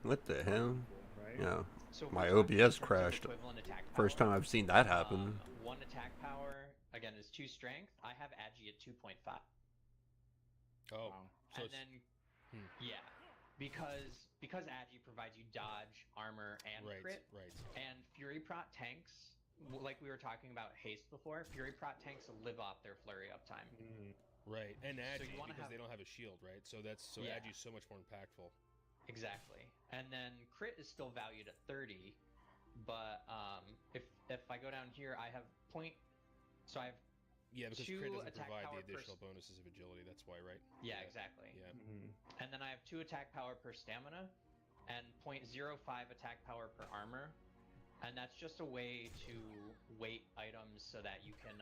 What the hell? right? You know, So if we're my talking in OBS terms of crashed. equivalent attack First power, time I've seen that happen. one attack power again is 2 strength. I have agi at 2.5. Oh, Wow. so And it's, then yeah, because agi provides you dodge, armor, and right, crit, right. and Fury Prot tanks, like we were talking about haste before, Fury Prot tanks live off their flurry uptime. Right, and Agi, you wanna because have- they don't have a shield, right? So Yeah. Agi's so much more impactful. Exactly. And then crit is still valued at 30, but if I go down here, I have so I have Yeah, because two crit doesn't attack provide power the per additional bonuses of agility, that's why, right? yeah, exactly. Yeah. And then I have 2 attack power per stamina and 0.05 attack power per armor. And that's just a way to weight items so that you can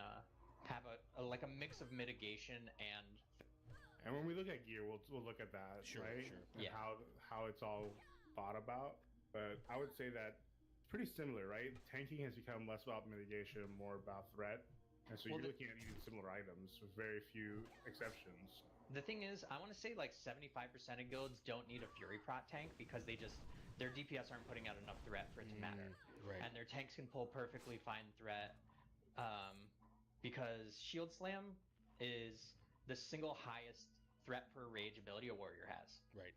have a mix of mitigation and And when we look at gear, we'll look at that, Sure, right? sure. And Yeah. how it's all thought about. But I would say that it's pretty similar, right? Tanking has become less about mitigation, more about threat. And so Well, you're looking at even similar items with very few exceptions. the thing is, I want to say like 75% of guilds don't need a Fury Prot tank because their DPS aren't putting out enough threat for it to matter. Right. And their tanks can pull perfectly fine threat because Shield Slam is the single highest threat per rage ability a warrior has. Right.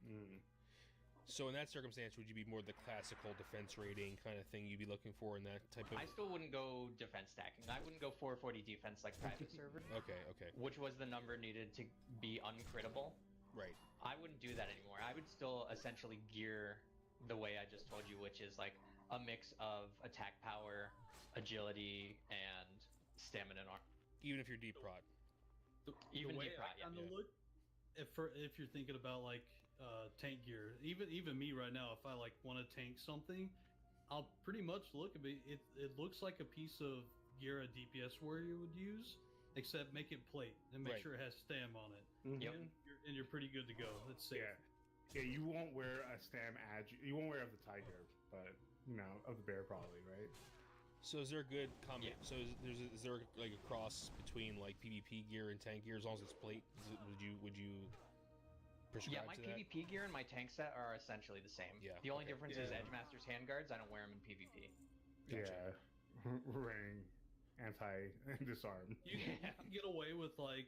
So in that circumstance, would you be more the classical defense rating kind of thing you'd be looking for in that type of... I still wouldn't go defense stacking. I wouldn't go 440 defense like private server, Okay. which was the number needed to be uncrittable. Right. I wouldn't do that anymore. I would still essentially gear the way I just told you, which is like a mix of attack power, agility, and stamina and armor. Even if you're deep prot. Even the way deep prot, I kind yeah. of look, if you're thinking about like tank gear, even me right now, if I like want to tank something, I'll pretty much look at it. It looks like a piece of gear a DPS warrior would use, except make it plate and make Right. sure it has stam on it. Yep. And you're pretty good to go. It's safe. Yeah. Yeah, you won't wear a stam agi. You won't wear of the tiger, but of the bear probably, right? So is there a good Yeah. So is there like a cross between like PvP gear and tank gear as long as it's plate? Would you prescribe Yeah, my to that? PvP gear and my tank set are essentially the same. Yeah, The only okay. difference is Yeah. Edgemaster's handguards. I don't wear them in PvP. Gotcha. Yeah. Ring, anti-disarm. You can get away with like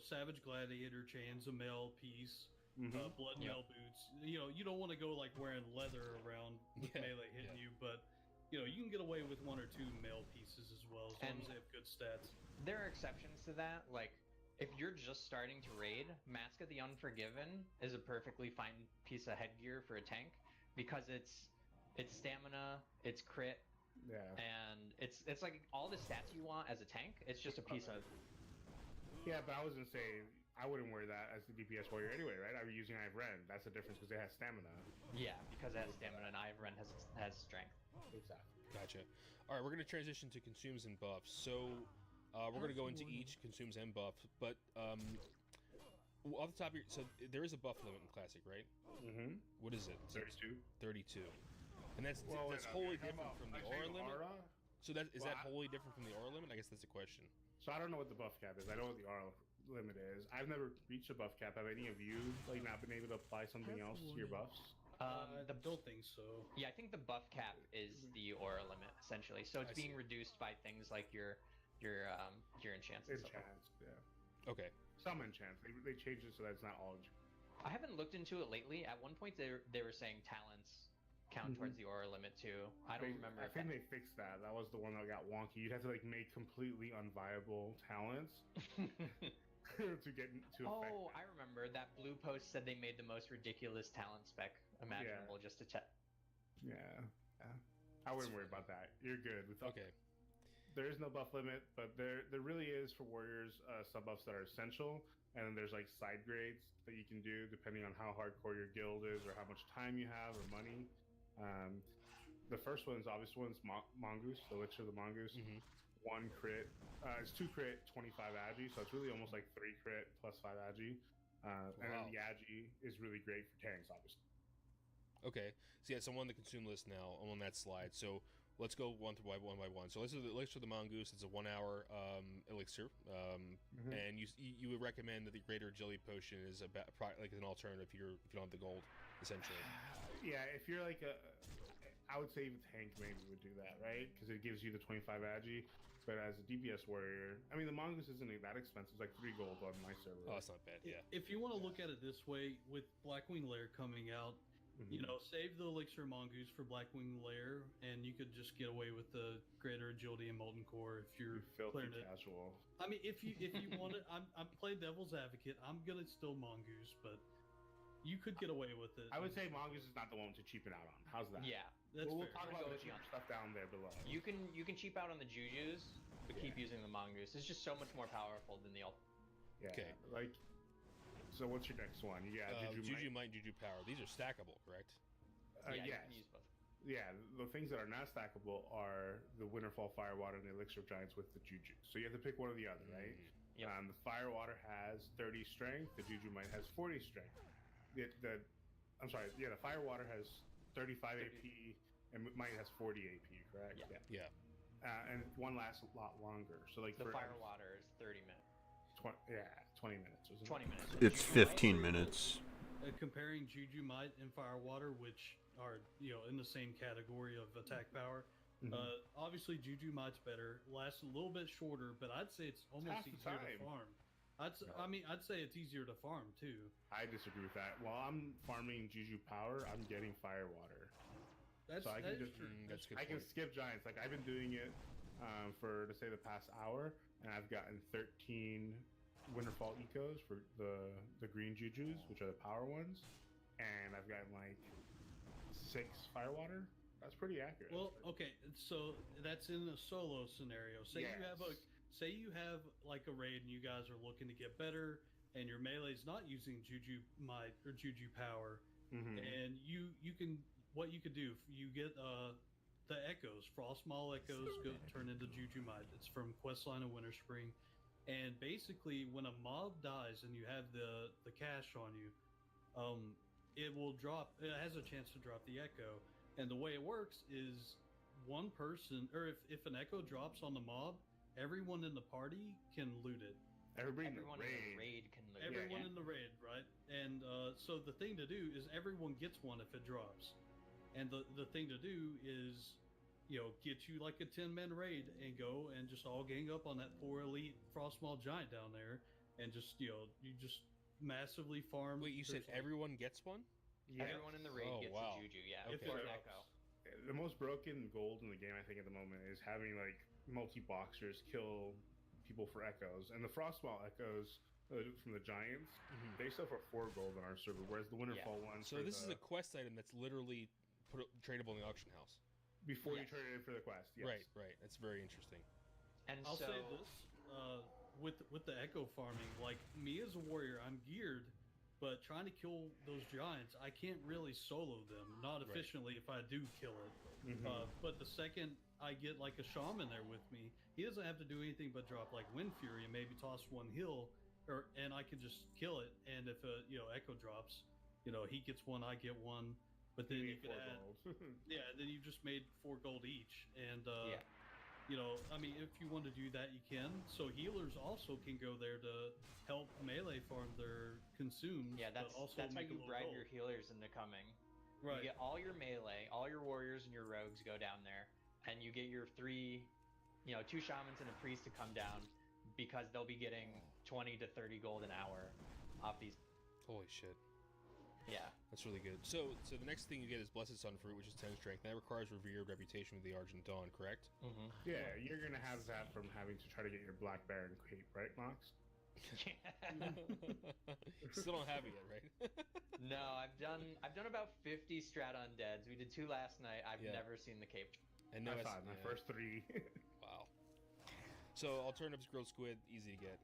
Savage Gladiator chains, a mail piece, blood Yep. mail boots. You don't want to go like wearing leather around with Yeah, melee hitting yeah. you, but you can get away with 1 or 2 mail pieces as well, as long And- as they have good stats. There are exceptions to that. Like, if you're just starting to raid, Mask of the Unforgiven is a perfectly fine piece of headgear for a tank because it's stamina, it's crit, Yeah. and it's like all the stats you want as a tank. It's just a piece of Yeah, but I was gonna say I wouldn't wear that as the DPS warrior anyway, right? I'd be using Ren. That's the difference because it has stamina. yeah, because it has stamina and Ivern has strength. Exactly. Gotcha. All right, we're going to transition to consumes and buffs. So we're going to go into each consumes and buffs, but off the top of your... So there is a buff limit in Classic, right? Mm-hmm. What is it? 32. 32. And that's Well, that's wait, wholly okay, different from the actually, aura limit? aura? So is Well, that wholly different from the aura limit? I guess that's the question. So I don't know what the buff cap is. I know what the aura limit is. I've never reached a buff cap. Have any of you not been able to apply something else to your buffs? I The don't think so. Yeah, I think the buff cap is the aura limit essentially. So it's I being see. reduced by things like your enchants and stuff. Enchants, yeah. Okay. Some enchants. They changed it so that it's not all. I haven't looked into it lately. At one point, they were saying talents count towards the aura limit too. I don't remember. I if think that- they fixed that. That was the one that got wonky. You'd have to make completely unviable talents to get to affect. Oh, I remember that blue post said they made the most ridiculous talent spec imaginable just to check. Yeah. I wouldn't worry about that. You're good. Okay. There is no buff limit, but there really is for warriors sub buffs that are essential, and then there's side grades that you can do depending on how hardcore your guild is or how much time you have or money. The first one's obvious one's Mongoose, the Witch of the Mongoose. Mm-hmm. 1 crit. It's 2 crit, 25 agi, so it's really almost like 3 crit plus 5 agi. And then the agi is really great for tanks, obviously. Okay. So yeah, so I'm on the consume list now. I'm on that slide. So let's go one by one. So let's do the elixir of the mongoose. It's a 1 hour elixir, and you would recommend that the greater agility potion is about like an alternative if you don't have the gold, essentially. Yeah, if you're like I would say even tank maybe would do that, right? Because it gives you the 25 agi. But as a DPS warrior, I mean, the mongoose isn't that expensive. It's like 3 gold on my server. Oh, that's not bad. Yeah. If you want to look at it this way, with Blackwing Lair coming out, you know, save the elixir mongoose for Blackwing Lair, and you could just get away with the greater agility and molten core if you're filthy clearing it. casual. I mean, if you want it, I'm playing devil's advocate. I'm gonna still mongoose, but you could get away with it. I would say mongoose is not the one to cheapen out on. How's that? Yeah. We'll fair. talk about Go the with you on stuff down there below. You can cheap out on the jujus, but keep using the mongoose. It's just so much more powerful than the Yeah. Okay. Like, so what's your next one? You got Juju Might and Juju Power. These are stackable, correct? yeah, you yes. can use both. Yeah, the things that are not stackable are the Winterfall Firewater and the Elixir of Giants with the Juju. So you have to pick one or the other, right? Yep. The Firewater has 30 strength. The Juju Might has 40 strength. The Firewater has 35 AP, and Might has 40 AP, correct? Yeah. And one lasts a lot longer. So like The for fire water is 30 minutes. 20 minutes. Isn't 20 minutes. It's 15 minutes. Comparing Juju Might and Firewater, which are in the same category of attack power. Obviously, Juju Might's better. Lasts a little bit shorter, but I'd say it's almost easier to farm. I'd say it's easier to farm too. I disagree with that. While I'm farming Juju Power, I'm getting Firewater. That's So I can true. That's a good I can point. skip Giants. Like I've been doing it for the past hour, and I've gotten 13 Winterfall Ecos for the green Jujus, which are the power ones, and I've gotten like 6 Firewater. That's pretty accurate. Well, okay, so that's in a solo scenario. Say you have like a raid and you guys are looking to get better, and your melee's not using Juju Might or Juju Power, and you can what you could do, you get the echoes, Frostmaw echoes turn into Juju Might. It's from Questline of Winter Spring, and basically when a mob dies and you have the cash on you, it will drop. It has a chance to drop the echo. And the way it works is one person, or if an echo drops on the mob, everyone in the party can loot it. Everyone in the raid can loot Everyone it. in the raid, right? And so the thing to do is everyone gets one if it drops. And the thing to do is, get you like a 10-man raid and go and just all gang up on that poor elite Frostmaw giant down there, and just you just massively farm. Wait, you said everyone gets one? Yes. Everyone in the raid gets wow. a juju, yeah. Okay. Or an If it echo. The most broken gold in the game, I think, at the moment is having like multi-boxers kill people for echoes. And the Frostmaw echoes from the Giants, they sell for 4 gold on our server, whereas the Winterfall one. So this is a quest item that's literally tradable in the auction house. Before you trade it in for the quest. Yes. Right. That's very interesting. And I'll say this, with the echo farming, like me as a warrior, I'm geared, but trying to kill those giants, I can't really solo them, not efficiently if I do kill it. But the second I get like a shaman there with me, he doesn't have to do anything but drop like Wind Fury and maybe toss one heal, and I can just kill it. And if echo drops, he gets one, I get one. But then you could add, then you just made 4 gold each, and if you want to do that, you can. So healers also can go there to help melee farm their consumes. Yeah, that's but also how make a you little bribe gold. your healers into coming. Right. You get all your melee, all your warriors and your rogues go down there, and you get your 3, 2 shamans and a priest to come down, because they'll be getting 20 to 30 gold an hour off these. Holy shit. Yeah. That's really good. So the next thing you get is Blessed Sun Fruit, which is 10 strength. That requires revered reputation with the Argent Dawn, correct? Yeah, you're gonna have that from having to try to get your Black Baron cape, right, Mox? Still don't have it yet, right? No, I've done about 50 strat undeads. We did 2 last night. I've never seen the cape. And no, I thought my first 3. Wow. So alternatives grilled squid, easy to get.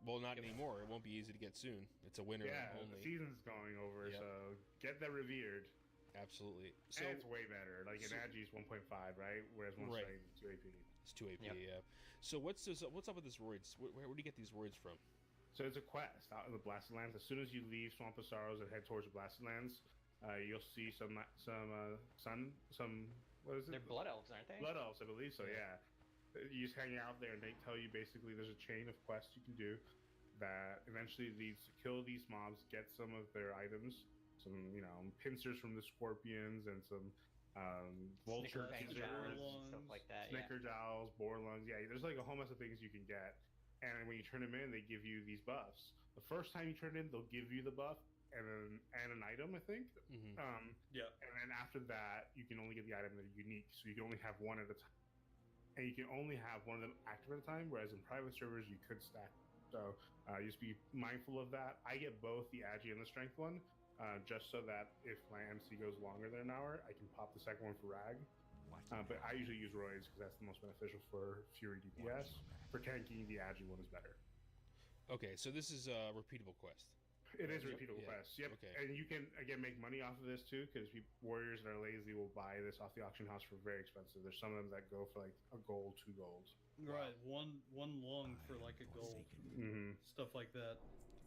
Well, not anymore. It won't be easy to get soon. It's a winter only. The season's going over, so get that revered. Absolutely. So And it's way better. Like an Agi's 1.5, right? Whereas one is 2 AP. It's 2 AP, yeah. So what's up with this roids? Where do you get these roids from? So it's a quest out in the Blasted Lands. As soon as you leave Swamp of Sorrows and head towards the Blasted Lands, you'll see some What is it? They're blood elves, aren't they? Blood elves, I believe so. Yeah. You just hang out there, and they tell you basically there's a chain of quests you can do that eventually leads to kill these mobs, get some of their items, some pincers from the scorpions, and some vulture Snicker pincers, stuff like that. snicker jowls, boar lungs. Yeah, there's like a whole mess of things you can get, and when you turn them in, they give you these buffs. The first time you turn it in, they'll give you the buff and an item, I think. Yeah. And then after that, you can only get the item that are unique, so you can only have one at a time. And you can only have one of them active at a time, whereas in private servers, you could stack. So just be mindful of that. I get both the Agi and the Strength one, just so that if my MC goes longer than an hour, I can pop the second one for Rag. But I usually use Roy's because that's the most beneficial for Fury DPS. For tanking, the Agi one is better. Okay, so this is a repeatable quest. It is a Yep, repeatable yeah, quest. Yep. okay. And you can, again, make money off of this too, because warriors that are lazy will buy this off the auction house for very expensive. There's some of them that go for like a gold, 2 gold. Right, one lung for like a gold, stuff like that.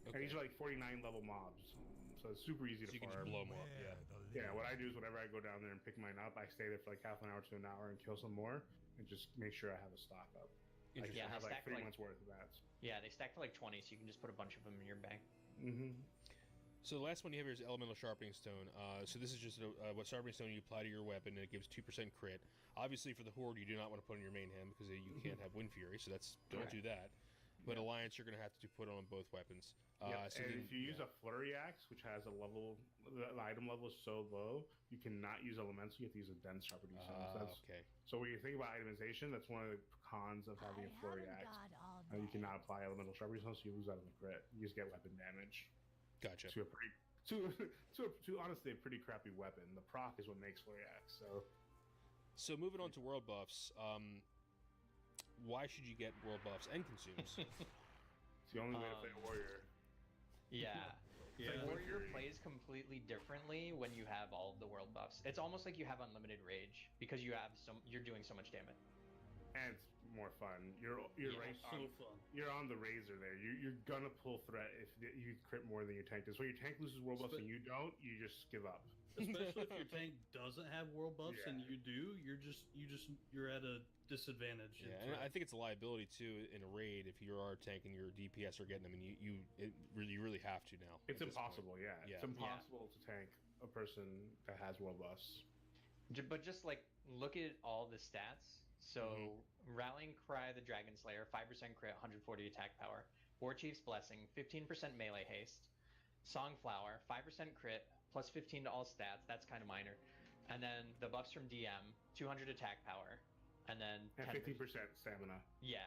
And these are like 49 level mobs, so it's super easy So to you can farm. just blow them up, yeah. Yeah, what I do is whenever I go down there and pick mine up, I stay there for like half an hour to an hour and kill some more, and just make sure I have a stock up. I Interesting. have like stack 3 like- months worth of that. Yeah, they stack for like 20, so you can just put a bunch of them in your bank. So the last one you have here is Elemental Sharpening Stone. So this is just what sharpening stone you apply to your weapon, and it gives 2% crit. Obviously, for the Horde, you do not want to put on your main hand because you can't have Wind Fury, so don't do that. But Alliance, you're going to have to put on both weapons. So and then- if you use a Flurry Axe, which has a level, the item level is so low, you cannot use Elemental. You have to use a Dense Sharpening Stone. okay. So when you think about itemization, that's one of the cons of having a Flurry Axe. You cannot apply Elemental Sharpening Stone, so you lose out on the crit. You just get weapon damage. Gotcha. To a pretty, to honestly a pretty crappy weapon. The proc is what makes Flurry Axe. So moving on to world buffs, why should you get world buffs and consumes? It's the only way to play a warrior. Yeah. Yeah. The warrior plays completely differently when you have all of the world buffs. It's almost like you have unlimited rage because you're doing so much damage. And it's more fun. You're right So on, fun. you're on the razor there. You're gonna pull threat if you crit more than your tank does. When your tank loses world buffs and you don't, you just give up. Especially if your tank doesn't have world buffs Yeah. and you do, you're at a disadvantage. Yeah, and I think it's a liability too in a raid if you are tanking your DPS are getting them, and you really have to now. It's at this point. impossible. Yeah, it's impossible to tank a person that has world buffs. But just like look at all the stats. So Rallying Cry, the Dragon Slayer, 5% crit, 140 attack power. War Chief's Blessing, 15% melee haste. Songflower, 5% crit, plus 15 to all stats. That's kind of minor. And then the buffs from DM, 200 attack power, and then 15% stamina. Yeah,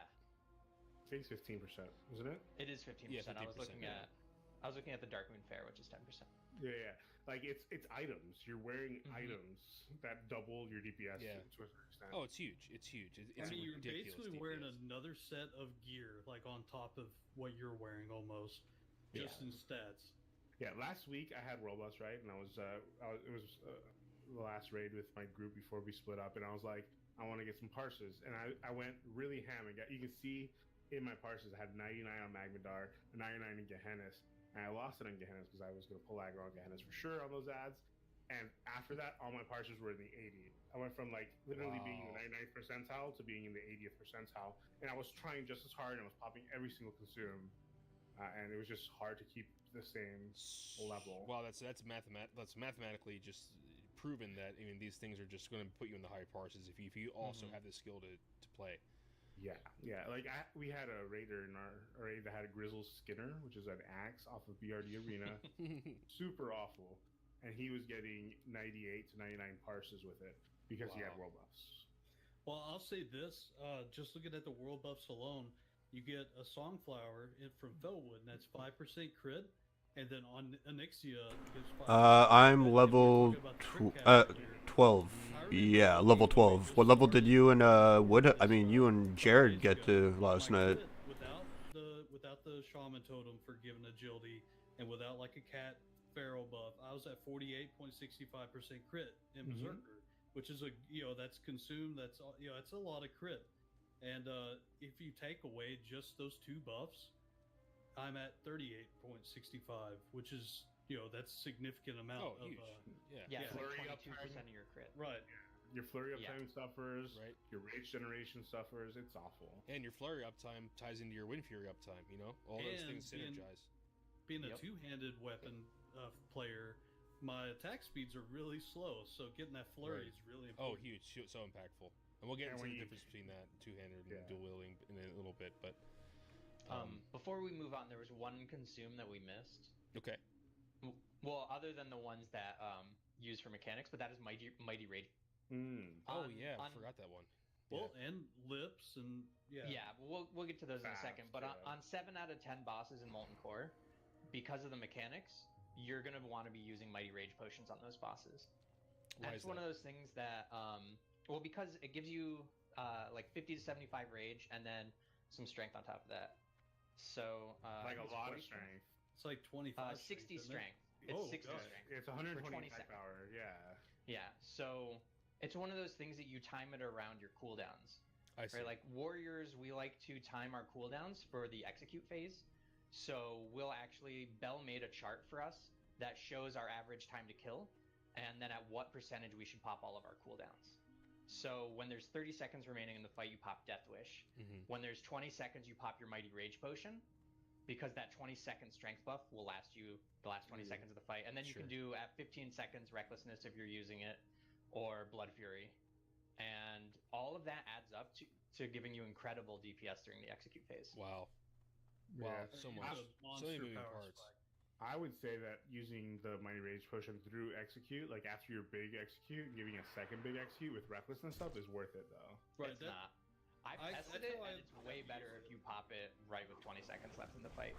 I think it's 15%, isn't it? it is 15%. Yeah, 15%, I was looking at the Darkmoon Fair, which is 10%. Yeah. Like it's items. You're wearing items that double your DPS Yeah. to a certain extent. Oh, it's huge. It's huge. It's I mean, you're ridiculous basically wearing DPS. another set of gear, like on top of what you're wearing, almost, just in stats. Yeah, last week I had world buffs, right? And it was the last raid with my group before we split up, and I was like, I want to get some parses, and I went really ham and you can see in my parses I had 99 on Magmadar, 99 in Gehennas, and I lost it on Gehennas because I was going to pull aggro on Gehennas for sure on those ads. And after that, all my parses were in the 80. I went from like literally being in the 99th percentile to being in the 80th percentile, and I was trying just as hard, and I was popping every single consume, and it was just hard to keep the same level. Well, that's mathematically just proven that these things are just going to put you in the higher parses if you also have the skill to play. Yeah. Like we had a raider in our raid that had a Grizzle Skinner, which is an axe off of BRD Arena, super awful, and he was getting 98 to 99 parses with it because he had world buffs. Well, I'll say this: just looking at the world buffs alone, you get a Songflower from Felwood, and that's 5% crit. And then on Onyxia, it's 5%. I'm level 12. Yeah, level 12. What level did you and you and Jared get to last night? Without the Shaman Totem for giving agility, and without like a cat Pharaoh buff, I was at 48.65% crit in Berserker, which is that's consumed. That's it's a lot of crit. And if you take away just those two buffs, I'm at 38.65, which is that's a significant amount of huge. Yeah, it's Flurry like up 22% time. of your crit. right. Your flurry Yeah. uptime suffers. Right. Your rage generation suffers. It's awful. And your flurry uptime ties into your wind fury uptime. You know, all those And things synergize. Being a Yep. two-handed weapon player, my attack speeds are really slow, so getting that flurry Right. is really Oh, important. huge, so impactful. And we'll get And into when the you- difference between that two-handed and Yeah. dual wielding in a little bit, but Before we move on, there was one consume that we missed. okay. Well, other than the ones that use for mechanics, but that is Mighty Rage. Oh On- yeah, I on- forgot that one. Well, and lips and Yeah, we'll get to those in a second. Fast, But yeah. on 7 out of 10 bosses in Molten Core, because of the mechanics, you're gonna want to be using Mighty Rage potions on those bosses. Why That's is one that? of those things that, well, because it gives you like 50 to 75 rage and then some strength on top of that. So Like a it's lot 40 of strength. it's like 25. 60 isn't it? strength. It's Oh, 60 gosh. strength. It's 120 20 attack seconds. power. Yeah. Yeah, so it's one of those things that you time it around your cooldowns. I see. Right, like warriors, we like to time our cooldowns for the execute phase. So we'll actually, Bell made a chart for us that shows our average time to kill, and then at what percentage we should pop all of our cooldowns. So when there's 30 seconds remaining in the fight, you pop Death Wish. Mhm. When there's 20 seconds, you pop your Mighty Rage Potion, because that 20-second strength buff will last you the last 20 seconds of the fight. And then you Sure. can do at 15 seconds Recklessness if you're using it, or Blood Fury. And all of that adds up to giving you incredible DPS during the execute phase. Wow. Yeah. Wow. So It's much. a So monster many moving power parts. spike. I would say that using the Mighty Rage Potion through execute, like after your big execute, and giving a second big execute with recklessness stuff is worth it though. Right, It's that- not. I've I- tested that's it, how and I- it's way better if you pop it right with 20 seconds left in the fight.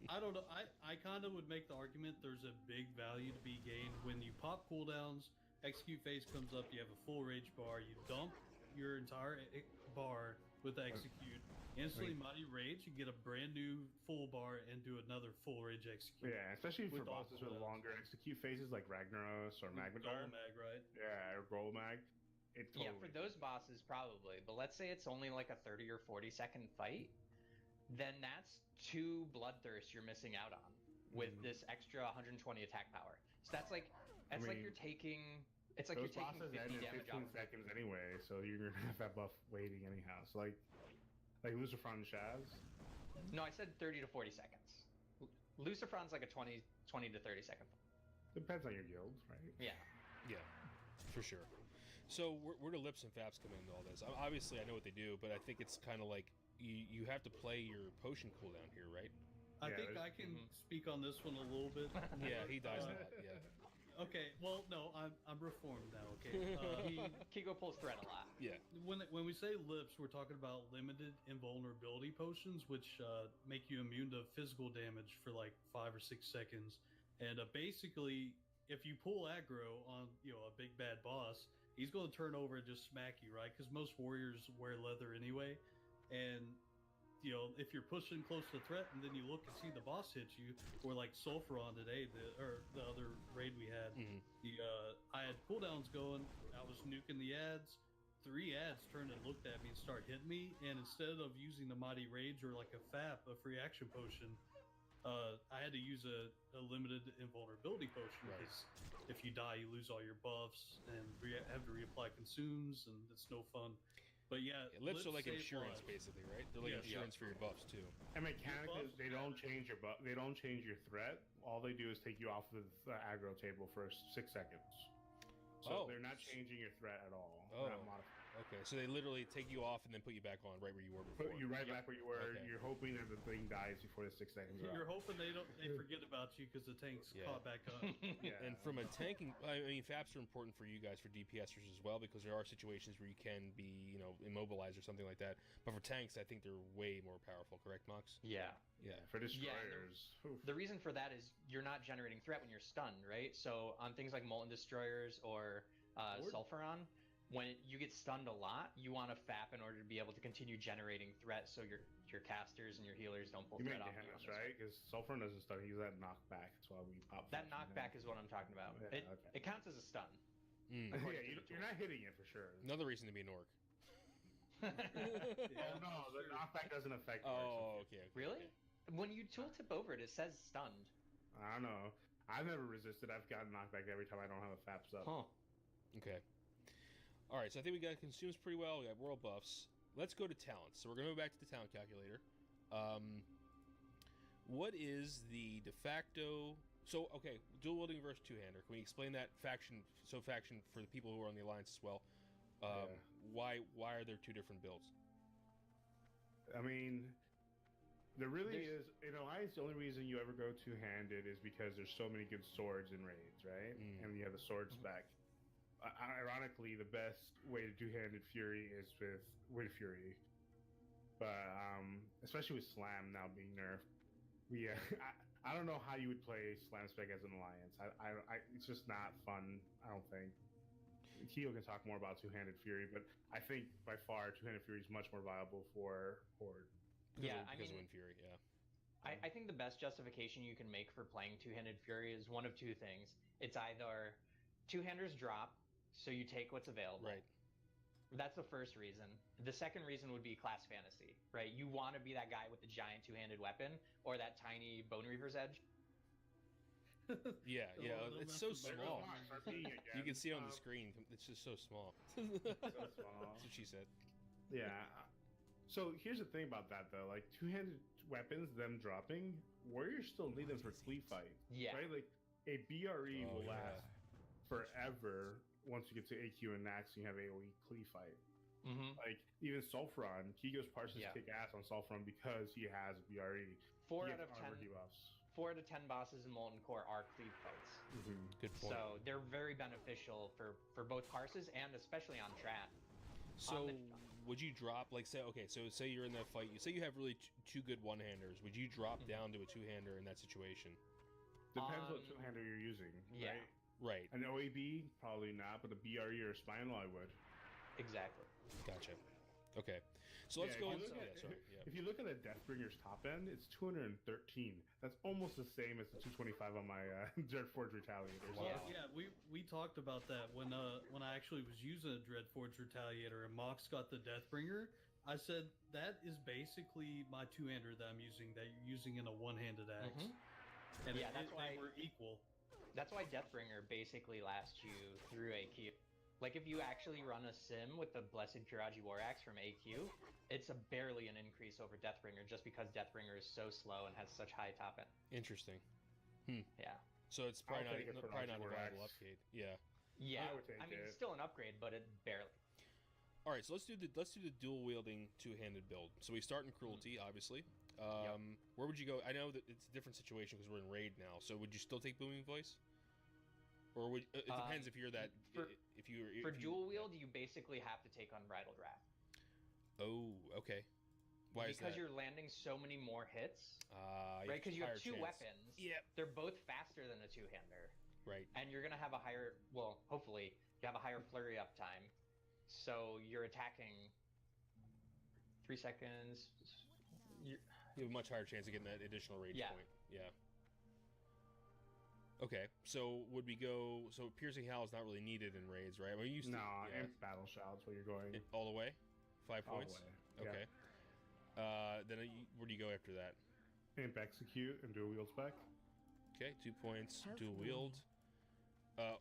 I don't know. I kind of would make the argument there's a big value to be gained when you pop cooldowns, execute phase comes up, you have a full rage bar, you dump your entire bar with the execute, instantly Mighty Rage, you get a brand new full bar and do another full rage execute. Yeah, especially for With all bosses with cooldowns. longer execute phases like Ragnaros or Magmadar. Mag, right? Yeah, or Golmag. It totally. Yeah, for those bosses, probably. But let's say it's only like a 30 or 40 second fight, then that's 2 Bloodthirst you're missing out on with Mhm. this extra 120 attack power. So that's like like mean, you're taking it's like you're Those taking bosses 50 end in damage 15 off. seconds anyway, so you're gonna have that buff waiting anyhow. So like Lucifron and Shaz. No, I said 30 to 40 seconds. Lucifron's like a 20 to 30 second. Depends on your guild, right? Yeah. Yeah, for sure. So where do lips and faps come into all this? Obviously, I know what they do, but I think it's kind of like you have to play your potion cooldown here, right? I Yeah, think there's- I can Mhm. speak on this one a little bit. Yeah, he dies a Uh, lot. Yeah, Okay, well, no, I'm reformed now. Okay, Kigo pulls thread a lot. yeah. when we say lips, we're talking about limited invulnerability potions, which make you immune to physical damage for like 5 or 6 seconds. And basically, if you pull aggro on a big bad boss, he's going to turn over and just smack you, right? Because most warriors wear leather anyway, and if you're pushing close to the threat and then you look and see the boss hit you, or like Sulfuron today, the other raid we had, Mhm. I had cooldowns going, I was nuking the ads, 3 ads turned and looked at me and started hitting me, and instead of using the Mighty Rage or like a FAP, a free action potion, I had to use a limited invulnerability potion, Right. because if you die, you lose all your buffs and have to reapply consumes, and it's no fun. But yeah, Lips are like save insurance, lives. basically, right? They're like Yeah. insurance for your buffs too. And mechanically, buffs they don't matter. change your they don't change your threat. All they do is take you off of the aggro table for 6 seconds. So Oh. they're not changing your threat at all. Oh. They're not modifying. Okay, so they literally take you off and then put you back on right where you were before. Put you right Yep. back where you were. Okay. You're hoping that the thing dies before the 6 seconds are You're up. hoping they forget about you because the tank's Yeah. caught back up. Yeah. And from a tanking, I mean, FAPs are important for you guys for DPSers as well, because there are situations where you can be, immobilized or something like that. But for tanks, I think they're way more powerful. Correct, Mox? Yeah. Yeah. For destroyers. oof. The reason for that is you're not generating threat when you're stunned, right? So on things like Molten Destroyers or Sulfuron, when you get stunned a lot, you want to FAP in order to be able to continue generating threat, so your casters and your healers don't pull You threat meant off you. Gehennas, right? Because Sulfur doesn't stun. He's that knockback. That's why we pop. That stuff from knockback him. is what I'm talking about. Yeah, it, okay. it counts as a stun. Mm. Yeah, according to the you're tool. not hitting it for sure. Another reason to be an orc. Oh no, the knockback doesn't affect. Oh, okay. Really? When you tooltip over it, it says stunned. I don't know. I've never resisted. I've gotten knockback every time I don't have a FAPS up. Huh. Okay. All right, so I think we got consumes pretty well. We got world buffs. Let's go to talents. So we're going to go back to the talent calculator. What is the de facto... So, okay, dual wielding versus two-hander. Can we explain that faction for the people who are on the Alliance as well? Why are there two different builds? I mean, there really is... In Alliance, the only reason you ever go two-handed is because there's so many good swords in raids, right? And you have the sword spec. Ironically, the best way to two-handed Fury is with Wind Fury. But, especially with Slam now being nerfed. Yeah, I don't know how you would play Slam Spec as an Alliance. It's just not fun, I don't think. Keo can talk more about two-handed Fury, but I think by far two-handed Fury is much more viable for Horde. Because of Wind Fury, yeah. I think the best justification you can make for playing two-handed Fury is one of two things. It's either two-handers drop, so you take what's available. Right. That's the first reason. The second reason would be class fantasy, right? You want to be that guy with the giant two-handed weapon or that tiny Bone Reaver's Edge. Yeah, it's so small. You You can see it on the screen. It's just so small. So small. That's what she said. Yeah. So here's the thing about that though, like two-handed weapons, them dropping, warriors still need them for cleave fight. Yeah. Right? Like a BRE will yeah. last forever once you get to AQ and Nax and you have AoE cleave fight. Mm-hmm. Like even Sulfuron, Kigo's Parsons Yeah. kick ass on Sulfuron because he has BRE. 4 He out has of 10 armor debuffs. 4 out of 10 bosses in Molten Core are cleave fights. Good point. So they're very beneficial for both parses and especially on Trat. So would you drop, like, say you're in that fight, say you have really two good one-handers, would you drop down to a two-hander in that situation? Depends what two-hander you're using, yeah. right? Right. An OAB, probably not, but the BRE or Spinal, I would. Exactly. Gotcha. Okay. So let's go. If you look at the Deathbringer's top end, it's 213. That's almost the same as the 225 on my Dreadforge Retaliator. Wow. Yeah, we talked about that when I actually was using a Dreadforge Retaliator and Mox got the Deathbringer. I said that is basically my two-hander that I'm using. That you're using in a one-handed axe, and Yeah, that's why- they were equal. That's why Deathbringer basically lasts you through AQ. Like if you actually run a sim with the Blessed Kiraji War Axe from AQ, it's barely an increase over Deathbringer just because Deathbringer is so slow and has such high top end. Interesting. Yeah. So it's probably I'll take it for not a War viable Axe. upgrade. Yeah. Yeah. I would take mean, it. it's still an upgrade, but it barely. All right, so let's do the dual wielding two-handed build. So we start in Cruelty, obviously. Where would you go? I know that it's a different situation because we're in raid now. So would you still take Booming Voice? Or would it depends if you're that For dual wield, you basically have to take Unbridled Wrath. Oh, okay. Why is that? Because you're landing so many more hits, right? Because you have two higher chance. weapons. Yep. They're both faster than a two-hander. Right. And you're gonna have a higher, well, hopefully, you have a higher flurry uptime. So you're attacking 3 seconds. You have a much higher chance of getting that additional rage point. Yeah. Okay, so would we go? So piercing howl is not really needed in raids, right? We used to. And battle shouts where you're going all the way, 5 all points. the way. Okay. Then where do you go after that? Imp execute and dual wield spec. Okay, 2 points. Dual wield.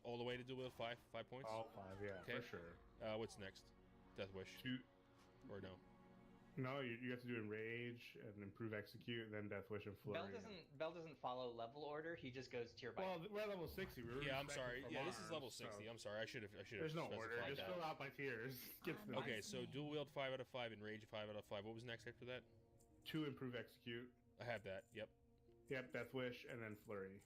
All the way to dual wield, 5 points. All 5, yeah, Okay. for sure. What's next? Death wish. Or no? No, you have to do Enrage and improve execute, and then Death Wish and Flurry. Bell doesn't follow level order. He just goes tier by. Well, we're at level 60. We were I'm expecting sorry. from Yeah, this is ours, level 60. so I'm sorry. I should have. There's no order. specified Just that. fill out by tiers. Get to the Okay, so dual wield 5 out of 5, Enrage 5 out of 5. What was next after that? 2 improve execute. I have that. Yep. Yep, Death Wish, and then Flurry.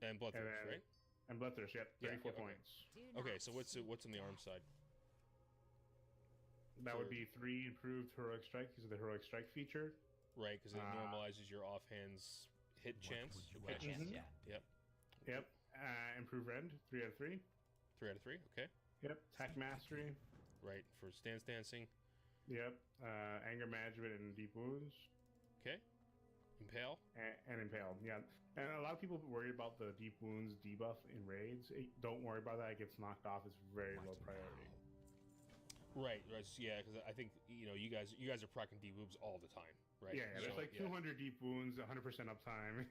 And Bloodthirst, And then- right? And Bloodthirst, yep, 34 okay. points. Okay, so what's on the arm side? That would For- be 3 improved Heroic Strike because of the Heroic Strike feature. Right, because it normalizes your offhand's hit chance. Hit chance, Mhm. yeah. Yep. Improve Rend, 3 out of 3. 3 out of 3. Okay. Yep. Attack Mastery. Right, for stance dancing. Yep. Anger Management and Deep Wounds. Okay. Impale. And Impale, yeah. And a lot of people worry about the Deep Wounds debuff in raids. Don't worry about that. It gets knocked off. It's very low priority. Right. Yeah, because I think you guys are proccing deep wounds all the time, right? Yeah, there's So, like 200 Deep Wounds, 100% uptime.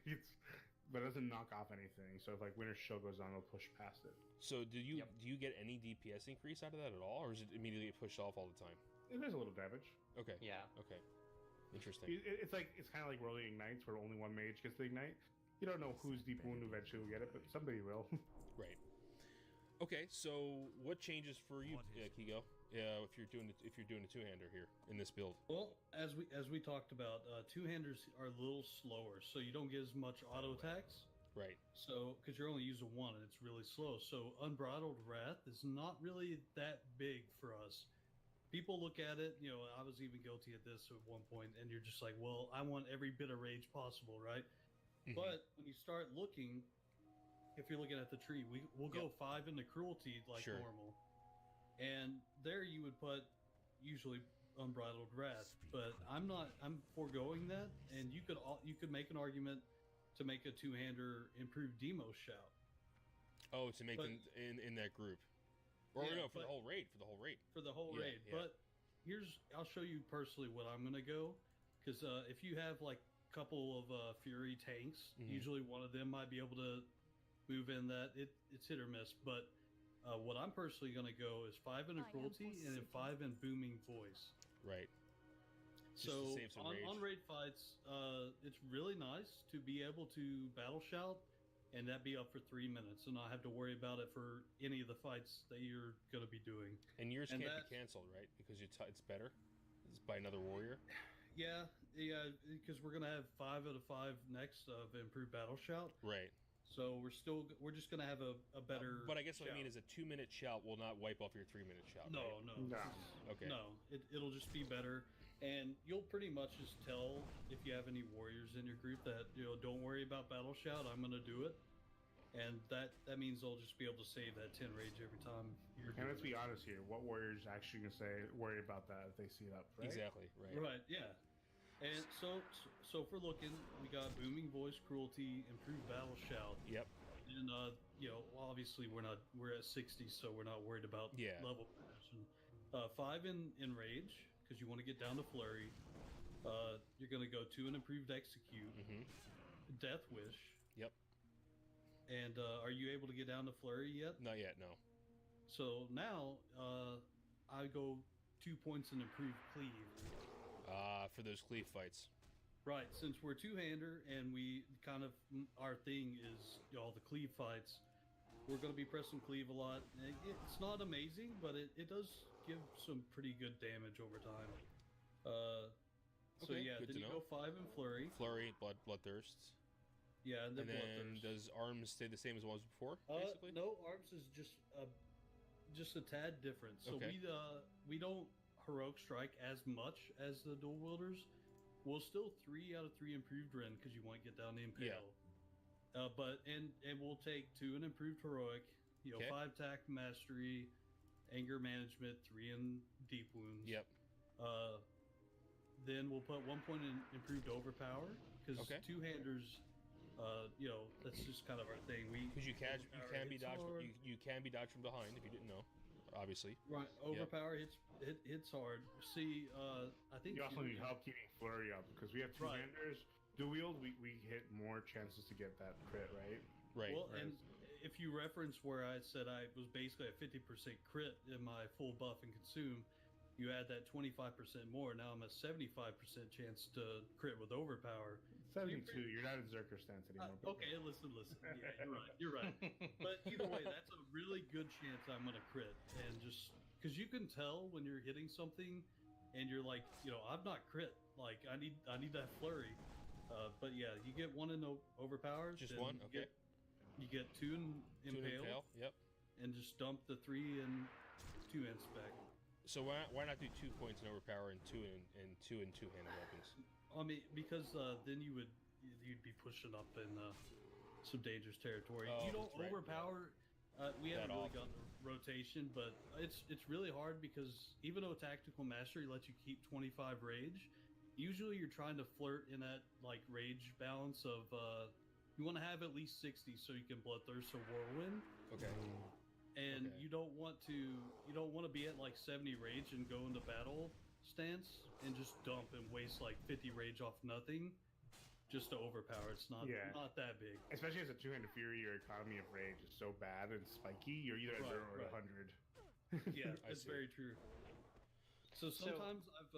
but it doesn't knock off anything. So if like Winter's Show goes on, it'll push past it. So do you get any DPS increase out of that at all, or is it immediately pushed off all the time? There's a little damage. Okay. Yeah. Okay. Interesting. It's kind of like rolling ignites, where only one mage gets the ignite. You don't know whose deep wound eventually will get it, but somebody will. Right. Okay. So what changes for you, Kigo? If you're doing a two-hander here in this build. Well, as we talked about, two-handers are a little slower, so you don't get as much auto attacks. Right. So, because you're only using one and it's really slow. So, Unbridled Wrath is not really that big for us. People look at it, you know, I was even guilty at this at one point, and you're just like, well, I want every bit of rage possible, right? Mm-hmm. But when you start looking, if you're looking at the tree, we'll go 5 into cruelty like Sure. normal. And there you would put usually Unbridled Wrath, but I'm foregoing that, and you could make an argument to make a two-hander improved demo shout. Oh, to make them in that group, or Yeah, no, for the whole raid. For the whole raid. For the whole Yeah, raid. yeah. But I'll show you personally what I'm gonna go, because if you have like a couple of Fury tanks, Mhm. usually one of them might be able to move in that. It's hit or miss, but what I'm personally gonna go is 5 in cruelty and then 5 in booming voice. Right. Just to So save some on raid fights, it's really nice to be able to battle shout and that be up for 3 minutes and not have to worry about it for any of the fights that you're going to be doing. And yours And can't that's- be canceled, right? Because it's better. It's by another warrior. Yeah, because we're going to have 5 out of 5 next of improved battle shout. Right. So we're just going to have a better. But I guess what I shout. mean is a 2-minute shout will not wipe off your 3-minute shout. No, right? no, No. Okay. No, it'll just be better, and you'll pretty much just tell if you have any warriors in your group that don't worry about battle shout. I'm gonna do it, and that means they'll just be able to save that 10 rage every time. And let's be honest here, what warrior's actually gonna worry about that if they see it up, right? Exactly. Right. Right, yeah. And so if we're looking, we got booming voice, cruelty, improved battle shout, Yep. and obviously we're at 60, so we're not worried about Yeah. level progression. 5 in rage, because you want to get down to flurry. You're going to go 2 in improved execute, Mm-hmm. death wish. Yep. And are you able to get down to flurry yet? Not yet. No. So now I go 2 points in improved cleave. For those cleave fights. Right, since we're two-hander and we kind of our thing is all the cleave fights, we're going to be pressing cleave a lot. It's not amazing, but it does give some pretty good damage over time. So Okay, yeah, good then to you know. go 5 in flurry. Flurry, bloodthirsts. Yeah, and then And then bloodthirst. does arms stay the same as it was before? Basically. No, arms is just a tad different. So Okay. we don't heroic strike as much as the dual wielders. We'll still 3 out of 3 improved Ren because you want to get down to impale. But we'll take 2 in improved heroic. Okay. 5 attack mastery, anger management, 3 in deep wounds. Yep. Then we'll put 1 point in improved overpower because Okay. two-handers. That's just kind of our thing. Because you can be hits dodged. hard. You can be dodged from behind if you didn't know. Obviously. Right, overpower hits hard. See, I think You also need help keeping flurry up because we have Right. two-handers. Dual wield, we hit more chances to get that crit, right? Right. Well, and if you reference where I said I was basically at 50% crit in my full buff and consume, you add that 25% more. Now I'm at 75% chance to crit with overpower. 72. You're not in Zerker stance anymore. Okay, listen. Yeah, you're right. But either way, that's a really good chance I'm gonna crit, and just because you can tell when you're hitting something, and you're like, I'm not crit. Like I need that flurry. But yeah, you get 1 in overpower. Just then 1. Okay. You get 2 in 2 impale, impale. Yep. and just dump the 3 and 2 in spec. So why not do 2 points in overpower and 2 in two-handed weapons? I mean, because then you'd be pushing up in some dangerous territory. Oh, You don't that's right, overpower. We That haven't really often. gotten the rotation, but it's really hard because even though tactical mastery lets you keep 25 rage, usually you're trying to flirt in that like rage balance of you want to have at least 60 so you can bloodthirst or whirlwind. Okay. And Okay. you don't want to be at like 70 rage and go into battle stance and just dump and waste like 50 rage off nothing. just to overpower. It's not not that big. Especially as a two-handed fury, your economy of rage is so bad and spiky. You're either at 0 or 100. Yeah, that's very true. So sometimes I've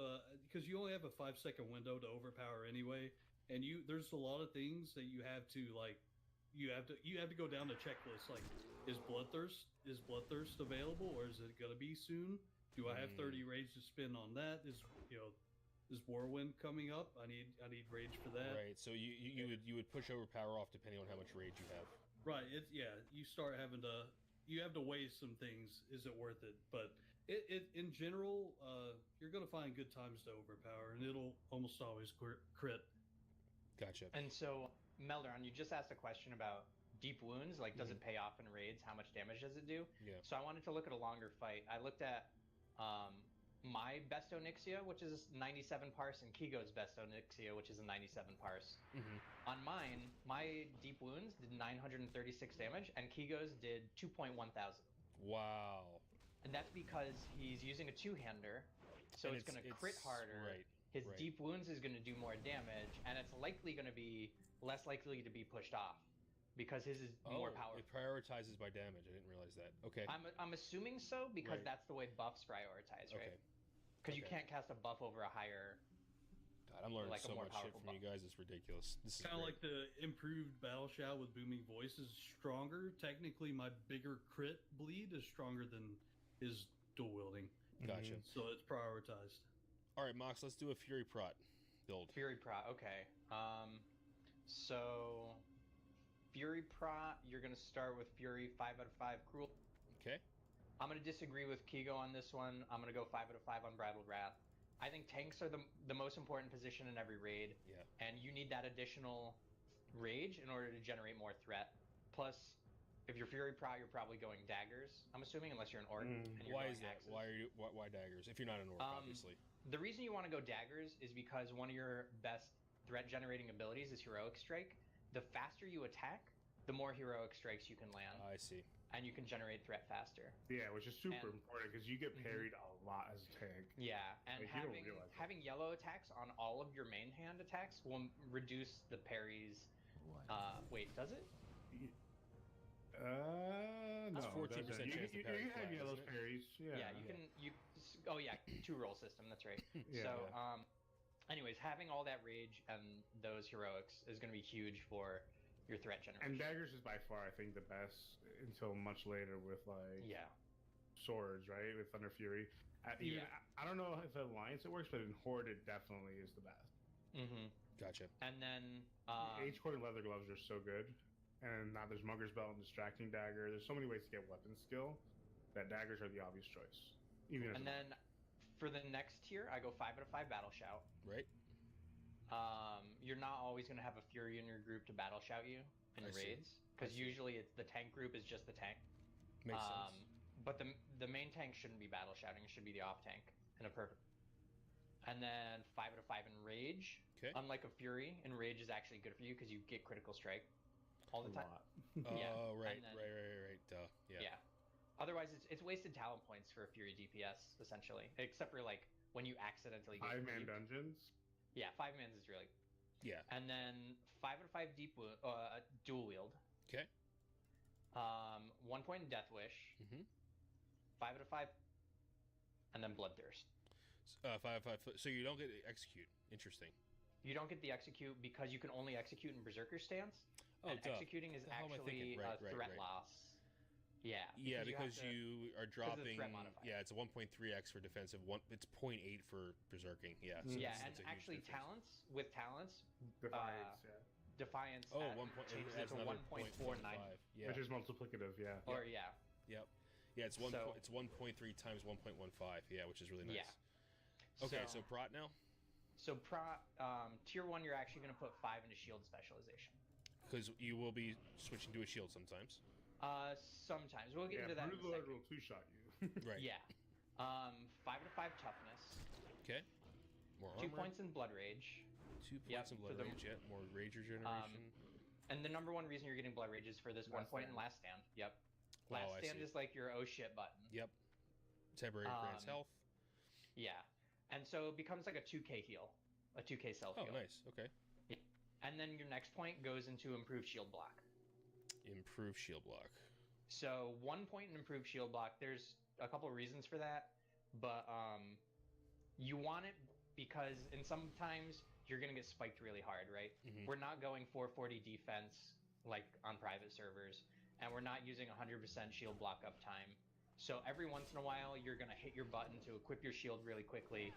because you only have a 5-second window to overpower anyway, and there's a lot of things that you have to like. You have to go down the checklist. Like, is Bloodthirst available, or is it gonna be soon? Do I have 30 rage to spend on that? Is Whirlwind coming up? I need rage for that. Right. So you would push overpower off depending on how much rage you have. Right. You start having to weigh some things. Is it worth it? But it in general, you're gonna find good times to overpower, and it'll almost always crit. Gotcha. And so, Melderon, you just asked a question about deep wounds. Like, does it pay off in raids? How much damage does it do? Yeah. So I wanted to look at a longer fight. I looked at my best Onyxia, which is 97 parse, and Kigo's best Onyxia, which is a 97 parse. On mine, my deep wounds did 936 damage, and Kigo's did 2.1 thousand. Wow. And that's because he's using a two-hander, so it's going to crit harder. Right. His deep wounds is going to do more damage, and it's likely going to be less likely to be pushed off because his is more powerful. It prioritizes by damage. I didn't realize that. Okay. I'm assuming so because that's the way buffs prioritize, right? Because you can't cast a buff over a higher. God, I'm learning like so much shit from buff. you guys. It's ridiculous. This is Kind of like the improved battle shout with booming voice is stronger. Technically, my bigger crit bleed is stronger than his dual wielding. Gotcha. So it's prioritized. All right, Mox, let's do a Fury Prot build. Fury Prot, okay. So Fury Prot, you're going to start with Fury 5 out of 5 Cruel. Okay. I'm going to disagree with Kigo on this one. I'm going to go 5 out of 5 Unbridled Wrath. I think tanks are the most important position in every raid. Yeah. And you need that additional rage in order to generate more threat. Plus, if you're Fury Prot, you're probably going daggers, I'm assuming, unless you're an orc. And you're Why going is that? axes. Why daggers? If you're not an orc, obviously. The reason you want to go daggers is because one of your best threat-generating abilities is Heroic Strike. The faster you attack, the more Heroic Strikes you can land. I see. And you can generate threat faster. Yeah, which is super important because you get parried a lot as a tank. Yeah, and Like, having yellow attacks on all of your main hand attacks will reduce the parries. Wait, does it? No. It's 14% chance to parry You can have flat, yellow isn't it? parries. Yeah. You can. Oh yeah, 2-roll system. That's right. Yeah. So, anyways, having all that rage and those heroics is going to be huge for your threat generation. And daggers is by far, I think, the best until much later with like swords, right? With Thunder Fury. I don't know if Alliance it works, but in Horde it definitely is the best. Gotcha. And then H-Core and Leather Gloves are so good. And now there's Mugger's Belt and Distracting Dagger. There's so many ways to get weapon skill that daggers are the obvious choice. And then for the next tier, I go 5 out of 5 Battle Shout. Right. You're not always going to have a Fury in your group to Battle Shout you in raids, because usually it's the tank group is just the tank. Makes sense. But the main tank shouldn't be Battle Shouting. It should be the off tank in a perfect. And then 5 out of 5 in Rage. Okay. Unlike a Fury, in Rage is actually good for you because you get critical strike all the time. Oh, right. then, right. Duh. Yeah. Otherwise, it's wasted talent points for a Fury DPS, essentially. Except for, like, when you accidentally get 5-man dungeons? Yeah, 5-mans is really... Yeah. And then 5 out of 5 dual wield. Okay. 1 point in Death Wish. 5 out of 5. And then Bloodthirst. 5 out of 5. So you don't get execute. Interesting. You don't get the execute because you can only execute in Berserker stance. Oh, and executing is actually a threat loss. Yeah. Yeah, because you are dropping. Yeah, it's a 1.3x for defensive. It's 0.8 for berserking. Yeah. So yeah, and actually talents with talents. Defiance. Oh, 1 point. Changes It to 1.49. Yeah. Which is multiplicative. Yeah. Or yeah. Yep. Yeah, it's 1. It's 1.3 times 1.15. Yeah, which is really nice. Yeah. Okay, so Prot now. So Prot, tier 1, you're actually going to put 5 into shield specialization. Because you will be switching to a shield sometimes. Sometimes. We'll get into that in a second. Will two-shot you. Right. Yeah. 5 out of 5 toughness. Okay. More 2 armor. points in blood rage. 2 points in blood rage. Yeah. More rager generation. And the number 1 reason you're getting blood rage is for this 1 point in last stand. Yep. Last stand is like your oh shit button. Yep. Temporary grants health. Yeah. And so it becomes like a 2k heal. A 2k self heal. Oh, nice. Okay. And then your next point goes into improved shield block. Improve shield block. So 1 point in improved shield block, there's a couple of reasons for that, but you want it because sometimes you're going to get spiked really hard, right? Mhm. We're not going 440 defense like on private servers, and we're not using 100% shield block uptime. So every once in a while, you're going to hit your button to equip your shield really quickly.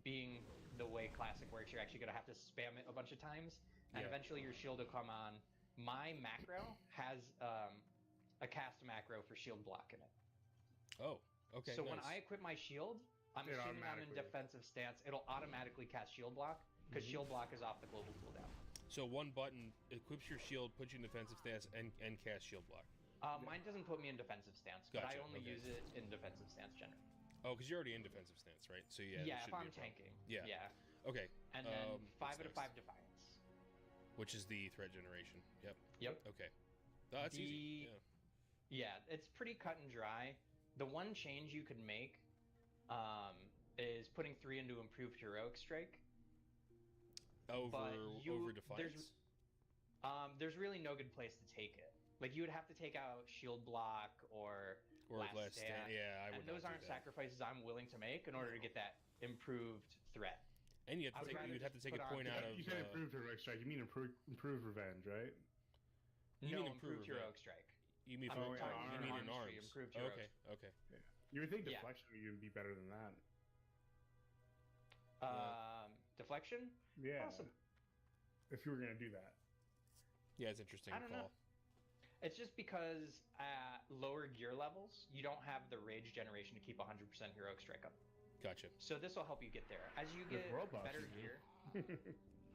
Being the way Classic works, you're actually going to have to spam it a bunch of times, and eventually your shield will come on. My macro has a cast macro for shield block in it. Oh, okay. So when nice. I equip my shield, I'm It assuming I'm in automatically- defensive stance. It'll automatically cast shield block because shield block is off the global cooldown. So one button equips your shield, puts you in defensive stance, and cast shield block. Mine doesn't put me in defensive stance, but I Gotcha, only okay. use it in defensive stance generally. Oh, because you're already in defensive stance, right? So yeah. Yeah, that if shouldn't I'm be a problem. tanking. Yeah. Yeah. Okay. And then what's 5 out of next? 5 defiance. Which is the threat generation. Yep. Yep. Okay. Oh, that's easy. Yeah. Yeah, it's pretty cut and dry. The one change you could make is putting 3 into improved heroic strike. Over defiance. There's really no good place to take it. Like you would have to take out shield block or last stand. Yeah, I would. And those not do aren't that. sacrifices I'm willing to make in order to get that improved threat. And you I have would to rather you'd have to just take a put on- point out of. You said improved heroic strike. You mean improved revenge, right? You No, mean improved improved heroic strike. You mean I'm for talking you mean in arms tree, arms? improved heroic. Okay. Okay. You would think Yeah. deflection would even be better than that. Deflection? Yeah. Possible. If you were gonna do that. Yeah, it's interesting I don't call. know. It's just because at lower gear levels, you don't have the rage generation to keep 100% heroic strike up. Gotcha. So this will help you get there. As you With get world boss, better you gear, do.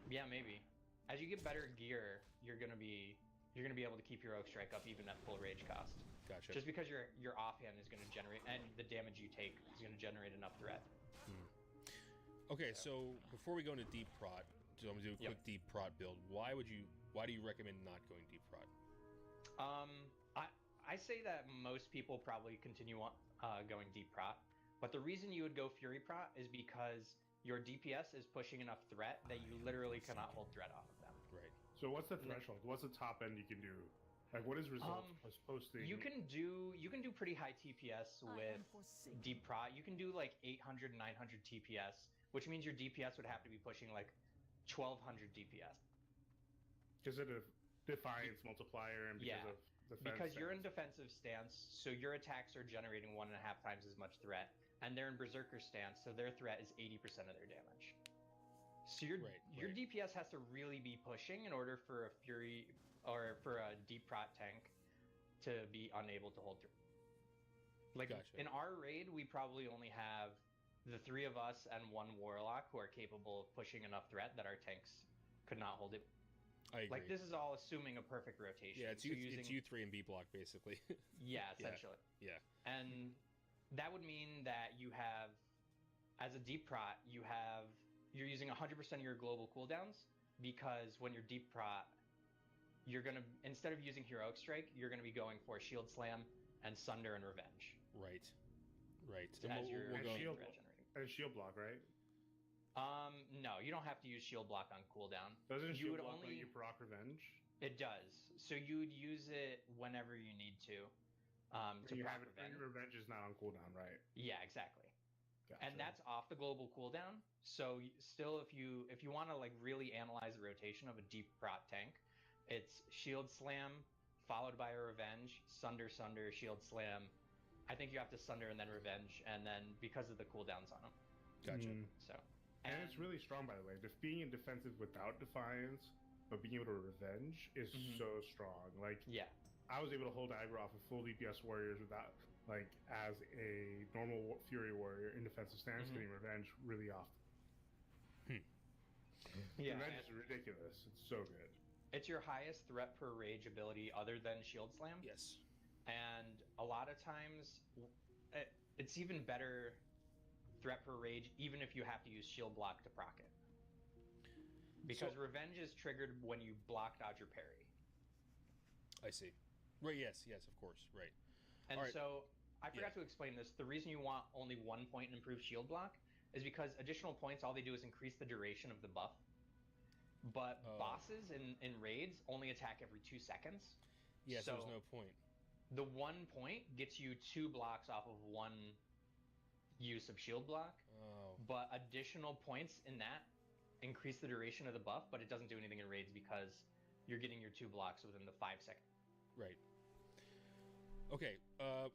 yeah, maybe. As you get better gear, you're gonna be able to keep heroic strike up even at full rage cost. Gotcha. Just because your offhand is gonna generate, and the damage you take is gonna generate enough threat. Okay, so before we go into deep prot, so I'm gonna do a quick deep prot build. Why do you recommend not going deep prot? I say that most people probably continue on going deep prot, but the reason you would go fury prot is because your DPS is pushing enough threat that you literally cannot hold threat off of them. Right. So what's the threshold? What's the top end you can do? Like what is results posting? You can do pretty high TPS with deep prot. You can do like 800, 900 TPS, which means your DPS would have to be pushing like 1200 DPS. Because of the defiance multiplier and because Yeah. of defense. Because you're in stance. defensive stance, so your attacks are generating 1.5 times as much threat, and they're in berserker stance, so their threat is 80% of their damage. So your Right. DPS has to really be pushing in order for a fury or for a deep prot tank to be unable to hold through. Like Gotcha. in our raid, we probably only have the 3 of us and 1 warlock who are capable of pushing enough threat that our tanks could not hold it. I agree. Like this is all assuming a perfect rotation. Yeah, it's So it's U3 and B block basically. Yeah, essentially. Yeah. And that would mean that you have, as a deep prot, you're using 100% of your global cooldowns, because when you're deep prot, you're gonna, instead of using heroic strike, you're gonna be going for shield slam and sunder and revenge. Right. Right. So as your we'll go. shield- threat generating. And shield block, right? No, you don't have to use shield block on cooldown. Doesn't You shield would block only- let you proc revenge? It does. So you would use it whenever you need to You proc have it, revenge. your revenge is not on cooldown, right? Yeah, exactly. Gotcha. And that's off the global cooldown. So still, if you want to like really analyze the rotation of a deep prot tank, it's shield slam followed by a revenge, sunder, shield slam. I think you have to sunder and then revenge, and then because of the cooldowns on them. Gotcha. So And it's really strong, by the way. Just being in defensive without defiance, but being able to revenge is so strong. Like, yeah, I was able to hold aggro off of full DPS warriors without, like, as a normal fury warrior in defensive stance, getting revenge really often. yeah. Revenge is ridiculous. It's so good. It's your highest threat per rage ability other than shield slam. Yes. And a lot of times, it's even better threat per rage, even if you have to use shield block to proc it. Because revenge is triggered when you block dodge or parry. I see. Right. Yes. Yes. Of course. Right. And Alright. so I forgot to explain this. The reason you want only 1 point in improved shield block is because additional points, all they do is increase the duration of the buff. but bosses in raids only attack every 2 seconds. Yeah, so there's So no point. the 1 point gets you 2 blocks off of 1 use of shield block, Oh, but additional points in that increase the duration of the buff, but it doesn't do anything in raids because you're getting your 2 blocks within the 5 seconds. right. Okay,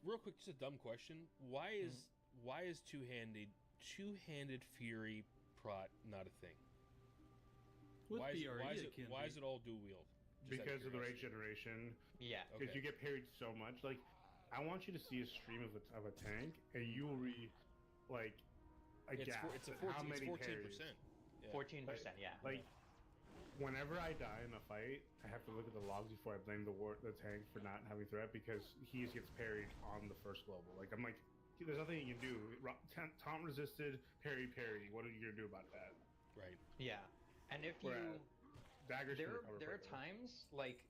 real quick, just a dumb question. Why is two-handed Fury Prot not a thing? With Why is BRE, it all dual wield? Just out Because of the rage curiosity. generation. Yeah. Because Okay. you get parried so much. Like, I want you to see a stream of a tank, and you will be like aghast It's at 14%. how many 14%. parries. Yeah. 14%, yeah. Like, whenever I die in a fight, I have to look at the logs before I blame the tank for not having threat because he just gets parried on the first global. Like, I'm like, there's nothing you can do. Taunt resisted, parry. What are you gonna do about that? Right. Yeah. And if you Whereas daggers can recover there are quicker. times like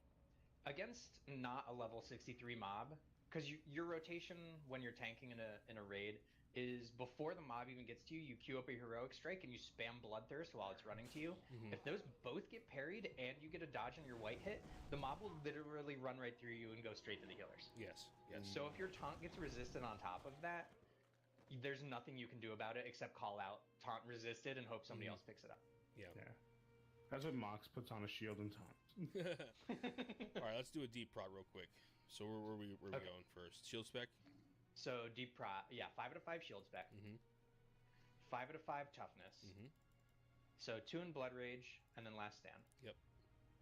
against not a level 63 mob, because your rotation when you're tanking in a raid is before the mob even gets to you, you queue up a heroic strike and you spam bloodthirst while it's running to you. Mhm. If those both get parried and you get a dodge on your white hit, the mob will literally run right through you and go straight to the healers. Yes. Yes. So if your taunt gets resisted on top of that, there's nothing you can do about it except call out taunt resisted and hope somebody Mhm. else picks it up. Yeah. Yeah. That's what Mox puts on a shield and taunt. All right, let's do a deep prot real quick. So where are we Okay. going first? Shield spec. So deep prot, yeah, 5 out of 5 shield spec, Mm-hmm. 5 out of 5 toughness. Mm-hmm. So 2 in blood rage, and then last stand. Yep.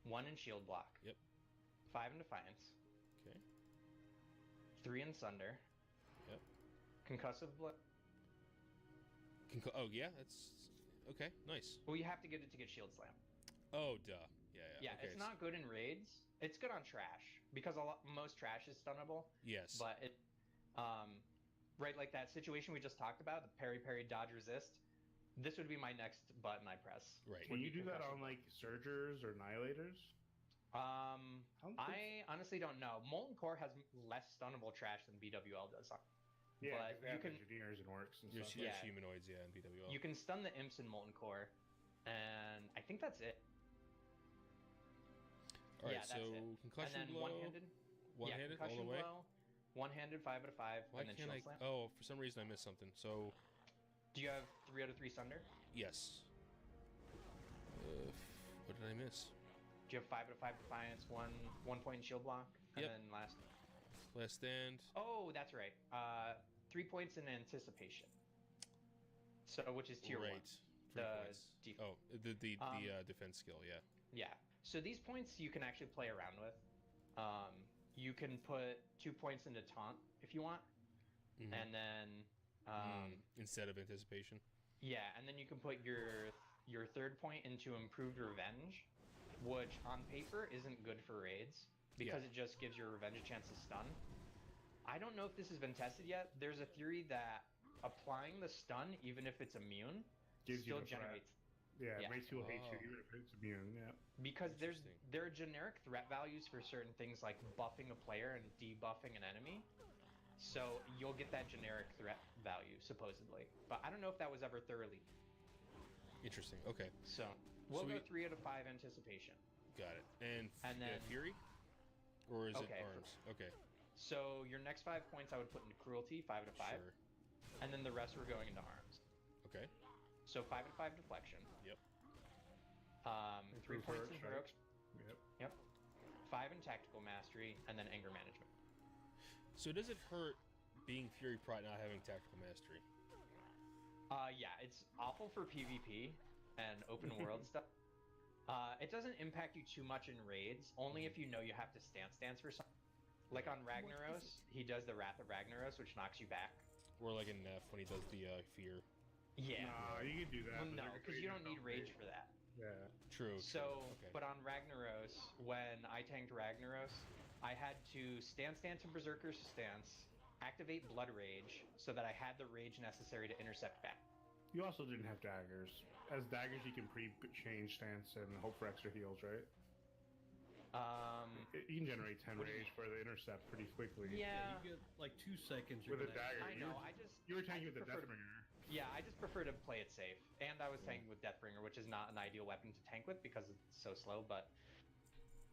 1 in shield block. Yep. 5 in defiance. Okay. 3 in sunder. Yep. Concussive blood. Oh yeah, that's okay. Nice. Well, you have to get it to get shield slam. Oh duh. Yeah. Yeah, Okay. it's not good in raids. It's good on trash because most trash is stunnable. Yes. But it, right, like that situation we just talked about, the parry dodge resist. This would be my next button I press. Right. Can you do that Concussion on like Surgers or Annihilators? I honestly don't know. Molten Core has less stunnable trash than BWL does. Yeah, but 'cause they you have can engineers and works and There's, stuff. there's Yeah. humanoids, yeah, in BWL. you can stun the imps in Molten Core, and I think that's it. All right, yeah, that's so it. concussion And then blow, one-handed. one-handed all the concussion way. blow, one-handed 5 out of 5, Why and then can't shield I? slam. Oh, for some reason I missed something. So Do you have 3 out of 3 sunder? yes. What did I miss? Do you have 5 out of 5 defiance, one point in shield block, and Yep. then last? Last stand. Oh, that's right. 3 points in anticipation. So which is tier 1. Right. 3 The points. def- Oh, the Um, defense skill, yeah. Yeah. So these points you can actually play around with. You can put 2 points into taunt if you want, Mhm. and then Instead of anticipation. yeah, and then you can put your third point into improved revenge, which on paper isn't good for raids because Yeah. it just gives your revenge a chance to stun. I don't know if this has been tested yet. There's a theory that applying the stun, even if it's immune, Gives you still the threat. generates. Yeah, it Yeah. makes people hate Oh. you even if it's immune. Yeah. Because Interesting. there are generic threat values for certain things like buffing a player and debuffing an enemy. So you'll get that generic threat value supposedly, but I don't know if that was ever thoroughly. Interesting. Okay, So we'll So go we- 3 out of 5 anticipation. got it. And then- Fury, or is Okay, it arms? Okay, So your next 5 points I would put into cruelty, 5 out of 5, sure. and then the rest were going into arms. Okay. So 5 out of 5 deflection. Yep. 3 Improve points in heroic heroic. Yep. Yep. 5 in tactical mastery, and then anger management. So does it hurt being Fury Pride not having tactical mastery? Yeah, it's awful for PvP and open world stuff. It doesn't impact you too much in raids, only if you know you have to stance for something. Like on Ragnaros, he does the Wrath of Ragnaros, which knocks you back. Or like in Neff when he does the fear. Yeah. Nah, you can do that. Well, but no, they're because gonna you do don't need it rage for that. Yeah. True. So, okay. but on Ragnaros, when I tanked Ragnaros, I had to stance to Berserker's stance, activate Blood Rage, so that I had the rage necessary to intercept back. You also didn't have daggers. As daggers, you can pre-change stance and hope for extra heals, right? You can generate 10 What do you rage for the intercept pretty quickly. Yeah. You get like 2 seconds. With a you're gonna- dagger. I know. I just You were tanking with the prefer to- Deathbringer. Yeah, I just prefer to play it safe. And I was tanking with Deathbringer, which is not an ideal weapon to tank with because it's so slow, but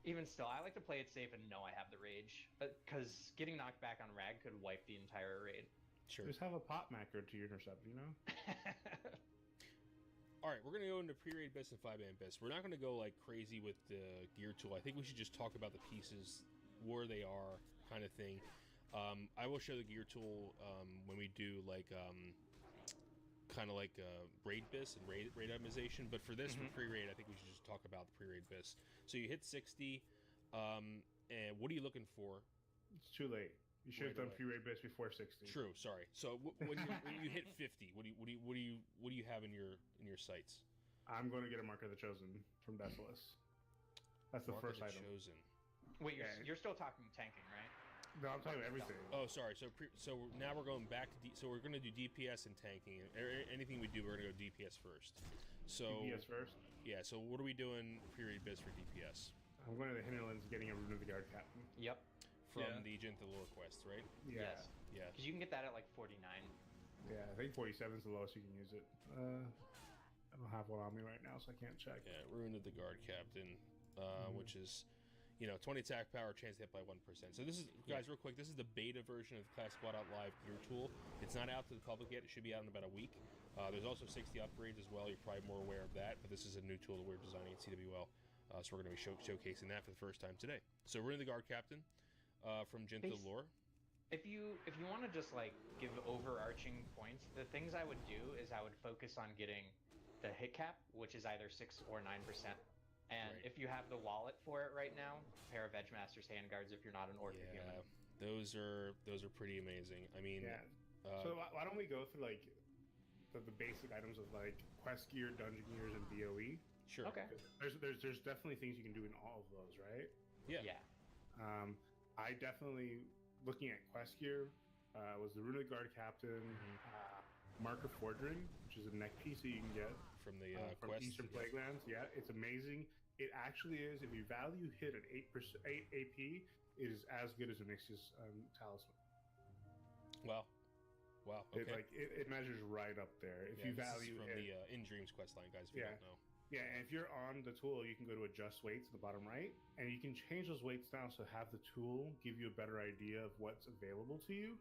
even still, I like to play it safe and know I have the rage. Because getting knocked back on Rag could wipe the entire raid. Sure. Just have a pop macro to intercept, you know? All right, we're going to go into pre-raid best and 5-man best. We're not going to go like crazy with the gear tool. I think we should just talk about the pieces, where they are, kind of thing. I will show the gear tool when we do like kind of like raid bis and raid itemization. But for this, for pre-raid, I think we should just talk about the pre-raid bis. So you hit 60, and what are you looking for? It's too late. You should have done pre-raid base before 60. True. Sorry. So when you hit 50, what do you have in your sights? I'm going to get a Mark of the Chosen from Deathless. That's the first item. Chosen. Wait, you're still talking tanking, right? No, I'm talking everything. Oh, sorry. So now we're going back to so we're going to do DPS and tanking. Anything we do, we're going to go DPS first. So DPS first. Yeah. So what are we doing period biz for DPS? I'm going to the Hinterlands, getting a Rune of the Guard Captain. Yep. From the Gentle Lore quest, right? Yeah. Yes. Yeah. Because you can get that at like 49. Yeah, I think 47 is the lowest you can use it. I don't have one on me right now, so I can't check. Yeah, Rune of the Guard Captain, which is, 20 attack power, chance to hit by 1%. So this is, guys, real quick, this is the beta version of the Class Squad Out Live gear tool. It's not out to the public yet. It should be out in about a week. There's also 60 upgrades as well. You're probably more aware of that, but this is a new tool that we're designing at CWL. So we're going to be showcasing that for the first time today. So Rune of the Guard Captain from Gentle Lore. If you want to just like give overarching points, the things I would do is I would focus on getting the hit cap, which is either 6 or 9%. And if you have the wallet for it right now, a pair of Edgemaster's handguards if you're not an orc or human. Those are pretty amazing. I mean, so why don't we go through like the basic items of like quest gear, dungeon gears, and BOE? Sure. Okay. There's definitely things you can do in all of those, right? Yeah. I definitely, looking at quest gear, was the Rune of the Guard Captain, Marker Forging, which is a neck piece that you can get from the from quest. Eastern Plaguelands. Yeah, it's amazing. It actually is. If you value hit at 8 AP, it is as good as a Nyx's Talisman. Wow. Okay. It measures right up there. If you value from hit, the In Dreams quest line, guys. If you don't know. Yeah, and if you're on the tool, you can go to adjust weights at the bottom right, and you can change those weights down so have the tool give you a better idea of what's available to you.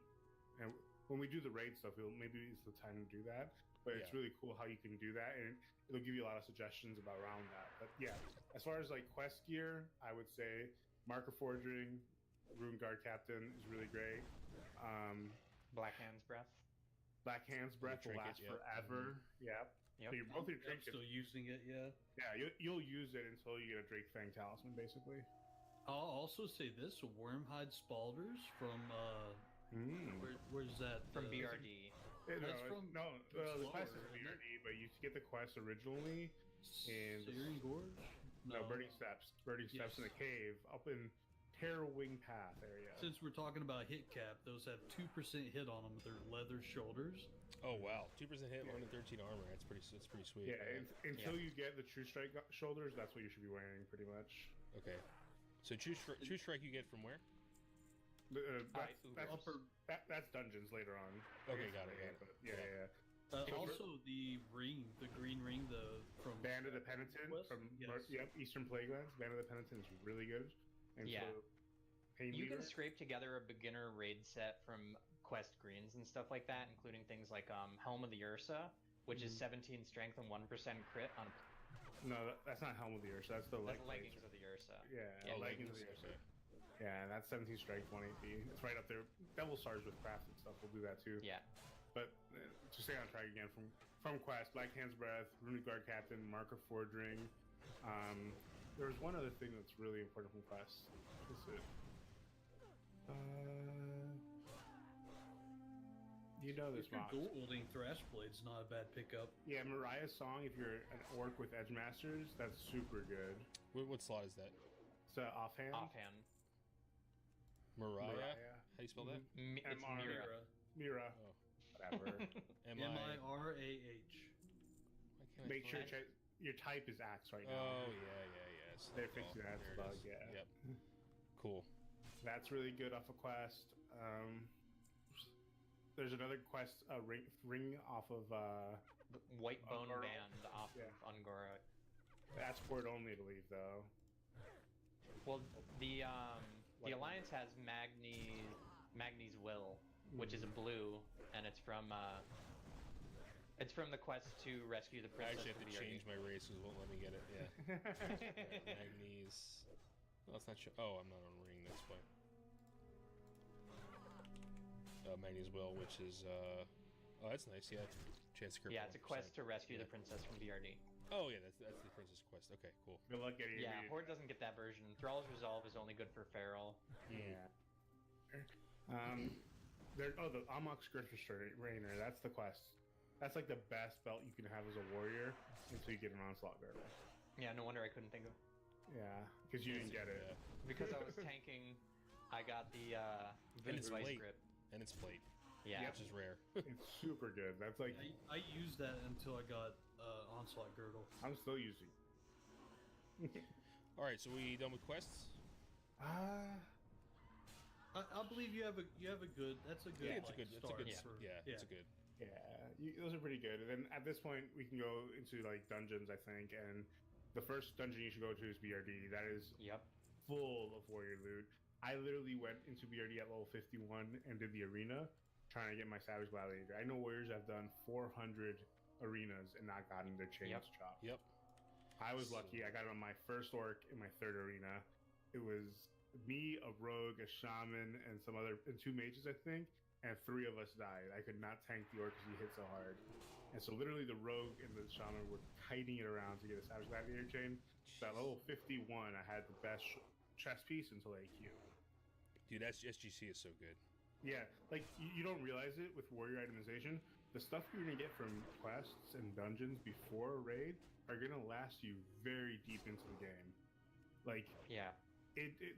And when we do the raid stuff, maybe it's the time to do that. But it's really cool how you can do that, and it'll give you a lot of suggestions about around that. But yeah, as far as like quest gear, I would say Marker Forging, Rune Guard Captain is really great. Black Hand's Breath. Black Hand's Breath will last forever. Yeah. Yep. So you're both your I'm still using it, yeah. Yeah, you'll use it until you get a Drake Fang Talisman, basically. I'll also say this: Wormhide Spalders from where's that? From BRD. The slower, quest is BRD, but you get the quest originally in Searing Gorge? Burning Steps. Burning Steps in the cave up in Terrorwing Path area. Since we're talking about hit cap, those have 2% hit on them with their leather shoulders. Oh wow, 2% hit, 113 armor. That's pretty sweet. Yeah, until you get the True Strike shoulders, that's what you should be wearing, pretty much. Okay, so True Strike you get from where? That's dungeons later on. Okay, got it. But yeah. Also, the ring, the green ring, from Band of the Penitent from Eastern Plaguelands. Band of the Penitent is really good. And you Leader. can scrape together a beginner raid set from quest greens and stuff like that, including things like Helm of the Ursa, which is 17 strength and 1% crit on. No, that's not Helm of the Ursa. That's the leggings of the Ursa. Yeah, leggings of the Ursa. Yeah, and that's 17 strength, 1 AP. It's right up there. Devil Stars with craft and stuff. We'll do that too. Yeah. But to stay on track again, from quest, Black Hand's Breath, Rune Guard Captain, Marker Forging. There was one other thing that's really important from quest. What's it? You know this, If you're dual-wielding Thrash Blade's not a bad pickup. Yeah, Mariah's song, if you're an orc with Edgemasters, that's super good. What slot is that? It's offhand. Offhand. Mariah? How do you spell that? It's Mira. Mira. Oh. Whatever. M-I-R-A-H. Make sure your type is axe right now. Oh, yeah. So they're fixing that bug, yeah. Yep. Cool. That's really good off a quest. there's another quest, ring off of The white bone Ungoro? band off Yeah. of Ungoro. that's port only, I believe, though. Well, the Alliance has Magni's Will, which is a blue, and it's from the quest to rescue the I princess. actually have from to the change my race because it won't let me get it. Yeah. Magnes. Well, that's not sure. Oh, I'm not on ring. That's why. Magnes Will, which is oh, that's nice. Yeah, chance to crit. Yeah, it's a 1%. quest to rescue Yeah. the princess from BRD. Oh yeah, that's the princess quest. Okay, cool. Good luck getting Yeah, it. Horde doesn't get that version. Thrall's Resolve is only good for Feral. Yeah. The Amok Skirmish Rainer, that's the quest. That's like the best belt you can have as a warrior until you get an onslaught girdle. Yeah, no wonder I couldn't think of. Yeah, because you didn't get it. Yeah. Because I was tanking, I got the And it's Vice late. grip. And it's plate, Yeah. which is rare. It's super good. That's like I used that until I got Onslaught Girdle. I'm still using. All right, so we done with quests? I believe you have a good. That's a good. Yeah, it's a like, good. It's a start good. for- Yeah, it's a good. Yeah, those are pretty good. And then at this point, we can go into like dungeons, I think. And the first dungeon you should go to is BRD. That is Yep. full of warrior loot. I literally went into BRD at level 51 and did the arena, trying to get my Savage Gladiator. I know warriors have done 400 arenas and not gotten their chains chopped. Yep. I was lucky. I got it on my first orc in my third arena. It was me, a rogue, a shaman, and and 2 mages, I think. And 3 of us died. I could not tank the orc because he hit so hard. And so literally the rogue and the shaman were kiting it around to get a Savage Gladiator chain. So at level 51, I had the best chest piece until AQ. Dude, SGC is so good. Yeah, like you don't realize it with warrior itemization. The stuff you're gonna get from quests and dungeons before a raid are gonna last you very deep into the game. Like, Yeah.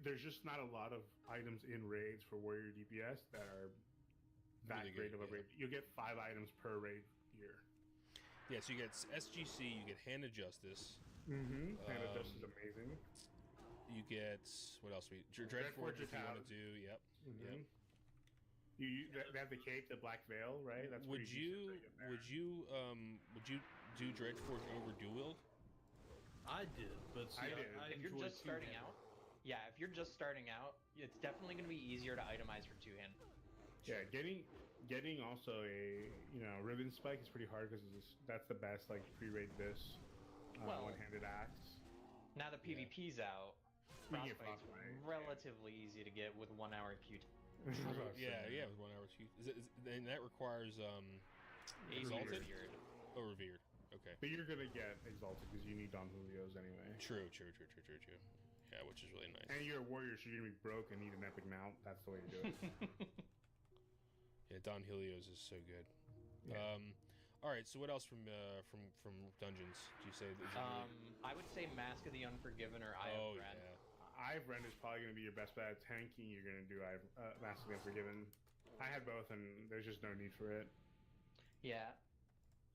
there's just not a lot of items in raids for warrior DPS that are that Really great good, of a yeah. raid. You'll get 5 items per raid year. Yeah, so you get SGC, you get Hand of Justice, Mm-hmm. And it just is Um, amazing. you get what else? Dreadforge if you want to Dreadforge do. Yep. Mm-hmm. They have the cape, the black veil, right? That's Would pretty decent to get there. would you do Dreadforge over dual wield? I did, but see, I did. If you're enjoyed just starting two-handed. out, yeah, if you're just starting out, it's definitely going to be easier to itemize for 2-hand. Yeah, getting also a ribbon spike is pretty hard because that's the best like pre-raid this Well- one-handed axe. Now that PvP's out, We can get Frostbite's Frostbite, relatively easy to get with 1 hour Q. Yeah, with 1 hour Q. And that requires Exalted? Revered. Oh, revered. Okay. But you're gonna get exalted because you need Don Julio's anyway. True. Yeah, which is really nice. And you're a warrior, so you're gonna be broke and need an epic mount. That's the way to do it. Yeah, Don Helios is so good. Yeah. All right. So what else from dungeons? Do you say? I would say Mask of the Unforgiven or Eye Oh of Ren. yeah. I've Ren is probably gonna be your best bet at tanking. You're gonna do Massively Unforgiven. I had both, and there's just no need for it. Yeah.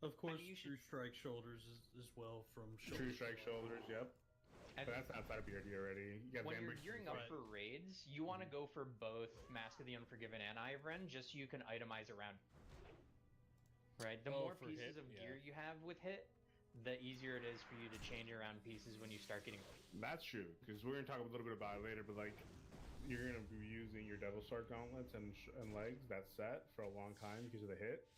Of course, you should- True Strike Shoulders as well from True Strike Shoulders, yep. And But that's outside of BRD already. You got when you're Vambrace gearing and up stuff. for raids, you want to go for both Mask of the Unforgiven and Eye of Ren, just so you can itemize around. Right? The Oh, more for pieces hit, of yeah. gear you have with hit, the easier it is for you to change around pieces when you start getting. That's true, because we're gonna talk a little bit about it later. But like, you're gonna be using your Devil Sword gauntlets and legs that set for a long time because of the hit.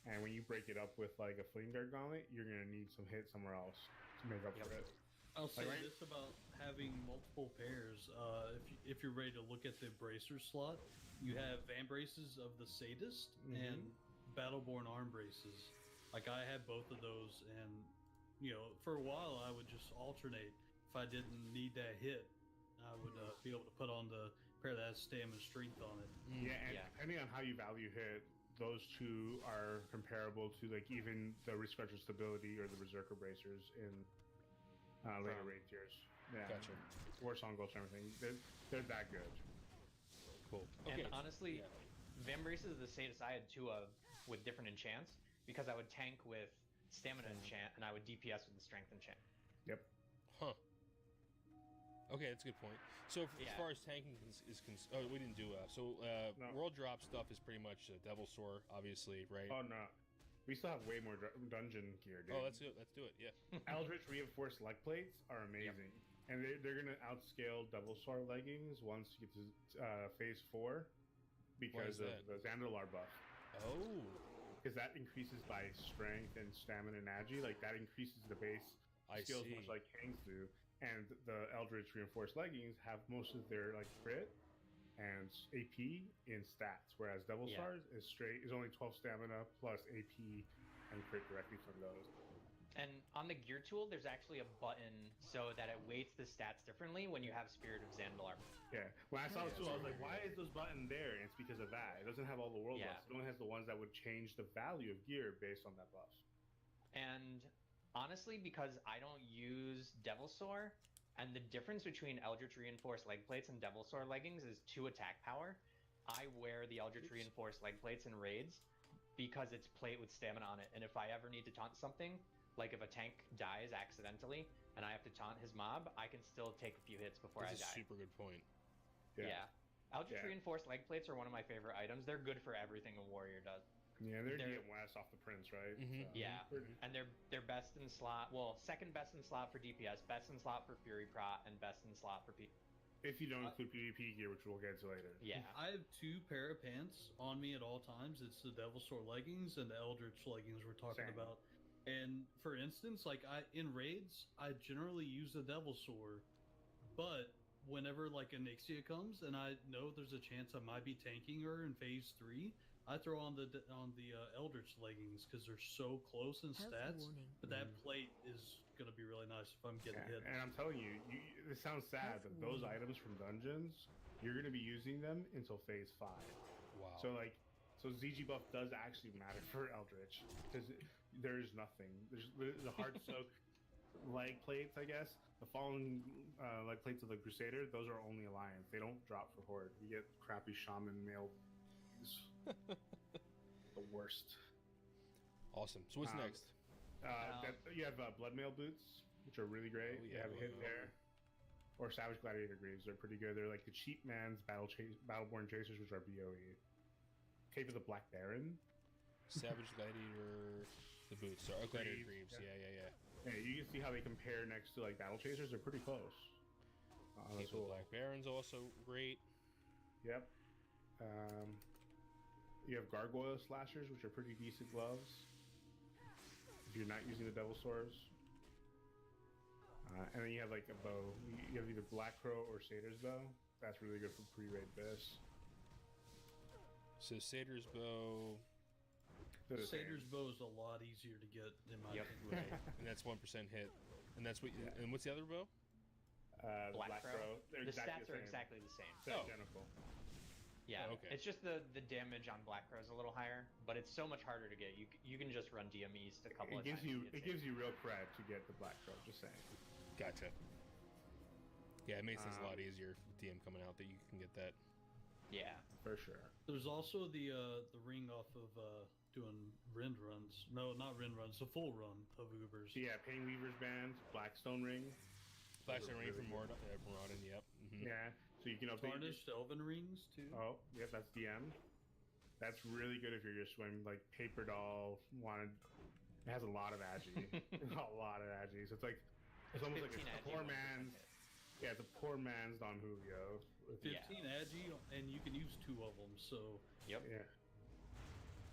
And when you break it up with like a Flame Guard gauntlet, you're gonna need some hit somewhere else to make up for it. I'll say Like, right- this about having multiple pairs. If you're ready to look at the bracer slot, you have Van Braces of the Sadist and Battleborn Arm Braces. Like I had both of those, and for a while I would just alternate. If I didn't need that hit, I would be able to put on the pair that has stamina strength on it. Yeah, and Yeah. depending on how you value hit, those two are comparable to like even the Riscruncher Stability or the Berserker Bracers in later Wow. raid tiers. Yeah, Gotcha. War Song Ghost and everything. They're that good. Cool. And Okay. honestly, yeah. Van Braces of the Sadist I had 2 of with different enchants because I would tank with Stamina enchant and I would DPS with the Strength enchant. Yep. Huh. Okay, that's a good point. So as Yeah. far as tanking oh, we didn't do No. world drop stuff is pretty much Devil Sword, obviously, right? Oh no, we still have way more dungeon gear, dude. Oh, let's do it. Yeah. Eldritch reinforced leg plates are amazing, and they're gonna outscale Devil Sword leggings once you get to phase 4 because of that? the Zandalar buff. Oh. Because that increases by strength and stamina and agi. Like that increases the base I skills see. much like Kings do. And the Eldritch reinforced leggings have most of their like crit and AP in stats, whereas Devil Yeah. Stars is only 12 stamina plus AP and crit directly from those. And on the gear tool, there's actually a button so that it weights the stats differently when you have Spirit of Zandalar. Yeah. When I saw the Yeah, tool, I was that's like, why is this button there? And it's because of that. It doesn't have all the world Yeah. buffs. It only has the ones that would change the value of gear based on that buff. And honestly, because I don't use Devil Sword, and the difference between Eldritch Reinforced leg plates and Devil Sword leggings is 2 attack power, I wear the Eldritch Reinforced leg plates in raids because it's plate with stamina on it. And if I ever need to taunt something, like if a tank dies accidentally and I have to taunt his mob, I can still take a few hits before That's a I die. super good point. Yeah. Eldritch Yeah. Reinforced leg plates are one of my favorite items. They're good for everything a warrior does. Yeah, they're They're- DM West off the Prince, right? Mhm. Yeah, Pretty- and they're best in slot. Well, second best in slot for DPS, best in slot for Fury Prot, and best in slot for P. If you don't include PvP gear, which we'll get to later. Yeah, I have 2 pair of pants on me at all times. It's the Devil Sword leggings and the Eldritch leggings we're talking Same. about. And for instance, like in raids, I generally use the Devil Sword, but whenever like Onyxia comes and I know there's a chance I might be tanking her in phase 3, I throw on the Eldritch leggings because they're so close in Health stats. warning. But that plate is gonna be really nice if I'm getting Yeah, hit. and I'm telling you, this sounds sad, but those items from dungeons, you're going to be using them until phase 5. Wow. So ZG buff does actually matter for Eldritch because there's nothing. There's the hard soak leg plates, I guess. The fallen leg plates of the Crusader, those are only Alliance. They don't drop for Horde. You get crappy Shaman mail. The worst. Awesome. So what's Um, next? You have blood mail boots, which are really great. Oh, They yeah, have a hit oh, there. Or Savage Gladiator Greaves. They're pretty good. They're like the cheap man's Battleborn Chasers, which are BOE. Cape of the Black Baron. Savage Gladiator, the boots. So, Gladiator Greaves, Greaves. yeah. Yeah. Yeah, you can see how they compare next to like Battle Chasers. They're pretty close. Cape of the Black Baron's also great. Yep. You have Gargoyle Slashers, which are pretty decent gloves. If you're not using the Devil Swords. And then you have like a bow. You have either Black Crow or Satyr's Bow. That's really good for pre-raid Abyss. So Satyr's Bow, They're the same. Satyr's bow is a lot easier to get in my Yep. opinion. right? And that's 1% hit. And that's what. Yeah. And what's the other bow? The Black Crow. They're The exactly stats the are same. exactly the same. They're Oh. identical. Yeah, Oh, okay. it's just the damage on Black Crow is a little higher, but it's so much harder to get. You can just run DM East a couple It of gives times. you to get it gives you real cred to get the Black Crow. Just saying. Gotcha. Yeah, it makes things a lot Um, easier with DM coming out that you can get that. Yeah, For sure. There's also the ring off of doing Rend runs. No, not Rend runs. The full run of Ubers. So yeah, Pain Weaver's Band, Blackstone Ring. Blackstone Ring really from good. Moradin, yep. Mhm. Yeah. So you can update. Tarnished Elven rings too. Oh, yep, that's DM. That's really good if you're just swinging like Paper Doll wanted. It has a lot of agi. A lot of agi. So it's almost like 15 a agi, poor 1% man's. hit. Yeah, it's a poor man's Don Julio. 15 agi, and you can use 2 of them. So Yep. Yeah.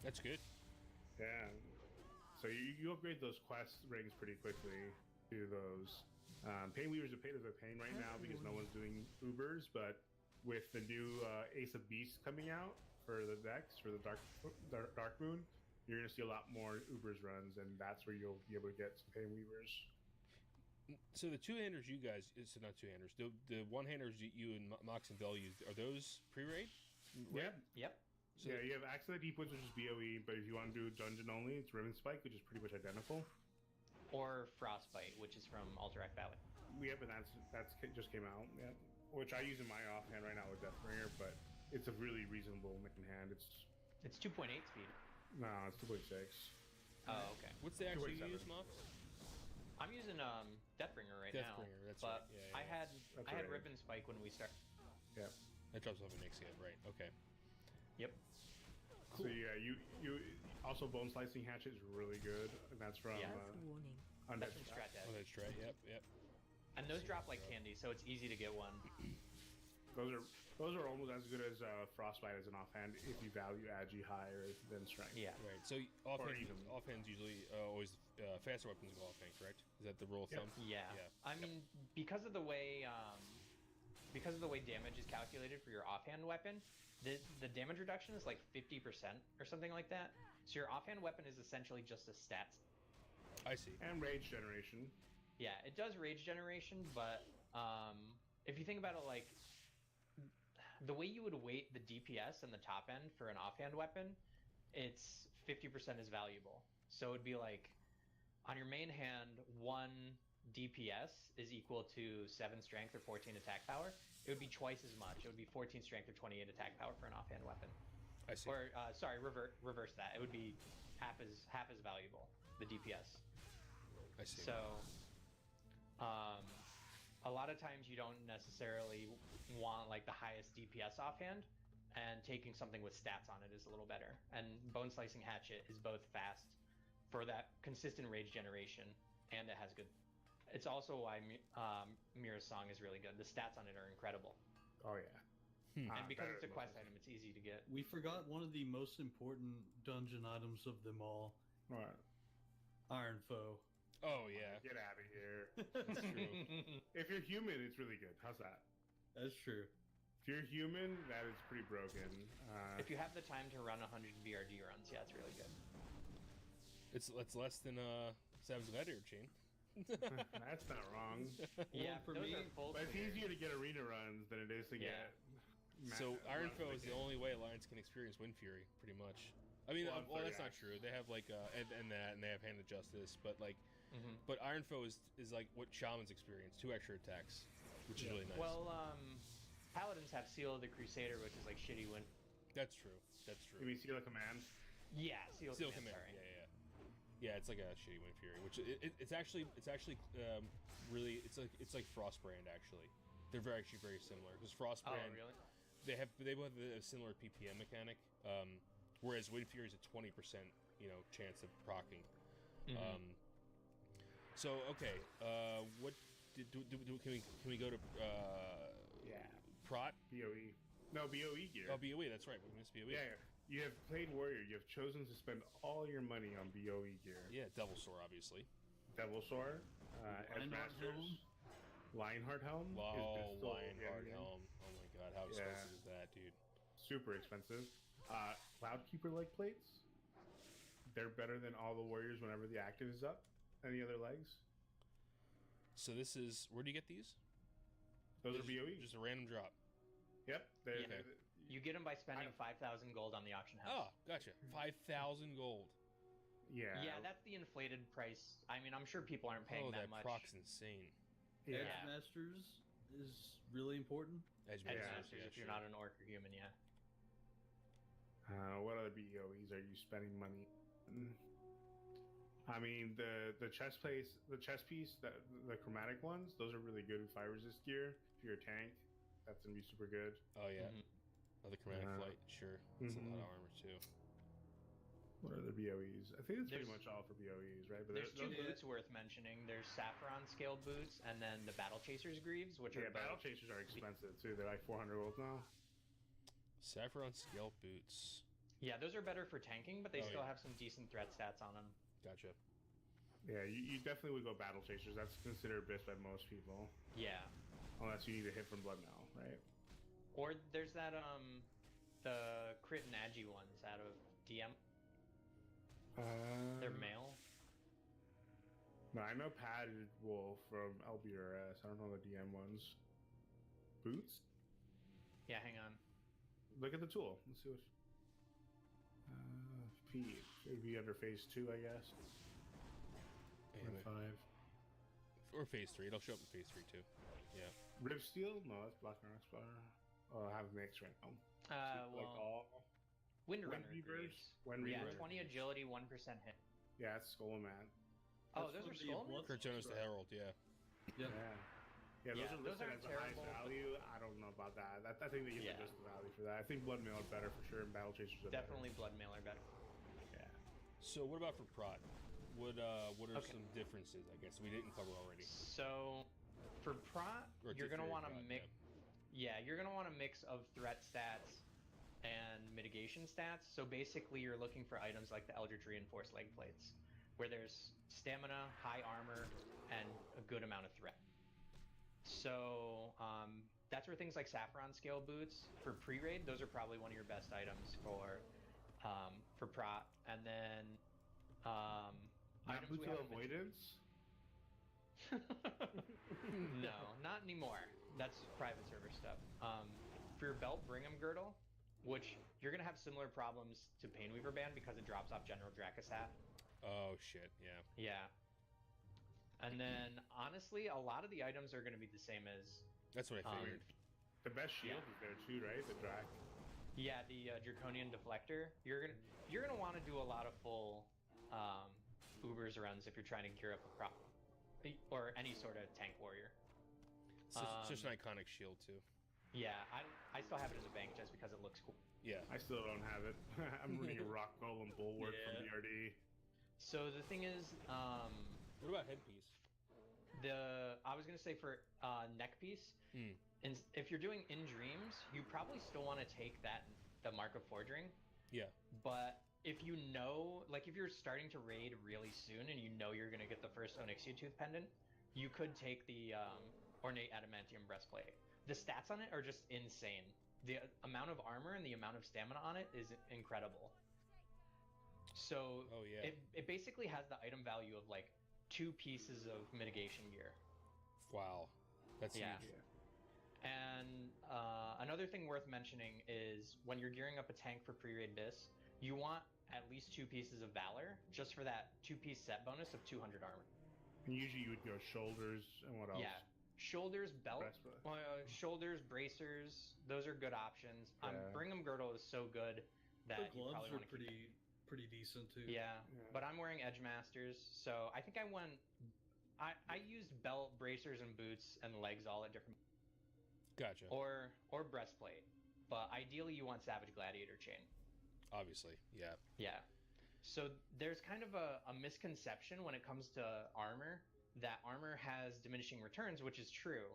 That's good. Yeah. So you upgrade those quest rings pretty quickly to those. Pain Weaver's a pain right now because no one's doing Ubers, but with the new Ace of Beasts coming out for the decks for the Dark Moon, you're gonna see a lot more Ubers runs, and that's where you'll be able to get some Pain Weavers. So the two-handers you guys, it's not two-handers. The one-handers you and Mox and Bell used, are those pre-raid? Yep. Yep. So Yeah, you have Axe of the Deep Woods, which is BOE, but if you want to do dungeon only, it's Ribbon Spike, which is pretty much identical. Or Frostbite, which is from Alterac Valley. Yeah, but that's just came out. Yeah, which I use in my offhand right now with Deathbringer, but it's a really reasonable main hand. It's 2.8 speed. No, it's 2.6. Oh, okay. What's the axe you 2.7. use, Mox? I'm using Deathbringer right now. Deathbringer, that's but right. Yeah, I had That's I had right. Ribbon Spike when we started. Yeah. That drops off in next game, right? Okay. Yep. So yeah, you also Bone Slicing Hatchet is really good, and that's from Yeah. Warning. That's Undead from Strat. Strat Death. Oh, that's right. Yep. And those drop like candy, so it's easy to get one. Those are almost as good as Frostbite as an offhand if you value Agi higher than Strength. Yeah. Right. So offhands usually always faster weapons go offhand, correct? Is that the rule of Yep. thumb? Yeah. Yeah. I mean, because of the way damage is calculated for your offhand weapon, the damage reduction is like 50% or something like that. So your offhand weapon is essentially just a stats. I see. And Rage Generation. Yeah, it does rage generation, but if you think about it, like the way you would weight the DPS and the top end for an offhand weapon, it's 50% is valuable. So it'd be like on your main hand, 1 DPS is equal to 7 strength or 14 attack power. It would be twice as much. It would be 14 strength or 28 attack power for an offhand weapon. I see. Or sorry, reverse that. It would be half as valuable, the DPS. I see. So, a lot of times you don't necessarily want like the highest DPS offhand, and taking something with stats on it is a little better. And Bone Slicing Hatchet is both fast for that consistent rage generation, and it has good. It's also why Mira's Song is really good. The stats on it are incredible, Oh yeah. and because better it's a than quest most. item, it's easy to get. We forgot one of the most important dungeon items of them all, Alright. Iron Foe. Oh yeah. Get out of here. That's true. If you're human, it's really good. How's that? That's true. If you're human, that is pretty broken. If you have the time to run 100 VRD runs, yeah, it's really good. It's less than Sam's Editor chain. That's not wrong. Yeah, for those me- are full But it's clear. easier to get arena runs than it is to Yeah. get. So Iron runs Foe in is the game. only way Alliance can experience Wind Fury, pretty much. I mean, Well, well, that's 30 not true. They have like and they have Hand of Justice, but like, Mhm. but Iron Foe is like what Shamans experience, 2 extra attacks, which is really nice. Well, Paladins have Seal of the Crusader, which is like shitty win. that's true. That's You true. mean Seal of Command? Yeah, Seal, Steel Command, Command. sorry. Yeah. It's like a shitty Wind Fury, which it's actually really it's like Frostbrand actually. They're actually very similar because Oh, Frostbrand really? they both have a similar PPM mechanic, whereas Wind Fury is a 20% chance of proccing. Mhm. So okay, what can we go to Yeah. Prot? BOE. No, BOE gear. Oh, BOE. That's right. We missed BOE. Yeah. You have played Warrior. You have chosen to spend all your money on BOE gear. Yeah, Devil Sword, obviously. Devil Sword, Lionheart Edgemasters, Helm? Lionheart Helm. Oh, is pistol, Lionheart yeah, Helm. Oh my god, how Yeah. expensive is that, dude? Super expensive. Cloudkeeper leg plates. They're better than all the warriors whenever the active is up. Any other legs? So this is where do you get these? Those Just- are BOE. Just a random drop. Yep. They're, Yeah. they're- You get them by spending 5,000 gold on the auction house. Oh, gotcha. 5,000 gold. yeah. Yeah, that's the inflated price. I mean, I'm sure people aren't paying Oh, that that much. proc's insane. Yeah. Yeah. Edgemasters is really important. Edgemasters, yeah, if you're sure. not an orc or human, yeah. What other BOEs are you spending money on? I mean, the chest piece, the chromatic ones, those are really good with fire resist gear. If you're a tank, that's gonna be super good. Oh yeah. Mhm. Oh, the chromatic flight. Sure. That's a lot Mhm. of armor too. What are the BOEs? I think it's pretty There's- much all for BOEs, right? But There's 2 those- boots worth mentioning. There's Saffron scaled boots, and then the Battle Chasers Greaves, which Yeah, are battle both. chasers are expensive too. They're like 400 gold now. Saffron scalp boots. Yeah, those are better for tanking, but they Oh, still yeah. have some decent threat stats on them. Gotcha. Yeah, you definitely would go battle chasers. That's considered best by most people, Yeah. unless you need a hit from blood now, right? Or there's that the crit and agi ones out of DM. They're male. No, I know Padded Wolf from LBRS. I don't know the DM ones. Boots? Yeah, hang on. Look at the tool. Let's see what. Feet. It'd be under phase 2, I guess. Damn it. 5. Or phase 3. It'll show up in phase 3 too. Yeah. Rib Steel? No, that's Black Iron Explorer. Oh, I have mixed right now. Well, all. Windrunner Wind Reavers? Greaves. Wind Yeah, Reavers. 20 agility, 1% hit. Yeah, it's Skull and Mat. Oh, That's those are from the skull Blood mitts? Cortonas the Right. Herald, yeah. Yeah. Yeah, those Yeah, are those listed aren't as the highest terrible, but- value. I don't know about that. I think they give Yeah. the best value for that. I think Blood Mail are better for sure, and Battle Chasers are Definitely Blood Mail are better. better. Yeah. So what about for prot? What are Okay. some differences? I guess we didn't cover already. So, for prot, Or you're gonna Tiferi want to prot, mix. Yeah, you're gonna want a mix of threat stats and mitigation stats. So basically, you're looking for items like the Eldritch Reinforced Leg Plates, where there's stamina, high armor, and a good amount of threat. So that's where things like Saffron Scale Boots for pre-raid, those are probably one of your best items for prot. And then Not items we Boots of haven't mentioned- Avoidance? No, not anymore. That's private server stuff. For your belt, Brigham Girdle, which you're gonna have similar problems to Painweaver Band because it drops off General Dracus hat. Oh shit, yeah. Yeah. And then honestly, a lot of the items are gonna be the same as That's what I figured. The best shield Yeah. is there too, right? The Drac. yeah, the Draconian Deflector. You're gonna want to do a lot of full Ubers runs if you're trying to gear up a prop or any sort of tank warrior. Such an iconic shield too. Yeah, I still have it in the bank just because it looks cool. Yeah. I still don't have it. I'm running a Rock Golem Bulwark from Yeah. BRD. So the thing is, What about headpiece? I was gonna say for neck piece, Hmm. and if you're doing in dreams, you probably still want to take the Mark of Forging. Yeah. But if you know, like if you're starting to raid really soon and you know you're gonna get the first Onyxia Tooth pendant, you could take the Ornate Adamantium Breastplate. The stats on it are just insane. The amount of armor and the amount of stamina on it is incredible. So Oh yeah. it basically has the item value of like 2 pieces of mitigation gear. Wow. That's Yeah. huge. And another thing worth mentioning is when you're gearing up a tank for pre-raid bis, you want at least 2 pieces of Valor just for that 2-piece set bonus of 200 armor. And usually you would go shoulders and what else? Yeah. Shoulders, belt, Breastplate. shoulders, bracers, those are good options. Yeah. Brigham Girdle is so good The that you gloves probably are want to keep pretty decent too. Yeah, Yeah. but I'm wearing Edge Masters, so I think I used belt, bracers, and boots and legs all at different Gotcha. or breastplate. But ideally, you want Savage Gladiator chain. Obviously. Yeah. Yeah. So there's kind of a misconception when it comes to armor that armor has diminishing returns, which is true.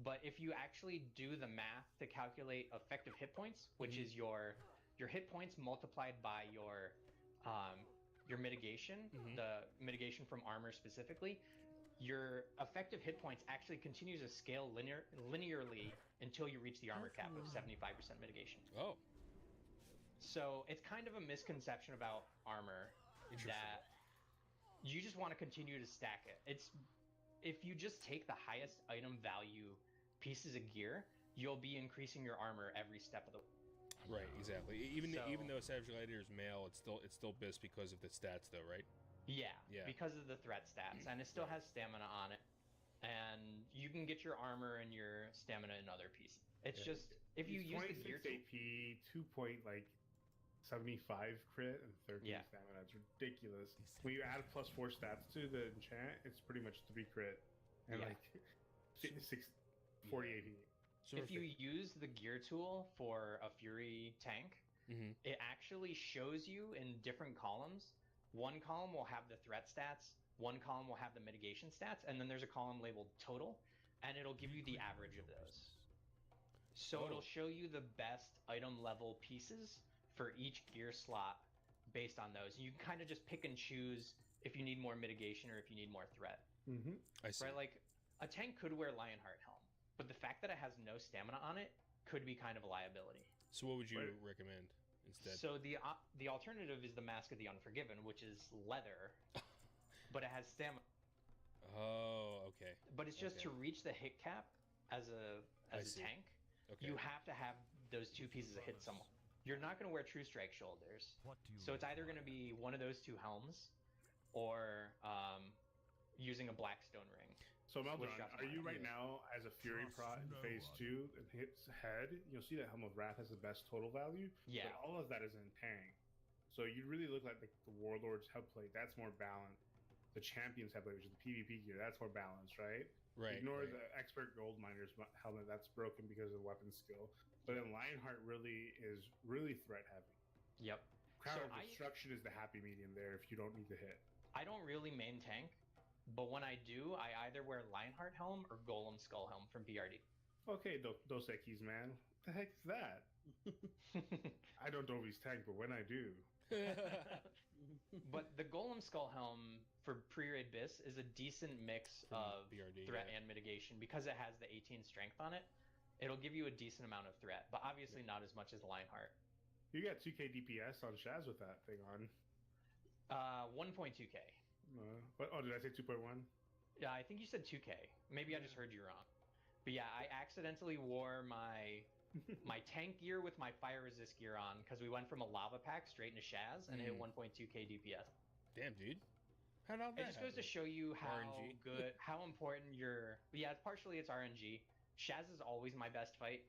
But if you actually do the math to calculate effective hit points, which is your hit points multiplied by your mitigation, the mitigation from armor specifically, your effective hit points actually continues to scale linearly until you reach the armor cap of 75% mitigation. Oh. So it's kind of a misconception about armor that you just want to continue to stack it. If you just take the highest item value pieces of gear, you'll be increasing your armor every step of the way. Right, exactly. Even So- though Savage Gladiator is male, it's still bis because of the stats though, right? Yeah, Yeah. because of the threat stats, and it still has stamina on it, and you can get your armor and your stamina in other pieces. It's just if you He's use the 26 gear tool, AP, 2.75 crit, and 13 Yeah. stamina. It's ridiculous. When you add +4 stats to the enchant, it's pretty much 3 crit and Yeah. like 40 AP. So if you use the gear tool for a Fury tank, Mhm. it actually shows you in different columns. One column will have the threat stats, one column will have the mitigation stats, and then there's a column labeled total, and it'll give you the average of those. So Oh. it'll show you the best item level pieces for each gear slot based on those. You can kind of just pick and choose if you need more mitigation or if you need more threat. Mm-hmm. I see. Right? Like a tank could wear Lionheart Helm, but the fact that it has no stamina on it could be kind of a liability. So what would you Right. recommend instead? So the alternative is the Mask of the Unforgiven, which is leather, but it has stamina. Oh, okay. But it's just Okay. to reach the hit cap as a see. tank, Okay. you have to have those 2 pieces of hit somewhere. You're not going to wear True Strike shoulders, so it's either going to be one of those 2 helms, or using a Blackstone ring. So Meldron, Switch up are you right Yeah. now as a Fury Prot in Phase 2 and hits head? You'll see that Helm of Wrath has the best total value. Yeah. But all of that is in tank. So you really look like the Warlord's head plate. That's more balanced. the Champions headblade, which is the PvP gear. That's more balanced, right? Right. Ignore right. the Expert Gold Miner's helmet. That's broken because of weapon skill. But then Lionheart really is really threat heavy. Yep. Crown So of Destruction is the happy medium there if you don't need to hit. I don't really main tank, but when I do, I either wear Lionheart helm or Golem Skull helm from BRD. Okay, Dos Equis, man. What the heck is that? I don't always tank, but when I do. But the Golem Skull helm for pre-raid Bis is a decent mix From of BRD, threat yeah. and mitigation because it has the 18 strength on it. It'll give you a decent amount of threat, but obviously not as much as Lionheart. You got 2k DPS on Shaz with that thing on. 1.2k. Did I say 2.1? Yeah, I think you said 2k. Maybe I just heard you wrong. But yeah, I accidentally wore my tank gear with my fire resist gear on because we went from a lava pack straight into Shaz and hit 1.2k DPS. Damn, dude. How did that It just goes to show you how RNG. good, how important your. Yeah, partially it's RNG. Shaz is always my best fight.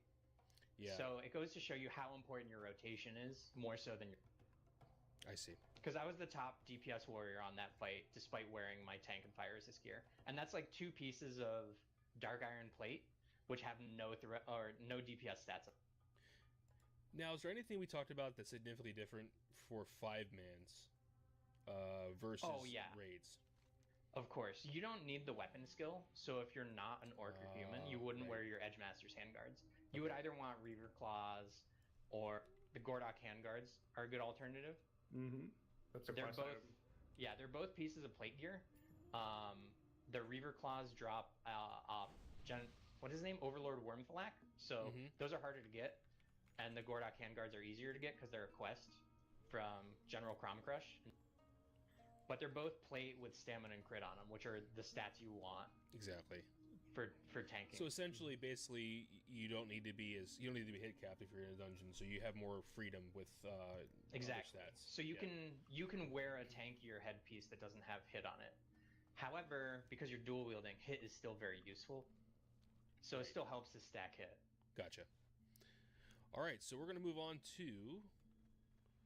Yeah, So it goes to show you how important your rotation is, more so than your. I see. Because I was the top DPS warrior on that fight, despite wearing my tank and fire resist gear, and that's like 2 pieces of dark iron plate, which have no threat or no DPS stats. Now, is there anything we talked about that's significantly different for 5-mans versus raids? Of course, you don't need the weapon skill, so if you're not an orc or human, you wouldn't wear your Edgemaster's handguards. You would either want Reaver Claws or the Gordok handguards are a good alternative. Mm-hmm. That's a They're plus both, item. yeah, they're both pieces of plate gear. The Reaver Claws drop off what is his name? Overlord Wormthalack. So those are harder to get, and the Gordok handguards are easier to get because they're a quest from General Crom Crush. But they're both plate with stamina and crit on them, which are the stats you want Exactly. for tanking. So essentially, basically, you don't need to be hit capped if you're in a dungeon, so you have more freedom with exactly. other stats. So you can wear a tankier headpiece that doesn't have hit on it. However, because you're dual wielding, hit is still very useful. So it still helps to stack hit. Gotcha. All right, so we're going to move on to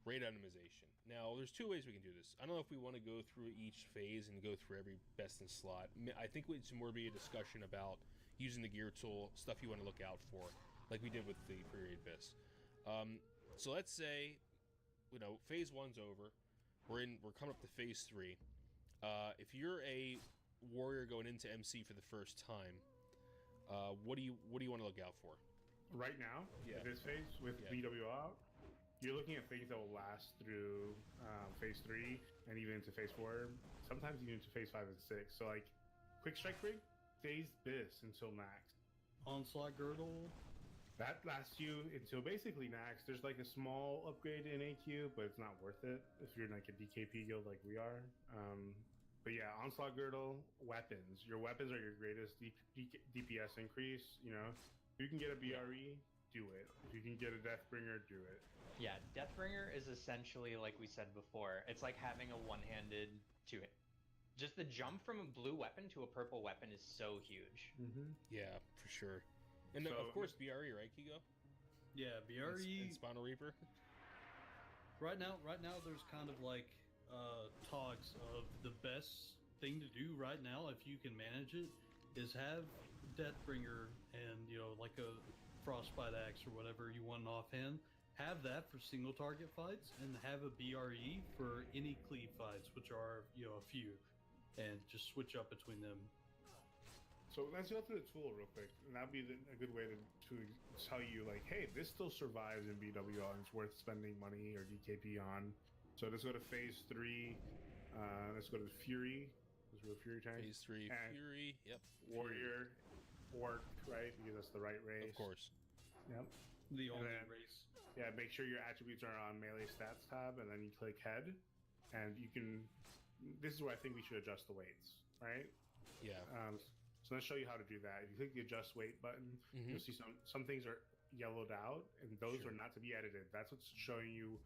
raid itemization. Now, there's 2 ways we can do this. I don't know if we want to go through each phase and go through every best in slot. I think it should more be a discussion about using the gear tool, stuff you want to look out for, like we did with the pre-raid Bis. So let's say, phase 1's over. We're coming up to phase 3. If you're a warrior going into MC for the first time, what do you want to look out for? Right now, Yeah. at this phase, with BW out, you're looking at things that will last through phase 3 and even into phase 4, sometimes even into phase 5 and 6. So, like, Quick Strike Rig, phase Bis until max. Onslaught Girdle. That lasts you until basically max. There's like a small upgrade in AQ, but it's not worth it if you're in like a DKP guild like we are. But yeah, Onslaught Girdle, weapons. Your weapons are your greatest DPS increase. If you can get a BRE, do it. If you can get a Deathbringer, do it. Yeah, Deathbringer is essentially, like we said before, it's like having a one-handed two-hit. Just the jump from a blue weapon to a purple weapon is so huge. Mm-hmm. Yeah, for sure. And So- of course, BRE, right, Kigo? Yeah, BRE. And Spinal Reaper? Right now, there's kind of like talks of the best thing to do right now, if you can manage it, is have Deathbringer and like a Frostbite Axe or whatever you want offhand. Have that for single target fights, and have a BRE for any cleave fights, which are a few, and just switch up between them. So let's go through the tool real quick, and that'd be a good way to tell you, like, hey, this still survives in BWL and it's worth spending money or DKP on. So let's go to phase 3. Let's go to Fury. Let's go to Fury tank. Phase 3, And Fury, yep. Warrior, Orc, right? Because that's the right race. Of course. Yep. The only then- race. Yeah, make sure your attributes are on melee stats tab, and then you click head, and you can. This is where I think we should adjust the weights, right? Yeah. So let's show you how to do that. If you click the adjust weight button, you'll see some things are yellowed out, and those Sure. are not to be edited. That's what's showing you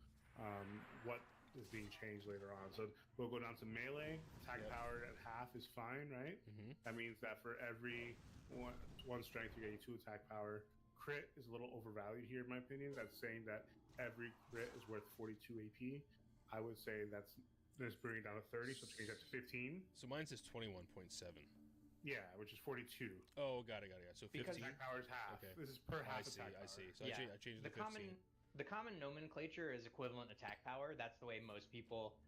what is being changed later on. So we'll go down to melee. Attack Yep. power at half is fine, right? That means that for every one strength, you're getting 2 attack power. Crit is a little overvalued here, in my opinion. That's saying that every crit is worth 42 AP. I would say then it's bringing it down to 30, so change that to 15. So mine says 21.7. Yeah, which is 42. Oh, got it. So 15. Because Attack power is half. Okay. This is per half I see. attack power. So I changed it to 15. The common nomenclature is equivalent attack power. That's the way most people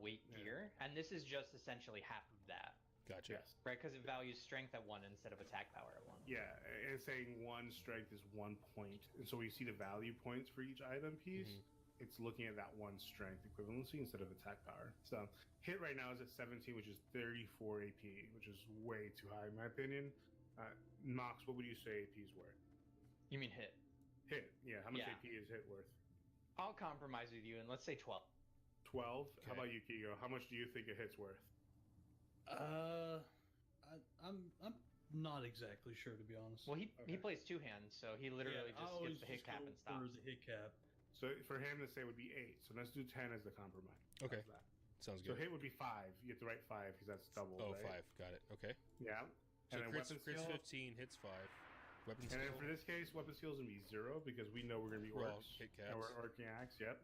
weight gear, and this is just essentially half of that. Gotcha. Yes. Right, because it values strength at 1 instead of attack power at 1. Yeah, and saying one strength is 1 point. And so when you see the value points for each item piece, it's looking at that one strength equivalency instead of attack power. So hit right now is at 17, which is 34 AP, which is way too high in my opinion. Mox, what would you say AP is worth? You mean hit? Hit, yeah. How much Yeah. AP is hit worth? I'll compromise with you, and let's say 12. 12? Okay. How about you, Kigo? How much do you think a hit's worth? I'm not exactly sure, to be honest. Well, he Okay. plays 2 hands, so he literally I just always gets the hit just cap go and stops. for the hit cap. So for him, to say would be 8. So let's do 10 as the compromise. Okay. How's that? Sounds So good. hit would be 5. You get the right 5 because that's double. Oh, right? 5. Got it. Okay. Yeah. So And then crits weapon skill. 15, hits 5. Weapon And skill. then for this case, weapon skill is going to be 0 because we know we're going to be We're all orcs. hit And we're caps. orc axe, yep.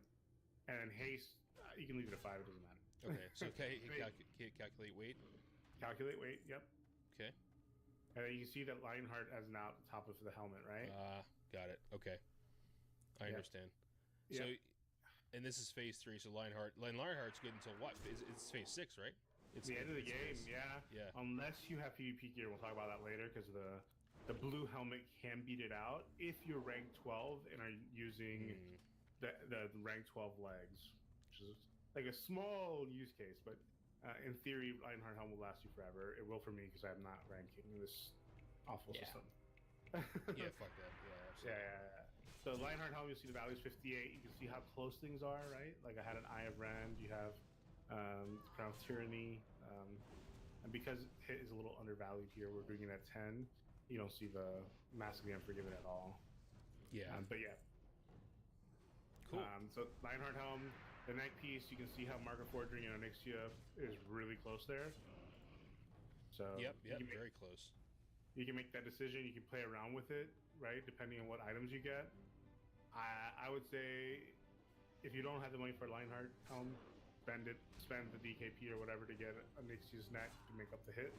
And then haste, you can leave it at 5, it doesn't matter. Okay. So Wait. calculate weight. Calculate weight, yep. Okay. And then you can see that Lionheart has now at the top of the helmet, right? Got it. Okay. I Yep. understand. So, Yep. and this is phase 3. So Lionheart's good until what? It's phase 6, right? It's the end of the it's game, phase- yeah. Yeah. Unless you have PvP gear, we'll talk about that later because the blue helmet can beat it out if you're rank 12 and are using the rank 12 legs, which is like a small use case, but in theory, Lionheart helmet will last you forever. It will for me because I'm not ranking this awful Yeah. system. Yeah. Fuck that. Yeah. Absolutely. Yeah. So Lionheart helmet, you'll see the value is 58. You can see how close things are, right? Like I had an Eye of Rend. You have Crown of Tyranny, and because hit is a little undervalued here, we're doing it at 10. You don't see the Massively Unforgiven at all. Yeah. But yeah. Cool. So Lionheart helm, the neck piece, you can see how Mark of Forgery and Onyxia is really close there. So Yep. you can make, Very close. you can make that decision. You can play around with it, right? Depending on what items you get. I would say if you don't have the money for a Lionheart helm, spend the DKP or whatever to get Onyxia's neck to make up the hit,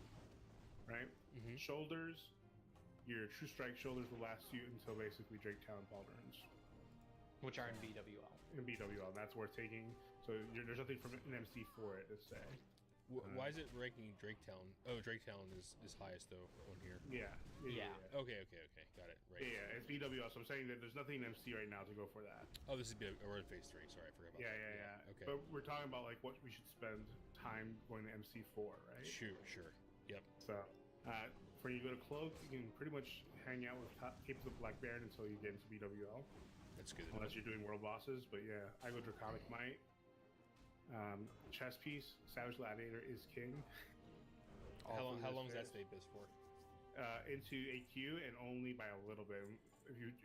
right? Mm-hmm. Shoulders, your True Strike shoulders will last you until basically Drake Town Pauldrons. Which are in BWL. In BWL, that's worth taking. So there's nothing from an MC for it, let's say. Why is it ranking Draketown? Oh, Draketown is highest though on here. Yeah. Okay. Got it. Right. Yeah, it's BWL, so I'm saying that there's nothing in MC right now to go for that. Oh, this is we're in phase 3. Sorry, I forgot about that. Yeah. Okay. But we're talking about like what we should spend time going to MC for, right? Sure. Yep. So, when you go to Cloak, you can pretty much hang out with Capes of Black Baron until you get into BWL. That's good. Unless you're doing world bosses, but yeah, I go Draconic Might. Chest piece, Savage Gladiator is king. How long does that stay? stay biz for? Into AQ and only by a little bit.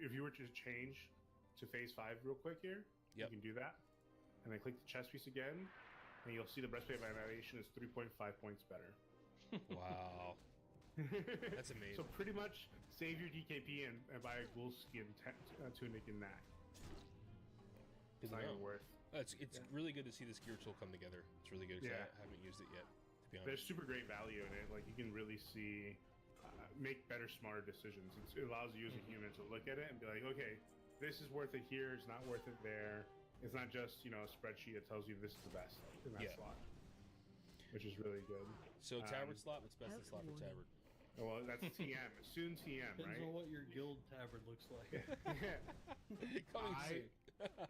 If you were to change to phase 5 real quick here, Yep. you can do that. And then click the chest piece again, and you'll see the breastplate of annihilation is 3.5 points better. Wow. That's amazing. So pretty much save your DKP and buy a ghoul skin tunic in that. It's not even worth. It's really good to see this gear tool come together. It's really good because I haven't used it yet, to be honest. There's super great value in it. Like you can really see, make better, smarter decisions. It allows you as a human to look at it and be like, okay, this is worth it here. It's not worth it there. It's not just a spreadsheet that tells you this is the best in that slot, which is really good. So Tabard slot, what's best in slot for Tabard? Well, that's TM. Soon TM, Depends right? on what your guild tabard looks like. Coming soon.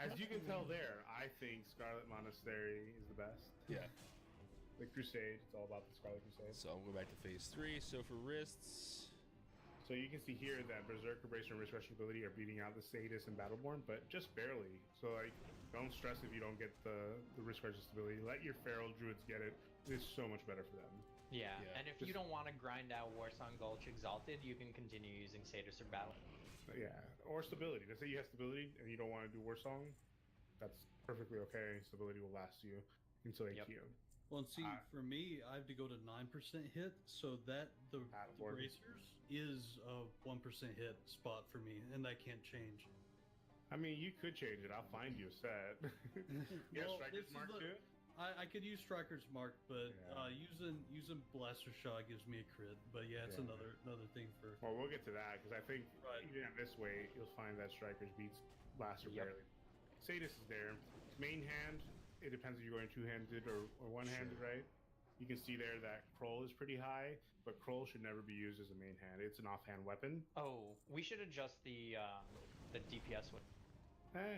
As you can tell there, I think Scarlet Monastery is the best. Yeah. The Crusade, it's all about the Scarlet Crusade. So I'll go back to phase 3. So for wrists, So you can see here that Berserker, Bracer, and Wrist Rush ability are beating out the Sadist and Battleborn, but just barely. So like, don't stress if you don't get the Wrist Rush ability. Let your Feral Druids get it. It's so much better for them. Yeah, Yeah. and if you don't want to grind out Warsong Gulch Exalted, you can continue using Sadist or Battle. Yeah, or stability. Let's say you have stability and you don't want to do Warsong. That's perfectly okay. Stability will last you until AQ. Well, and see, for me, I have to go to 9% hit, so that the bracers is a 1% hit spot for me, and that can't change. I mean, you could change it. I'll find you a set. Yeah, Well, Striker's Mark too? I could use Striker's Mark, but Yeah. using Blaster Shot gives me a crit. But yeah, it's Yeah. another thing for. Well, we'll get to that because I think Right. even at this way, you'll find that Strikers beats Blaster Yep. barely. Sadis is there. Main hand, it depends if you're going two-handed or one-handed, Sure. right? You can see there that Kroll is pretty high, but Kroll should never be used as a main hand. It's an offhand weapon. Oh, we should adjust the DPS with.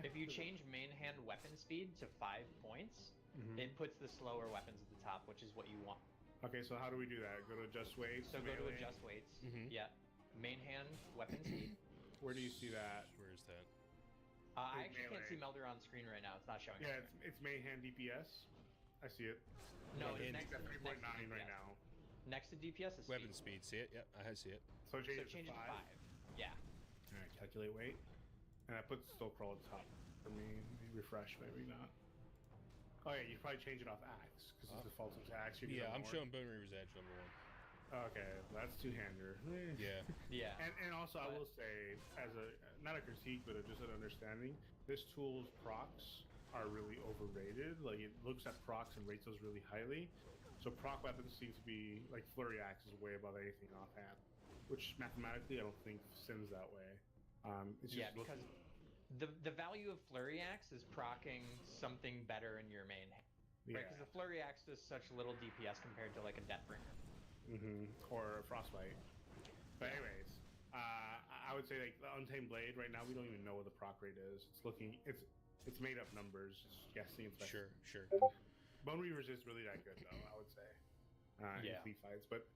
If you change main hand weapon speed to 5 points, Mhm. it puts the slower weapons at the top, which is what you want. Okay, so how do we do that? Go to adjust weights. So go to melee? adjust weights. Mhm. Yeah, main hand weapon speed. Where do you see that? Where is that? I With actually can't see melee. Melder on screen right now. It's not showing. Yeah, up it's main hand DPS. I see it. No, Weapon it's speed. next, It's at next to 3.9 right DPS. now. Next to DPS is Weapon speed. speed. See it? Yep, I see it. So change So it change to it to 5. 5. Yeah. All right, calculate weight. And that puts still Kroll at the top for me. Refresh, maybe not. Oh yeah, you probably change it off axe because it defaults to axe. You can Yeah, go I'm more. showing Bone Reaver's Edge number 1. Okay, that's two-hander. Yeah. Yeah. And also, I But- will say, as a not a critique, but just an understanding, this tool's procs are really overrated. Like it looks at procs and rates those really highly. So proc weapons seem to be like Flurry Axe is way above anything offhand, which mathematically I don't think sims that way. It's just Yeah, because the value of Flurry Axe is proccing something better in your main hand. yeah, Right, because the Flurry Axe does such little DPS compared to like a Deathbringer. or Frostbite. But anyways, I would say like the Untamed Blade right now we don't even know what the proc rate is. It's made up numbers, just guessing. It's Sure. Bone Reavers is really that good though, I would say. Yeah. In fleet fights, but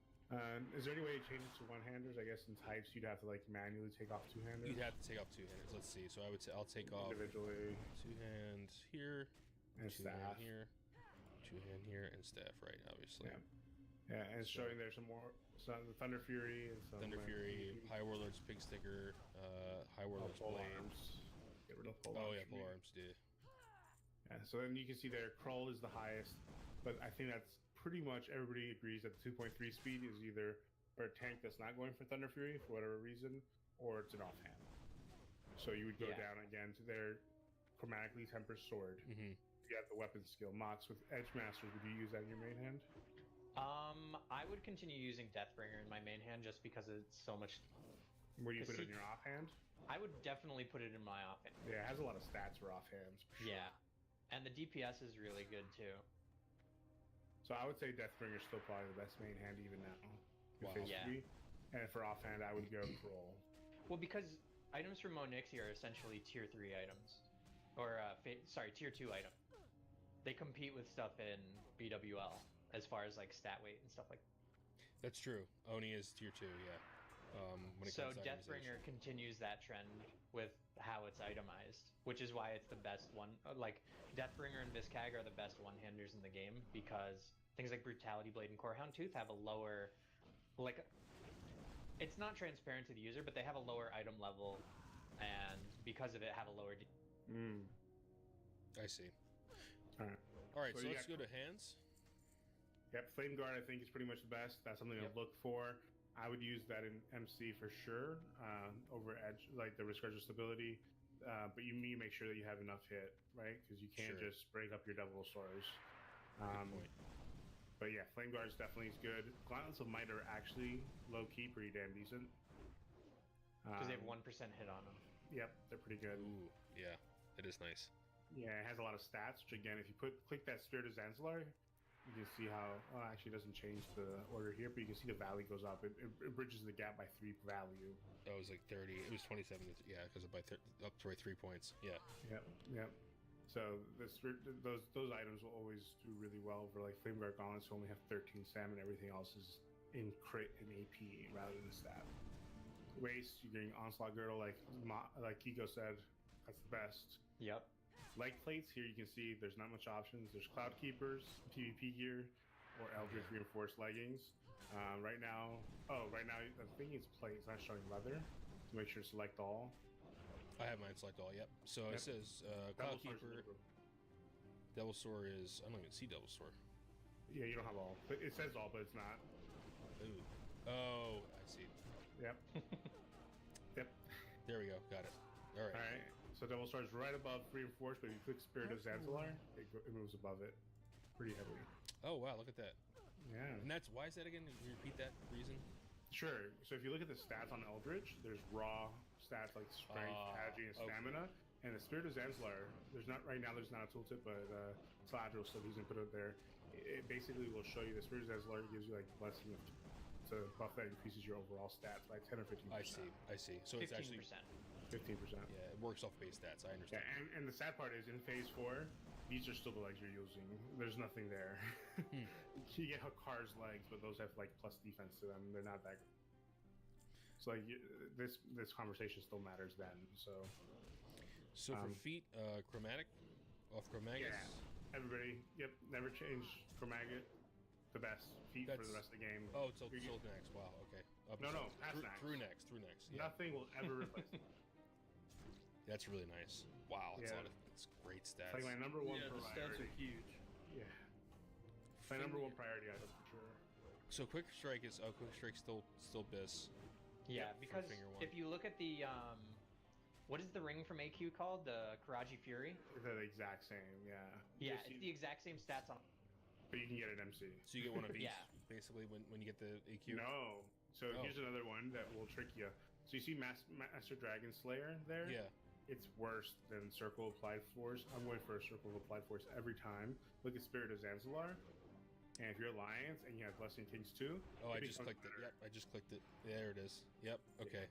is there any way to change it to one-handers? I guess in types you'd have to like manually take off two-handers. You'd have to take off 2 handers. Let's see. So I would say I'll take off individually 2 hands here, and 2 hand staff. here, 2 hand here, and staff. Right, obviously. Yeah. Yeah, and it's showing there's some the Thunder Fury and some Thunder Fury, High Warlord's Pig Sticker, High Warlord's pole Blade. arms. Get rid of pole Oh arms yeah, for me. pole arms. Did. Yeah, so then you can see there, Kroll is the highest, but I think that's pretty much everybody agrees that the 2.3 speed is either for a tank that's not going for Thunder Fury for whatever reason, or it's an offhand. So you would go Yeah. down again to their chromatically tempered sword. Mm-hmm. You have the weapon skill. Mox with Edge Masters, would you use that in your main hand? I would continue using Deathbringer in my main hand just because it's so much. Would you Cause put it in see- your offhand? I would definitely put it in my offhand. Yeah, it has a lot of stats for offhands. For sure. Yeah, and the DPS is really good too. So I would say Deathbringer is still probably the best main hand even now. Wow. Yeah. And for offhand, I would go Kroll. Well, because items from Monixie are essentially tier 3 items, or tier 2 item. They compete with stuff in BWL as far as like stat weight and stuff like. That's true. Oni is tier 2. Yeah. When it So comes to Deathbringer itemization. continues that trend with how it's itemized, which is why it's the best one. Like Deathbringer and Viscag are the best one-handers in the game because things like Brutality Blade and Corehound Tooth have a lower, like, it's not transparent to the user, but they have a lower item level, and because of it, have a lower. I see. Alright. All right, So so you let's got- go to hands. Yep, Flame Guard I think is pretty much the best. That's something Yep. to look for. I would use that in MC for sure, over Edge, like the risk register stability. But you make sure that you have enough hit, right? Because you can't Sure. just break up your Devil Swords. Good point. But yeah, Flame Guard is definitely good. Gauntlets of Might are actually low key pretty damn decent. Because they have 1% hit on them. Yep, they're pretty good. Ooh, yeah, it is nice. Yeah, it has a lot of stats, which again, if you click that Spirit of Zanzibar, you can see how, actually it doesn't change the order here, but you can see the value goes up. It bridges the gap by 3 value. That was like 30. It was 27. Yeah, because up to 3 points. Yeah. Yep. So those items will always do really well for like Flame Guard Gauntlets, who only have 13 stamina. Everything else is in crit and AP rather than stat. Waist, you're getting Onslaught Girdle, like Kiko said, that's the best. Yep. Leg plates, here you can see there's not much options. There's Cloud Keepers, PvP gear, or Eldritch Reinforced Leggings. Right now I think it's plate, it's not showing leather. So make sure to select all. I have mine select all. Yep. So Yep. it says Devil Cloud Sword's Keeper. available. Devil Sword is. I don't even see Devil Sword. Yeah, you don't have all. But it says all, but it's not. Ooh. Oh, I see. Yep. Yep. There we go. Got it. All right. Alright. So Devil Sword's right above Reinforced, but if you click Spirit of Zanzibar, it moves above it. pretty heavily. Oh wow, look at that. Yeah. And that's why is that again? Can you repeat that reason? Sure. So if you look at the stats on Eldritch, there's raw stats like strength, agility, and okay. stamina. And the Spirit of Zanzibar, there's not right now. There's not a tooltip, but Sladro still he's gonna put it there. It basically will show you the Spirit of Zanzibar gives you like blessing of to buff that increases your overall stats by 10 or 15%. I see. So it's 15%. actually 15%. yeah, it works off base stats. I understand. Yeah, and the sad part is in phase 4, these are still the legs you're using. There's nothing there. You get Hakar's legs, but those have like plus defense to them. They're not that good. So like this conversation still matters then. So for feet, chromatic, off chromagus. Yeah, everybody. Yep, never change chromatic. The best feet for the rest of the game. Oh, till next. Wow. Okay. No, past through next. Through next. Yeah. Nothing will ever replace it. That's really nice. Wow, that's Yeah. that's great stats. It's like my number one Yeah, the priority. stats are huge. Yeah. My number one priority item for sure. So quick strike is quick strike still bis. Yeah, for because finger one. if you look at the what is the ring from AQ called? The Karaji Fury? They're the exact same, yeah. Yeah, Just it's the exact same stats on. but you can get an MC. So you get one of each Yeah. basically when you get the AQ. No. So Oh. here's another one that will trick you. So you see Master Dragon Slayer there? Yeah. It's worse than Circle Applied Force. I'm going for a Circle of Applied Force every time. Look at Spirit of Zanzibar. And if you're Alliance and you have Blessing Kings too. Oh, I it just becomes clicked it. better. Yep, I just clicked it. There it is. Yep. Okay.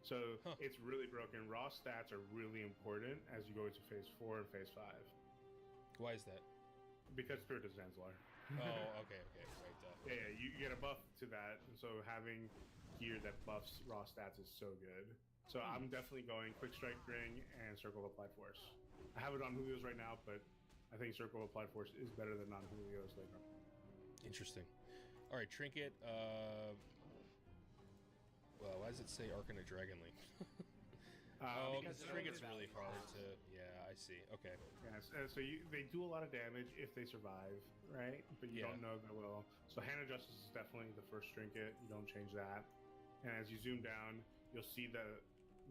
So Huh. it's really broken. Raw stats are really important as you go into phase 4 and phase 5. Why is that? Because Spirit of Zanzibar. Oh, okay. Right. Yeah, you get a buff to that, and so having gear that buffs raw stats is so good. So I'm definitely going Quick Strike Ring and Circle of Applied Force. I have it on Julio's right now, but I think Circle of Applied Force is better than non-Julio's later. Interesting. All right, Trinket. Well, why does it say Arcana Dragon Link? Because because Trinket's really hard to. Yeah, I see. Okay. Yes, so they do a lot of damage if they survive, right? But you Yeah. don't know if they will. So Hand of Justice is definitely the first trinket. You don't change that. And as you zoom down, you'll see the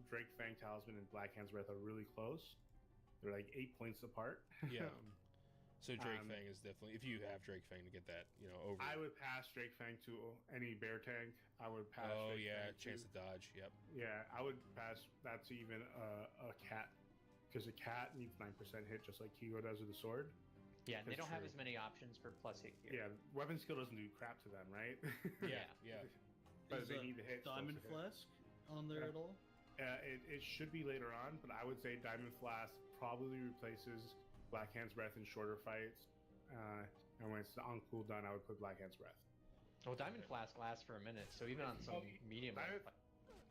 Drake Fang Talisman and Black Hand's Breath are really close. They're like 8 points apart. Yeah. So Drake Um, Fang is definitely, if you have Drake Fang to get that, over. I would pass Drake Fang to any bear tank. I would pass. Oh Drake yeah, Fang chance to dodge. Yep. Yeah, I would pass that to even a cat, because a cat needs 9% hit just like Kigo does with the sword. Yeah, and they That's don't have true. as many options for plus hit gear. Yeah, weapon skill doesn't do crap to them, right? Yeah. But Is they need to hit. Diamond supposed to hit. Flask on there Yeah. at all? It should be later on, but I would say Diamond Flask probably replaces Black Hand's Breath in shorter fights. And when it's on cooldown, I would put Black Hand's Breath. Well, Diamond Flask lasts for a minute, so even on some Oh, medium.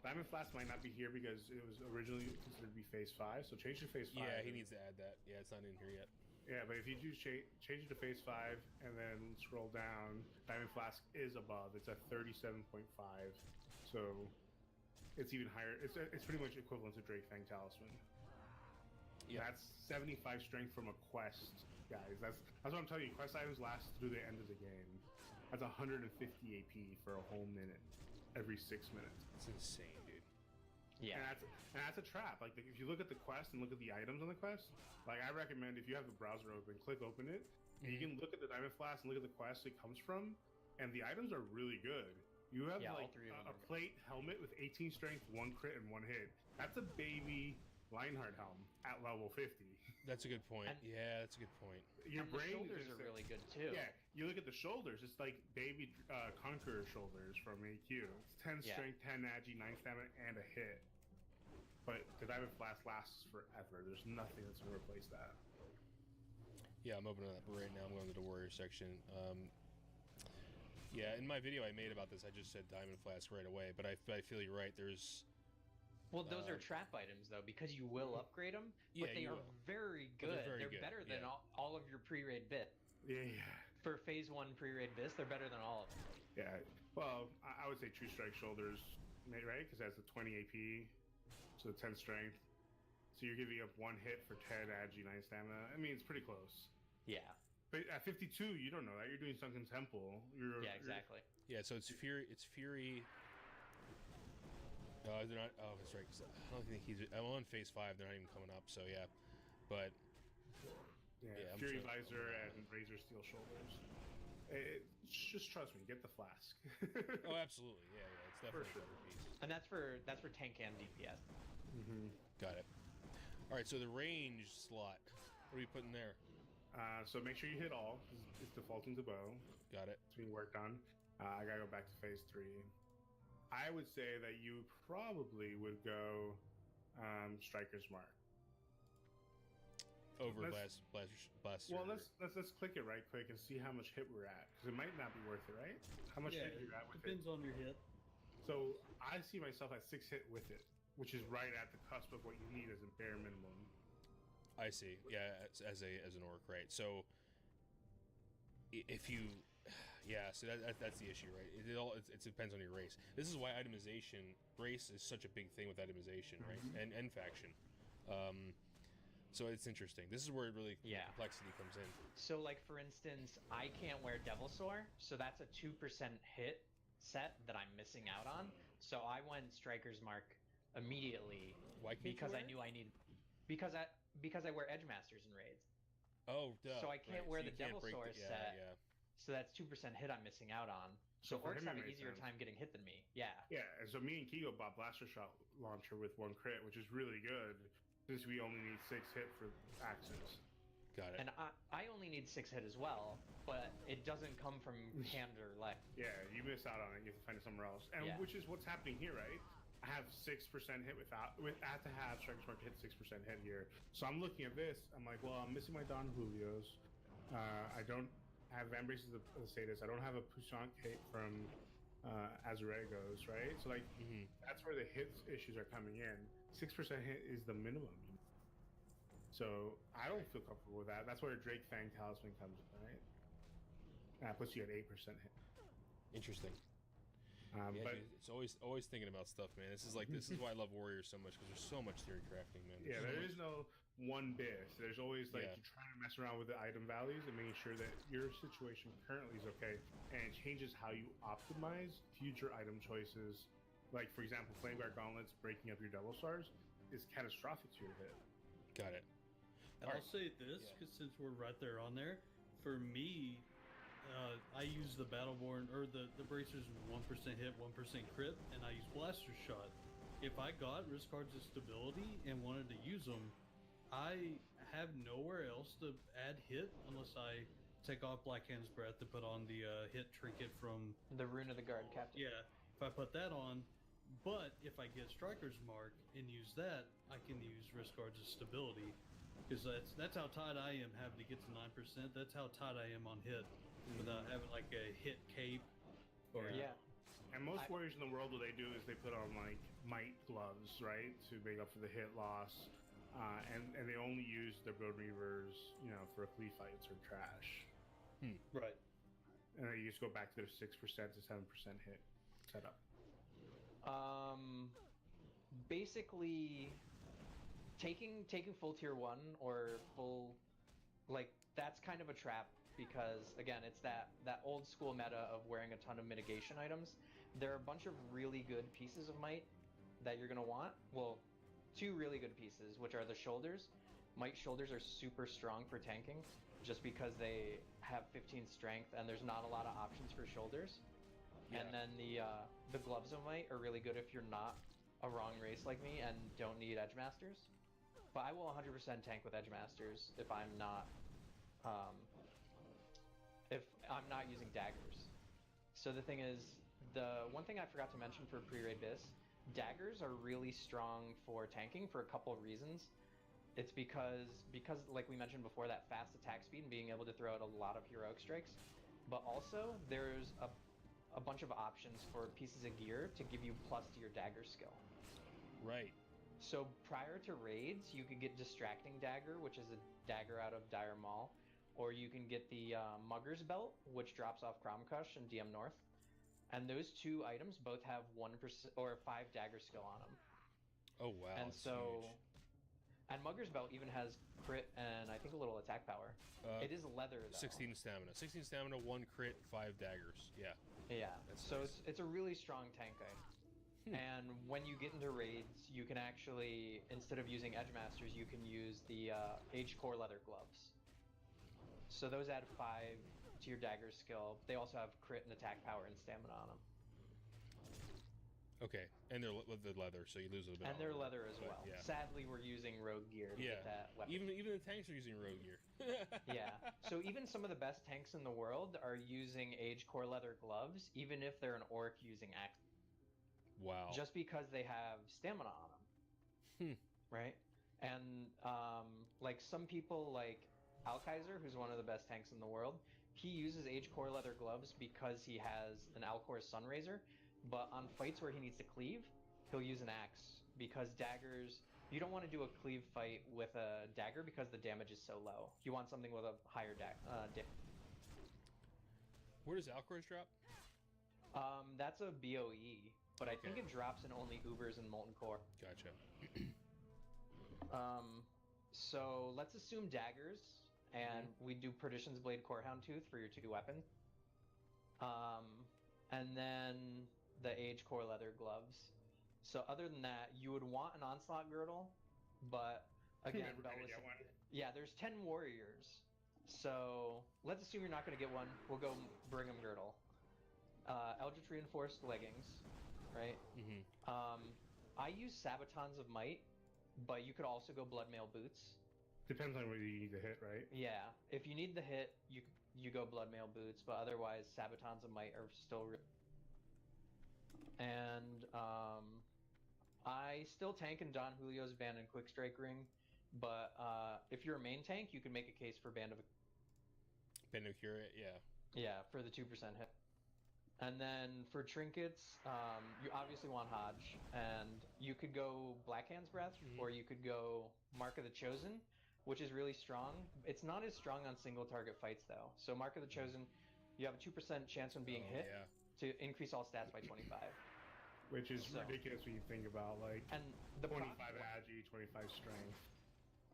Diamond Flask might not be here because it was originally considered to be phase 5, so change to phase 5. Yeah, he needs to add that. Yeah, it's not in here yet. Yeah, but if you do change it to phase 5 and then scroll down, Diamond Flask is above. It's at 37.5, so it's even higher. It's pretty much equivalent to Drake Fang Talisman. Yeah. That's 75 strength from a quest, guys. That's what I'm telling you. Quest items last through the end of the game. That's 150 AP for a whole minute, every 6 minutes. It's insane, dude. Yeah. And that's a trap. Like if you look at the quest and look at the items on the quest, like I recommend if you have the browser open, click open it, and you can look at the Diamond Flask and look at the quest it comes from, and the items are really good. You have Yeah, all like three of them a are good. plate helmet with 18 strength, 1 crit, and 1 hit. That's a baby Lionheart helm at level 50. That's a good point. And- Yeah, that's a good point. Your And the brain shoulders is are just- really good too. Yeah, you look at the shoulders. It's like baby Conker shoulders from AQ. It's 10 Yeah. strength, 10 agi, 9 stamina, and a hit. But the Diamond Flask lasts forever. There's nothing that's gonna replace that. Yeah, I'm opening that right now. I'm going to the warrior section. Yeah, in my video I made about this, I just said Diamond Flask right away, but I feel you're right. There's Well, those are trap items though, because you will upgrade them, Yeah, but they you are will. very But they're good. very They're good, better than yeah. all of your pre-raid bit. Yeah. For phase 1 pre-raid bits, they're better than all of them. Yeah. Well, I would say True Strike shoulders, right? Because that's a 20 AP, so 10 strength. So you're giving up 1 hit for 10 agi, 9 stamina. I mean, it's pretty close. Yeah. But at 52, you don't know that. You're doing Sunken Temple. Yeah, exactly. yeah. So it's Fury. It's Fury. They're not. Oh, that's right. 'Cause I don't think he's. I'm on phase 5. They're not even coming up. So yeah, but Yeah, I'm Fury sure. visor and razor steel shoulders. Just trust me, get the flask. Oh, absolutely. Yeah, it's definitely sure. a better piece. And that's for tank and DPS. Got it. All right, so the range slot. What are you putting there? So make sure you hit all. It's defaulting to bow. Got it. It's being worked on. I gotta go back to phase 3. I would say that you probably would go Striker's Mark. Over Let's- blaster. Well, let's click it right quick and see how much hit we're at, because it might not be worth it, right? How much Yeah, hit you're at with it? depends on your hit. So I see myself at 6 hit with it, which is right at the cusp of what you need as a bare minimum. I see. Yeah, as an orc, right? So if you, yeah, so that's the issue, right? It depends on your race. This is why itemization, race is such a big thing with itemization, right? And faction. So it's interesting. This is where really complexity comes in. So like for instance, I can't wear Devilsaur, so that's a 2% hit set that I'm missing out on. So I went Striker's Mark immediately. Why can't because you wear I knew I need because I wear Edgemasters in raids. Oh, duh. So I can't wear the Devilsaur yeah, set. Yeah. So that's 2% hit I'm missing out on. So for orcs him, have it an makes easier sense. time getting hit than me. Yeah. Yeah, and so me and Kigo bought Blaster Shot Launcher with 1 crit, which is really good, since we only need 6 hit for axes. Got it. And I only need 6 hit as well, but it doesn't come from hand or leg. Yeah, you miss out on it. You have to find it somewhere else, and which is what's happening here, right? I have 6% hit I have to have Striker's Mark to hit 6% hit here. So I'm looking at this. I'm like, well, I'm missing my Don Julios. I don't have Embraces of the Sadist. I don't have a Poussant Cape from Azuragos, right? So like, that's where the hit issues are coming in. 6% hit is the minimum. So I don't feel comfortable with that. That's where Drake Fang Talisman comes in, right? That puts you at 8% hit. Interesting. Yeah, But dude, it's always thinking about stuff, man. This is why I love Warriors so much, because there's so much theory crafting, man. yeah, there is no one bit. There's always like Yeah. you're trying to mess around with the item values and making sure that your situation currently is okay, and it changes how you optimize future item choices. Like for example, Flameguard Gauntlets breaking up your double stars is catastrophic to your hit. Got it. And I'll say this, because since we're right there on there, for me, I use the Battleborn, or the bracers 1% hit, 1% crit, and I use Blaster Shot. If I got Risk Cards of Stability and wanted to use them, I have nowhere else to add hit unless I take off Black Hand's Breath to put on the hit trinket from... The Rune of the Guard Captain. Yeah, if I put that on, but if I get Striker's Mark and use that, I can use Risk Cards of Stability. Because that's how tight I am having to get to 9%. That's how tight I am on hit without having like a hit cape. Or Yeah. And most warriors in the world, what they do is they put on like might gloves, right, to make up for the hit loss, and they only use their Bone Reavers, for flea fights or trash. Right. And then you just go back to their 6% to 7% hit setup. Basically, taking full tier 1 or full, like, that's kind of a trap, because again, it's that old school meta of wearing a ton of mitigation items. There are a bunch of really good pieces of might that you're gonna want. Well, 2 really good pieces, which are the shoulders. Might shoulders are super strong for tanking, just because they have 15 strength and there's not a lot of options for shoulders. Yeah. And then the gloves of might are really good if you're not a wrong race like me and don't need Edgemasters. But I will 100% tank with Edgemasters if I'm not using daggers. So the thing is, the one thing I forgot to mention for pre-raid bis, daggers are really strong for tanking for a couple of reasons. It's because like we mentioned before, that fast attack speed and being able to throw out a lot of heroic strikes. But also there's a bunch of options for pieces of gear to give you plus to your dagger skill. Right. So prior to raids, you could get Distracting Dagger, which is a dagger out of Dire Maul, or you can get the Mugger's Belt, which drops off Kromkush and DM North. And those 2 items both have 1% or 5 dagger skill on them. Oh wow. And that's so, huge. and Mugger's Belt even has crit and I think a little attack power. It is leather though. 16 stamina. 16 stamina, 1 crit, 5 daggers. Yeah. Yeah, That's so nice. it's a really strong tank item. And when you get into raids, you can actually, instead of using Edgemasters, you can use the Age Core leather gloves. So those add 5 to your dagger skill. They also have crit and attack power and stamina on them. Okay, and they're with the leather, so you lose a little bit. And they're armor, leather as but well. Yeah. Sadly, we're using rogue gear to get that weapon. Even the tanks are using rogue gear. Yeah. So even some of the best tanks in the world are using age core leather gloves, even if they're an orc using axe. Wow. Just because they have stamina on them. Right? And like some people like Alkaiser, who's one of the best tanks in the world, he uses age core leather gloves because he has an Alcor Sunraiser, but on fights where he needs to cleave, he'll use an axe because daggers, you don't want to do a cleave fight with a dagger because the damage is so low. You want something with a higher Where does Alcor's drop? That's a BOE, but I think it drops in only Ubers and Molten Core. Gotcha. So let's assume daggers, and we do Perdition's Blade Core Hound Tooth for your 2 weapons. And then the age core leather gloves. So other than that, you would want an onslaught girdle, but again, yeah, there's 10 warriors. So let's assume you're not going to get one. We'll go Brigham girdle. Eldritch reinforced leggings, right? I use Sabatons of Might, but you could also go Bloodmail boots. Depends on whether you need the hit, right? Yeah, if you need the hit, you go Bloodmail boots, but otherwise Sabatons of Might are still. And I still tank in Don Julio's Band and Quick Strike Ring, but if you're a main tank, you can make a case for Band of Curate, yeah. Yeah, for the 2% hit. And then for trinkets, you obviously want Hodge, and you could go Blackhand's Breath, or you could go Mark of the Chosen, which is really strong. It's not as strong on single target fights though. So Mark of the Chosen, you have a 2% chance when being hit to increase all stats by 25. Which is ridiculous when you think about, like, and the 25 agi, 25 strength.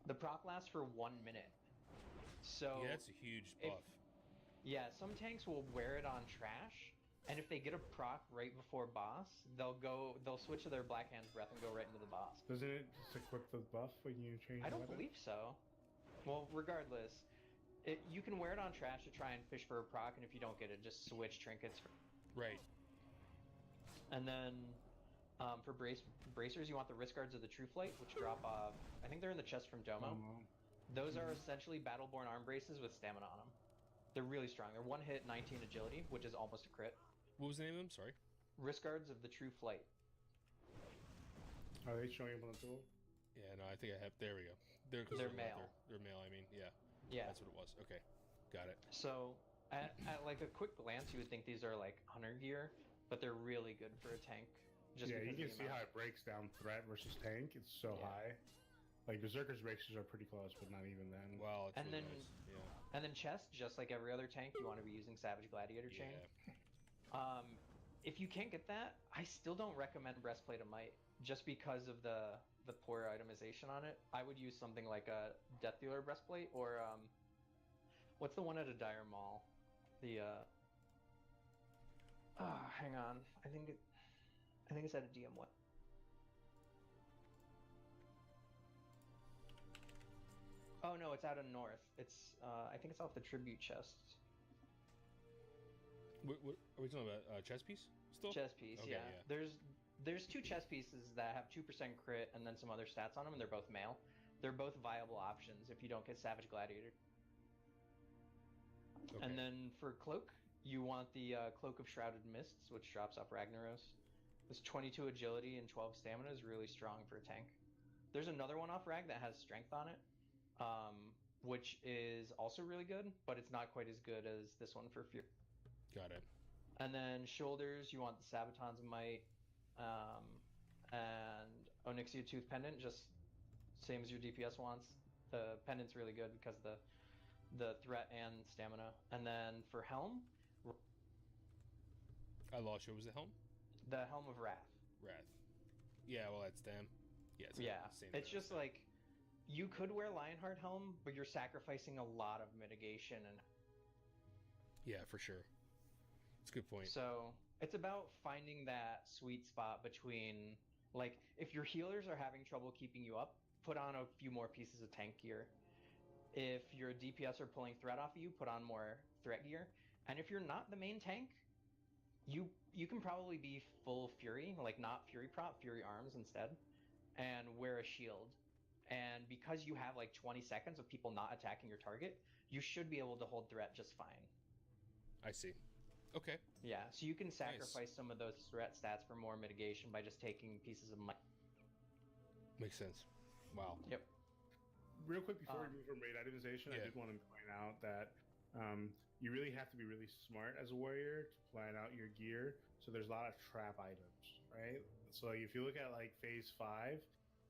The proc lasts for 1 minute. So yeah, that's a huge buff. Yeah, some tanks will wear it on trash, and if they get a proc right before boss, they'll switch to their Blackhand's Breath and go right into the boss. Doesn't it just equip the buff when you change? I don't believe so. Well, regardless, you can wear it on trash to try and fish for a proc, and if you don't get it, just switch trinkets. Right. And then for bracers, you want the Wrist Guards of the True Flight, which drop off. I think they're in the chest from Domo. Those are essentially Battleborn arm braces with stamina on them. They're really strong. They're 1 hit, 19 agility, which is almost a crit. What was the name of them? Sorry. Wrist Guards of the True Flight. Are they showing up on the tool? Yeah, no, I think I have. There we go. They're male. They're male. I mean, yeah. Yeah. That's what it was. Okay, got it. So at like a quick glance, you would think these are like hunter gear, but they're really good for a tank. Just yeah, you can see how it breaks down threat versus tank. It's so high. Like Berserker's bracers are pretty close, but not even then. Wow, and then and then chest, just like every other tank, you want to be using Savage Gladiator chain. If you can't get that, I still don't recommend Breastplate of Might, just because of the poor itemization on it. I would use something like a Death Dealer Breastplate, or what's the one at a Dire Mall? The hang on, I think it's at a DM1. Oh no, it's out of North. It's I think it's off the Tribute chest. What are we talking about? Chest piece? Still? Chest piece, okay, yeah. There's 2 chest pieces that have 2% crit and then some other stats on them, and they're both male. They're both viable options if you don't get Savage Gladiator. Okay. And then for cloak, you want the Cloak of Shrouded Mists, which drops off Ragnaros. This 22 agility and 12 stamina is really strong for a tank. There's another one off Rag that has strength on it, which is also really good, but it's not quite as good as this one for Fear. Got it. And then shoulders, you want the Sabatons of Might, and Onyxia Tooth Pendant, just same as your DPS wants. The pendant's really good because the threat and stamina. And then for helm, I lost you. What was the helm? The Helm of Wrath. Wrath. Yeah, well, that's them. Yeah, it's just like you could wear Lionheart helm, but you're sacrificing a lot of mitigation and. Yeah, for sure. That's a good point. So it's about finding that sweet spot between, like, if your healers are having trouble keeping you up, put on a few more pieces of tank gear. If your DPS are pulling threat off of you, put on more threat gear. And if you're not the main tank, you can probably be full Fury, like not Fury prop, Fury arms instead, and wear a shield. And because you have like 20 seconds of people not attacking your target, you should be able to hold threat just fine. I see. Okay. Yeah, so you can sacrifice some of those threat stats for more mitigation by just taking pieces of money. Makes sense. Wow. Yep. Real quick before we move from raid itemization, I did want to point out that you really have to be really smart as a warrior to plan out your gear. So there's a lot of trap items, right? So like, if you look at like phase 5,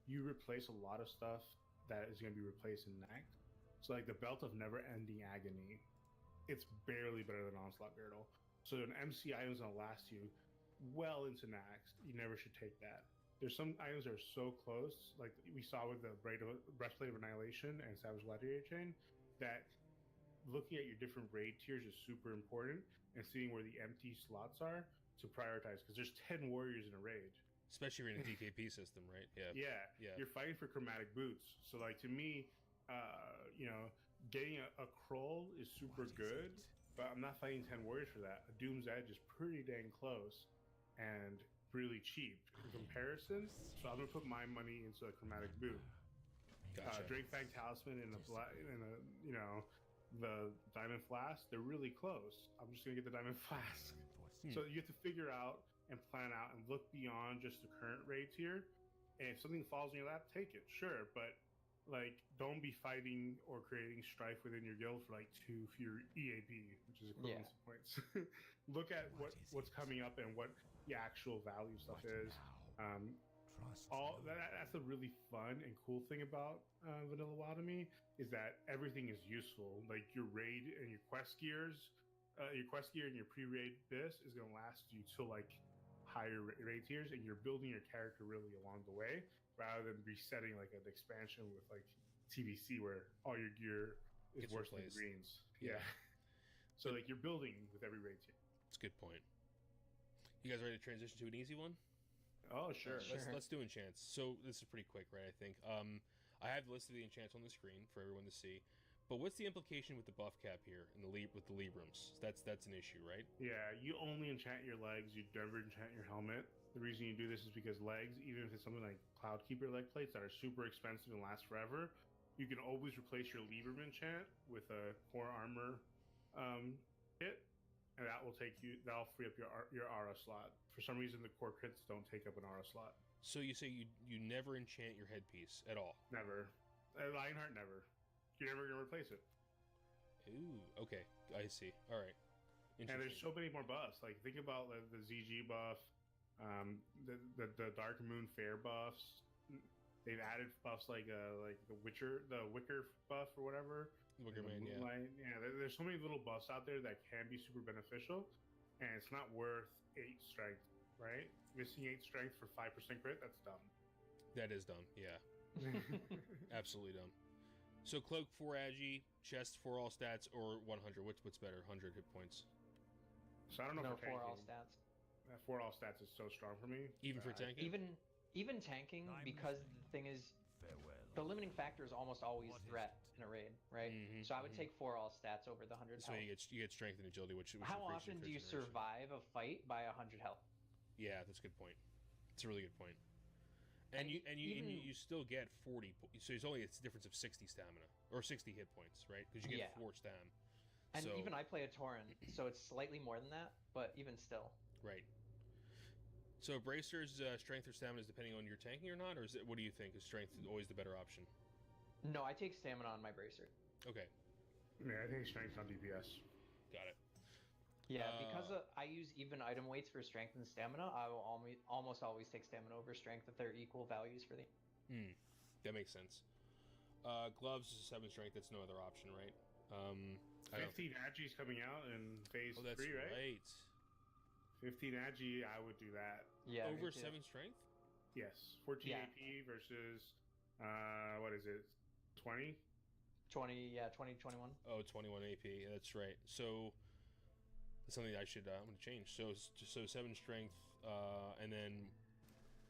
you replace a lot of stuff that is going to be replaced in next. So like the belt of never-ending agony, it's barely better than onslaught girdle. So an MC item is going to last you well into next. You never should take that. There's some items that are so close, like we saw with the Breastplate of Annihilation and Savage Gladiator Chain, that looking at your different raid tiers is super important, and seeing where the empty slots are to prioritize, because there's 10 warriors in a raid. Especially if you're in a DKP system, right? Yeah. Yeah. You're fighting for chromatic boots. So like to me, getting a Kroll is super good, but I'm not fighting 10 warriors for that. A Doom's Edge is pretty dang close and really cheap in comparison. So I'm gonna put my money into a chromatic boot. Gotcha. Drake Fang Talisman and the Diamond Flask, they're really close. I'm just gonna get the Diamond Flask. So you have to figure out and plan out and look beyond just the current raid tier. And if something falls in your lap, take it, sure. But like, don't be fighting or creating strife within your guild for like 2 Fury EAP, which is equivalency points. Look at what's coming up and what the actual value stuff is. That's a really fun and cool thing about Vanilla WoW to me, is that everything is useful. Like your raid and your quest gears, and your pre-raid this is going to last you till like higher raid tiers, and you're building your character really along the way, rather than resetting like an expansion with like TBC where all your gear is worse than greens. Yeah. So like you're building with every raid tier. That's a good point. You guys ready to transition to an easy one? Oh, sure. Let's do enchants. So this is pretty quick, right? I think. I have the list of the enchants on the screen for everyone to see. But what's the implication with the buff cap here and with the Librams? That's an issue, right? Yeah, you only enchant your legs. You never enchant your helmet. The reason you do this is because legs, even if it's something like Cloudkeeper leg plates that are super expensive and last forever, you can always replace your Libram enchant with a core armor hit, and that'll free up your aura slot. For some reason, the core crits don't take up an aura slot. So you say you never enchant your headpiece at all? Never. Lionheart, never. You're never gonna replace it. Ooh, okay, I see. All right. And there's so many more buffs. Like think about the ZG buff, the Dark Moon Fair buffs. They've added buffs like the Wicker buff or whatever. Wicker Man, yeah. There's so many little buffs out there that can be super beneficial, and it's not worth 8 strength, right? Missing 8 strength for 5% crit, that's dumb. That is dumb, yeah. Absolutely dumb. So Cloak 4 Agi, Chest 4 all stats, or 100? What's better? 100 hit points. So I don't know for 4 all stats. 4 all stats is so strong for me. Even for tanking? Even tanking, because the thing is, the limiting factor is almost always threat in a raid, right? So I would take 4 all stats over the 100 so health. you get strength and agility, which How often do you survive a fight by 100 health? Yeah, that's a good point. It's a really good point. And you still get 40. So it's only a difference of 60 stamina or 60 hit points, right? Because you get 4 stam. And even I play a Tauren, so it's slightly more than that, but even still. Right. So Bracer's strength or stamina is depending on your tanking or not, or is it? What do you think? Is strength always the better option? No, I take stamina on my Bracer. Okay. Yeah, I think strength's on DPS. Got it. Yeah, because I use even item weights for strength and stamina, I will almost always take stamina over strength if they're equal values for the... That makes sense. Gloves is 7 strength, that's no other option, right? 15 Agi's coming out in phase 3, right? 15 Agi, I would do that. Yeah. Over 7 strength? Yes. 14 AP versus, what is it, 20? 20, 21. Oh, 21 AP, that's right. So... that's something I should. I'm going to change. So 7 strength, and then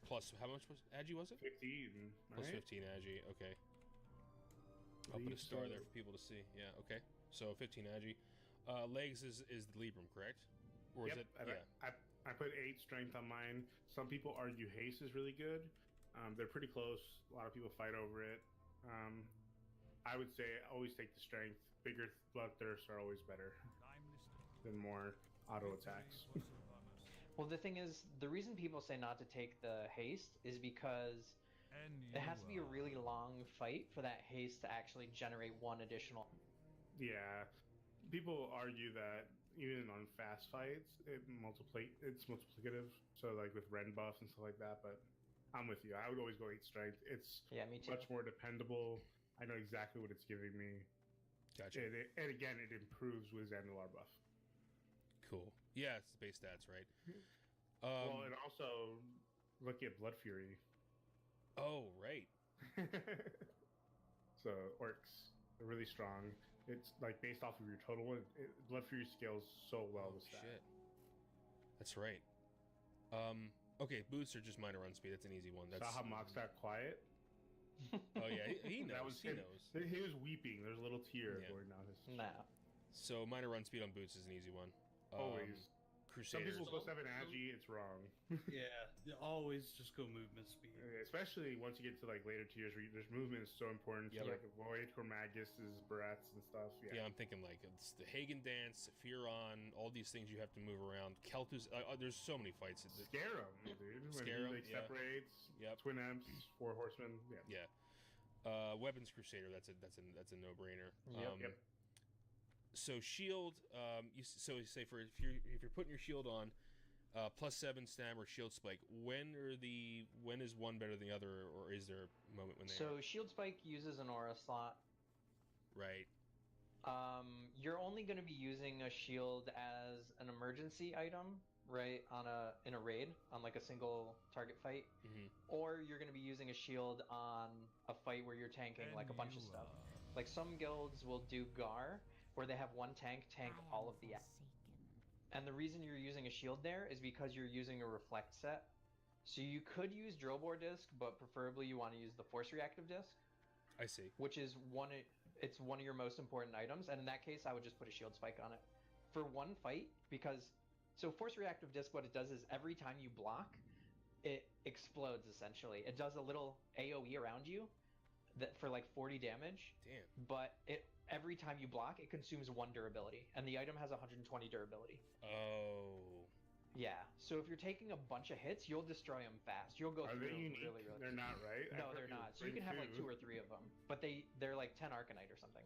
plus how much was Agi? Was it 15? Plus 15 Agi? Okay. at I'll put a least. star there for people to see. Yeah, okay. So 15 agi. Legs is the Libram, correct? Or Yep, is it? and Yeah. I put 8 strength on mine. Some people argue haste is really good. They're pretty close. A lot of people fight over it. I would say always take the strength. Bigger bloodthirsts are always better than more auto attacks. Well, the thing is, the reason people say not to take the haste is because it has to be a really long fight for that haste to actually generate one additional. Yeah, people argue that even on fast fights, it's multiplicative. So like with Ren buffs and stuff like that. But I'm with you. I would always go 8 strength. It's Yeah, me too. much more dependable. I know exactly what it's giving me. Gotcha. And again, it improves with Zandular buff. Cool. Yeah, it's the base stats, right? Well, and also look at Blood Fury. Oh, right. So orcs are really strong. It's like based off of your total one. Blood Fury scales so well with that. Shit. That's right. Okay, boots are just minor run speed. That's an easy one. That's Saw how Mox got quiet? Oh yeah, he knows. That was He him. knows. He was weeping. There's a little tear Yeah. going down his. Nah. So minor run speed on boots is an easy one. Always. Some Crusaders. people supposed to have an agi. It's wrong. Yeah, you always just go movement speed. Especially once you get to like later tiers where there's movement is so important. Yep. To like avoid Cormagus' breaths and stuff. Yeah, I'm thinking like it's the Hagen Dance, Sephiron, all these things you have to move around. Keltus, there's so many fights. Scarum, dude. When Scarum, he like yeah. separates. Yep. Twin Emps, 4 horsemen. Yeah. Yeah. Weapons Crusader, that's a no-brainer. Yep. So shield, you say if you're putting your shield on, +7 stam or shield spike. When is one better than the other, or is there a moment when they? So shield spike uses an aura slot. Right. You're only going to be using a shield as an emergency item, right? In a raid, on like a single target fight, or you're going to be using a shield on a fight where you're tanking like a bunch of stuff. Like some guilds will do Gar, where they have one tank all of the. And the reason you're using a shield there is because you're using a reflect set. So you could use drill bore disc, but preferably you want to use the force reactive disc. I see. Which is one of your most important items, and in that case I would just put a shield spike on it. For one fight, because so force reactive disc, what it does is every time you block, it explodes essentially. It does a little AoE around you that for like 40 damage. Damn. But every time you block, it consumes 1 durability, and the item has 120 durability. Oh. Yeah, so if you're taking a bunch of hits, you'll destroy them fast. You'll go Are through they them unique? really, really. They're not, right? No, they're not. So you can have like 2 or 3 of them, but they're like 10 Arcanite or something.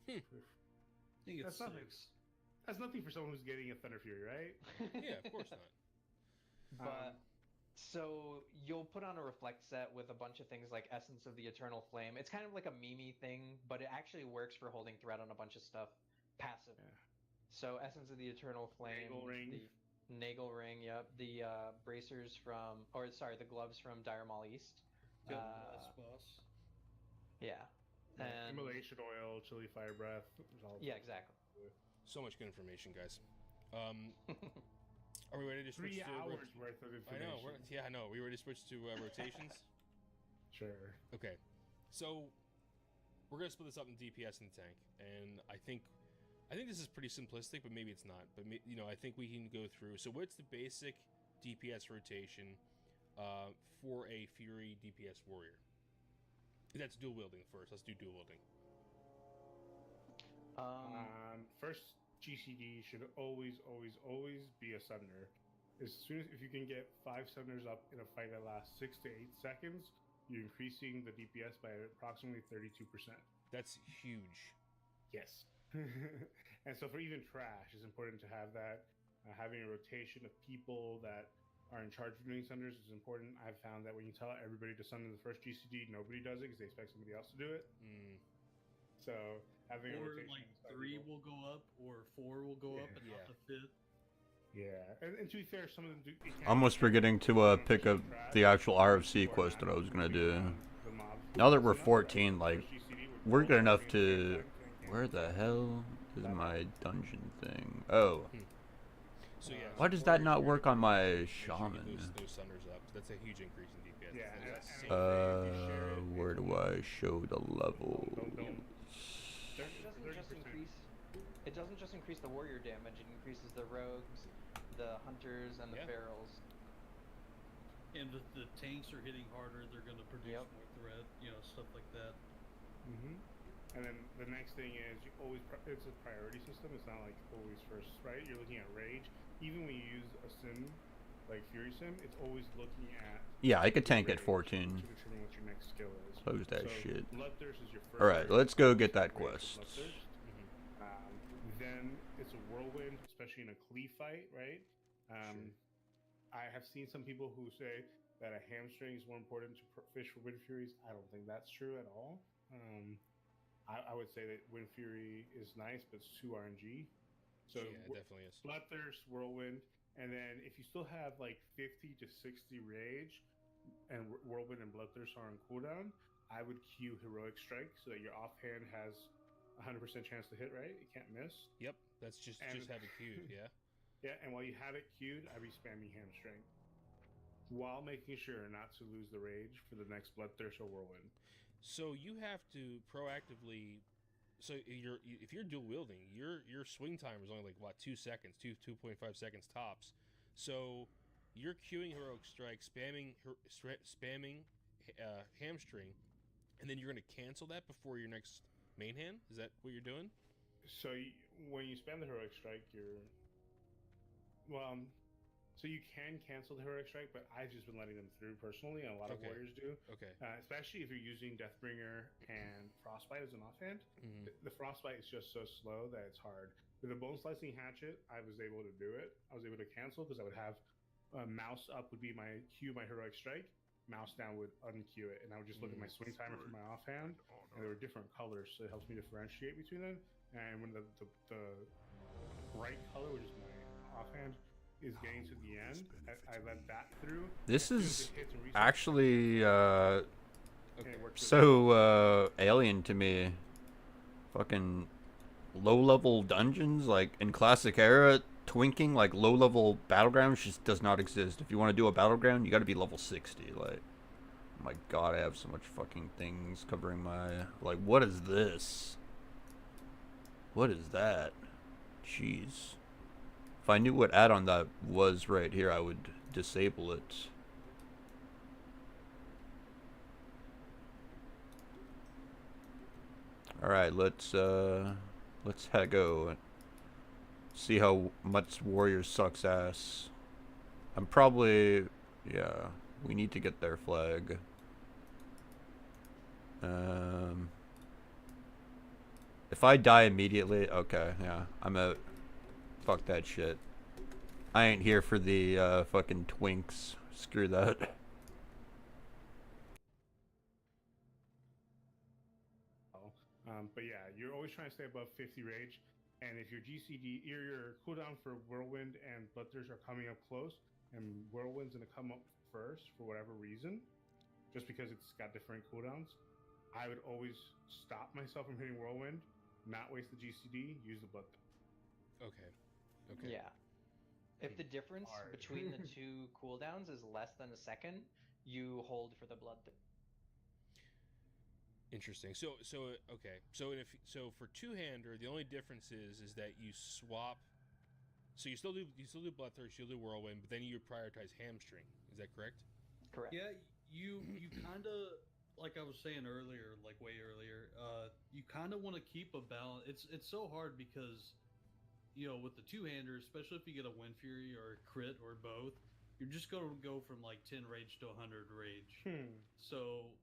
I think it's That's nothing. 6. That's nothing for someone who's getting a Thunder Fury, right? Yeah, of course not. But so you'll put on a reflect set with a bunch of things like Essence of the Eternal Flame. It's kind of like a meme thing, but it actually works for holding threat on a bunch of stuff passive. Yeah. So Essence of the Eternal Flame, Nagel Ring. the Nagel Ring, yep, the the gloves from Dire Maul East. Yep, last boss. Yeah. And Immolation Oil, Chili Fire Breath. yeah, exactly. So much good information, guys. Are we ready to switch 3 to hours worth of I information. know. I know. We ready to switch to rotations? Sure. Okay. So we're gonna split this up in DPS and tank, and I think this is pretty simplistic, but maybe it's not. But I think we can go through. So what's the basic DPS rotation for a Fury DPS warrior? That's dual wielding first. Let's do dual wielding. First GCD should always be a Summoner. If you can get 5 Summoners up in a fight that lasts 6 to 8 seconds, you're increasing the DPS by approximately 32%. That's huge. Yes. And so for even trash, it's important to have that. Having a rotation of people that are in charge of doing Summoners is important. I've found that when you tell everybody to summon the first GCD, nobody does it because they expect somebody else to do it. So having a Or rotation like is 3 valuable. will go up, or 4 will go up, and Yeah. not the 5th. Yeah, and to be fair, some of them do. Almost forgetting to pick up the actual RFC quest that I was gonna do. Now that we're 14, like, we're good enough to. Where the hell is my dungeon thing? Oh, So yeah. why does that not work on my Make sure you shaman? get those Summers up. That's a huge increase in DPS. Yeah, That's and- safe. Where do I show the level? doesn't just increase the warrior damage; it increases the rogues, the hunters, and the ferals. And the tanks are hitting harder. They're going to produce more threat. You know, stuff like that. And then the next thing is you always it's a priority system. It's not like always first, right? You're looking at rage. Even when you use a sim like Fury Sim, it's always looking at. Yeah, I could tank at 14. To determine what your next skill is. Close that shit. Bloodthirst is your first. All right, let's go get that quest. Then it's a whirlwind, especially in a Klee fight, right? I have seen some people who say that a hamstring is more important to fish for Wind Furies. I don't think that's true at all. I would say that Wind Fury is nice, but it's too RNG. So yeah, it definitely is. Bloodthirst, whirlwind, and then if you still have like 50 to 60 rage, and whirlwind and bloodthirst are on cooldown, I would queue heroic strike so that your offhand has 100% chance to hit. Right, you can't miss. Yep, that's just have it queued. Yeah. Yeah, and while you have it queued, I'd be spamming hamstring while making sure not to lose the rage for the next bloodthirst or whirlwind. So you have to proactively. So if you're dual wielding, your swing time is only like what 2 seconds, 2.5 seconds tops. So you're queuing heroic strike, spamming hamstring, and then you're going to cancel that before your next main hand. Is that what you're doing? So when you spam the heroic strike, so you can cancel the heroic strike, but I've just been letting them through personally, and a lot of warriors do. Okay. Especially if you're using Deathbringer and Frostbite as an offhand. The Frostbite is just so slow that it's hard. With a Bone Slicing Hatchet, I was able to do it. I was able to cancel because I would have mouse up would be my heroic strike, mouse down would unqueue it, and I would just look at my swing timer for my offhand, and there were different colors, so it helps me differentiate between them. And when the bright color, which is my offhand, is getting to the end, I let that through. This is actually so alien to me. Fucking low-level dungeons, like in classic era, twinking like low-level battlegrounds just does not exist. If you want to do a battleground, you got to be level 60. Like, oh my god, I have so much fucking things covering my. Like, what is this? What is that? Jeez. If I knew what add-on that was right here, I would disable it. All right, let's go and see how much Warriors sucks ass. I'm probably, yeah, we need to get their flag. If I die immediately, okay, yeah, I'm out. Fuck that shit. I ain't here for the fucking twinks. Screw that. But yeah, you're always trying to stay above 50 rage, and if your GCD, your cooldown for Whirlwind and Bloodthirst are coming up close, and Whirlwind's gonna come up first for whatever reason, just because it's got different cooldowns, I would always stop myself from hitting Whirlwind, not waste the GCD, use the Bloodthirst. Okay. Okay. Yeah. If the difference between the two cooldowns is less than a second, you hold for the bloodthirst. Interesting. So okay. So for two-hander, the only difference is that you swap. So you still do bloodthirst, you'll do whirlwind, but then you prioritize hamstring. Is that correct? Correct. Yeah, you kind of, like I was saying earlier, like way earlier, you kind of want to keep a balance. It's so hard because, you know, with the two-hander, especially if you get a Wind Fury or a crit or both, you're just going to go from like 10 rage to 100 rage. So,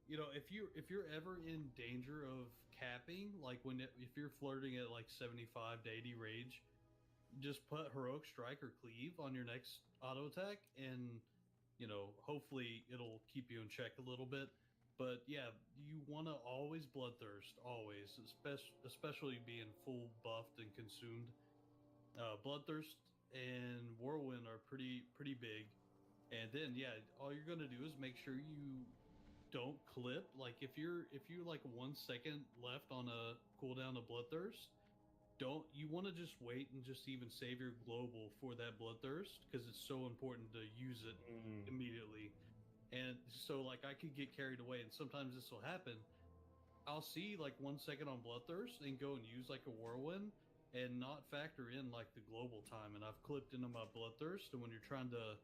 you know, if you're ever in danger of capping, like if you're flirting at like 75 to 80 rage, just put heroic strike or cleave on your next auto attack, and you know, hopefully it'll keep you in check a little bit. But yeah, you want to always bloodthirst, always, especially being full buffed and consumed. Bloodthirst and whirlwind are pretty big, and then yeah, all you're gonna do is make sure you don't clip. Like if you're like 1 second left on a cooldown of bloodthirst, you want to just wait and just even save your global for that bloodthirst, because it's so important to use it immediately. And so like I could get carried away, and sometimes this will happen. I'll see like 1 second on bloodthirst and go and use like a whirlwind, and not factor in like the global time. And I've clipped into my Bloodthirst, and when you're trying to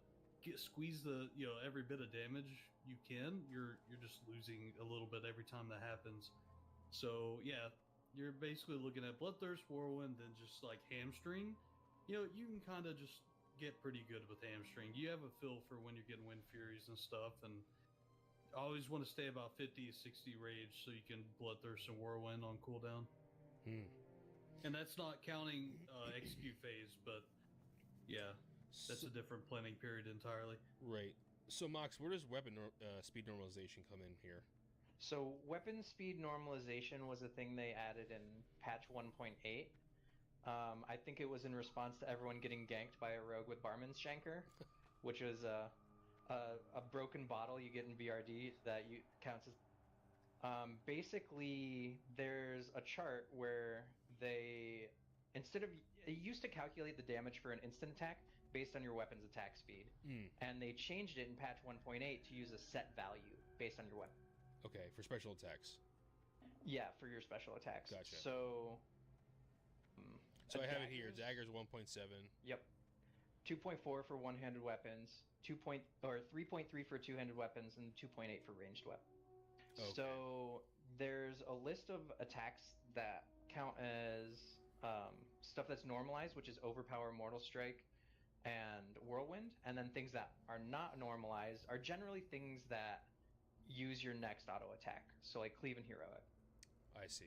squeeze the every bit of damage you can, you're just losing a little bit every time that happens. So yeah, you're basically looking at Bloodthirst, Whirlwind, then just like Hamstring. You can kind of just get pretty good with Hamstring. You have a feel for when you're getting Wind Furies and stuff, and I always want to stay about 50 to 60 rage so you can Bloodthirst and Whirlwind on cooldown. And that's not counting execute phase, but yeah, that's a different planning period entirely. Right. So Mox, where does weapon speed normalization come in here? So weapon speed normalization was a thing they added in patch 1.8. I think it was in response to everyone getting ganked by a rogue with Barman's Shanker, which was a broken bottle you get in BRD that counts as. Basically, there's a chart where they, it used to calculate the damage for an instant attack based on your weapon's attack speed, and they changed it in patch 1.8 to use a set value based on your weapon. Okay, for special attacks. Yeah, for your special attacks. Gotcha. So I have it here. Daggers 1.7. Yep. 2.4 for one-handed weapons, 3.3 for two-handed weapons, and 2.8 for ranged weapons. Okay. So there's a list of attacks that count as stuff that's normalized, which is Overpower, Mortal Strike, and Whirlwind, and then things that are not normalized are generally things that use your next auto attack. So like Cleave and Heroic. I see.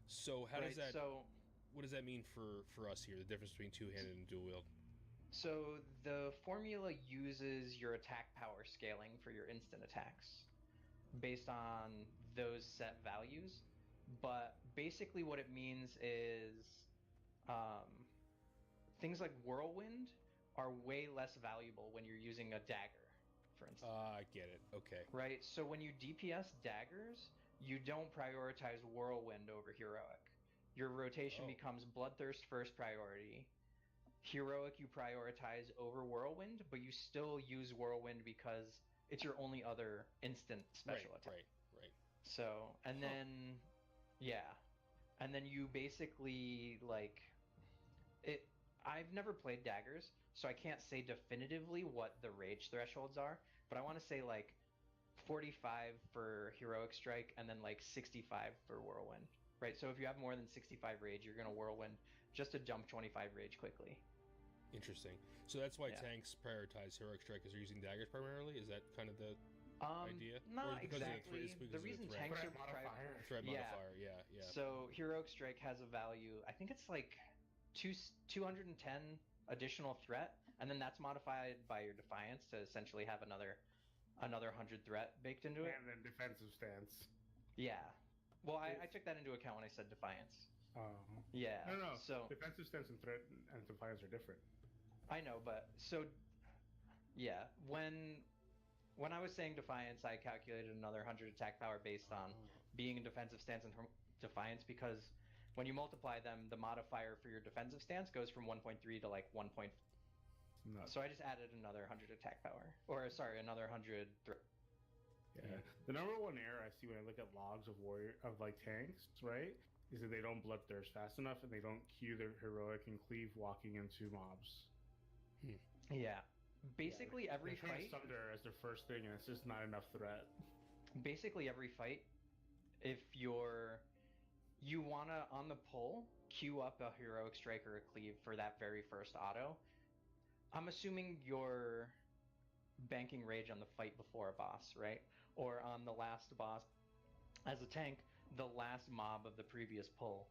So how does that? So what does that mean for us here? The difference between two-handed and dual wield. So the formula uses your attack power scaling for your instant attacks based on those set values, but basically what it means is things like Whirlwind are way less valuable when you're using a dagger, for instance. I get it. Okay. Right, so when you DPS daggers, you don't prioritize Whirlwind over Heroic. Your rotation becomes Bloodthirst first priority. Heroic you prioritize over Whirlwind, but you still use Whirlwind because it's your only other instant special attack. Right. So, and then, and then you basically, like, I've never played daggers, so I can't say definitively what the rage thresholds are, but I want to say, like, 45 for Heroic Strike, and then, like, 65 for Whirlwind. Right, so if you have more than 65 rage, you're going to Whirlwind just to jump 25 rage quickly. Interesting. So that's why tanks prioritize Heroic Strike, because they're using daggers primarily? Is that kind of the idea? Not exactly. The reason tanks are threat modifier, yeah. So Heroic Strike has a value, I think it's like 210 additional threat, and then that's modified by your Defiance to essentially have another 100 threat baked into it. And then defensive stance. Yeah. Well, I took that into account when I said Defiance. Yeah. No. So defensive stance and threat and Defiance are different. I know, but so yeah, when I was saying Defiance, I calculated another 100 attack power based on being in defensive stance and Defiance, because when you multiply them, the modifier for your defensive stance goes from 1.3 to like 1. So I just added another 100 attack power, or sorry, another 100 threat. Yeah. The number one error I see when I look at logs of tanks, right, is that they don't bloodthirst fast enough and they don't cue their heroic and cleave walking into mobs. Yeah. Basically every fight Thunder as their first thing, and it's just not enough threat. Basically every fight, if you wanna on the pull queue up a heroic strike or a cleave for that very first auto, I'm assuming you're banking rage on the fight before a boss, right? Or on the last boss as a tank, the last mob of the previous pull,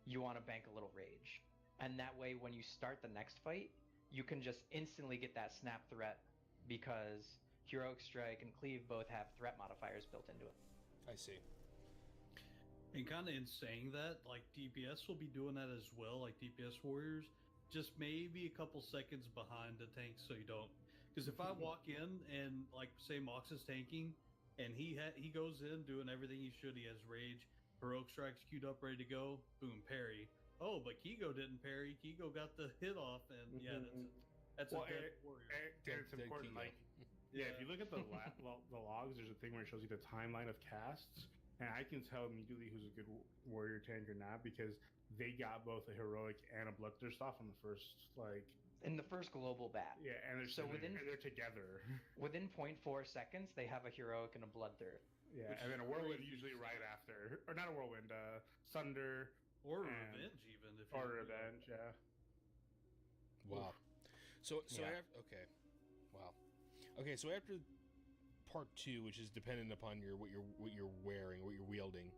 you want to bank a little rage. And that way when you start the next fight, you can just instantly get that snap threat because Heroic Strike and Cleave both have threat modifiers built into it. I see. And kind of in saying that, like DPS will be doing that as well, like DPS warriors, just maybe a couple seconds behind the tank so you don't. Because if I walk in and, like, say Mox is tanking, and he goes in doing everything he should, he has rage, Heroic Strike's queued up, ready to go, boom, parry. Oh, but Kigo didn't parry. Kigo got the hit off, and that's a dead warrior. And it's important, like, if you look at the logs, there's a thing where it shows you the timeline of casts. and I can tell immediately who's a good warrior tank or not because they got both a heroic and a bloodthirst off on the first in the first global bat. Yeah, and they're together. Within 0.4 seconds, they have a heroic and a bloodthirst. Yeah, and then a whirlwind usually right after, or not a whirlwind, thunder or revenge even if or revenge. Yeah. Wow. So Yeah. okay. Wow. Okay, so after part 2, which is dependent upon what you're wearing, what you're wielding,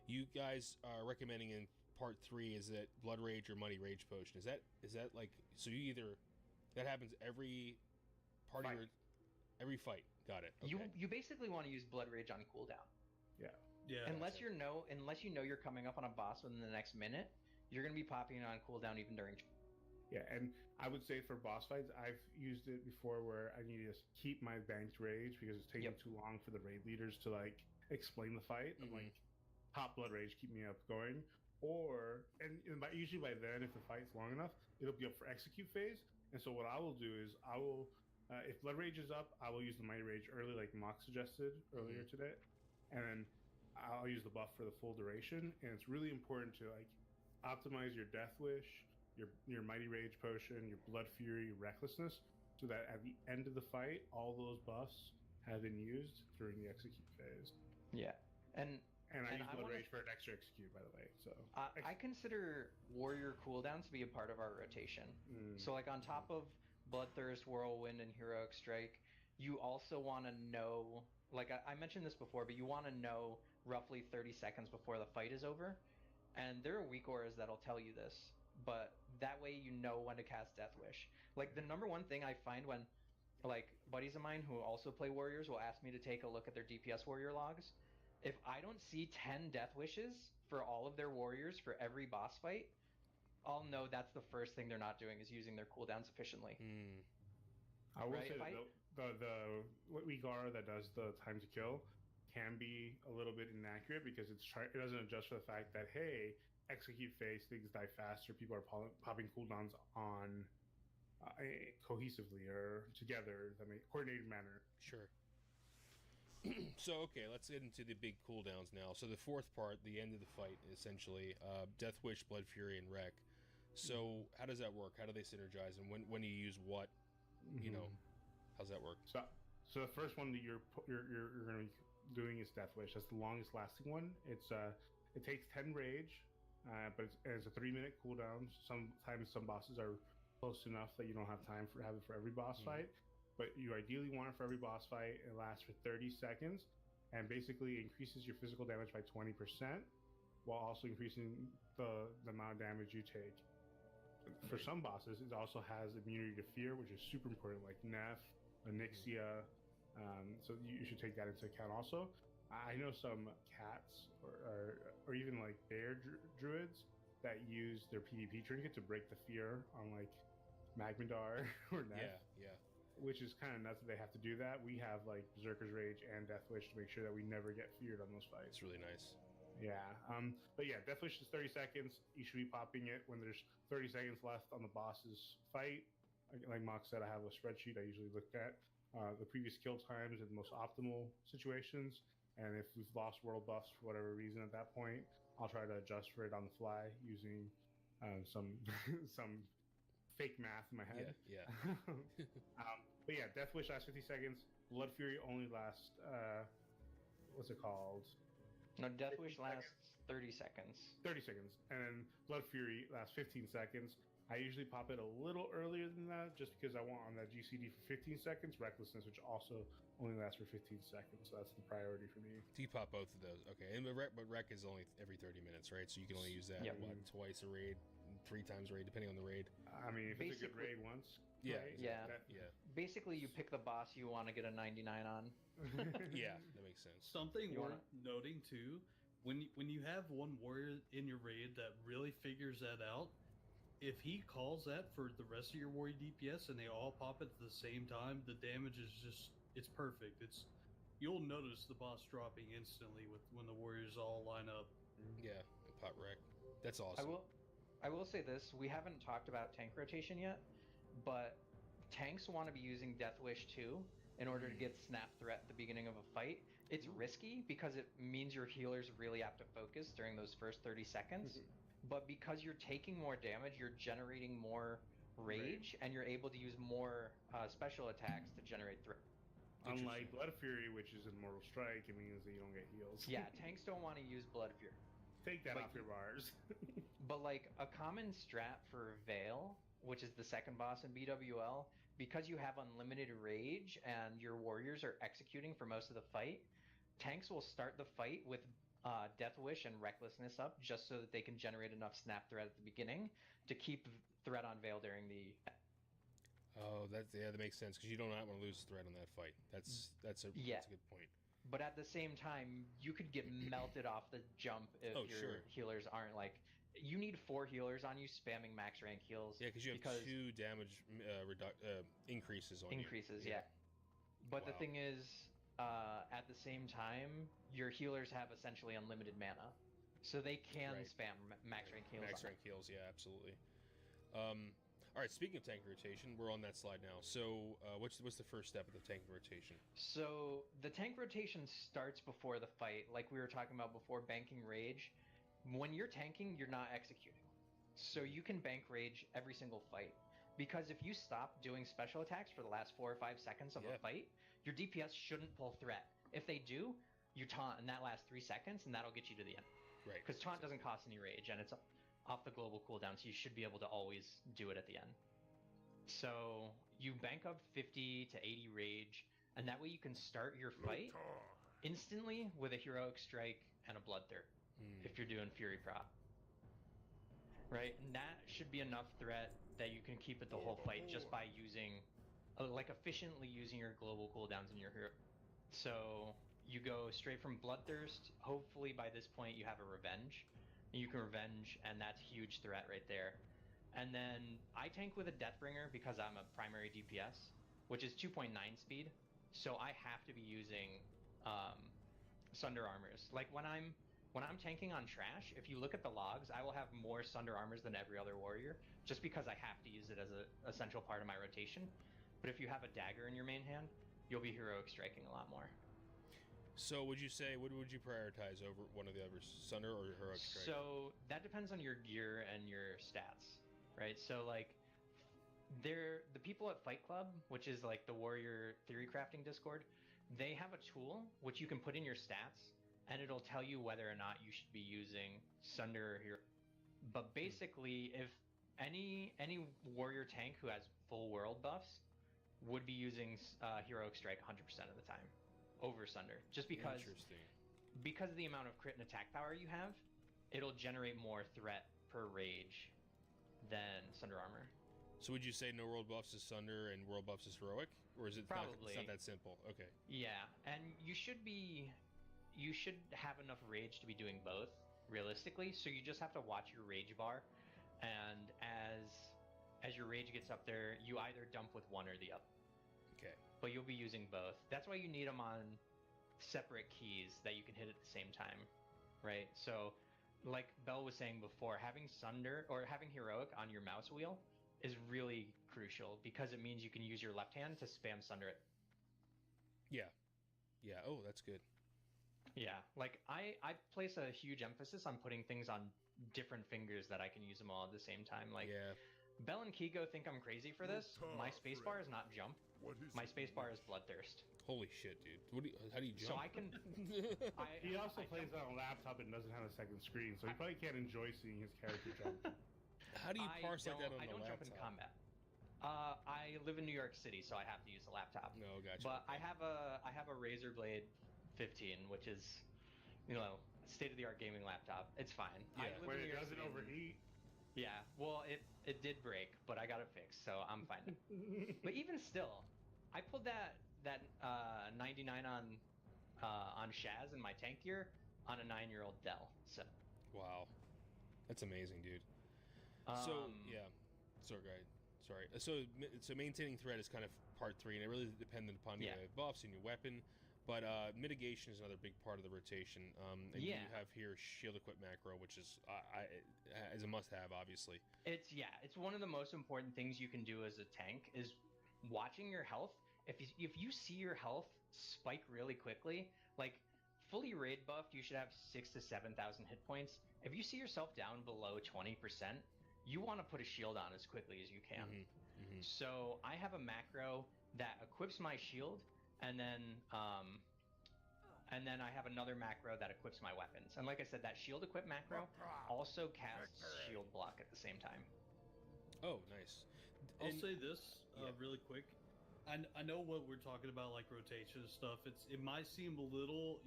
you guys are recommending in part 3 is that Blood Rage or Mighty Rage potion. Is that like, so you either that happens every part of your every fight? Got it. Okay. You basically want to use Blood Rage on cooldown. Yeah. Yeah. Unless you know you're coming up on a boss within the next minute, you're gonna be popping it on cooldown even during. Yeah, and I would say for boss fights, I've used it before where I need to keep my banked rage because it's taking too long for the raid leaders to like explain the fight. I'm like, hot blood rage, keep me up going. Or usually by then, if the fight's long enough, it'll be up for execute phase. And so what I will do is I will, if blood rage is up, I will use the mighty rage early, like Mock suggested earlier today, and then I'll use the buff for the full duration. And it's really important to like optimize your death wish, your mighty rage potion, your blood fury, your recklessness, so that at the end of the fight, all those buffs have been used during the execute phase. Yeah, and I use blood rage for an extra execute, by the way. So I consider warrior cooldowns to be a part of our rotation. So like on top of Bloodthirst, Whirlwind, and Heroic Strike, you also want to know, like I mentioned this before, but you want to know roughly 30 seconds before the fight is over. And there are weak auras that'll tell you this, but that way you know when to cast Death Wish. Like the number one thing I find when like buddies of mine who also play warriors will ask me to take a look at their DPS warrior logs. If I don't see 10 Death Wishes for all of their warriors for every boss fight, I'll know that's the first thing they're not doing is using their cooldowns efficiently. I will say that the weak aura that does the time to kill can be a little bit inaccurate because it doesn't adjust for the fact that, hey, execute phase, things die faster, people are popping cooldowns on cohesively or together, coordinated manner. Sure. So, okay, let's get into the big cooldowns now. So the fourth part, the end of the fight, essentially, Death Wish, Blood Fury, and Wreck. So how does that work? How do they synergize? And when do you use what? You know, how's that work? So the first one that you're going to be doing is Death Wish. That's the longest lasting one. It takes 10 rage, but it's a 3-minute cooldown. Sometimes some bosses are close enough that you don't have time for have it for every boss fight. But you ideally want it for every boss fight. It lasts for 30 seconds and basically increases your physical damage by 20% while also increasing the amount of damage you take. For some bosses, it also has immunity to fear, which is super important, like Neff, Onyxia. So you should take that into account also. I know some cats or even like bear druids that use their PvP trinket to break the fear on like Magmadar or Neff. Yeah. Which is kind of nuts that they have to do that. We have like Berserker's Rage and Death Wish to make sure that we never get feared on those fights. It's really nice. Yeah. But yeah, Death Wish is 30 seconds. You should be popping it when there's 30 seconds left on the boss's fight. Like Mock said, I have a spreadsheet I usually look at the previous kill times and the most optimal situations. And if we've lost world buffs for whatever reason at that point, I'll try to adjust for it on the fly using some fake math in my head. Yeah. But yeah, Death Wish lasts 50 seconds. Blood Fury only lasts, what's it called? No, Death Wish lasts 30 seconds. 30 seconds. And then Blood Fury lasts 15 seconds. I usually pop it a little earlier than that just because I want on that GCD for 15 seconds. Recklessness, which also only lasts for 15 seconds. So that's the priority for me. Do you pop both of those? Okay. And but Wreck is only every 30 minutes, right? So you can only use that, twice a raid, 3 times a raid, depending on the raid. I mean, if it's a good raid once. Yeah. Right? Yeah. Basically, you pick the boss you want to get a 99 on. Yeah, that makes sense. Something worth noting too, when you have one warrior in your raid that really figures that out, if he calls that for the rest of your warrior DPS and they all pop it at the same time, the damage is it's perfect. You'll notice the boss dropping instantly when the warriors all line up. Yeah, pot Wreck. That's awesome. I will say this, we haven't talked about tank rotation yet, but tanks want to be using Death Wish too in order to get Snap Threat at the beginning of a fight, It's risky because it means your healers really have to focus during those first 30 seconds. But because you're taking more damage, you're generating more rage, and you're able to use more special attacks to generate threat. Unlike Blood Fury, which is in Mortal Strike, it means that you don't get heals. Yeah, tanks don't want to use Blood Fury. Take that But off your bars. But like a common strat for Veil, which is the second boss in BWL, because you have unlimited rage and your warriors are executing for most of the fight, tanks will start the fight with Death Wish and Recklessness up just so that they can generate enough snap threat at the beginning to keep threat on Veil during the... Oh, that makes sense because you don't want to lose threat on that fight. That's a good point. But at the same time, you could get melted off the jump if your healers aren't like... You need 4 healers on you spamming max rank heals. Yeah, because you have 2 damage increases on you. Increases, yeah. But the thing is, at the same time, your healers have essentially unlimited mana. So they can spam max rank heals. Max rank heals, yeah, absolutely. All right, speaking of tank rotation, we're on that slide now. So what's the first step of the tank rotation? So the tank rotation starts before the fight. Like we were talking about before, banking rage. When you're tanking, you're not executing. So you can bank rage every single fight. Because if you stop doing special attacks for the last 4 or 5 seconds of a fight, your DPS shouldn't pull threat. If they do, you taunt in that last 3 seconds, and that'll get you to the end. Right. Because taunt doesn't cost any rage, and it's off the global cooldown, so you should be able to always do it at the end. So you bank up 50 to 80 rage, and that way you can start your fight instantly with a heroic strike and a bloodthirst. If you're doing Fury Prop. Right? And that should be enough threat that you can keep it the whole fight just by using, efficiently using your global cooldowns in your hero. So you go straight from Bloodthirst. Hopefully by this point you have a Revenge. You can Revenge, and that's a huge threat right there. And then I tank with a Deathbringer because I'm a primary DPS, which is 2.9 speed. So I have to be using Sunder Armors. Like when I'm tanking on Trash, if you look at the logs, I will have more Sunder Armors than every other warrior, just because I have to use it as an essential part of my rotation. But if you have a dagger in your main hand, you'll be heroic striking a lot more. So would you say, what would you prioritize over one of the others, Sunder or heroic strike? So that depends on your gear and your stats, right? So like, the people at Fight Club, which is like the warrior theory crafting Discord, they have a tool which you can put in your stats, and it'll tell you whether or not you should be using Sunder or Hero. But basically, if any warrior tank who has full world buffs would be using Heroic Strike 100% of the time over Sunder. Just because of the amount of crit and attack power you have, it'll generate more threat per rage than Sunder Armor. So would you say no world buffs is Sunder and world buffs is Heroic? Or is it Probably. It's not that simple? Okay. Yeah, and you should have enough rage to be doing both, realistically, so you just have to watch your rage bar, and as your rage gets up there, you either dump with one or the other. Okay. But you'll be using both. That's why you need them on separate keys that you can hit at the same time, right? So, like Belle was saying before, having Sunder or having Heroic on your mouse wheel is really crucial because it means you can use your left hand to spam Sunder it. Yeah. Yeah. Oh, that's good. Yeah, like I place a huge emphasis on putting things on different fingers that I can use them all at the same time. Like, Bell and Kigo think I'm crazy for this. My spacebar is not jump. My spacebar is bloodthirst. Holy shit, dude! How do you jump? So I can. He also plays on a laptop and doesn't have a second screen, so he probably can't enjoy seeing his character jump. How do you parse like that on the laptop? I don't jump in combat. I live in New York City, so I have to use a laptop. No, gotcha. But I have a Razer Blade 15, which is, state-of-the-art gaming laptop. It's fine. Yeah, where it doesn't overheat. Yeah, well, it did break, but I got it fixed, so I'm fine. But even still, I pulled that 99 on Shaz in my tank gear on a 9-year-old Dell. So. Wow, that's amazing, dude. So yeah, sorry. So maintaining threat is kind of part 3, and it really dependent upon your buffs and your weapon. But mitigation is another big part of the rotation. And you have here shield equip macro, which is is a must-have, obviously. It's one of the most important things you can do as a tank is watching your health. If you see your health spike really quickly, Like, fully raid buffed, you should have 6,000 to 7,000 hit points. If you see yourself down below 20%, you want to put a shield on as quickly as you can. So I have a macro that equips my shield, and then I have another macro that equips my weapons. And like I said, that shield equip macro also casts shield block at the same time. Oh, nice. I'll say this really quick. I know what we're talking about, like rotation and stuff. It might seem a little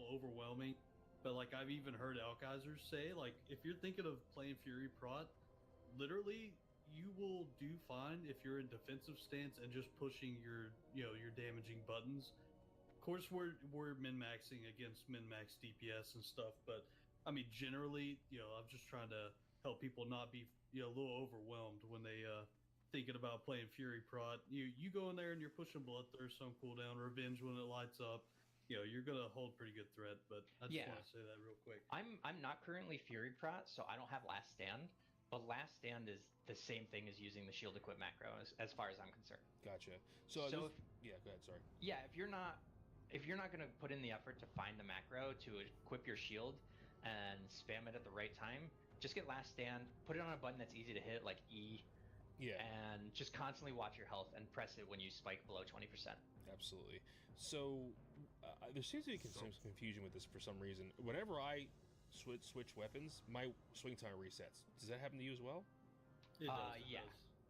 overwhelming, but like I've even heard Alkaizers say, like if you're thinking of playing Fury Prot, literally you will do fine if you're in defensive stance and just pushing your damaging buttons. Of course, we're min-maxing against min-max DPS and stuff, but I mean generally, I'm just trying to help people not be a little overwhelmed when they thinking about playing Fury Prot. You go in there and you're pushing Bloodthirst on cooldown, Revenge when it lights up. You're gonna hold pretty good threat. But I just want to say that real quick. I'm not currently Fury Prot, so I don't have Last Stand. But Last Stand is the same thing as using the shield equip macro, as far as I'm concerned. Gotcha. So go ahead. Sorry. Yeah, if you're not gonna put in the effort to find the macro to equip your shield and spam it at the right time, just get Last Stand, put it on a button that's easy to hit, like E. Yeah. And just constantly watch your health and press it when you spike below 20%. Absolutely. So there seems to be some confusion with this for some reason. Whenever I switch weapons, my swing time resets. Does that happen to you as well? It does. Yeah.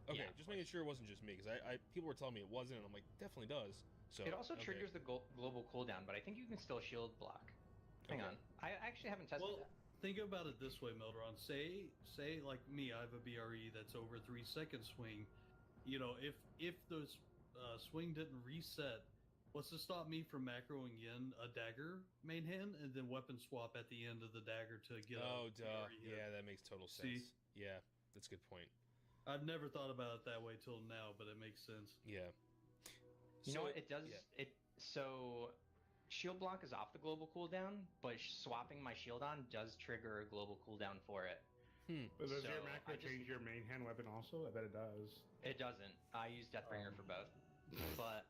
Okay, Yeah, just making sure it wasn't just me, because I people were telling me it wasn't, and I'm like, definitely does. So it also triggers the global cooldown, but I think you can still shield block. Hang on, I actually haven't tested that. Think about it this way, Meldron. Say like me, I have a BRE that's over 3 second swing. If the swing didn't reset, what's to stop me from macroing in a dagger main hand and then weapon swap at the end of the dagger to get Oh, a duh. BRE hit? Yeah, that makes total sense. See? Yeah, that's a good point. I've never thought about it that way till now, but it makes sense. Yeah. You know what? It does. Yeah. So shield block is off the global cooldown, but swapping my shield on does trigger a global cooldown for it. But does So, your macro change your main hand weapon also? I bet it does. It doesn't. I use Deathbringer for both, but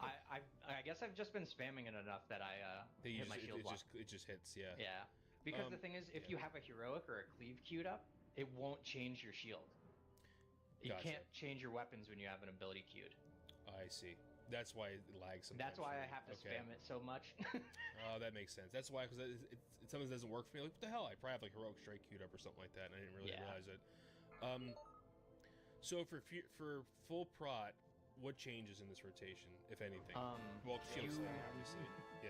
I guess I've just been spamming it enough that I hit my shield block. It just hits. Yeah. Yeah, because the thing is, if you have a heroic or a cleave queued up, it won't change your shield. You can't change your weapons when you have an ability queued. I see. That's why it lags sometimes. That's why I have to spam it so much. Oh, that makes sense. That's why, because it sometimes doesn't work for me. Like, what the hell? I probably have like heroic strike queued up or something like that, and I didn't really realize it. So for full prot, what changes in this rotation, if anything? Well, shield slam, obviously.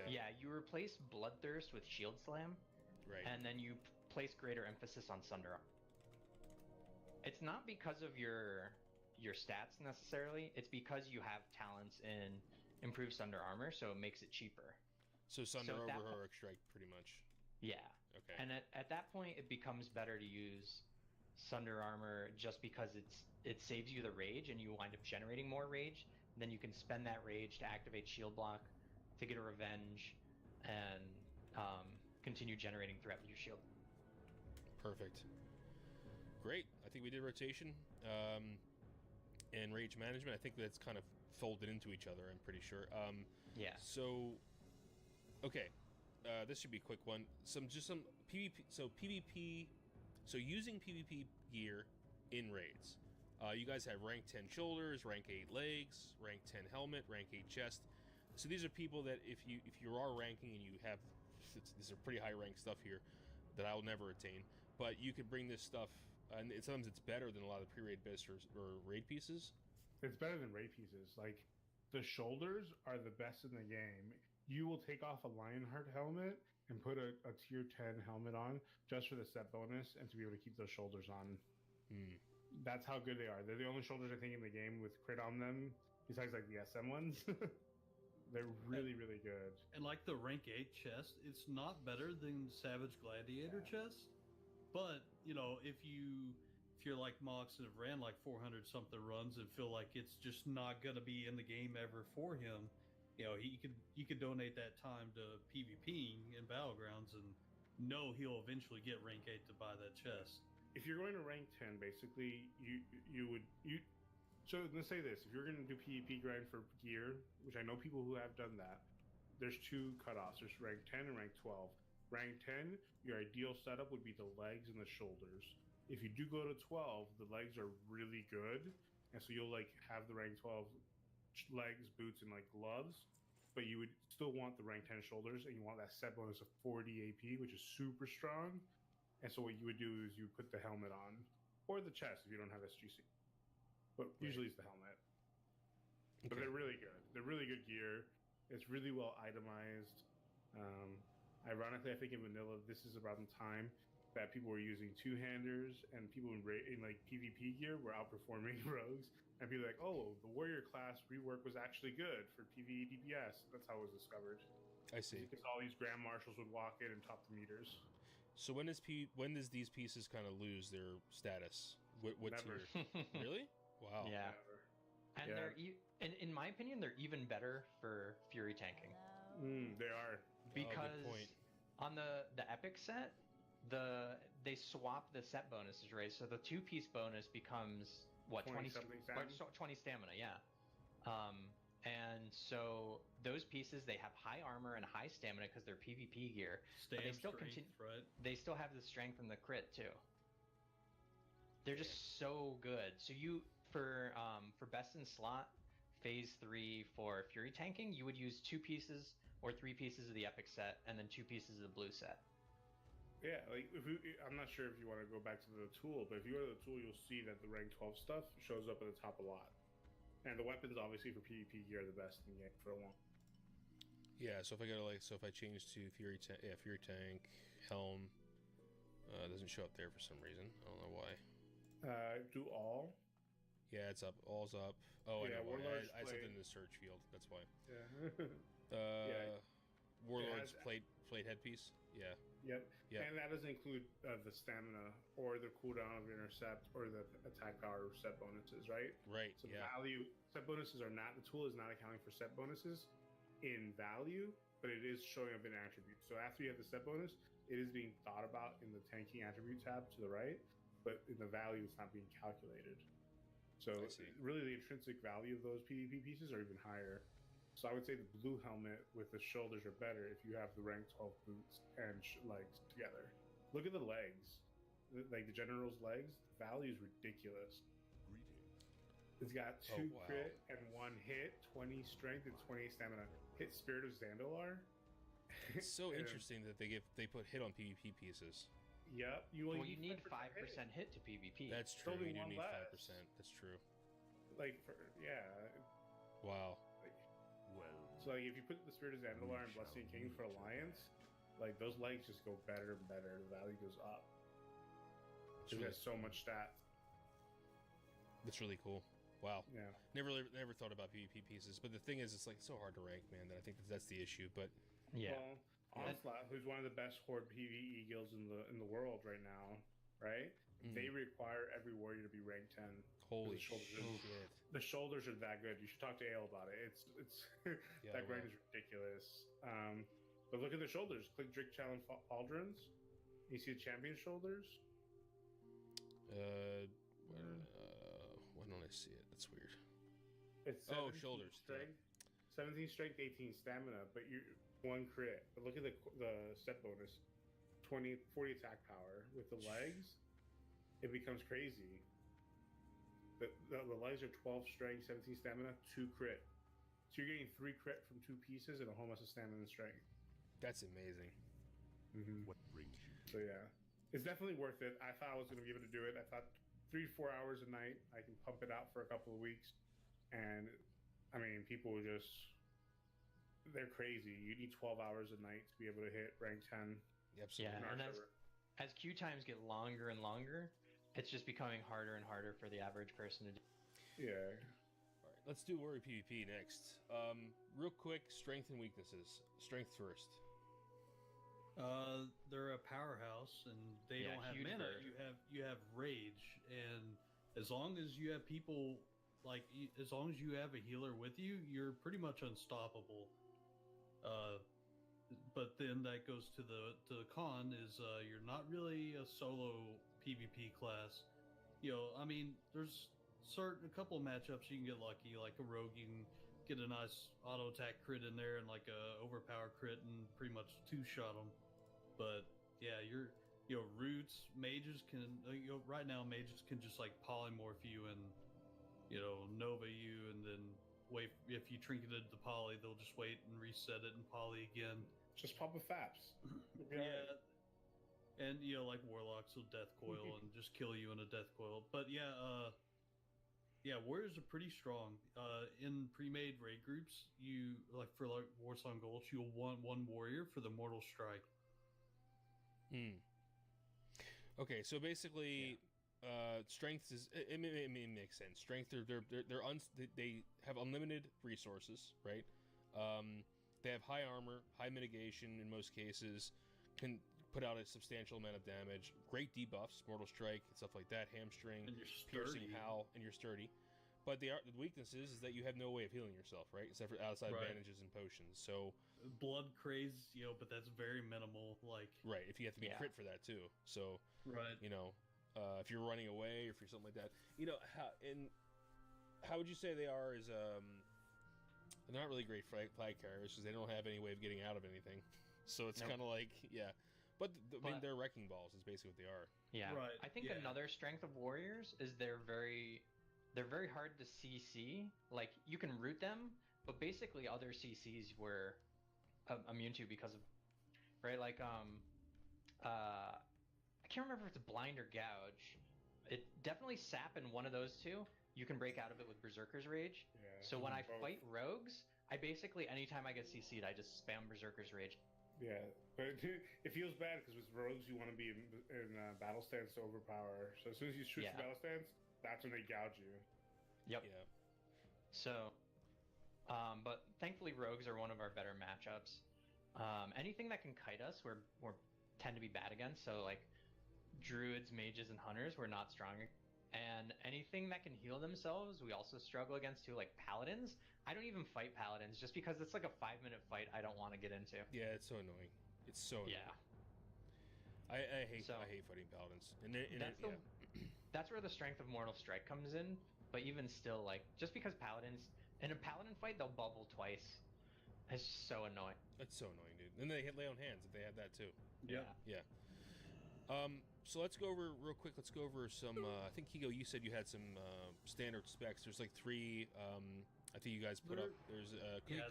Yeah, you replace Bloodthirst with Shield Slam, right? And then you place greater emphasis on Sunder. It's not because of your stats necessarily. It's because you have talents in improved Sunder Armor, so it makes it cheaper. So Sunder over heroic strike, pretty much. Yeah. Okay. And at that point, it becomes better to use Sunder Armor just because it saves you the rage, and you wind up generating more rage. Then you can spend that rage to activate Shield Block, to get a revenge, and continue generating threat with your shield. Perfect. Great. I think we did rotation and rage management. I think that's kind of folded into each other, I'm pretty sure. Yeah. So, okay. This should be a quick one. Some PvP. So PvP. So using PvP gear in raids. You guys have rank 10 shoulders, rank 8 legs, rank 10 helmet, rank 8 chest. So these are people that if you are ranking and you have, these are pretty high rank stuff here that I will never attain. But you can bring this stuff, and sometimes it's better than a lot of pre-raid bits or raid pieces. It's better than raid pieces. Like, the shoulders are the best in the game. You will take off a Lionheart helmet and put a tier 10 helmet on just for the set bonus and to be able to keep those shoulders on. That's how good they are. They're the only shoulders I think in the game with crit on them, besides like the SM ones. They're really, really good. And like the rank 8 chest, it's not better than Savage Gladiator chest. But, if you're like Mox and have ran like 400 something runs and feel like it's just not going to be in the game ever for him, you could donate that time to PvPing in Battlegrounds and know he'll eventually get rank 8 to buy that chest. If you're going to rank 10, basically, so let's say this: if you're going to do PvP grind for gear, which I know people who have done that, there's two cutoffs. There's rank 10 and rank 12. Rank 10, your ideal setup would be the legs and the shoulders. If you do go to 12, the legs are really good, and so you'll like have the rank 12 legs, boots, and like gloves, but you would still want the rank 10 shoulders, and you want that set bonus of 40 AP, which is super strong. And so what you would do is you put the helmet on, or the chest if you don't have SGC. But usually it's the helmet. Okay. But they're really good. They're really good gear. It's really well itemized. Ironically, I think in vanilla, this is around the time that people were using two-handers, and people in like PvP gear were outperforming rogues. And people were like, oh, the warrior class rework was actually good for PvE DPS. That's how it was discovered. I see. Because all these grand marshals would walk in and top the meters. So when does these pieces kind of lose their status? What Never. tier? Really? Wow. Yeah. Never. And Yeah. they're in my opinion, they're even better for Fury tanking. They are. Because good point. on the epic set, they swap the set bonuses, right? So the 2-piece bonus becomes what 20 something stamina? 20 stamina, yeah. And so those pieces, they have high armor and high stamina because they're PvP gear. Stam they still strength, right? They still have the strength and the crit too. They're just so good. So you for best in slot phase 3 for Fury tanking, you would use 2 pieces or 3 pieces of the epic set and then 2 pieces of the blue set. Yeah, like I'm not sure if you want to go back to the tool, but if you go to the tool, you'll see that the rank 12 stuff shows up at the top a lot. And the weapons, obviously, for PvP gear are the best in the game for a long. Yeah. So if I go to if I change to Fury Tank, helm, it doesn't show up there for some reason. I don't know why. Do all. Yeah, it's up. All's up. Oh, Yeah, I know why. Warlord's I said plate. it in the search field. That's why. Yeah. Warlord's has- plate headpiece. Yeah. Yep. Yeah. And that doesn't include the stamina or the cooldown of intercept or the attack power set bonuses, right? Right. So the Yeah. value set bonuses are not, the tool is not accounting for set bonuses in value, but it is showing up in attributes. So after you have the set bonus, it is being thought about in the tanking attribute tab to the right, but in the value it's not being calculated. So I see. really the intrinsic value of those PvP pieces are even higher. So I would say the blue helmet with the shoulders are better if you have the rank 12 boots and legs together. Look at the legs. Like the general's legs, the value is ridiculous. It's got 2 wow. crit and 1 hit, 20 strength and 20 stamina. Hit Spirit of Zandalar. It's so And- interesting that they put hit on PvP pieces. Yep. Well, you need 5% hit to PvP. That's true. only You do one need less. 5%. That's true. Yeah. Wow. So like if you put the Spirit of Zandalar and Blessing King for Alliance, like those legs just go better and better. The value goes up. It's It really, has so much stats. that's really cool. Wow. Yeah. Never thought about PvP pieces, but the thing is, it's like so hard to rank, man. That I think that's the issue. But yeah. Well, Onslaught, who's one of the best horde PvE guilds in the world right now, right? They require every warrior to be rank 10. holy The shoulders shit. The shoulders are that good. You should talk to Ale about it. It's Yeah, I that grind will. is ridiculous. But look at the shoulders. Click Drake Challenge Aldrins. You see the champion shoulders? Why don't I see it? That's weird. It's Oh, 17 shoulders, strength, 17 strength, 18 stamina, but you 1 crit. But look at the set bonus, 40 attack power with the legs. It becomes crazy. The legs are 12 strength, 17 stamina, 2 crit. So you're getting 3 crit from 2 pieces and a whole bunch of stamina and strength. That's amazing. What brings you? So yeah, it's definitely worth it. I thought I was going to be able to do it. I thought 3-4 hours a night, I can pump it out for a couple of weeks. And I mean, people just, they're crazy. You need 12 hours a night to be able to hit rank 10. Absolutely. Yeah, in our and server. as queue times get longer and longer, it's just becoming harder and harder for the average person to do. Yeah. All right, let's do warrior PvP next. Real quick, strength and weaknesses. Strength first. They're a powerhouse, and they Yeah, don't have huge mana. bird. You have rage, and as long as you have people as long as you have a healer with you, you're pretty much unstoppable. But then that goes to the con is you're not really a solo PvP class. I mean, there's a couple of matchups you can get lucky, like a rogue. get a nice auto attack crit in there and like a overpower crit and pretty much two-shot them. But yeah, roots, mages can right now mages can just like polymorph you and nova you, and then wait, if you trinketed the poly, they'll just wait and reset it and poly again. Just pop a faps. Yeah. And like warlocks will death coil and just kill you in a death coil. But yeah, warriors are pretty strong. In pre-made raid groups, you for Warsong Gulch, you'll want one warrior for the Mortal Strike. Okay, so basically, strength is it makes sense. Strength, they have unlimited resources, right? They have high armor, high mitigation in most cases, can put out a substantial amount of damage, great debuffs, Mortal Strike, and stuff like that, hamstring, piercing, howl, and you're sturdy. But the weakness is that you have no way of healing yourself, right? Except for outside bandages and potions. So blood craze, but that's very minimal. Right, if you have to be crit for that too. So right, if you're running away or if you're something like that, how would you say they are? Is they're not really great flag carriers because they don't have any way of getting out of anything. So it's kind of like but I mean they're wrecking balls is basically what they are. Yeah, right. I think another strength of warriors is they're very hard to CC. Like, you can root them, but basically other CCs were immune to because of, right? Like, I can't remember if it's blind or gouge. It definitely sap in one of those two. You can break out of it with Berserker's Rage. Yeah, so when I fight rogues, I basically, anytime I get CC'd, I just spam Berserker's Rage. Yeah, but it feels bad because with rogues you want to be in battle stance to overpower. So as soon as you switch to battle stance, that's when they gouge you. Yep. Yeah. So, but thankfully rogues are one of our better matchups. Anything that can kite us, we're tend to be bad against. So like druids, mages, and hunters, we're not strong. And anything that can heal themselves, we also struggle against too. Like paladins, I don't even fight paladins just because it's like a 5-minute fight I don't want to get into. Yeah, it's so annoying. It's so annoying. Yeah. I hate fighting paladins. That's where the strength of Mortal Strike comes in. But even still, like, just because paladins in a paladin fight they'll bubble twice, it's just so annoying. It's so annoying, dude. And they lay on hands if they have that too. Yeah. So let's go over real quick. Let's go over some. I think Higo, you said you had some standard specs. There's like 3. I think you guys put up. There's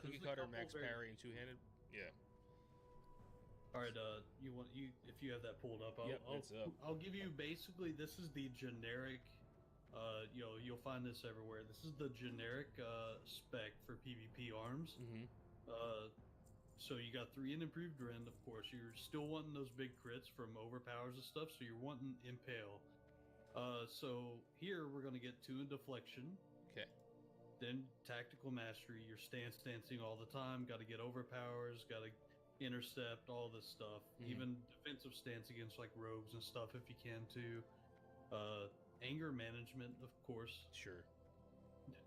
cookie cutter, max parry, and two-handed. Yeah. All right. If you have that pulled up, I'll give you basically. This is the generic. You'll find this everywhere. This is the generic spec for PvP arms. Mm-hmm. So you got 3 in improved rend, of course. You're still wanting those big crits from overpowers and stuff, so you're wanting impale. So here we're going to get 2 in deflection. Okay. Then tactical mastery. You're stancing all the time. Got to get overpowers. Got to intercept all this stuff. Mm-hmm. Even defensive stance against like rogues and stuff if you can too. Anger management, of course. Sure.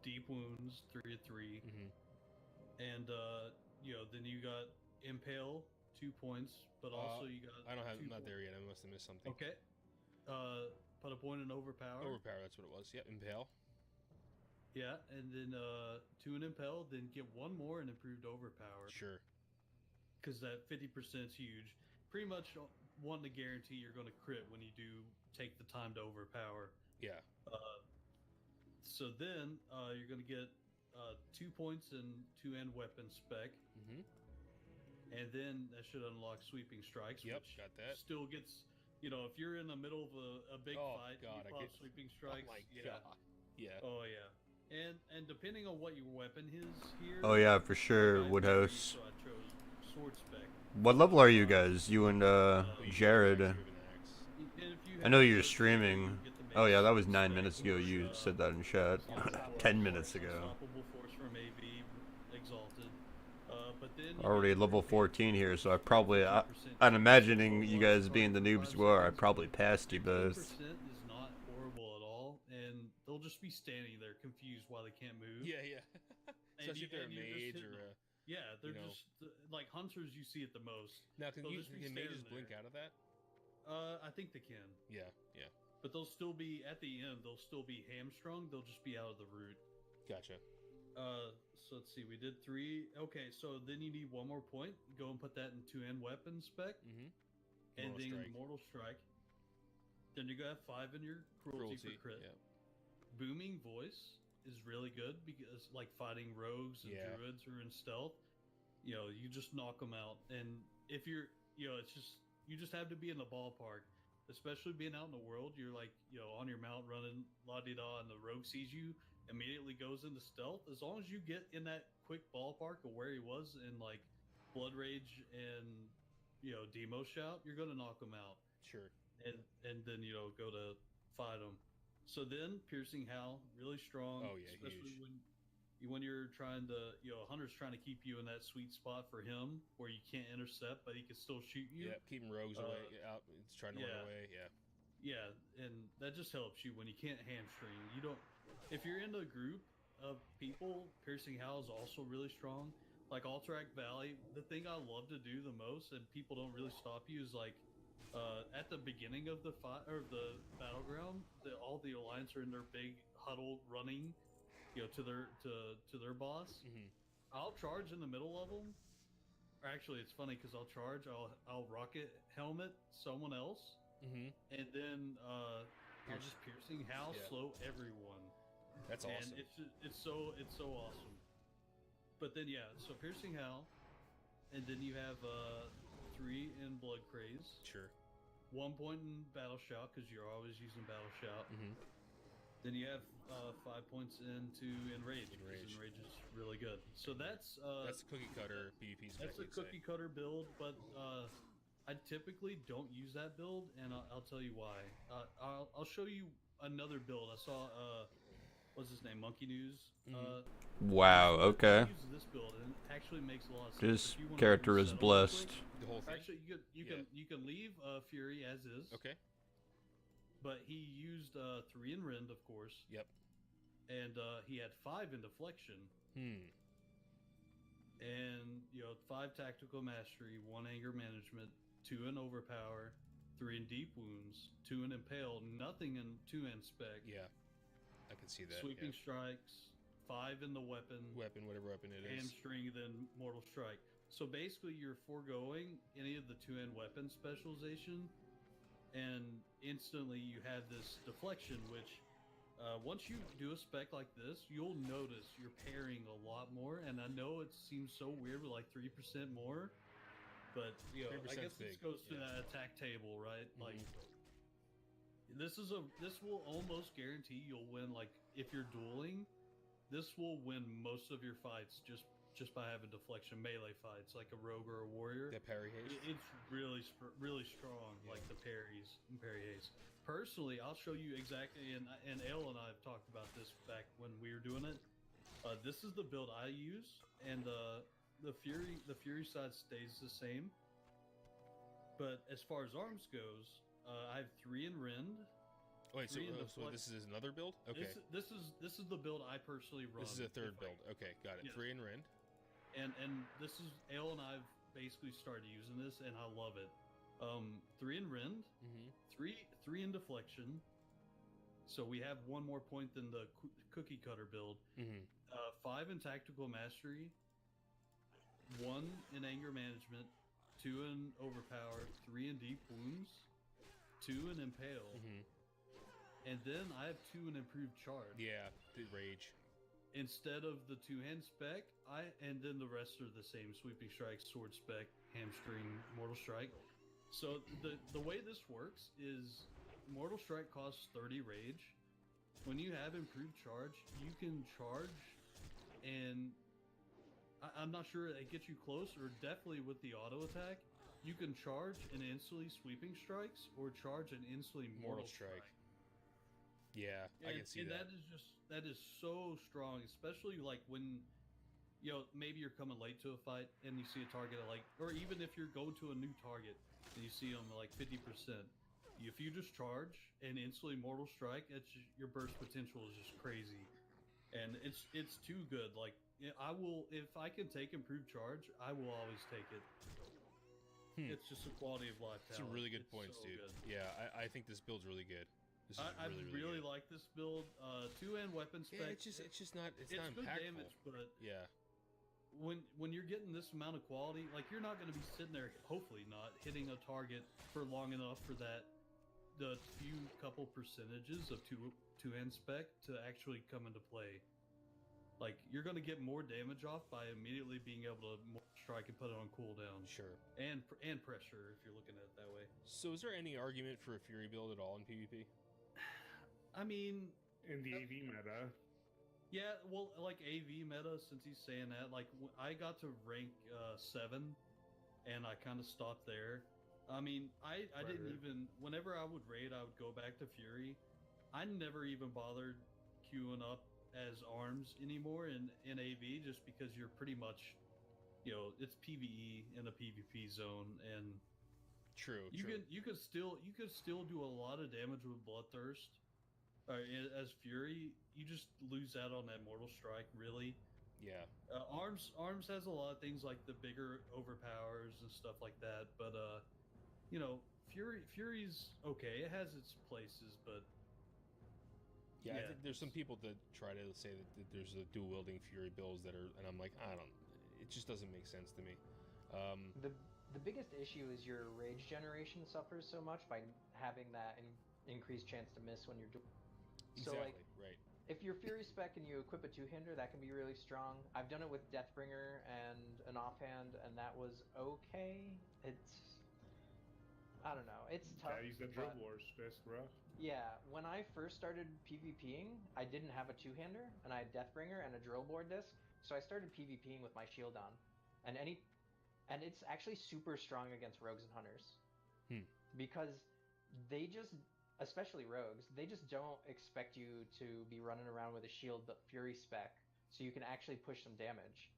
Deep wounds, 3 of 3. Mm-hmm. And then you got impale, 2 points, but also you got. I'm not there yet. I must have missed something. Okay. Put a point in overpower. Overpower, that's what it was. Yep, impale. Yeah, and then 2 in impale, then get 1 more in improved overpower. Sure. Because that 50% is huge. Pretty much wanting to guarantee you're going to crit when you do take the time to overpower. Yeah. So then you're going to get 2 points in 2 end weapon spec. Mm-hmm. And then that should unlock sweeping strikes. Yep, which got that. Still gets, if you're in the middle of a big fight, God, you pop sweeping strikes. Oh my God. Yeah. Oh yeah. And depending on what your weapon is here. Oh yeah, for sure, Woodhouse. So I chose sword spec. What level are you guys? You and Jared. I know you're streaming. Oh yeah, that was 9 minutes ago. You said that in chat. 10 minutes ago. Unstoppable force from AV exalted. But then Already level 14 here, so I'm imagining you guys being the noobs you are, I probably passed you both. 50% is not horrible at all, and they'll just be standing there confused why they can't move. Yeah. And Especially if they're a mage or a... Yeah, they're just like hunters. You see it the most. Now, can They'll just be mages standing blink there. out of that? I think they can. Yeah. But they'll still be at the end. They'll still be hamstrung. They'll just be out of the root. Gotcha. So let's see. We did 3. Okay, so then you need 1 more point. Go and put that in 2-hand weapon spec, Mm-hmm. and Mortal then Strike. Mortal Strike. Then you got 5 in your cruelty for crit. Yeah. Booming voice is really good because like fighting rogues and Yeah. druids who are in stealth, you know, you just knock them out. And if you're, you know, it's just you just have to be in the ballpark, especially being out in the world. You're like, you know, on your mount running la di da, and the rogue sees you, immediately goes into stealth. As long as you get in that quick ballpark of where he was in like Blood Rage and, you know, Demo Shout, you're gonna knock him out. Sure. And then, you know, go to fight him. So then Piercing Howl, really strong. Oh, yeah, especially huge. when you're trying to, you know, Hunter's trying to keep you in that sweet spot for him where you can't intercept, but he can still shoot you. Yeah, keeping rogues away out. It's trying to yeah. run away. Yeah. Yeah, and that just helps you when you can't hamstring. You don't. If you're in a group of people, Piercing Howl is also really strong. Like Alterac Valley, the thing I love to do the most, and people don't really stop you, is like at the beginning of the fight or the battleground, all the alliance are in their big huddle running, you know, to their boss. Mm-hmm. I'll charge in the middle of them. Or actually, it's funny because I'll charge. I'll rocket helmet someone else. Mm-hmm. And then I'll just Piercing Howl slow everyone. That's awesome. And it's so awesome. But then so Piercing Howl, and then you have 3 in Blood Craze. Sure. 1 point in Battle Shout because you're always using Battle Shout. Mm-hmm. Then you have 5 points into Enrage. Enrage. Enrage is really good. So that's cookie cutter PvP spec. that's a cookie cutter build, but I typically don't use that build, and I'll tell you why. I'll show you another build. I saw what's his name, Monkey News. Wow. Okay. Uses this build, and it actually makes a lot of sense. This If you wanna character is reset blessed. The whole thing. Actually, you can leave Fury as is. Okay. But he used 3 in Rend, of course. Yep. And he had 5 in Deflection. And 5 Tactical Mastery, 1 Anger Management, 2 in Overpower, 3 in Deep Wounds, 2 in Impale, nothing in 2 in Spec. Yeah. I can see that. Sweeping Strikes, 5 in the weapon. Whatever weapon it is. Hamstring, then Mortal Strike. So basically, you're foregoing any of the 2 in weapon specialization, and instantly you have this deflection, which once you do a spec like this, you'll notice you're parrying a lot more. And I know it seems so weird with like 3% more, but I guess this goes to that attack table, right? Mm-hmm. Like this will almost guarantee you'll win. Like if you're dueling, this will win most of your fights just by having deflection melee fights, like a rogue or a warrior. That parry haste. It's really strong, like the parries and parry haste. Personally, I'll show you exactly, and Ale and I have talked about this back when we were doing it. This is the build I use, and the Fury side stays the same. But as far as arms goes, I have 3 in Rend. Wait, so this is another build? Okay. This is the build I personally run. This is a third build. Okay, got it. 3 in Rend. And this is Ale and I've basically started using this, and I love it. 3 in Rend, 3 in Deflection. So we have 1 more point than the cookie cutter build. 5 in Tactical Mastery, 1 in Anger Management, 2 in Overpower, 3 in Deep Wounds, 2 in Impale, and then I have 2 in Improved Charge. Yeah, the Rage. Instead of the 2-hand spec, and then the rest are the same: Sweeping Strike, Sword Spec, Hamstring, Mortal Strike. So the way this works is Mortal Strike costs 30 Rage. When you have Improved Charge, you can charge, and I'm not sure it gets you close, or definitely with the auto attack, you can charge and instantly Sweeping Strikes, or charge and instantly Mortal Strike. Yeah, I can see that. And that is so strong, especially like when maybe you're coming late to a fight and you see a target at or even if you're going to a new target and you see them at like 50%. If you just charge and instantly Mortal Strike, your burst potential is just crazy, and it's too good. Like I will, if I can take Improved Charge, I will always take it. It's just a quality of life talent. It's a really good points, so dude. Good. Yeah, I think this build's really good. This is I really good. like this build. 2-end weapon spec. Yeah, it's just not it's not good impactful. damage, but Yeah. when you're getting this amount of quality, like you're not going to be sitting there, hopefully not hitting a target for long enough for the few couple percentages of 2-end spec to actually come into play. Like you're going to get more damage off by immediately being able to strike and put it on cooldown. Sure. And pressure if you're looking at it that way. So is there any argument for a Fury build at all in PvP? I mean, in the AV meta. Yeah, well, like AV meta, since he's saying that, like I got to rank 7, and I kind of stopped there. I mean, I didn't even. Whenever I would raid, I would go back to Fury. I never even bothered queuing up as arms anymore in AV, just because you're pretty much, it's PvE in a PvP zone, and True. you could still do a lot of damage with Bloodthirst. As Fury, you just lose out on that Mortal Strike, really. Yeah. Arms has a lot of things like the bigger overpowers and stuff like that, but Fury's okay. It has its places, but yeah, I think there's some people that try to say that there's a dual wielding Fury builds that are, and I'm like, it just doesn't make sense to me. The biggest issue is your rage generation suffers so much by having that increased chance to miss when you're doing. So exactly, right. If you're Fury spec and you equip a 2-hander, that can be really strong. I've done it with Deathbringer and an offhand, and that was okay. I don't know. It's tough. Yeah, use the Drill Wars disc, bro. Yeah, when I first started PvPing, I didn't have a 2-hander, and I had Deathbringer and a Drill Board disc, so I started PvPing with my shield on. And it's actually super strong against rogues and hunters. Because they just, especially rogues, they just don't expect you to be running around with a shield but Fury spec, so you can actually push some damage.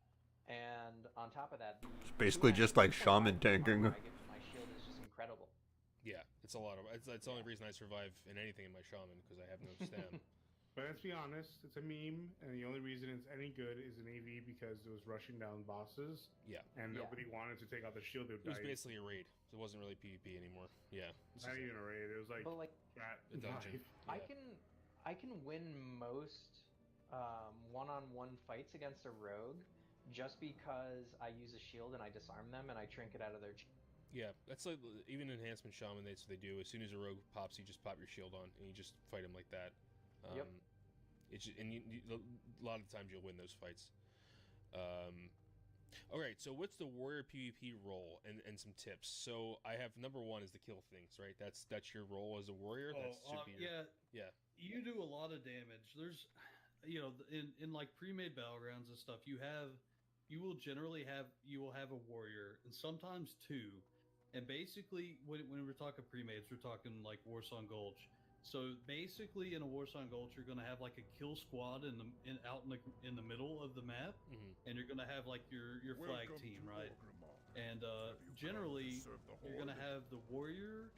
And on top of that, it's basically just like Shaman tanking. I get from my shield is just incredible. Yeah, it's a lot of. It's the only reason I survive in anything in my Shaman, because I have no stam. But let's be honest, it's a meme, and the only reason it's any good is in AV because it was rushing down bosses. Yeah. And nobody wanted to take out the shield. It was basically a raid. So it wasn't really PvP anymore. Yeah. Not even a raid. It was like a dungeon. Yeah. I can win most one-on-one fights against a rogue just because I use a shield and I disarm them and I trinket out of their. Yeah, that's like even enhancement shaman. That's what they do. As soon as a rogue pops, you just pop your shield on and you just fight him like that. Yep. It's just, and a lot of times you'll win those fights. All right, so what's the warrior PvP role and some tips? So I have number 1 is the kill things, right? That's your role as a warrior. Yeah. You do a lot of damage. There's, in like pre-made battlegrounds and stuff, you will have a warrior and sometimes 2, and basically when we're talking pre-mades, we're talking like Warsong Gulch. So basically, in a Warsong Gulch, you're going to have like a kill squad out in the middle of the map, and you're going to have like your flag team, right? And generally, you're going to have the warrior.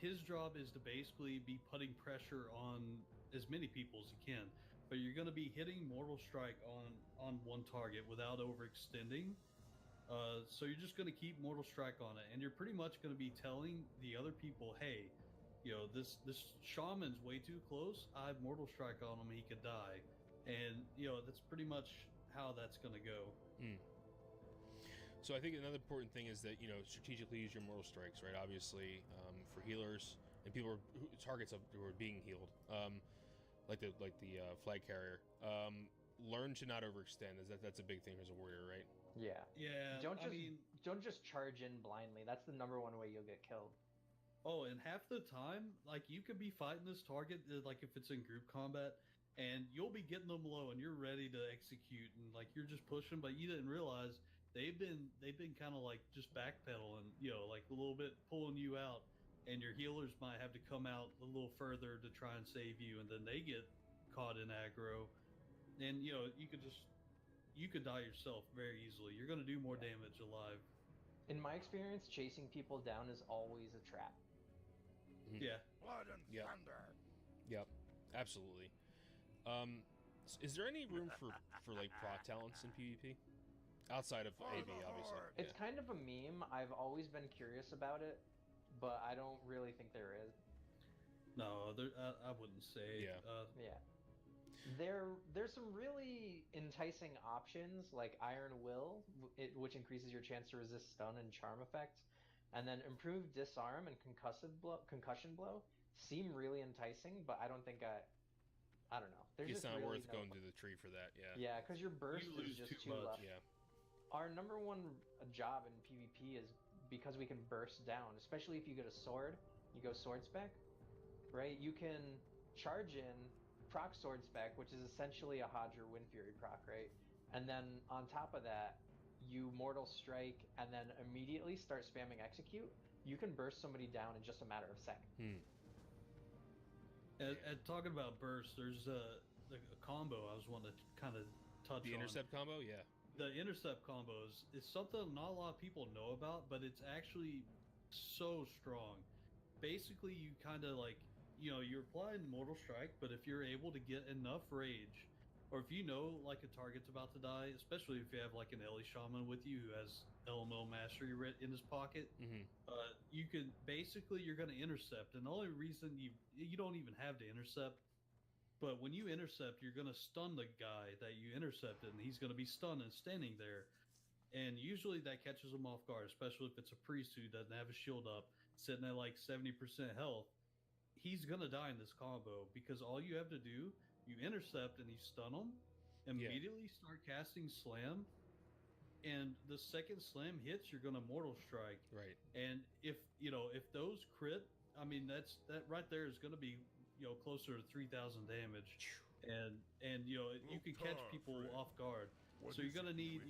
His job is to basically be putting pressure on as many people as he can, but you're going to be hitting Mortal Strike on one target without overextending. So you're just going to keep Mortal Strike on it, and you're pretty much going to be telling the other people, hey, this shaman's way too close. I have Mortal Strike on him, he could die. And, that's pretty much how that's going to go. So I think another important thing is that, strategically use your Mortal Strikes, right? Obviously, for healers and people targets who are being healed, like the flag carrier. Learn to not overextend. That's a big thing as a warrior, right? Yeah. Yeah. Don't just charge in blindly. That's the number 1 way you'll get killed. Oh, and half the time, like, you could be fighting this target, like, if it's in group combat, and you'll be getting them low, and you're ready to execute, and, like, you're just pushing, but you didn't realize they've been kind of, like, just backpedaling, like, a little bit pulling you out, and your healers might have to come out a little further to try and save you, and then they get caught in aggro, and, you could die yourself very easily. You're going to do more damage alive. In my experience, chasing people down is always a trap. Yeah. Blood and thunder. Yep, absolutely. Is there any room for like proc talents in PvP outside of AV, obviously? It's kind of a meme. I've always been curious about it, but I don't really think there is. No, I wouldn't say. Yeah. Yeah. There's some really enticing options like Iron Will, which increases your chance to resist stun and charm effects, and then improved disarm and concussion blow seem really enticing, but I don't think I don't know. There's It's just not really worth going to the tree for that. Yeah. Yeah, because your burst You is lose just too too much. low. Yeah. Our number one job in PvP is because we can burst down, especially if you get a sword. You go sword spec, right? You can charge in proc sword spec, which is essentially a Hodger Wind Fury proc, right? And then on top of that, you mortal strike and then immediately start spamming execute. You can burst somebody down in just a matter of seconds. And talking about burst, there's a combo I was wanting to kind of touch The on. intercept combo, yeah. The intercept combos is something not a lot of people know about, but it's actually so strong. Basically, you kind of like, you're applying Mortal Strike, but if you're able to get enough rage, or if you know like a target's about to die, especially if you have like an Ellie Shaman with you who has elemental mastery in his pocket, you can basically, you're going to intercept, and the only reason you don't even have to intercept, but when you intercept, you're going to stun the guy that you intercepted, and he's going to be stunned and standing there. And usually that catches him off guard, especially if it's a priest who doesn't have a shield up, sitting at like 70% health. He's going to die in this combo because all you have to do, you intercept and you stun him, immediately start casting Slam, and the second Slam hits, you're going to Mortal Strike. Right. And if those crit, I mean, that right there is going to be closer to 3,000 damage, and you can catch people off guard. So you're gonna need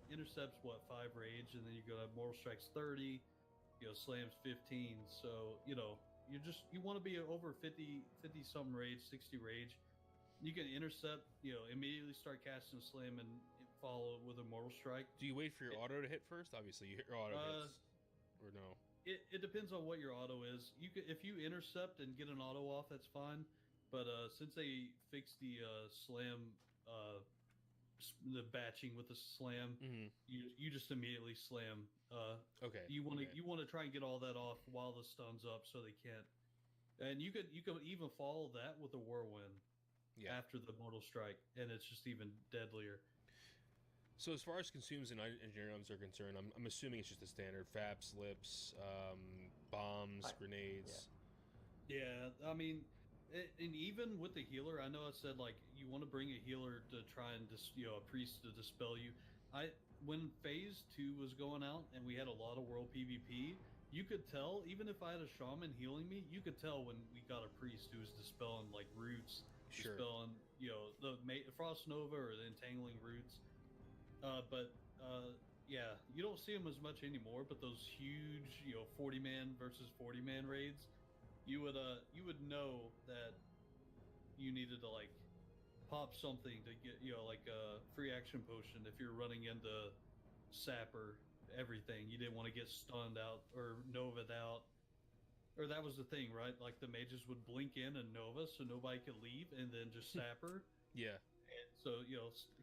intercepts 5 rage, and then you're gonna have Mortal Strikes 30, slams 15. So you want to be over 50 something rage, 60 rage. You can intercept, immediately start casting a slam and follow it with a Mortal Strike. Do you wait for your auto to hit first? Obviously, you hit your auto hits, or no? It depends on what your auto is. If you intercept and get an auto off, that's fine. But since they fixed the slam, the batching with the slam, you just immediately slam. Okay. You want to try and get all that off while the stun's up, so they can't. And you could even follow that with a whirlwind after the Mortal Strike, and it's just even deadlier. So as far as consumes and engineering items are concerned, I'm assuming it's just the standard FAP, slips, bombs, grenades. Yeah, I mean, and even with the healer, I know I said like you want to bring a healer to try and a priest to dispel you. When Phase 2 was going out and we had a lot of world PvP, you could tell, even if I had a shaman healing me, you could tell when we got a priest who was dispelling like roots, dispelling the Frost Nova or the entangling roots. Yeah, you don't see them as much anymore. But those huge, 40-man versus 40-man raids, you would know that you needed to like pop something to get like a free action potion if you're running into Sapper. Everything you didn't want to get stunned out or Nova'd out, or that was the thing, right? Like the mages would blink in and Nova so nobody could leave, and then just Sapper. Yeah. And so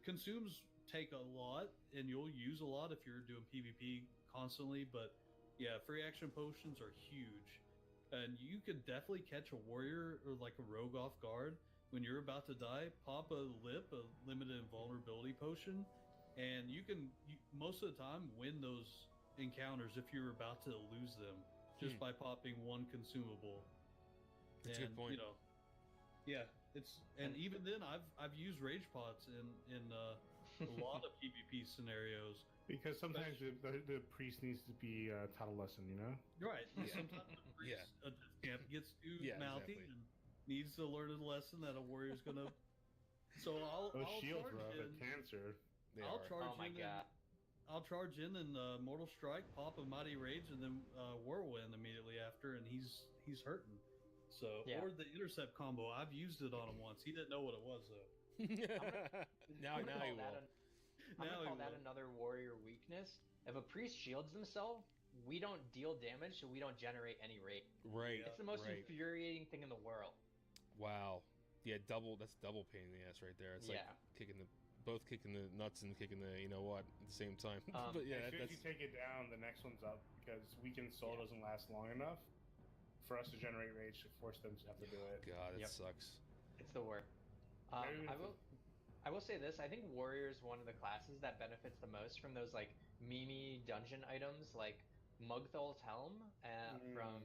consumes take a lot, and you'll use a lot if you're doing PvP constantly. But yeah, free action potions are huge, and you could definitely catch a warrior or like a rogue off guard when you're about to die. Pop a limited invulnerability potion, and you can most of the time win those encounters if you're about to lose them just by popping one consumable. That's a good point. Yeah, and even then I've used rage pots in a lot of PvP scenarios. Because sometimes the priest needs to be taught a lesson, Right. Sometimes the priest camp gets too mouthy and needs to learn a lesson that a warrior's gonna. So I'll shields charge are in. a cancer. I'll charge in and Mortal Strike, pop a Mighty Rage, and then Whirlwind immediately after, and he's hurting. So or the intercept combo, I've used it on him once. He didn't know what it was though. Now he will. I'm gonna call that another warrior weakness. If a priest shields themselves, we don't deal damage, so we don't generate any rate. Right. It's the most infuriating thing in the world. Wow. Yeah, that's double pain in the ass right there. It's like both kicking the nuts and kicking the at the same time. But yeah, as soon as you take it down, the next one's up because weakened soul doesn't last long enough for us to generate rage to force them to have to do it. God, it Yep. sucks. It's the worst. Maybe I will say this. I think Warrior is one of the classes that benefits the most from those like meme dungeon items, like Mugthol's helm from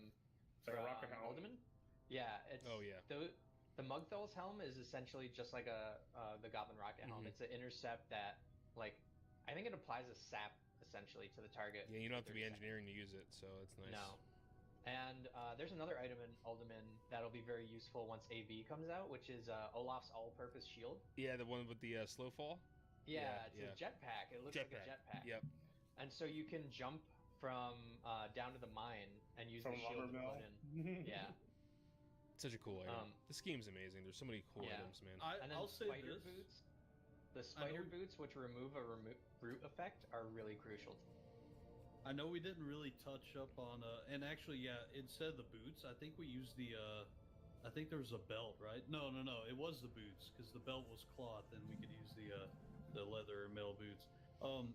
It's like a rocket helm. Alderman. Yeah, it's Oh, yeah. The Mugthol's helm is essentially just like the Goblin Rocket helm. Mhm. It's an intercept that like I think it applies a sap essentially to the target. Yeah, you don't have for to be 30 seconds. engineering to use it, so it's nice. No. And there's another item in Alderman that'll be very useful once AV comes out, which is Olaf's all-purpose shield. Yeah, the one with the slow fall. Yeah, Yeah, it's a jetpack. It looks like a jetpack. Yep. And so you can jump from down to the mine and use From the shield to Lumbermill. put in. Yeah. Such a cool item. Um, This game's amazing. There's so many cool yeah. items, man. And then I'll say spider this. boots. The spider boots, which remove a root effect, are really crucial. I know we didn't really touch up on, and actually, yeah, instead of the boots, I think we used the, I think there was a belt, right? No, it was the boots, because the belt was cloth, and we could use the leather or metal boots.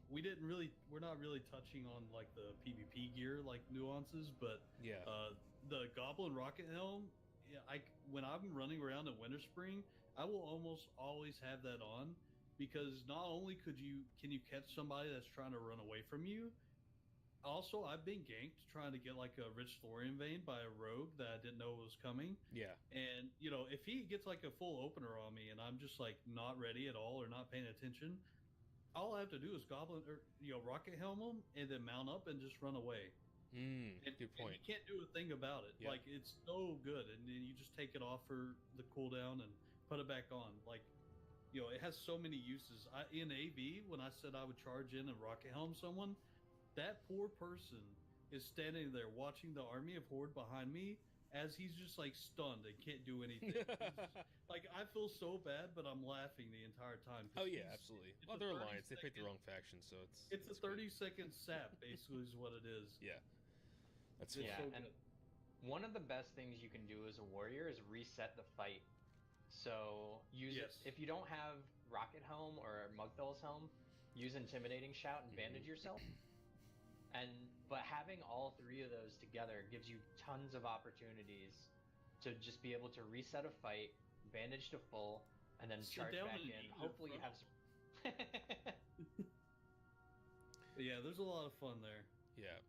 We're not really touching on, like, the PvP gear, like, nuances, but, Yeah. The Goblin Rocket Helm, yeah, when I'm running around in Winter Spring, I will almost always have that on, because not only can you catch somebody that's trying to run away from you. Also, I've been ganked trying to get like a Rich Thorium vein by a rogue that I didn't know was coming. Yeah. And if he gets like a full opener on me and I'm just like not ready at all or not paying attention, all I have to do is rocket helm him and then mount up and just run away. Good point. And you can't do a thing about it. Yep. Like it's so good, and then you just take it off for the cooldown and put it back on. Like it has so many uses. In AV, when I said I would charge in and rocket helm someone, that poor person is standing there watching the army of Horde behind me as he's just like stunned and can't do anything. Like I feel so bad, but I'm laughing the entire time. Oh yeah, absolutely. it's Well, a they're 30 alliance. They picked the second- wrong faction, so It's a great. 30-second sap, basically, is what it is. Yeah. That's It's Yeah, so and good. one of the best things you can do as a warrior is reset the fight. So Yes. if you don't have Rocket Helm or Mugthol's Helm, use Intimidating Shout and bandage yourself. But having all three of those together gives you tons of opportunities to just be able to reset a fight, bandage to full, and then Sit charge down back and in. eat it, Hopefully you bro. have some. But yeah, there's a lot of fun there. Yeah.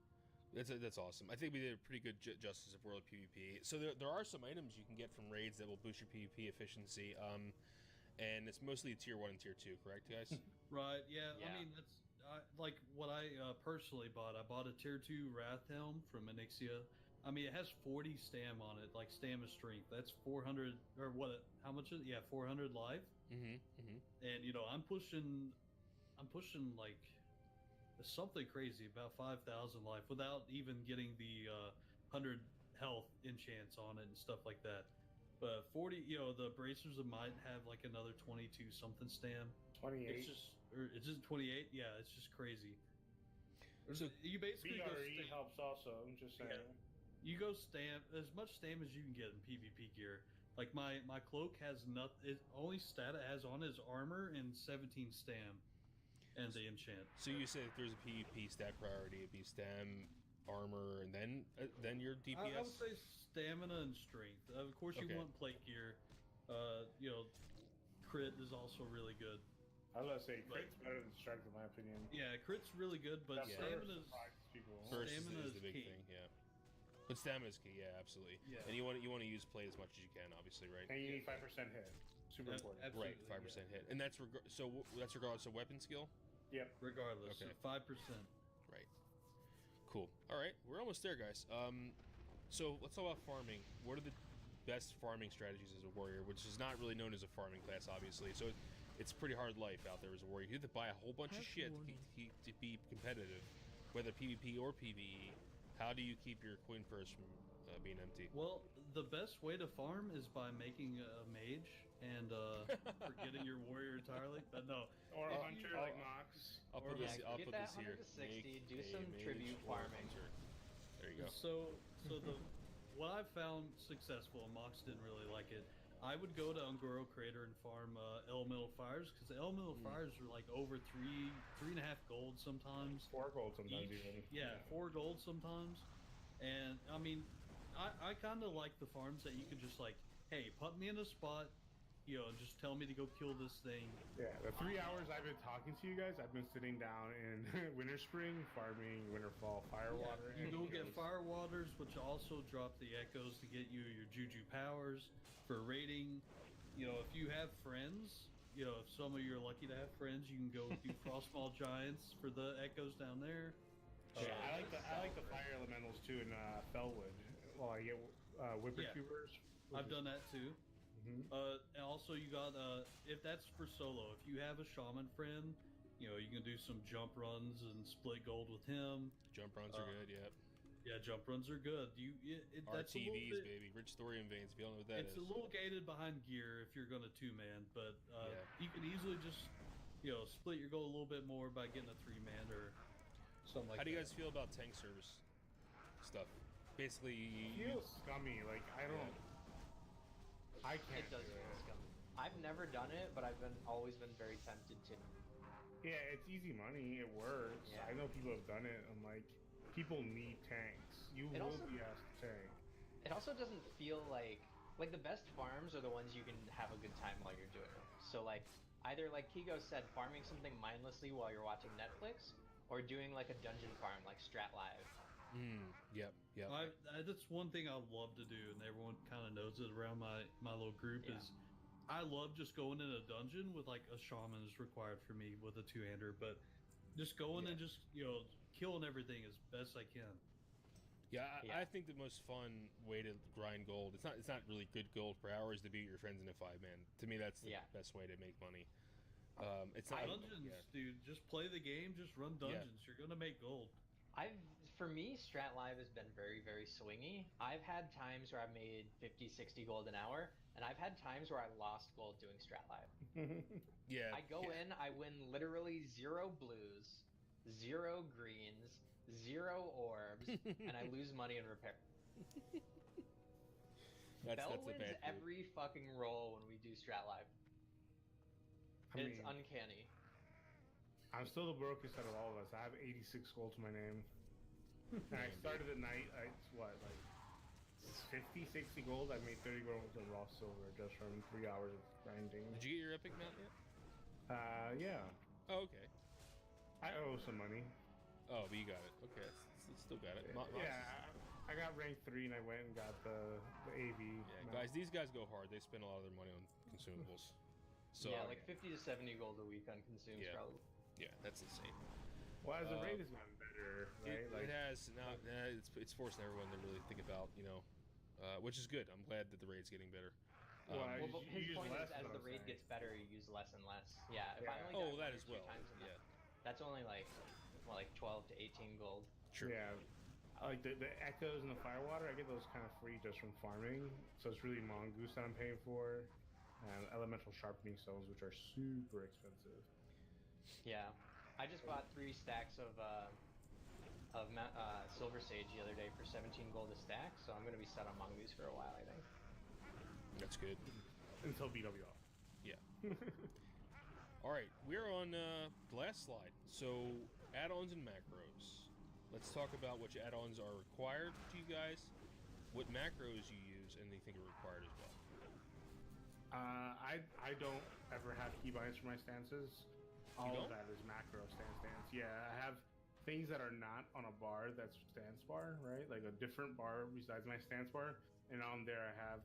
That's awesome. I think we did a pretty good justice of World PvP. So there are some items you can get from raids that will boost your PvP efficiency. And it's mostly tier 1 and tier 2, correct, guys? Right, yeah. Yeah. I mean, that's like what I personally bought. I bought a tier 2 Wrath Helm from Anixia. I mean, it has 40 stam on it, like stam is strength. That's 400, or what, how much is it? Yeah, 400 life. And And, I'm pushing like something crazy, about 5,000 life without even getting the 100 health enchants on it and stuff like that. But 40, the Bracers of Might have like another 22 something stam. 28. It's just 28. Yeah, it's just crazy. So You basically go BRE stam, helps also. I'm just saying. Yeah. You go stam as much stam as you can get in PvP gear. Like my cloak has nothing. It only stat it has on is armor and 17 stam, and the enchant. So you said if there's a PvP stat priority, it'd be stam, armor, and then your DPS? I would say stamina and strength. Of course, you Okay. want plate gear. Crit is also really good. I was gonna say crit's better than strength in my opinion. Yeah, crit's really good, but That stamina is. surprises people. Burst Stamina is is the big key. thing, yeah. But stamina is key, yeah, absolutely. Yeah. And you want to use plate as much as you can, obviously, right? And you need 5% hit. Super important. Absolutely, Right, 5% hit, and that's that's regardless of weapon skill. Yep. Regardless, Okay. 5%. Right. Cool. All right, we're almost there, guys. So let's talk about farming. What are the best farming strategies as a warrior, which is not really known as a farming class, obviously. So it's pretty hard life out there as a warrior. You have to buy a whole bunch of shit to be competitive, whether PvP or PvE. How do you keep your coin purse from being empty? Well, the best way to farm is by making a mage and forgetting your warrior entirely. But no, Or a If hunter you- like Mox. I'll put Yeah, this. I'll get put that this here. 160, do Make some a mage tribute or farming. hunter. There you go. So what I've found successful, and Mox didn't really like it. I would go to Ungoro Crater and farm elemental fires, because the elemental fires are like over 3.5 gold sometimes. 4 gold sometimes Each. even. Yeah, 4 gold sometimes. And I mean, I kind of like the farms that you can just like, hey, put me in a spot, you know, and just tell me to go kill this thing. Yeah, the 3 hours I've been talking to you guys, I've been sitting down in Winter Spring farming Winterfall Firewater. You and go get Echoes. fire waters, which also drop the echoes to get you your juju powers for raiding. You know, if you have friends, you know, if some of you are lucky to have friends, you can go do Frostfall Giants for the echoes down there. Yeah, I like the fire elementals too in Fellwood. Well, I get Whippertubers. I've done that too. Mm-hmm. And also you got if that's for solo, if you have a shaman friend, you know, you can do some jump runs and split gold with him. Jump runs are good, yep. Yeah, jump runs are good. That's a little RTVs, bit, baby. Rich Thorium Veins, if you don't know what that it's is. a little gated behind gear if you're gonna two-man, but you can easily just, you know, split your gold a little bit more by getting a 3-man or something like that. How do you guys feel about tank service stuff? Basically, It feels scummy. Like I don't. I can't. It does do feel it. scummy. I've never done it, but I've always been very tempted to. Yeah, it's easy money. It works. Yeah. I know people have done it. I'm like, people need tanks. You It will also- be asked to tank. It also doesn't feel like the best farms are the ones you can have a good time while you're doing it. So like either like Kigo said, farming something mindlessly while you're watching Netflix, or doing like a dungeon farm like Strat Live. Yep. That's one thing I love to do, and everyone kind of knows it around my little group. Yeah. Is I love just going in a dungeon with like a shaman is required for me with a 2-hander, but just going and just, you know, killing everything as best I can. Yeah, Yeah. I think the most fun way to grind gold, it's not really good gold per hour, is to beat your friends in a 5-man. To me, that's the best way to make money. It's not Dungeons, dude. Just play the game. Just run dungeons. You're gonna make gold. For me, Strat Live has been very, very swingy. I've had times where I've made 50, 60 gold an hour, and I've had times where I lost gold doing Strat Live. Yeah. I go in, I win literally 0 blues, 0 greens, 0 orbs, and I lose money in repair. Bell that's a wins bad move. every fucking roll when we do Strat Live. It's uncanny. I'm still the brokest out of all of us. I have 86 gold to my name. And I started at night. It's what, like 50, 60 gold? I made 30 gold in raw silver just from 3 hours of grinding. Did you get your epic mount yet? Yeah. Oh, okay. I owe some money. Oh, but you got it. Okay, still got it. I got rank 3 and I went and got the AV. Yeah, guys, these guys go hard. They spend a lot of their money on consumables. So yeah, like 50 to 70 gold a week on consumes probably. Yeah, that's insane. Well, as the raid has gotten better, right? It has. Now it's forcing everyone to really think about, which is good. I'm glad that the raid's getting better. Well, But you his use point is, less, as is what the I'm raid saying. gets better, you use less and less. Yeah, if I Yeah. only got Oh, that one or as two well. times a Yeah. month, that's only like 12 to 18 gold. Sure. Yeah. Like the echoes and the firewater, I get those kind of free just from farming. So it's really mongoose that I'm paying for, and elemental sharpening stones, which are super expensive. Yeah, I just bought 3 stacks of Silver Sage the other day for 17 gold a stack, so I'm gonna be set on mongoose for a while, I think. That's good. Until BWO. Yeah. All right, we're on the last slide. So add-ons and macros. Let's talk about which add-ons are required to you guys, what macros you use, and they think are required as well. I don't ever have keybinds for my stances. All of that is macro stance. Yeah, I have things that are not on a bar that's stance bar, right? Like a different bar besides my stance bar. And on there I have,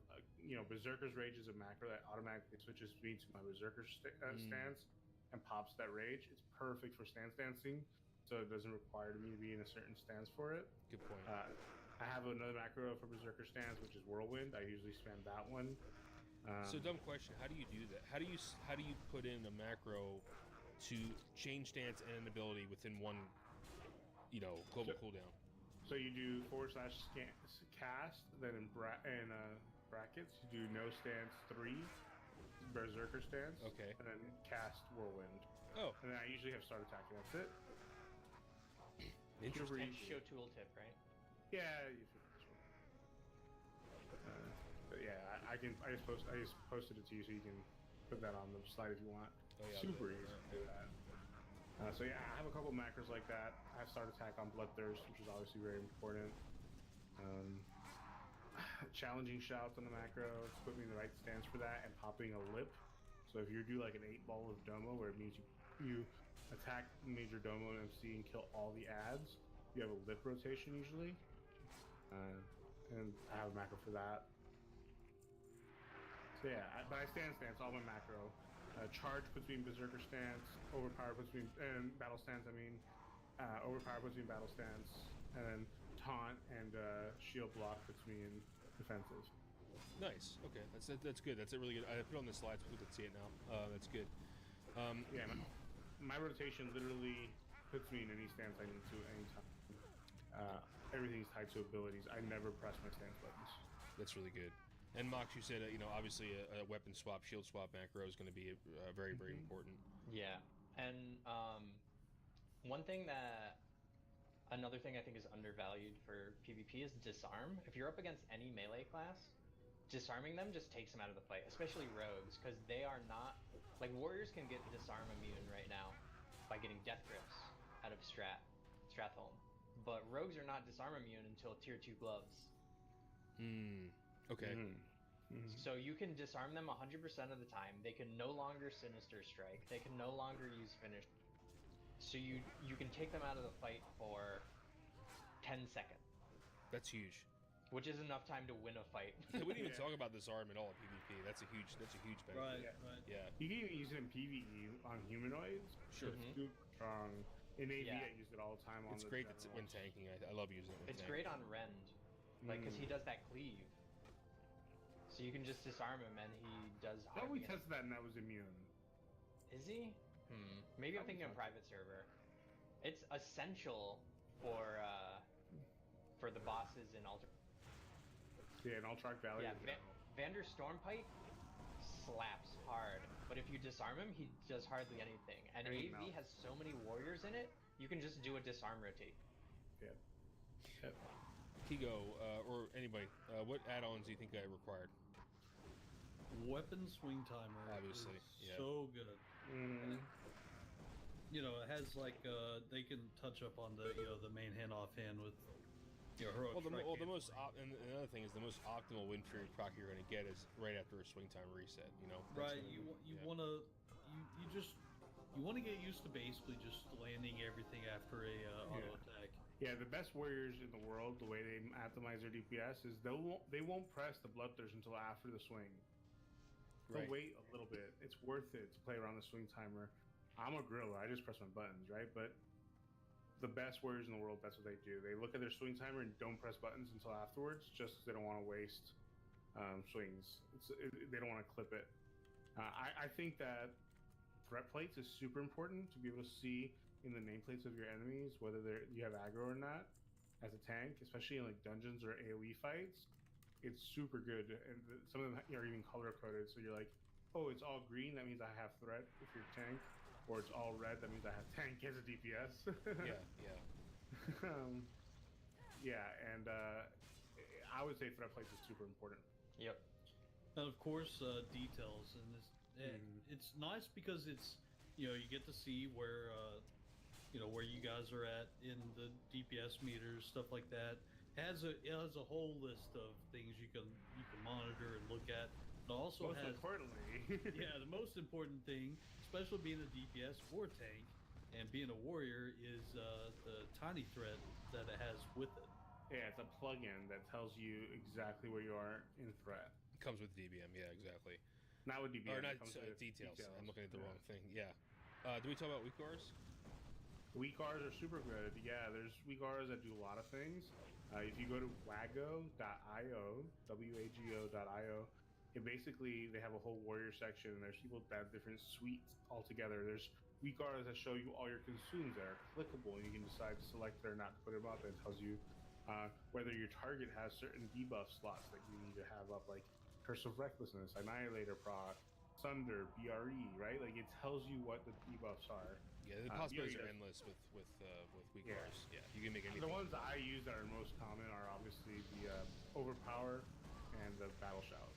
Berserker's Rage is a macro that automatically switches me to my Berserker stance and pops that rage. It's perfect for stance dancing, so it doesn't require me to be in a certain stance for it. Good point. I have another macro for Berserker stance, which is Whirlwind. I usually spam that one. So dumb question. How do you do that? How do you put in a macro to change stance and an ability within one, global cooldown? So you do /cast, then in brackets you do no stance 3, Berserker stance, Okay. and then cast Whirlwind. Oh, And then I usually have start attack, and that's it. interesting. And show tooltip, right? Yeah. But yeah, I just posted it to you so you can put that on the slide if you want. Oh, yeah, Super I'll do easy that. to do that. So yeah, I have a couple macros like that. I have start attack on Bloodthirst, which is obviously very important. challenging shouts on the macro to put me in the right stance for that, and popping a lip. So if you do like an 8-ball of domo, where it means you attack major domo and MC and kill all the ads, you have a lip rotation usually. And I have a macro for that. So yeah, but I stand stance, all my macro. Charge puts me in berserker stance, overpower puts me in battle stance, overpower puts me in battle stance, and then taunt and shield block puts me in defensive. Nice. Okay, that's good. That's a really good. I put it on the slides. People can see it now. That's good. Yeah, my rotation literally puts me in any stance I need to anytime. Everything's tied to abilities. I never press my stance buttons. That's really good. And Mox, you said obviously a weapon swap, shield swap macro is going to be very very important. Yeah, and another thing I think is undervalued for PvP is disarm. If you're up against any melee class, disarming them just takes them out of the fight, especially rogues, because they are not like warriors can get disarm immune right now by getting death grips out of Stratholme, but rogues are not disarm immune until tier 2 gloves. Okay. So you can disarm them 100% of the time. They can no longer Sinister Strike. They can no longer use Finish. So you can take them out of the fight for 10 seconds. That's huge. Which is enough time to win a fight. We didn't even talk about disarm at all in PvP. That's a huge benefit. Right. Yeah. You can even use it in PvE on humanoids. Sure. It's super strong. In AV, Yeah. I use it all the time on It's the great generals. when tanking. I love using it when It's tanking. great on Rend, like because he does that cleave. So you can just disarm him and he does. I thought we against- tested that and that was immune. Is he? Maybe I'm thinking of private server. It's essential for the bosses in Alter. Yeah, in Ultrac Valley. Yeah, in general. Vander Stormpike slaps hard, but if you disarm him, he does hardly anything. And And he AV melts. has so many warriors in it, you can just do a disarm rotate. Yeah. Kigo, or anybody, what add-ons do you think I required? Weapon swing timer. Obviously, is yeah. so good. Mm. You know, it has like they can touch up on the the main hand offhand with heroic. Well, strike the most cancel. and another thing is the most optimal win period proc you're going to get is right after a swing time reset. That's Right, gonna you be- yeah. want to get used to basically just landing everything after a auto attack. Yeah, the best warriors in the world, the way they optimize their DPS is they won't press the Bloodthirst until after the swing. They'll Right. wait a little bit. It's worth it to play around the swing timer. I'm a gorilla. I just press my buttons, right? But the best warriors in the world, that's what they do. They look at their swing timer and don't press buttons until afterwards, just because they don't want to waste swings. They don't want to clip it. I think that threat plates is super important to be able to see in the nameplates of your enemies whether you have aggro or not as a tank, especially in like dungeons or AoE fights. It's super good, and some of them are even color coded. So you're like, oh, it's all green, that means I have threat if you're tank, or it's all red, that means I have tank as a DPS. Yeah. And I would say threat plates is super important. Yep. And of course, details, and it's nice because it's you get to see where where you guys are at in the DPS meters, stuff like that. It has a whole list of things you can monitor and look at. It also Most has importantly, the most important thing, especially being a DPS or tank and being a warrior, is the tiny threat that it has with it. yeah, it's a plugin that tells you exactly where you are in threat. Comes with DBM, yeah, exactly. Not with DBM. Or not it comes with details. I'm looking at the wrong thing. Yeah. Do we talk about weak auras? Weak auras are super good. Yeah, there's weak auras that do a lot of things. If you go to wago.io, wago.io, they have a whole warrior section, and there's people that have different suites altogether. There's weak auras that show you all your consumes that are clickable, and you can decide to select it or not to put them up. And it tells you whether your target has certain debuff slots that you need to have up, like Curse of Recklessness, Annihilator proc, Sunder, BRE, right? Like it tells you what the debuffs are. Yeah, the possibilities BRE are does. endless with weak Yeah. auras. Yeah, you can make anything. The ones that I use that are most common are obviously the Overpower and the Battle Shout.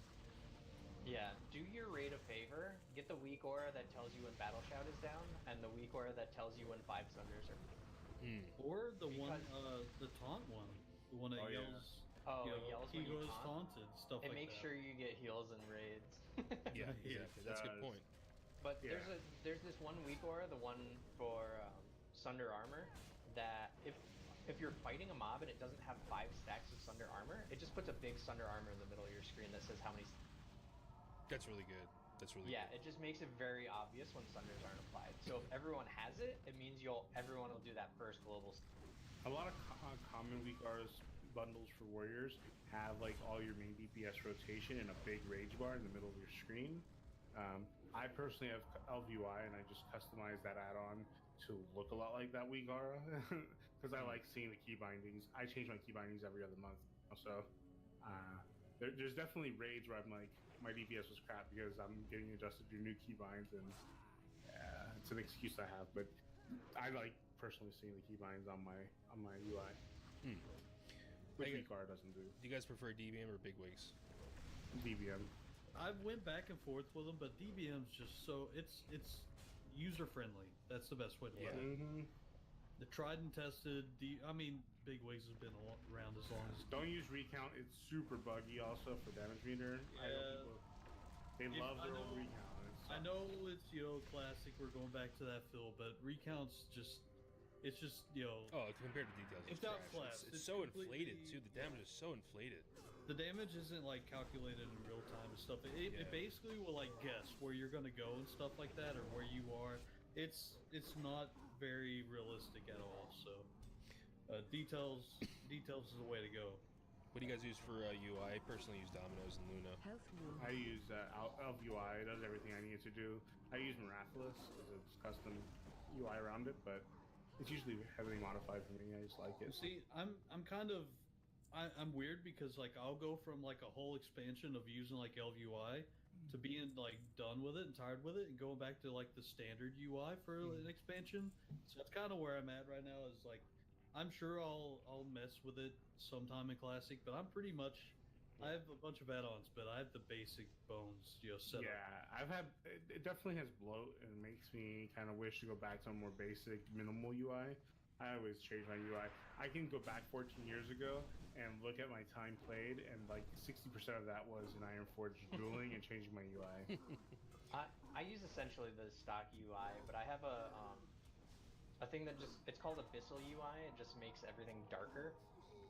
Yeah, do your raid a favor. Get the weak aura that tells you when Battle Shout is down, and the weak aura that tells you when 5 Sunders are. Or the one, Because- the taunt one, the one that Oh, yeah. yells Oh, you it know, yells he when you goes taunt? taunted, stuff It like makes that. sure you get heals and raids. Yeah, Yeah, exactly. That's a good point. But Yeah. there's this one weak aura, the one for Sunder Armor, that if you're fighting a mob and it doesn't have 5 stacks of Sunder Armor, it just puts a big Sunder Armor in the middle of your screen that says how many. That's really good. That's really Yeah, good. it just makes it very obvious when Sunders aren't applied. So if everyone has it, it means everyone will do that first global. A lot of common weak R's bundles for warriors have like all your main DPS rotation and a big rage bar in the middle of your screen. I personally have LVUI and I just customize that add-on to look a lot like that weak aura because I like seeing the key bindings. I change my key bindings every other month, so there's definitely raids where I'm like, my DPS was crap because I'm getting adjusted to new keybinds, and it's an excuse I have. But I like personally seeing the keybinds on my UI, which VCAR doesn't do. Do you guys prefer DBM or big wigs? DBM. I went back and forth with them, but DBM's just so it's user friendly. That's the best way to put it. Mm-hmm. The tried and tested. I mean, Big Wigs has been around as long as. Don't use recount. It's super buggy also for damage meter. I know people, they love their old recount. I know it's classic. We're going back to that fill, but recounts it's just Oh, compared to details, It's not trash. flat. It's so inflated too. The damage is so inflated. the damage isn't like calculated in real time and stuff. It basically will like guess where you're gonna go and stuff like that, or where you are. It's not very realistic at all. So details is the way to go. What do you guys use for UI? I personally use Dominoes and Luna. I use LVUI. It does everything I need it to do. I use Miraculous because it's custom UI around it, but it's usually heavily modified for me. I just like it. See, I'm weird because like I'll go from like a whole expansion of using like LVUI to being like done with it and tired with it and going back to like the standard UI for an expansion. So that's kind of where I'm at right now. Is like I'm sure I'll mess with it sometime in Classic, but I'm pretty much I have a bunch of add-ons, but I have the basic bones set up. Yeah, it definitely has bloat and makes me kind of wish to go back to a more basic minimal UI. I always change my UI. I can go back 14 years ago and look at my time played, and like 60% of that was in Ironforge dueling and changing my UI. I use essentially the stock UI, but I have a thing that it's called Abyssal UI. It just makes everything darker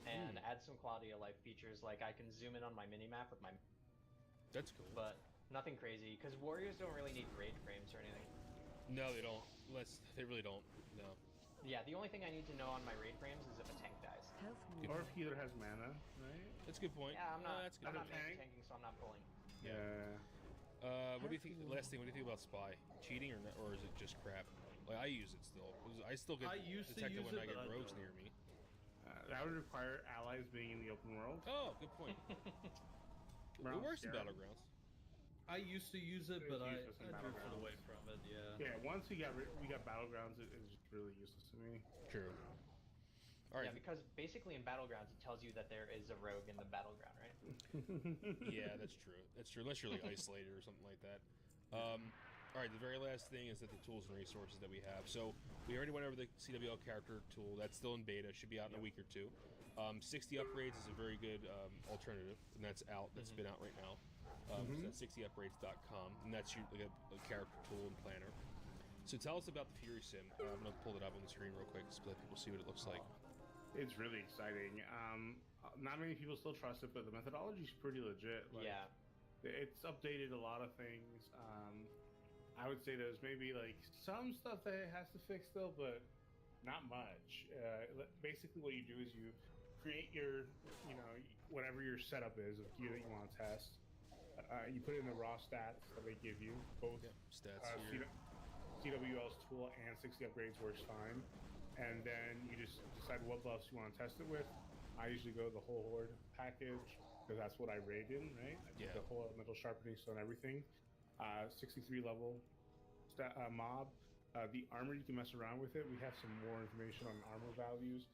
and adds some quality of life features, like I can zoom in on my minimap with my. That's cool. But nothing crazy, because warriors don't really need raid frames or anything. No, they don't. They really don't. No. Yeah, the only thing I need to know on my raid frames is if a tank dies. Or if healer has mana, right? That's a good point. Yeah, I'm not. That's good. I'm not Tank? tanking, so I'm not pulling. Yeah. What do you think? Last thing, what do you think about Spy? Cheating or is it just crap? Like I use it still. I still get I used to detected use when I it, get but I rogues don't. near me. That would require allies being in the open world. Oh, good point. It works in Scary. Battlegrounds. I used to use it, but I useless in drifted Battlegrounds. away from it. Yeah. Yeah, once we got Battlegrounds, it's just really useless to me. True. All right. Yeah, because basically in Battlegrounds it tells you that there is a rogue in the battleground, right? Yeah, that's true. That's true. Unless you're like isolated or something like that. All right, the very last thing is that the tools and resources that we have. So we already went over the CWL character tool. That's still in beta. Should be out in a week or two. 60 upgrades is a very good alternative, and that's out. That's been out right now. So that's 60upgrades.com, and that's like a character tool and planner. So tell us about the Fury Sim. I'm going to pull it up on the screen real quick so that people see what it looks like. It's really exciting. Not many people still trust it, but the methodology is pretty legit. Like, Yeah. It's updated a lot of things. I would say there's maybe like some stuff that it has to fix still, but not much. Basically, what you do is you create your, whatever your setup is of gear that you want to test. You put in the raw stats that they give you. Both Stats here. CWL's tool and 60 upgrades works fine. And then you just decide what buffs you want to test it with. I usually go the whole horde package because that's what I raid in, right? I do the whole elemental sharpening stone, everything. 63 level mob. The armor, you can mess around with it. We have some more information on armor values.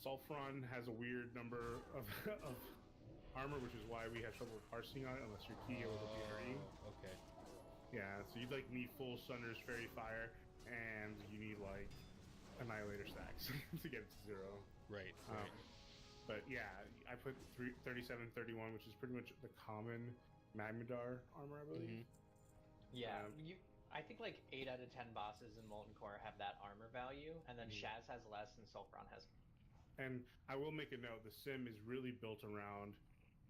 Sulfuron has a weird number of armor, which is why we have trouble parsing on it unless you're keying over the BRE. Okay. Yeah, so you'd like need full Sunder's Fairy Fire, and you need like Annihilator stacks to get it to 0. Right. But yeah, I put 3731, which is pretty much the common Magmadar armor, I believe. Yeah, Um, I think like 8 out of 10 bosses in Molten Core have that armor value, and then Shaz has less, and Sulfuron has. And I will make a note: the sim is really built around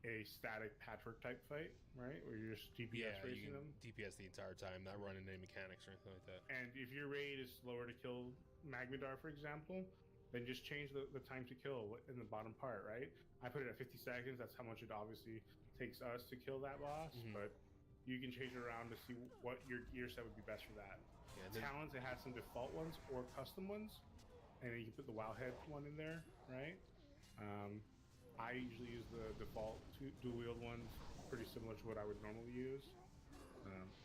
a static patchwork type fight, right? Where you're just DPS you racing can them. DPS the entire time, not running any mechanics or anything like that. And if your raid is slower to kill Magmadar, for example, then just change the time to kill in the bottom part, right? I put it at 50 seconds. That's how much it obviously takes us to kill that boss, but you can change it around to see what your gear set would be best for that. Yeah, Talents, it has some default ones or custom ones, and then you can put the Wowhead one in there, right? I usually use the default dual wield ones, pretty similar to what I would normally use.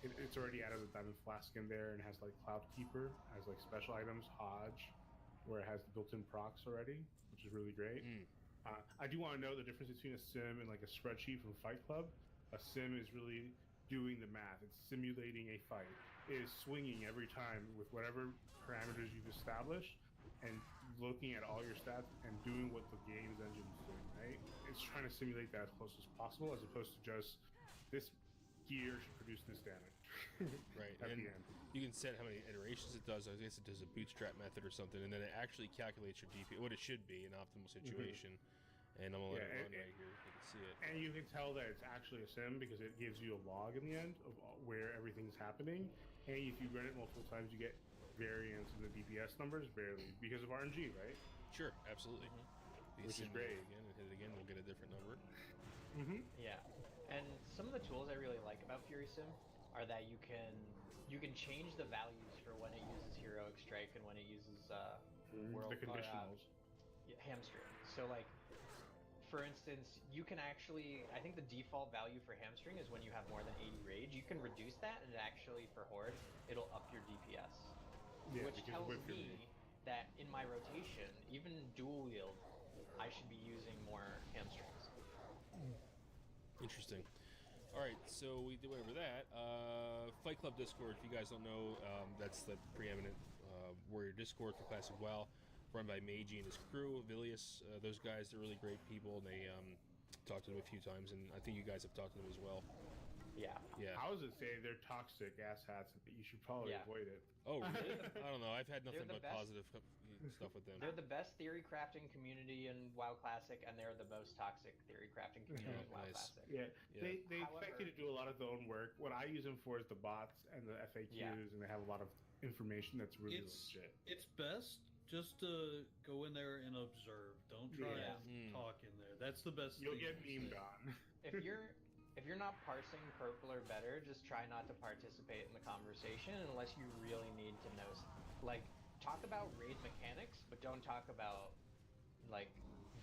It's already added the Diamond Flask in there and has like Cloud Keeper, has like special items, Hodge, where it has the built-in procs already, which is really great. I do want to know the difference between a sim and like a spreadsheet from Fight Club. A sim is really doing the math. It's simulating a fight. It is swinging every time with whatever parameters you've established and looking at all your stats and doing what the game's engine is doing, right? It's trying to simulate that as close as possible as opposed to just this gear should produce this damage. Right, at and the end. you can set how many iterations it does. I guess it does a bootstrap method or something, and then it actually calculates your DP, what it should be in an optimal situation. And I'm gonna let it run right here. You can see it. And you can tell that it's actually a sim because it gives you a log in the end of where everything's happening. And if you run it multiple times, you get variance in the DPS numbers barely because of RNG, right? Sure, absolutely. Which is great. Again and hit it again, we'll get a different number. Yeah, and some of the tools I really like about Fury Sim are that you can change the values for when it uses Heroic Strike and when it uses The conditionals. Hamstring. So like, for instance, you can actually, I think the default value for Hamstring is when you have more than 80 rage. You can reduce that, and actually for Horde, it'll up your DPS. Yeah, which because tells whip your me that in my rotation, even dual wield, I should be using more Hamstrings. Interesting. All right, so we went over that. Fight Club Discord, if you guys don't know, that's the preeminent warrior Discord for Classic WoW, run by Meiji and his crew, Vilius. Those guys, they're really great people, and they talked to them a few times, and I think you guys have talked to them as well. Yeah. Yeah. I was gonna say they're toxic asshats, but you should probably avoid it. Oh, really? I don't know. I've had nothing but best. positive stuff with them. They're the best theory crafting community in WoW Classic, and they're the most toxic theory crafting community in WoW Nice. Classic. Yeah, Yeah. they expect you to do a lot of their own work. What I use them for is the bots and the FAQs, and they have a lot of information that's really legit. It's best just to go in there and observe. Don't try and talk in there. That's the best. You'll thing get to memed say. on. If you're not parsing purple or better, just try not to participate in the conversation unless you really need to know. Like, talk about raid mechanics, but don't talk about like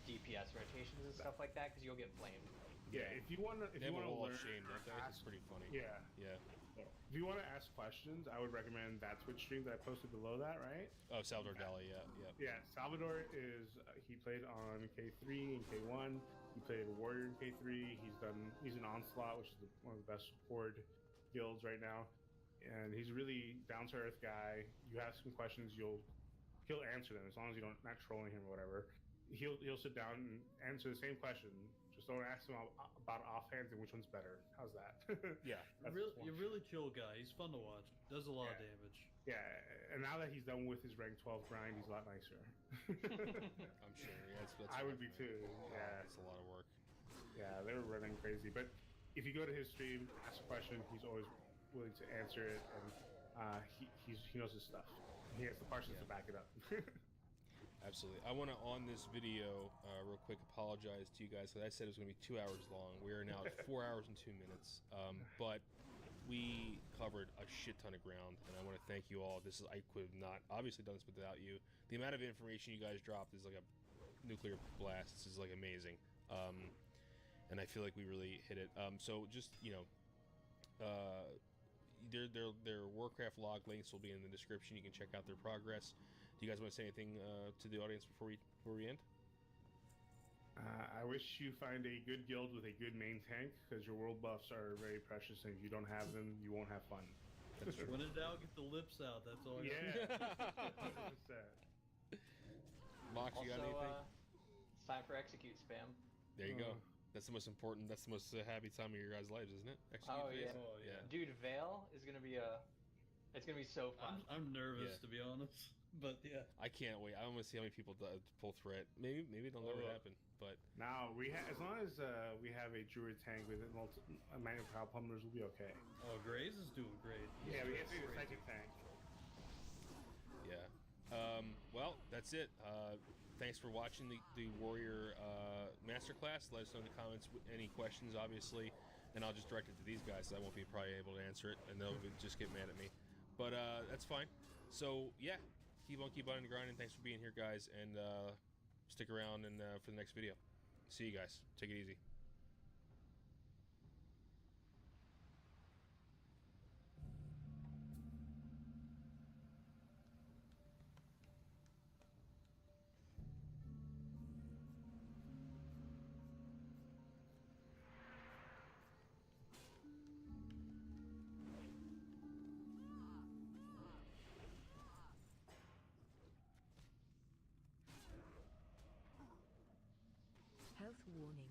DPS rotations and stuff like that, because you'll get flamed. Yeah, if you want to, They have a wall of learn, shame, don't they? ask, It's pretty funny. Yeah. If you want to ask questions, I would recommend that Twitch stream that I posted below that, right? Oh, Salvador Dali, yeah. Yeah, Salvador is he played on K3 and K1. He played a warrior in K3. He's an Onslaught, which is one of the best horde guilds right now. And he's a really down to earth guy. You ask him questions, he'll answer them as long as you don't not trolling him or whatever. He'll sit down and answer the same question. Just don't ask him about offhands and which one's better. How's that? Yeah. You're really chill guy. He's fun to watch. Does a lot of damage. Yeah, and now that he's done with his rank 12 grind, he's a lot nicer. I'm sure. Yeah, that's I would be too. Yeah, it's a lot of work. Yeah, they were running crazy. But if you go to his stream, ask a question, he's always willing to answer it, and he knows his stuff. He has the parsons to back it up. Absolutely. I want to, on this video, real quick, apologize to you guys, because I said it was going to be 2 hours long. We are now at 4 hours and 2 minutes. But we covered a shit ton of ground, and I want to thank you all. I could have not obviously done this without you. The amount of information you guys dropped is like a nuclear blast. This is like amazing. And I feel like we really hit it. So just, their Warcraft log links will be in the description. You can check out their progress. Do you guys want to say anything to the audience before we end? I wish you find a good guild with a good main tank, because your world buffs are very precious, and if you don't have them, you won't have fun. That's true. When in doubt, get the lips out. That's all. Yeah. 100%. Mox, you got anything? It's time for execute spam. There you go. That's the most important. That's the most happy time of your guys' lives, isn't it? Execute Oh phase? yeah. Oh, yeah. Dude, Veil is gonna be it's gonna be so fun. I'm nervous Yeah. to be honest, but yeah. I can't wait. I want to see how many people pull threat. Maybe it'll never happen. But Now as long as we have a Druid tank with manual power pummelers, we'll be okay. Oh, Graze is doing great. Yeah, we have to do the second tank. yeah. Well, that's it. Thanks for watching the Warrior Masterclass. Let us know in the comments any questions, obviously, and I'll just direct it to these guys. I won't be probably able to answer it, and they'll just get mad at me. But that's fine. So yeah, keep on grinding. Thanks for being here, guys, and stick around and for the next video. See you guys. Take it easy. Health warning.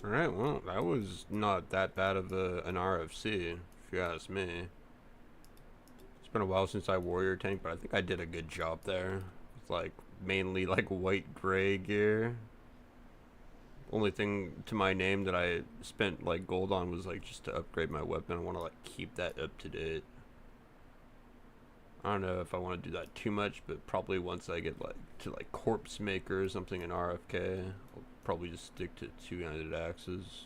Alright, well, that was not that bad of an RFC, if you ask me. It's been a while since I Warrior Tank, but I think I did a good job there. With, like, mainly, like, white-gray gear. Only thing to my name that I spent, like, gold on was, like, just to upgrade my weapon. I want to, like, keep that up to date. I don't know if I want to do that too much, but probably once I get, like, to, like, Corpse Maker or something in RFK, I'll probably just stick to two-handed axes.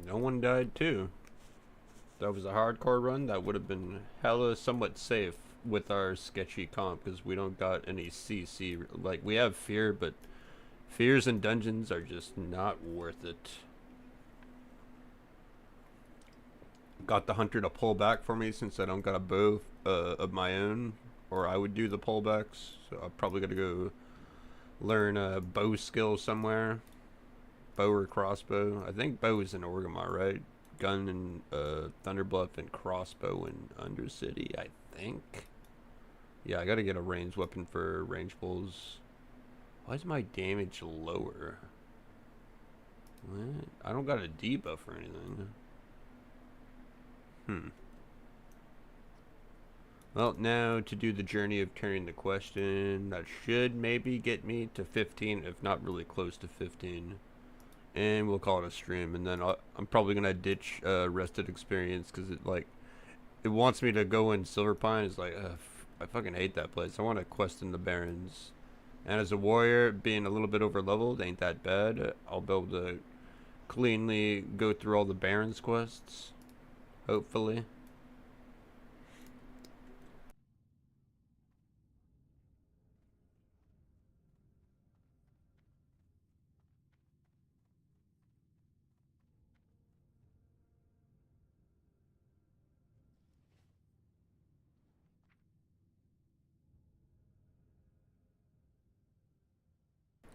No one died too. That was a hardcore run. That would have been hella somewhat safe with our sketchy comp because we don't got any CC. Like, we have fear, but fears and dungeons are just not worth it. Got the hunter to pull back for me since I don't got a bow of my own, or I would do the pullbacks. So I'm probably gonna go learn a bow skill somewhere. Bow or crossbow. I think bow is in Orgrimmar, right? Gun in Thunderbluff and crossbow in Undercity, I think. Yeah, I gotta get a ranged weapon for range pulls. Why is my damage lower? What? I don't got a debuff or anything. Well, now to do the journey of turning the question. That should maybe get me to 15, if not really close to 15. And we'll call it a stream, and then I'm probably gonna ditch Rested Experience because it wants me to go in Silver Pine. It's like I fucking hate that place. I want to quest in the Barrens, And as a warrior, being a little bit over leveled ain't that bad. I'll be able to cleanly go through all the Baron's quests, hopefully.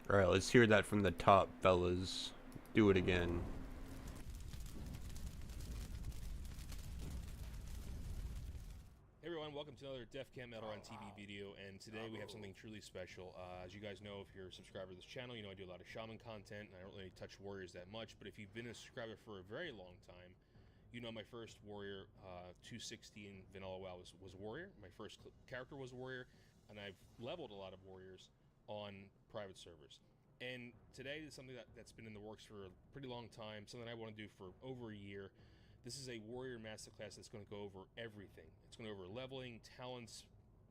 Alright, let's hear that from the top, fellas. Do it again. Hey everyone, welcome to another Def Cam Metal on TV video, and today we have something truly special. As you guys know, if you're a subscriber to this channel, you know I do a lot of Shaman content, and I don't really touch warriors that much, but if you've been a subscriber for a very long time, you know my first warrior, 260 in Vanilla WoW was warrior. My first character was warrior, and I've leveled a lot of warriors on private servers. And today is something that's been in the works for a pretty long time, something I want to do for over a year. This is a warrior masterclass that's going to go over everything. It's going to go over leveling, talents,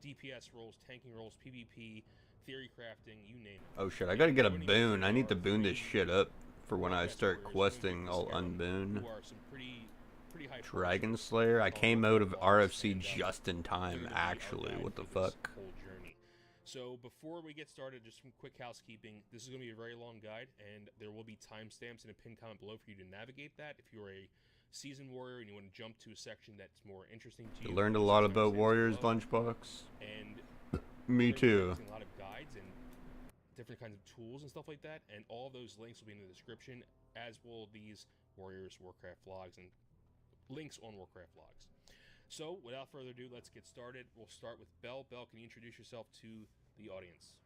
DPS roles, tanking roles, PvP, theory crafting, you name it. Oh shit, I gotta get a boon. I need to boon this shit up for when I start questing. I'll unboon. Dragon Slayer? I came out of RFC just in time, actually. What the fuck? So before we get started, just some quick housekeeping. This is going to be a very long guide, and there will be timestamps in a pinned comment below for you to navigate that. If you're a seasoned warrior and you want to jump to a section that's more interesting to you. You learned a lot about warriors, Lunchbox. And me too. A lot of guides and different kinds of tools and stuff like that, and all those links will be in the description, as will these Warriors Warcraft vlogs and links on Warcraft vlogs. So, without further ado, let's get started. We'll start with Bell. Bell, can you introduce yourself to the audience?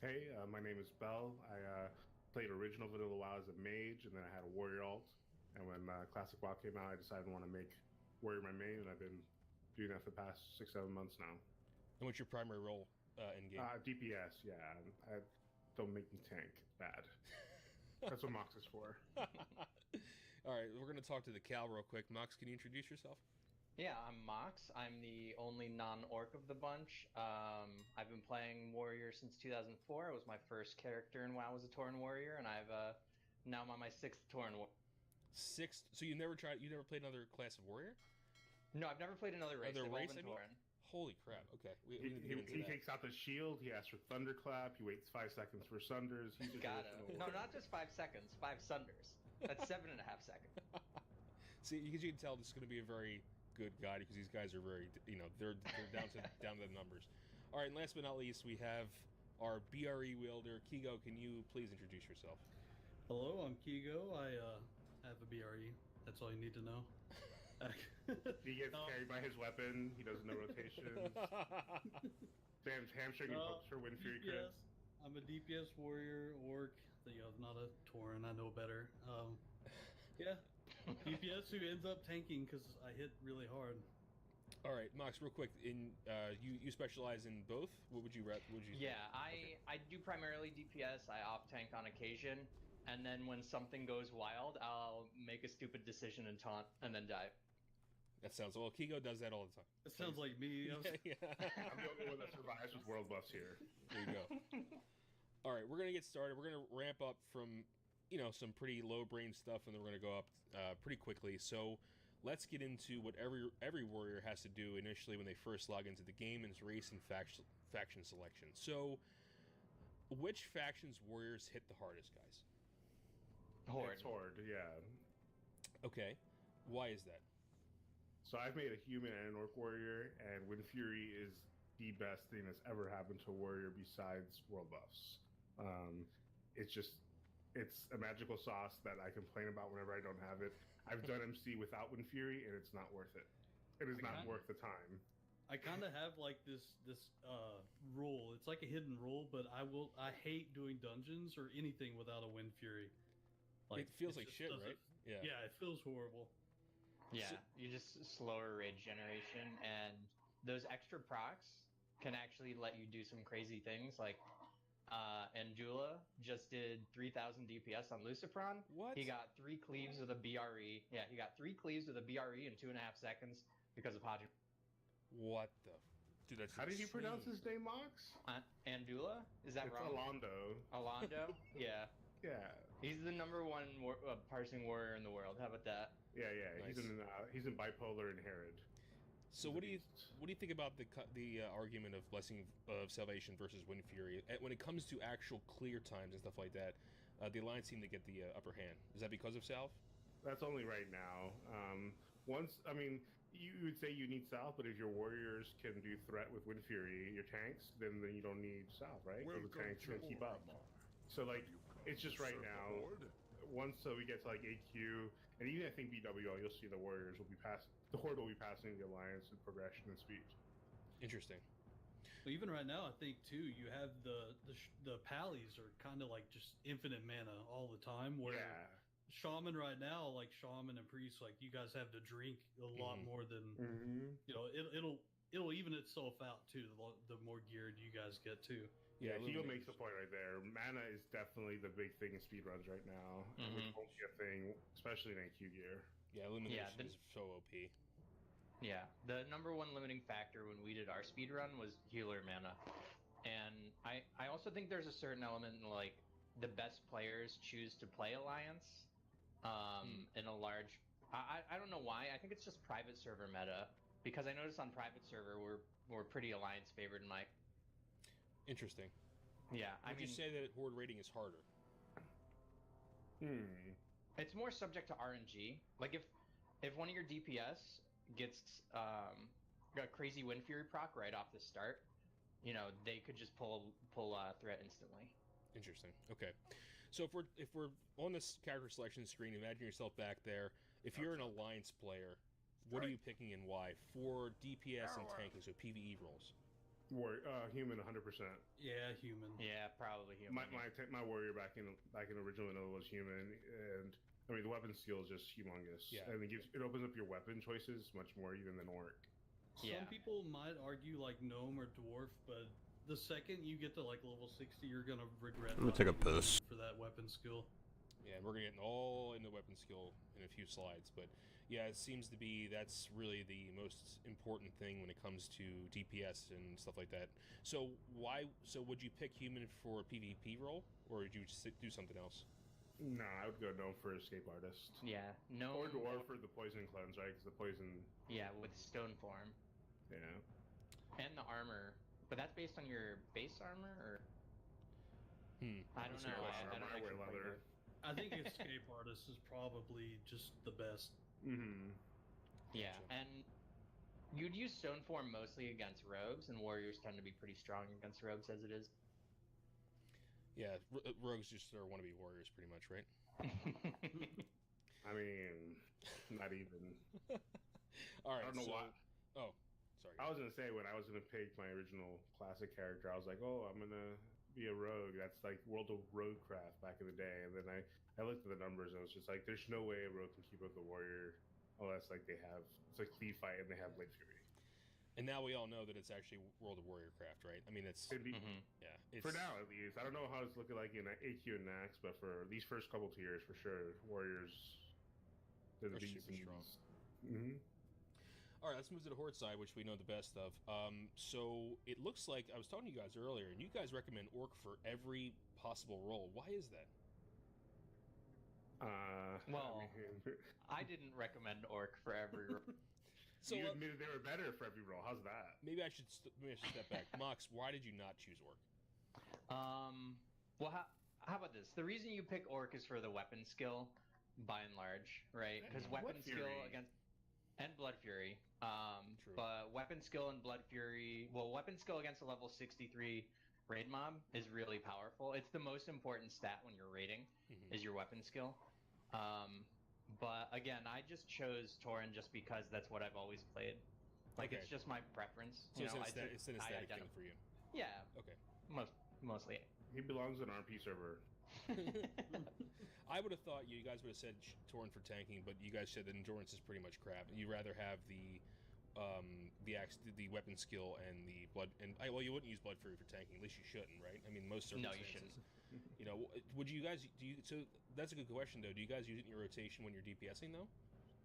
Hey, my name is Bell. I played original Vanilla WoW as a mage, and then I had a warrior alt. And when Classic WoW came out, I decided I want to make warrior my main, and I've been doing that for the past 6-7 months now. And what's your primary role in game? DPS, yeah. I don't make me tank. Bad. That's what Mox is for. All right, we're going to talk to the Cal real quick. Mox, can you introduce yourself? Yeah, I'm Mox. I'm the only non-orc of the bunch. I've been playing warrior since 2004. It was my first character in WoW was a Tauren warrior, and now I'm on my 6th Tauren warrior. Sixth? So you never played another class of warrior? No, I've never played another race. Another race, Tauren. Holy crap! Okay, he takes out the shield. He asks for thunderclap. He waits 5 seconds for sunders. He's Got it. No, not just 5 seconds. 5 sunders. That's 7.5 seconds. See, because you can tell this is going to be a very good guide because these guys are very, they're down to the numbers. All right, and last but not least, we have our BRE wielder, Kigo. Can you please introduce yourself? Hello, I'm Kigo. I have a BRE. That's all you need to know. He gets carried by his weapon. He does no rotations. Sam's hamstring and hopes for Wind Fury crits. I'm a DPS warrior, orc. Not a Tauren. I know better. Yeah. DPS who ends up tanking because I hit really hard. All right, Mox, real quick. You specialize in both. What would you? Yeah, I do primarily DPS. I off tank on occasion, and then when something goes wild, I'll make a stupid decision and taunt, and then die. That sounds well. Kigo does that all the time. It sounds like me. Yeah. I'm the only one that survives with world buffs here. There you go. All right, we're gonna get started. We're gonna ramp up from some pretty low brain stuff, and then we're gonna go up pretty quickly. So let's get into what every warrior has to do initially when they first log into the game, and it's race and faction selection. So, which factions warriors hit the hardest, guys? Horde. It's Horde, yeah. Okay, why is that? So I've made a human and an orc warrior, and Wind Fury is the best thing that's ever happened to a warrior besides world buffs. It's a magical sauce that I complain about whenever I don't have it. I've done MC without Wind Fury, and it's not worth it. It is not worth the time. I kind of have like this rule. It's like a hidden rule, but I hate doing dungeons or anything without a Wind Fury. Like, it feels like shit, right? Yeah. Yeah, it feels horrible. Yeah, you just slower rage generation, and those extra procs can actually let you do some crazy things. Like, Andula just did 3,000 DPS on Lucifron. What? He got 3 cleaves with a BRE. Yeah, he got 3 cleaves with a BRE in 2.5 seconds because of Haji. What the? Dude, that's How did you pronounce insane. his name, Mox? Andula? Is that It's wrong? Alondo. Alondo? Yeah. Yeah. He's the #1 parsing warrior in the world. How about that? Yeah. Nice. He's in bipolar and Herod. So what do you think about the argument of Blessing of Salvation versus Wind Fury? When it comes to actual clear times and stuff like that, the Alliance seem to get the upper hand. Is that because of Salve? That's only right now. You would say you need Salve, but if your warriors can do threat with Wind Fury, your tanks, then you don't need Salve, right? Because the tanks can keep up. So like, it's just right now. Once we get to like AQ, and even I think BWL, you'll see the warriors will be the horde will be passing the Alliance in progression and speed. Interesting. But even right now, I think too, you have the pallies are kind of like just infinite mana all the time. Where Yeah. Shaman right now, like Shaman and Priest, like you guys have to drink a lot more than it'll even itself out too. The more geared you guys get too. Yeah, Hugo makes the point right there. Mana is definitely the big thing in speedruns right now, which won't be a thing, especially in AQ gear. Yeah, elimination is so OP. Yeah, the #1 limiting factor when we did our speedrun was healer mana. And I also think there's a certain element in like the best players choose to play Alliance in a large... I don't know why. I think it's just private server meta. Because I noticed on private server we're pretty Alliance favored in my... Interesting. Yeah, Would you say that Horde rating is harder? It's more subject to RNG. Like if one of your DPS gets a crazy Wind Fury proc right off the start, they could just pull threat instantly. Interesting. Okay. So if we're on this character selection screen, imagine yourself back there. If you're an Alliance player, what are you picking and why for DPS and tanking? So PvE roles. Human 100%. Yeah, human. Yeah, probably human. My warrior back in original vanilla was human, and I mean the weapon skill is just humongous. Yeah. And it opens up your weapon choices much more even than orc. Some people might argue like gnome or dwarf, but the second you get to like level 60, you're gonna regret. I'm gonna take a piss for that weapon skill. Yeah, we're gonna get all into weapon skill in a few slides, but yeah, it seems to be that's really the most important thing when it comes to DPS and stuff like that. So would you pick human for a PvP role, or would you just do something else? Nah, I would go gnome for escape artist. Yeah, gnome or dwarf for the poison cleanse, right? Because the poison. Yeah, with stone form. Yeah. And the armor, but that's based on your base armor, or I don't know. I wear leather. I think escape artist is probably just the best. Yeah, and you'd use stone form mostly against rogues, and warriors tend to be pretty strong against rogues as it is. Yeah, rogues just are wannabe warriors, pretty much, right? I mean, not even. All right. I don't know why. Oh, sorry. I was gonna say when I was gonna pick my original classic character, I was like, oh, I'm gonna be a rogue. That's like World of Roguecraft back in the day. And then I looked at the numbers and it was just like, there's no way a rogue can keep up the warrior unless like it's like cleave fight and they have Blade Fury. And now we all know that it's actually World of Warcraft, right? I mean, it's yeah. For now, at least. I don't know how it's looking like in AQ and Nax, but for these first couple tiers, for sure, warriors. They're the beast. Super strong. All right, let's move to the Horde side, which we know the best of. So it looks like I was talking to you guys earlier, and you guys recommend Orc for every possible role. Why is that? Well, I didn't recommend Orc for every role. So you admitted they were better for every role. How's that? Maybe I should step back. Mox, why did you not choose Orc? Well, how about this? The reason you pick Orc is for the weapon skill, by and large, right? Because weapon skill against... And Blood Fury. True. But weapon skill and Blood Fury... Well, weapon skill against a level 63 raid mob is really powerful. It's the most important stat when you're raiding, is your weapon skill. But again, I just chose Tauren just because that's what I've always played. Like, it's just my preference. So it's an aesthetic thing for you. Yeah. Okay. Mostly. He belongs on RP server. I would have thought you guys would have said Tauren for tanking, but you guys said that endurance is pretty much crap. You'd rather have the weapon skill and the blood. And well, you wouldn't use Blood Fury for tanking. At least you shouldn't, right? I mean, most circumstances. No, you shouldn't. You know, would you guys So that's a good question, though. Do you guys use it in your rotation when you're DPSing, though?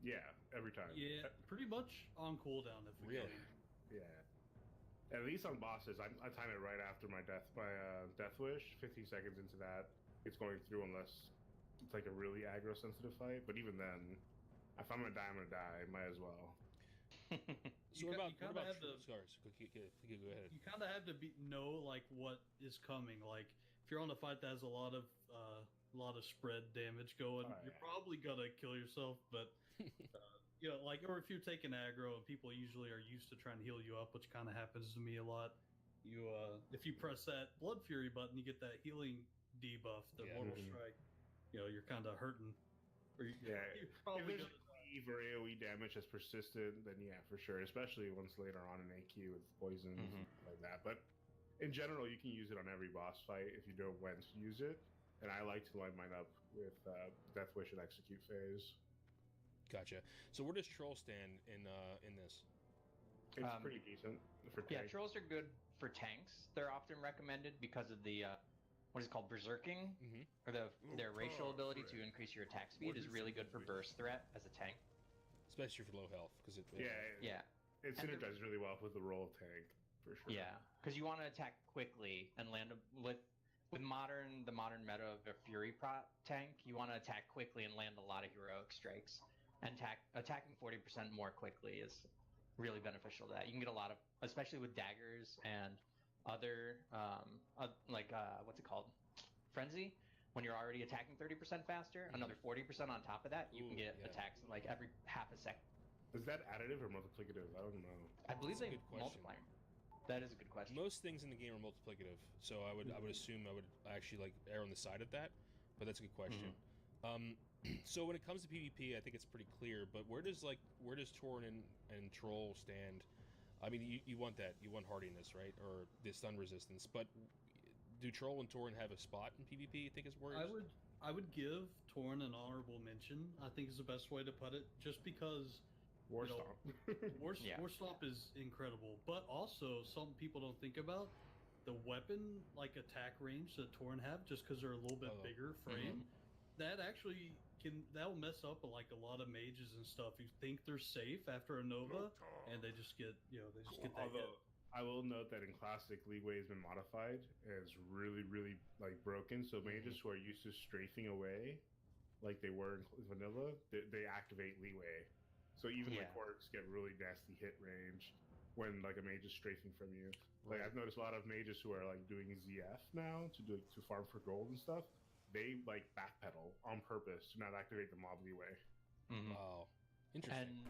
Yeah, every time. Yeah, pretty much on cooldown if we really. Yeah. At least on bosses, I time it right after my death wish. 15 seconds into that, it's going through unless it's like a really aggro sensitive fight. But even then, if I'm gonna die, I'm gonna die. Might as well. So what about go scars? ahead. You kind of have to know like what is coming. Like if you're on a fight that has a lot of spread damage going, you're probably gonna kill yourself. But like, or if you're taking aggro and people usually are used to trying to heal you up, which kind of happens to me a lot. If you press that Blood Fury button, you get that healing debuff, the Mortal Strike. You're kind of hurting. You're probably if there's cleave or AoE damage that's persistent, then yeah, for sure. Especially once later on in AQ with poisons like that. But in general, you can use it on every boss fight if you know when to use it. And I like to line mine up with Death Wish and Execute phase. Gotcha. So where does Troll stand in this? It's pretty decent for tanks. Yeah, Trolls are good for tanks. They're often recommended because of the what is it called, berserking, or their racial ability to increase your attack speed is really good for burst threat as a tank. Especially for low health, because it synergizes really well with the role of tank for sure. Yeah, because you want to attack quickly and land with the modern meta of a Fury prot tank. You want to attack quickly and land a lot of heroic strikes, and attacking 40% more quickly is really beneficial to that. You can get a lot of, especially with daggers and other what's it called, frenzy. When you're already attacking 30% faster, another 40% on top of that, you can get attacks in like every half a second. Is that additive or multiplicative? I don't know. I believe they multiply. That is a good question. Most things in the game are multiplicative, so I would assume I would actually like err on the side of that. But that's a good question. So when it comes to PvP, I think it's pretty clear. But where does Torn and Troll stand? I mean, you want that. You want hardiness, right? Or the stun resistance. But do Troll and Torn have a spot in PvP, you think, as warriors? I would give Torn an honorable mention, I think is the best way to put it. Just because War Stomp. War Stomp is incredible. But also, something people don't think about, the weapon, like, attack range that Torn have, just because they're a little bit bigger frame, that actually that'll mess up like a lot of mages and stuff who think they're safe after a Nova, and they just get that hit. I will note that in Classic, Leeway has been modified and it's really, really like broken. So mages who are used to strafing away, like they were in Vanilla, they activate Leeway. So even like orcs get really nasty hit range when like a mage is strafing from you. Like I've noticed a lot of mages who are like doing ZF now to farm for gold and stuff. They like backpedal on purpose to not activate the mob Leeway. Wow, interesting.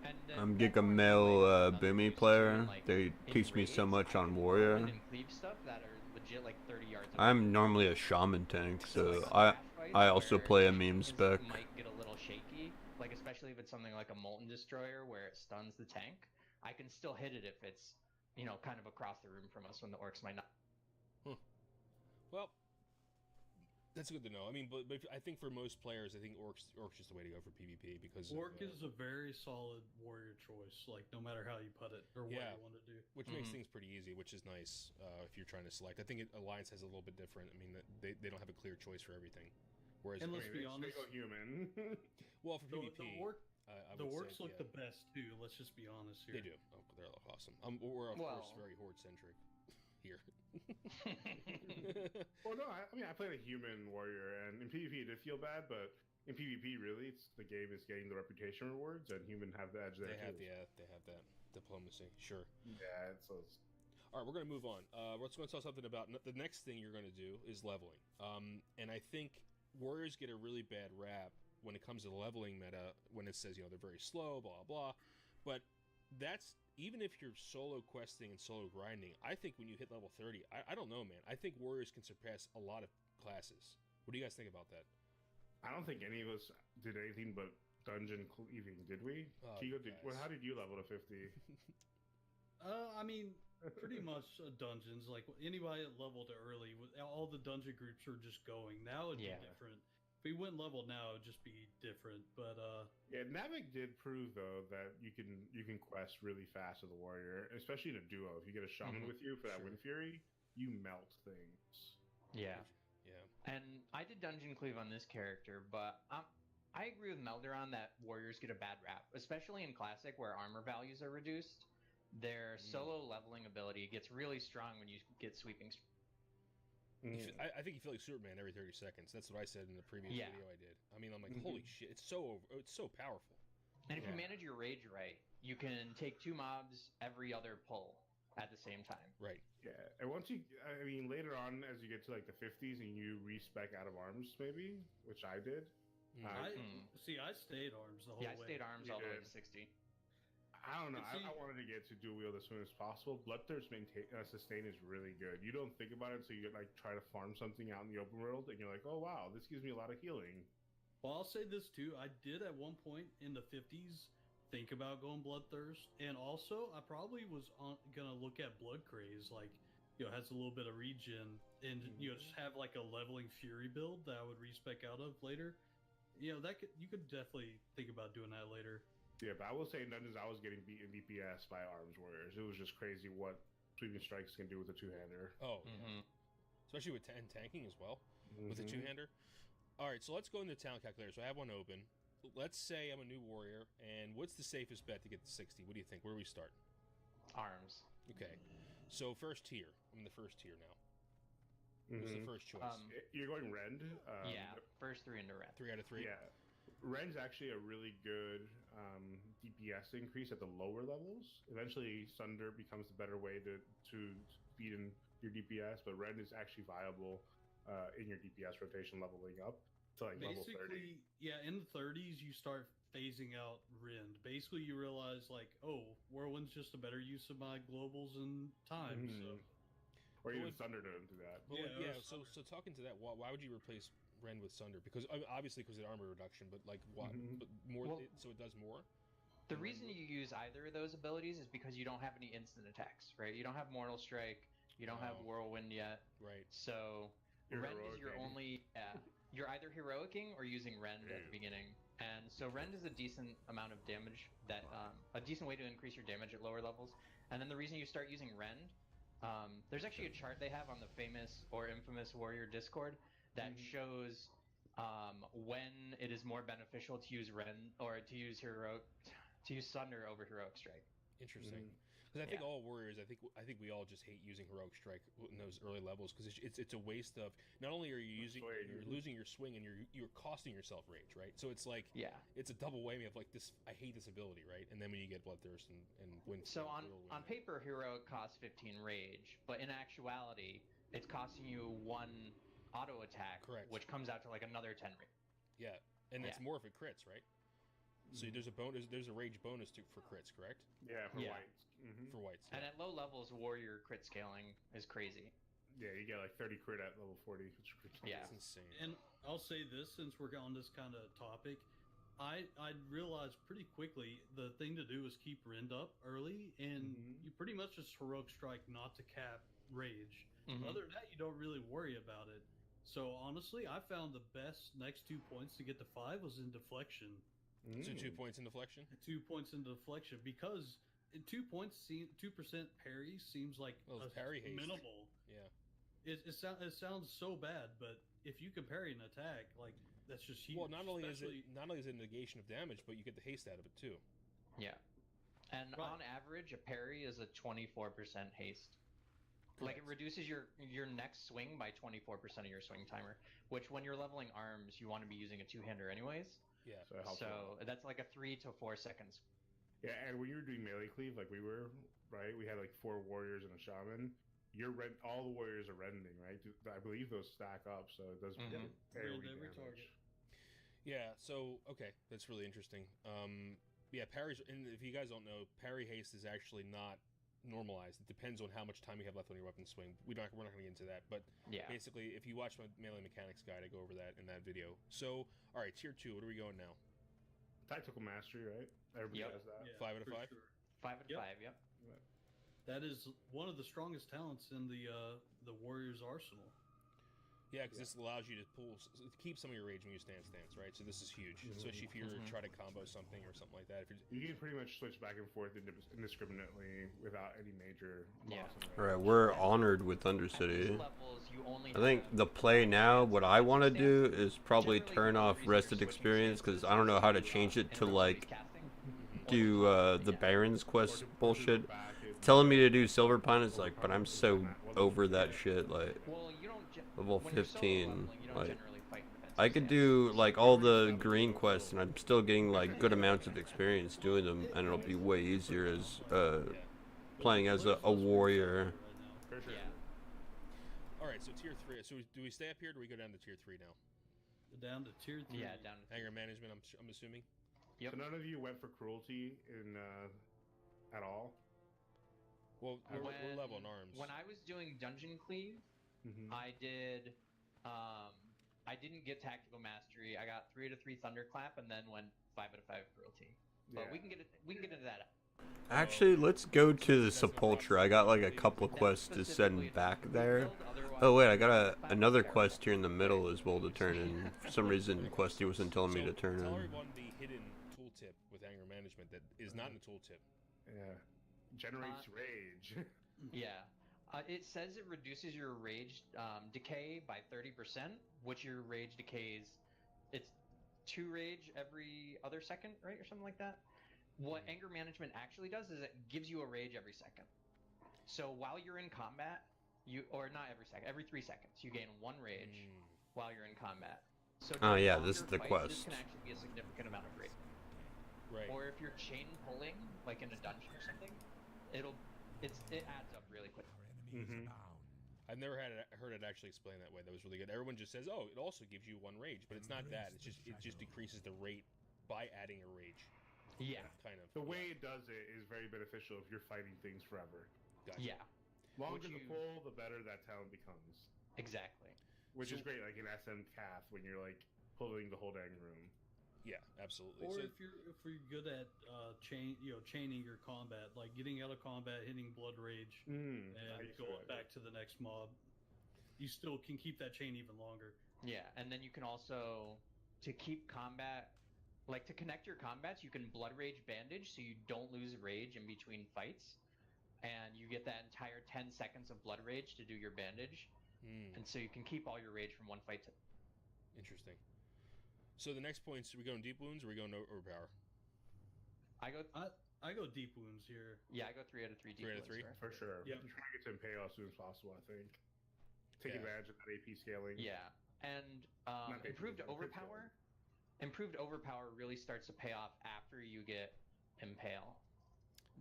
And I'm Giga Male Boomy player. They teach me so much on Warrior. And cleave stuff that are legit like 30 yards. I'm normally a Shaman Tank, so I also play a meme spec. Might get a little shaky, like especially if it's something like a Molten Destroyer where it stuns the tank. I can still hit it if it's kind of across the room from us when the orcs might not. Well, that's good to know. I mean, but I think for most players, I think orcs just the way to go for PvP because orc is a very solid warrior choice. Like no matter how you put it or what you want to do, which makes things pretty easy, which is nice if you're trying to select. I think Alliance has a little bit different. I mean, they don't have a clear choice for everything. Whereas, and let's be honest, they go human. Well, for PvP, the orcs look the best too. Let's just be honest here. They do. Oh, they're awesome. We're of course very horde centric here. Well, no, I mean I played a human warrior, and in PvP it did feel bad, but in PvP really, the game is getting the reputation rewards, and human have the edge there too. They have that diplomacy. Sure. Yeah, it's all right, we're going to move on. We're going to tell something about the next thing you're going to do is leveling. And I think warriors get a really bad rap when it comes to the leveling meta when it says they're very slow, blah blah. But that's even if you're solo questing and solo grinding. I think when you hit level 30, I don't know, man. I think warriors can surpass a lot of classes. What do you guys think about that? I don't think any of us did anything but dungeon cleaving, did we? Kigo, how did you level to 50? I mean, pretty much dungeons. Like anybody that leveled early, all the dungeon groups are just going. Now it'd be different. If we went level now, it'd just be different. But yeah, Namek did prove though that you can quest really fast with a warrior, especially in a duo. If you get a shaman with you for that Wind Fury, you melt things. Yeah. And I did dungeon cleave on this character, but I agree with Melderon that warriors get a bad rap, especially in Classic where armor values are reduced. Their solo leveling ability gets really strong when you get sweeping. I think you feel like Superman every 30 seconds. That's what I said in the previous Yeah. video I did. I mean, I'm like, holy shit, it's so powerful. And if you manage your rage right, you can take 2 mobs every other pull at the same time. Right. Yeah, and once you, I mean, later on as you get to like the 50s and you respec out of arms, maybe, which I did. I stayed arms the whole way. Yeah, I stayed arms all the way to 60. I don't know. See, I wanted to get to dual wield as soon as possible. Bloodthirst sustain is really good. You don't think about it until you like try to farm something out in the open world, and you're like, oh wow, this gives me a lot of healing. Well, I'll say this too. I did at one point in the 50s think about going Bloodthirst, and also I probably was gonna look at Blood Craze, like, you know, has a little bit of regen, and you know, just have like a leveling Fury build that I would respec out of later. You know, you could definitely think about doing that later. Yeah, but I will say in dungeons I was getting beaten DPS by arms warriors. It was just crazy what sweeping strikes can do with a two-hander. Oh, especially with tanking as well with a two-hander. All right, so let's go into the talent calculator. So I have one open. Let's say I'm a new warrior, and what's the safest bet to get to 60? What do you think? Where do we start? Arms. Okay, so first tier. I'm in the first tier now. What's the first choice? You're going Rend. Yeah, first 3 into Rend. 3 out of 3. Yeah, Rend's actually a really good DPS increase at the lower levels. Eventually, Sunder becomes the better way to feed in your DPS, but Rend is actually viable in your DPS rotation leveling up to like level 30. Yeah, in the 30s you start phasing out Rend. Basically, you realize like, oh, Whirlwind's just a better use of my globals and time. So. Or even Sunder doesn't do that. But so talking to that, why would you replace Rend with Sunder? Because obviously because of the armor reduction, but like what? But more, so it does more. The reason you use either of those abilities is because you don't have any instant attacks, right? You don't have Mortal Strike, you don't have Whirlwind yet, right? So Rend is your only. You're either heroicing or using Rend at the beginning, and so Rend is a decent amount of damage that a decent way to increase your damage at lower levels. And then the reason you start using Rend. There's actually a chart they have on the famous or infamous Warrior Discord that shows when it is more beneficial to use Rend or to use Sunder over Heroic Strike. Interesting, because I think all warriors, I think we all just hate using Heroic Strike in those early levels because it's a waste of, not only are you're losing your swing and you're costing yourself rage, right? So it's like it's a double whammy of like this. I hate this ability, right? And then when you get Bloodthirst and Wind. So on paper, Heroic costs 15 rage, but in actuality, it's costing you 1 auto attack, which comes out to like another 10 rage. Yeah, and it's more if it crits, right? So there's a bonus. There's a rage bonus for crits, correct? Yeah, for whites. For whites. And at low levels, warrior crit scaling is crazy. Yeah, you get like 30 crit at level 40. Which yeah, it's insane. And I'll say this, since we're on this kind of topic, I realized pretty quickly the thing to do is keep Rend up early, and you pretty much just Heroic Strike not to cap rage. Other than that, you don't really worry about it. So honestly, I found the best next 2 points to get to 5 was in deflection. So 2 points in deflection? 2 points in deflection, because 2 points, 2% parry seems like parry minimal. Yeah. It sounds so bad, but if you can parry an attack, like, that's just huge. Well, not only is it negation of damage, but you get the haste out of it too. Yeah. And on average, a parry is a 24% haste. Like, it reduces your next swing by 24% of your swing timer, which when you're leveling arms, you want to be using a two-hander anyways. Yeah. So that's like a 3 to 4 seconds. Yeah, and when you were doing melee cleave, like we were, right? We had like 4 warriors and a shaman. All the warriors are rending, right? I believe those stack up, so it does rend every damage. target. Yeah. So okay, that's really interesting. Yeah, parries. And if you guys don't know, parry haste is actually not normalized. It depends on how much time you have left on your weapon swing. We're not going to get into that, but basically, if you watch my melee mechanics guide, I go over that in that video. So, all right, tier 2. What are we going now? Tactical mastery, right? Everybody has that. Yeah, 5 out of 5. Sure. 5 out of 5. Yep. That is one of the strongest talents in the warrior's arsenal. Yeah, because this allows you to keep some of your rage when you stance, right? So this is huge, especially if you're trying to combo something or something like that. You can pretty much switch back and forth indiscriminately without any major loss. Alright, we're honored with Undercity. Levels, you only I think the play now, what I want to do is probably turn off Rested Experience, because I don't know how to change it to like do the Baron's Quest bullshit. telling me to do Silver Pine is like, but I'm so over that shit. Like, Well, you don't level when you're solo 15, leveling, you don't like, generally fight defensive I could stance. do like all the green quests, and I'm still getting like good amounts of experience doing them, and it'll be way easier as playing as a warrior. For sure. Yeah. All right, so tier 3. So do we stay up here, or do we go down to tier 3 now? Down to tier 3. Yeah, down to Anger management, I'm assuming. Yep. So none of you went for cruelty in at all. Well, we're level in arms. When I was doing Dungeon Cleave, I did. I didn't get Tactical Mastery. I got 3 out of 3 Thunderclap, and then went 5 out of 5 Cruelty. But we can get it. We can get into that. Actually, let's go to the Sepulchre. I got like a couple quests to send back there. Oh wait, I got another quest here in the middle as well to turn in. For some reason, Questy wasn't telling me to turn Tell in. everyone the hidden tooltip with anger management that is not in the tooltip. Yeah. Generates rage. Yeah. It says it reduces your rage decay by 30%, which your rage decays. It's 2 rage every other second, right, or something like that. What anger management actually does is it gives you a rage every second. So while you're in combat, or not every second, every 3 seconds, you gain 1 rage while you're in combat. So Oh, during yeah, this is longer the fights, This quest. can actually be a significant amount of rage. Right. Or if you're chain pulling, like in a dungeon or something, it adds up really quick. I've never heard it actually explained that way. That was really good. Everyone just says, "Oh, it also gives you 1 rage," but it's not that. It just decreases the rate by adding a rage. Yeah. Kind of. The way it does it is very beneficial if you're fighting things forever. Gotcha. Yeah. Longer the pull, the better that talent becomes. Exactly. Which is great, like in SM Cath, when you're like pulling the whole dang room. Yeah, absolutely. Or So, if you're good at chaining your combat, like getting out of combat, hitting blood rage, and going back to the next mob, you still can keep that chain even longer. Yeah, and then you can also, to keep combat, like to connect your combats, you can blood rage bandage so you don't lose rage in between fights, and you get that entire 10 seconds of blood rage to do your bandage, and so you can keep all your rage from one fight to. Interesting. So the next points, are we going deep wounds or are we going overpower? I go deep wounds here. Yeah, I go 3 out of 3 deep 3 out of 3? wounds, For sure. Yep. I'm trying to get to Impale as soon as possible, I think. Take advantage of that AP scaling. Yeah, and improved overpower. Improved overpower really starts to pay off after you get Impale.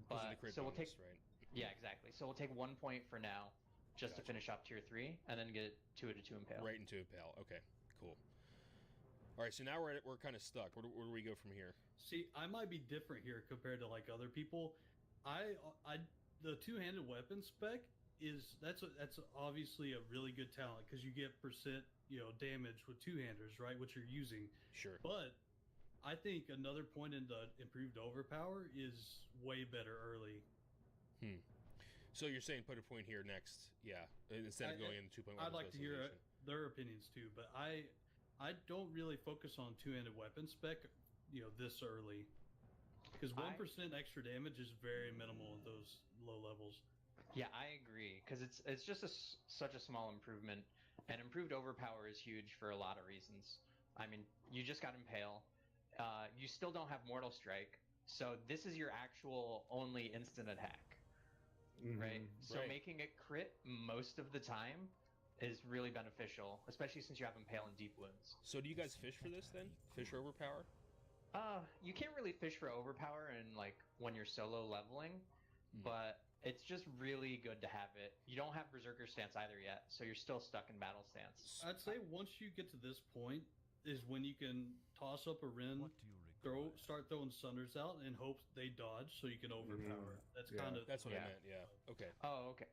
Those are the crit so we'll bonus, take right? Yeah, exactly. So we'll take 1 point for now, just to finish up tier 3, and then get 2 out of 2 Impale. Right into Impale. Okay, cool. All right, so now we're kind of stuck. Where do we go from here? See, I might be different here compared to like other people. The 2-handed weapon spec that's obviously a really good talent because you get percent damage with 2-handers, right? Which you're using. Sure. But I think another point in the improved overpower is way better early. So you're saying put a point here next, yeah, instead of going in 2.1. I'd like to hear their opinions too, but I don't really focus on 2-handed weapon spec, this early, because 1% extra damage is very minimal in those low levels. Yeah, I agree, because it's just such a small improvement, and improved overpower is huge for a lot of reasons. I mean, you just got Impale, you still don't have Mortal Strike, so this is your actual only instant attack, right? So making it crit most of the time is really beneficial, especially since you have Impale and Deep Wounds. So do you guys fish for this then? Fish for overpower? You can't really fish for overpower in like when you're solo leveling, but it's just really good to have it. You don't have Berserker stance either yet, so you're still stuck in battle stance. I'd say once you get to this point is when you can toss up a Rin, start throwing Sunders out, and hope they dodge so you can overpower. That's kind of that's what I meant. Yeah. Okay. Oh, okay.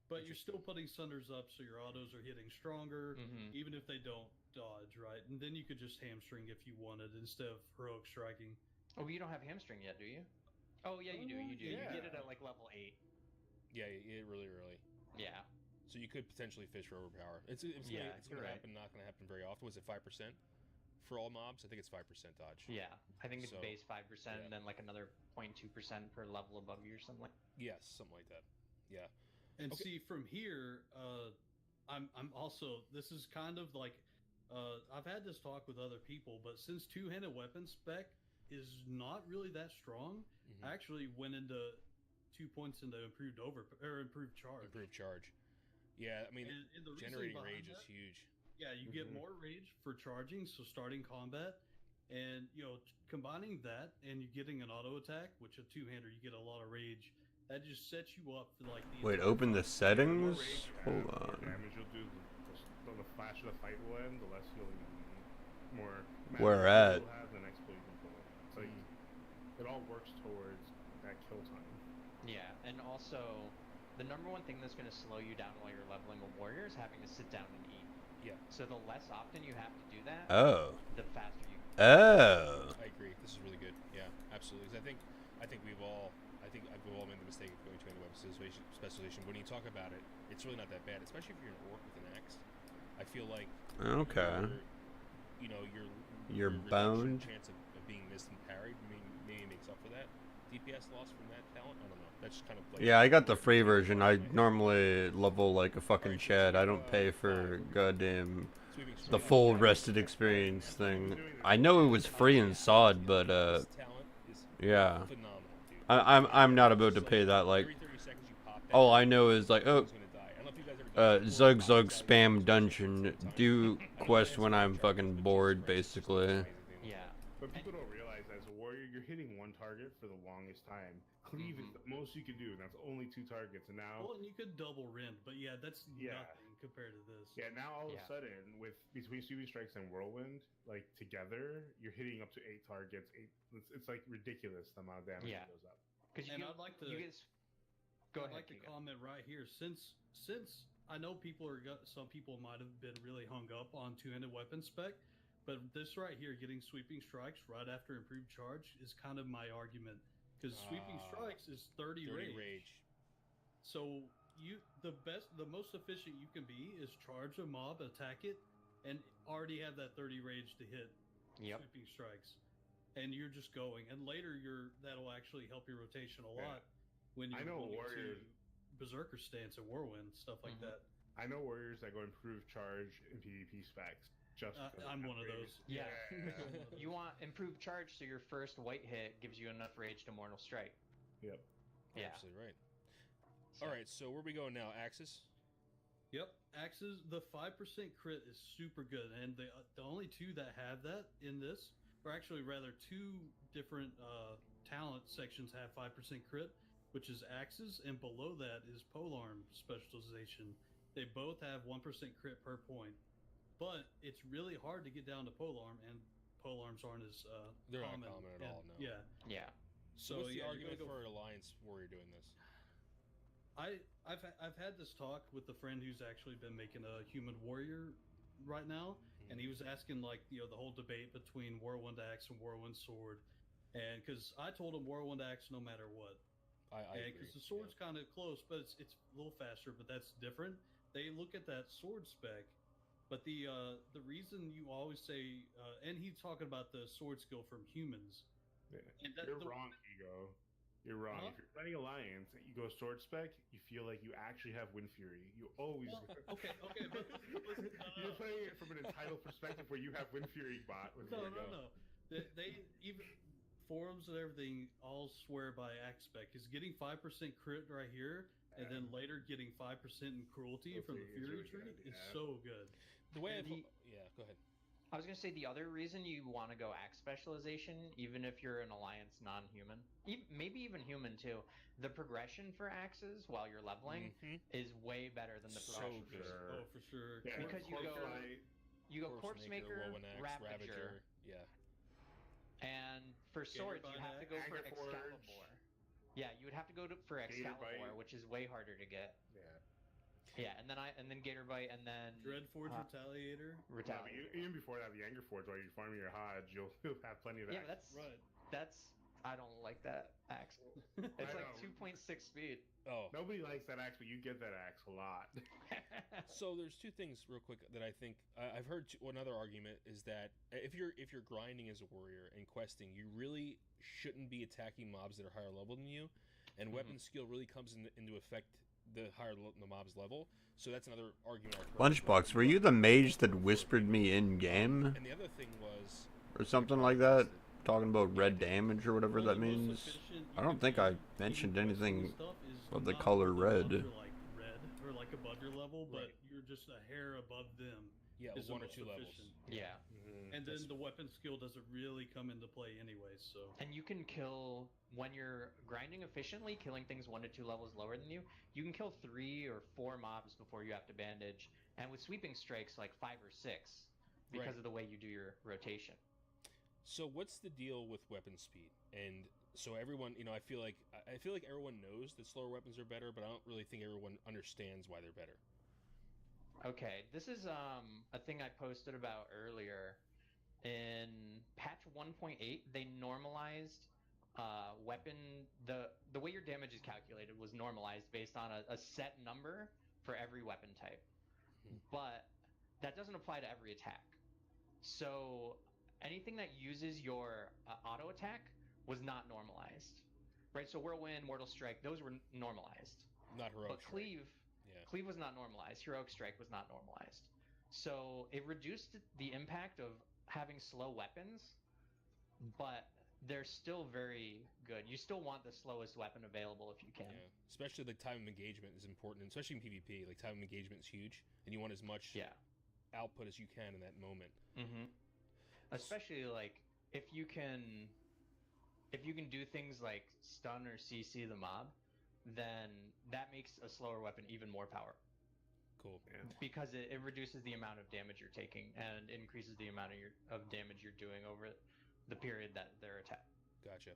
But you're still putting Sunders up, so your autos are hitting stronger, even if they don't dodge, right? And then you could just hamstring if you wanted instead of heroic striking. Oh, you don't have hamstring yet, do you? Oh, yeah, you do. You do. Yeah. You get it at like level 8. Yeah, really early. Yeah. So you could potentially fish for overpower. It's going to happen. Not going to happen very often. Was it 5% for all mobs? I think it's 5% dodge. Yeah, I think it's So, base 5%, and then like another 0.2% per level above you or something. Yes, something like that. Yeah. And see, from here, I'm also, this is kind of like, I've had this talk with other people, but since 2-handed weapon spec is not really that strong, I actually went into 2 points into improved charge. Improved charge. Yeah, I mean, And the reason generating behind rage is that- huge. Yeah, you get more rage for charging, so starting combat, and combining that and you getting an auto attack, which a two-hander you get a lot of rage. That just sets you up for like the. Wait, entire open the fight. settings? Hold The more on. damage you'll do, the faster the fight will end, the less you'll more. Where mana at? you'll have, the next play you can pull. So it all works towards that kill time. Yeah, and also the number one thing that's going to slow you down while you're leveling a warrior is having to sit down and eat. Yeah. So the less often you have to do that, Oh. the faster you. Oh. I agree. This is really good. Yeah, absolutely. 'Cause I think we've all made the mistake of going to any weapon specialization. When you talk about it, it's really not that bad, especially if you're an orc with an axe. I feel like Okay. Your reduction boned. chance of being missed and parried maybe makes up for that DPS loss from that talent. I don't know. That's just kind of like Yeah, I got the free version. I normally level like a fucking Chad. I don't pay for goddamn the full rested experience thing. I know it was free in SOD, but This talent is yeah. phenomenal, dude. I'm not about to pay that. Like, Every 30 seconds you pop that, all I know is like, oh, someone's gonna die. I don't know if you guys ever done Zug that Zug before. spam dungeon. Do quest when I'm fucking bored, basically. Yeah. But people don't realize as a warrior, you're hitting one target for the longest time. Cleave is the most you can do, and that's only 2 targets. And now, Well, and you could double rend, but yeah, that's Yeah. nothing compared to this. yeah, now all of Yeah. a sudden, with between sweeping strikes and whirlwind, like together, you're hitting up to 8 targets. It's like ridiculous the amount of damage Yeah. that goes up. Because And I'd like to- Go I'd ahead. like to Keegan. comment right here, since I know some people might have been really hung up on two-handed weapon spec, but this right here, getting sweeping strikes right after improved charge, is kind of my argument. Because sweeping strikes is 30 rage. So the most efficient you can be is charge a mob, attack it, and already have that 30 rage to hit Yep. sweeping strikes, and you're just going. And later, that'll actually help your rotation a Yeah. lot when you're I know going warriors- to berserker stance and whirlwind stuff like Mhm. that. I know warriors that go improve charge in PvP specs. Just because I'm of one of rage. those. Yeah. Yeah. You want improved charge, so your first white hit gives you enough rage to mortal strike. Yep. Yeah. Absolutely right. So- All right, so where are we going now? Axis? Yep, axes. The 5% crit is super good, and the only 2 that have that in this, or actually rather 2 different talent sections have 5% crit, which is axes, and below that is polearm specialization. They both have 1% crit per point, but it's really hard to get down to polearm, and polearms aren't as They're not common. common at and- all, no. Yeah. Yeah. So what's the argument for Alliance Warrior doing this? I've had this talk with a friend who's actually been making a human warrior right now, and he was asking like the whole debate between Whirlwind Axe and Whirlwind Sword, and because I told him Whirlwind Axe no matter what, I agree. because the sword's kind of close, but it's a little faster, but that's different. They look at that sword spec, but the reason you always say, and he's talking about the sword skill from humans. Yeah. And that- You're the- wrong, Ego. You're wrong. Huh? If you're playing Alliance and you go sword spec, you feel like you actually have Wind Fury. You always. Well, okay, but listen, You're playing it from an entitled perspective where you have Wind Fury bot. With No. They even forums and everything all swear by axe spec is getting 5% crit right here, and then later getting 5% in cruelty from the Cruelty is Fury really tree good, is yeah. so good. The way And yeah, go ahead. I was gonna say the other reason you want to go axe specialization, even if you're an alliance non-human, maybe even human too, the progression for axes while you're leveling is way better than the So progression. good. Sure. Oh, for sure. Yeah, Because you go- Corpse You go Corpse Maker, Woven Axe, Ravager, Yeah. and for swords you have to go for Anger Forge. Excalibur. Yeah, you would have to go for Gator Excalibur, Bite. which is way harder to get. Yeah. Yeah, and then Gator Bite, and then Dreadforge Retaliator. No, but Retaliate. even before that, the Anger Forge, while you're farming your Hodge, you'll have plenty of Yeah, that. but that's I don't like that axe. I It's like know. 2.6 speed. Oh. Nobody likes that axe, but you get that axe a lot. So there's 2 things real quick that I think I've heard. Another argument is that if you're grinding as a warrior and questing, you really shouldn't be attacking mobs that are higher level than you, and weapon skill really comes into effect the higher the mob's level. So that's another argument. I've heard. Lunchbox, were you the mage that whispered me in game And the other thing was or something like that? Talking about red damage or whatever Well, that the most means. efficient I don't think I mentioned anything of the color red. Like red or like above your level, but you're just a hair above them. Yeah, is the 1 or most 2 levels. efficient. Yeah. And then the weapon skill doesn't really come into play anyway, so. And you can kill, when you're grinding efficiently, killing things 1 to 2 levels lower than you can kill 3 or 4 mobs before you have to bandage. And with sweeping strikes, like 5 or 6, because of the way you do your rotation. So what's the deal with weapon speed? And so everyone, you know, I feel like everyone knows that slower weapons are better, but I don't really think everyone understands why they're better. Okay, this is a thing I posted about earlier. In patch 1.8, they normalized weapon. The way your damage is calculated was normalized based on a set number for every weapon type, but that doesn't apply to every attack. So anything that uses your auto attack was not normalized, right? So Whirlwind, Mortal Strike, those were normalized. Not heroic. But Cleave, Cleave was not normalized. Heroic Strike was not normalized. So it reduced the impact of having slow weapons, but they're still very good. You still want the slowest weapon available if you can. Yeah, especially the time of engagement is important, especially in PvP. Like time of engagement is huge, and you want as much output as you can in that moment. Especially like if you can do things like stun or CC the mob, then that makes a slower weapon even more powerful. Cool. Yeah. Because it reduces the amount of damage you're taking and increases the amount of damage you're doing over the period that they're attacked. Gotcha.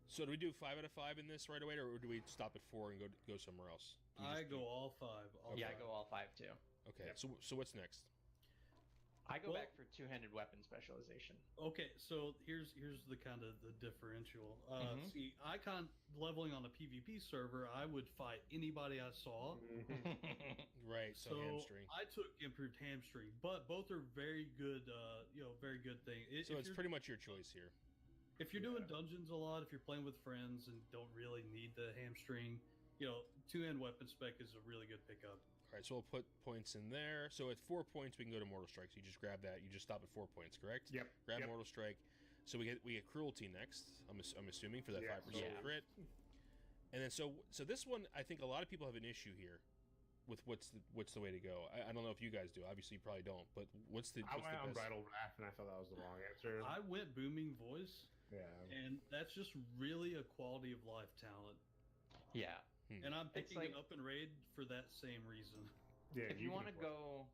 So do we do 5 out of 5 in this right away, or do we stop at 4 and go somewhere else? I go all 5. I go all 5 too. Okay. So what's next? I go back for two-handed weapon specialization. Okay, so here's the kind of the differential. See, icon leveling on a PvP server, I would fight anybody I saw. Right. So hamstring. I took improved hamstring, but both are very good. Very good thing. So it's pretty much your choice here. If you're doing dungeons a lot, if you're playing with friends and don't really need the hamstring, two-hand weapon spec is a really good pickup. All right, so we'll put points in there. So at 4 points, we can go to Mortal Strike. So you just grab that. You just stop at 4 points, correct? Yep. Grab Mortal Strike. So we get Cruelty next. I'm assuming for that 5% crit. And then so this one, I think a lot of people have an issue here with what's the way to go. I don't know if you guys do. Obviously, you probably don't. But what's the I best? went Unbridled Wrath, and I thought that was the wrong answer. I went Booming Voice. Yeah. And that's just really a quality of life talent. Yeah. And I'm picking it up in Raid for that same reason. Yeah. If you want to go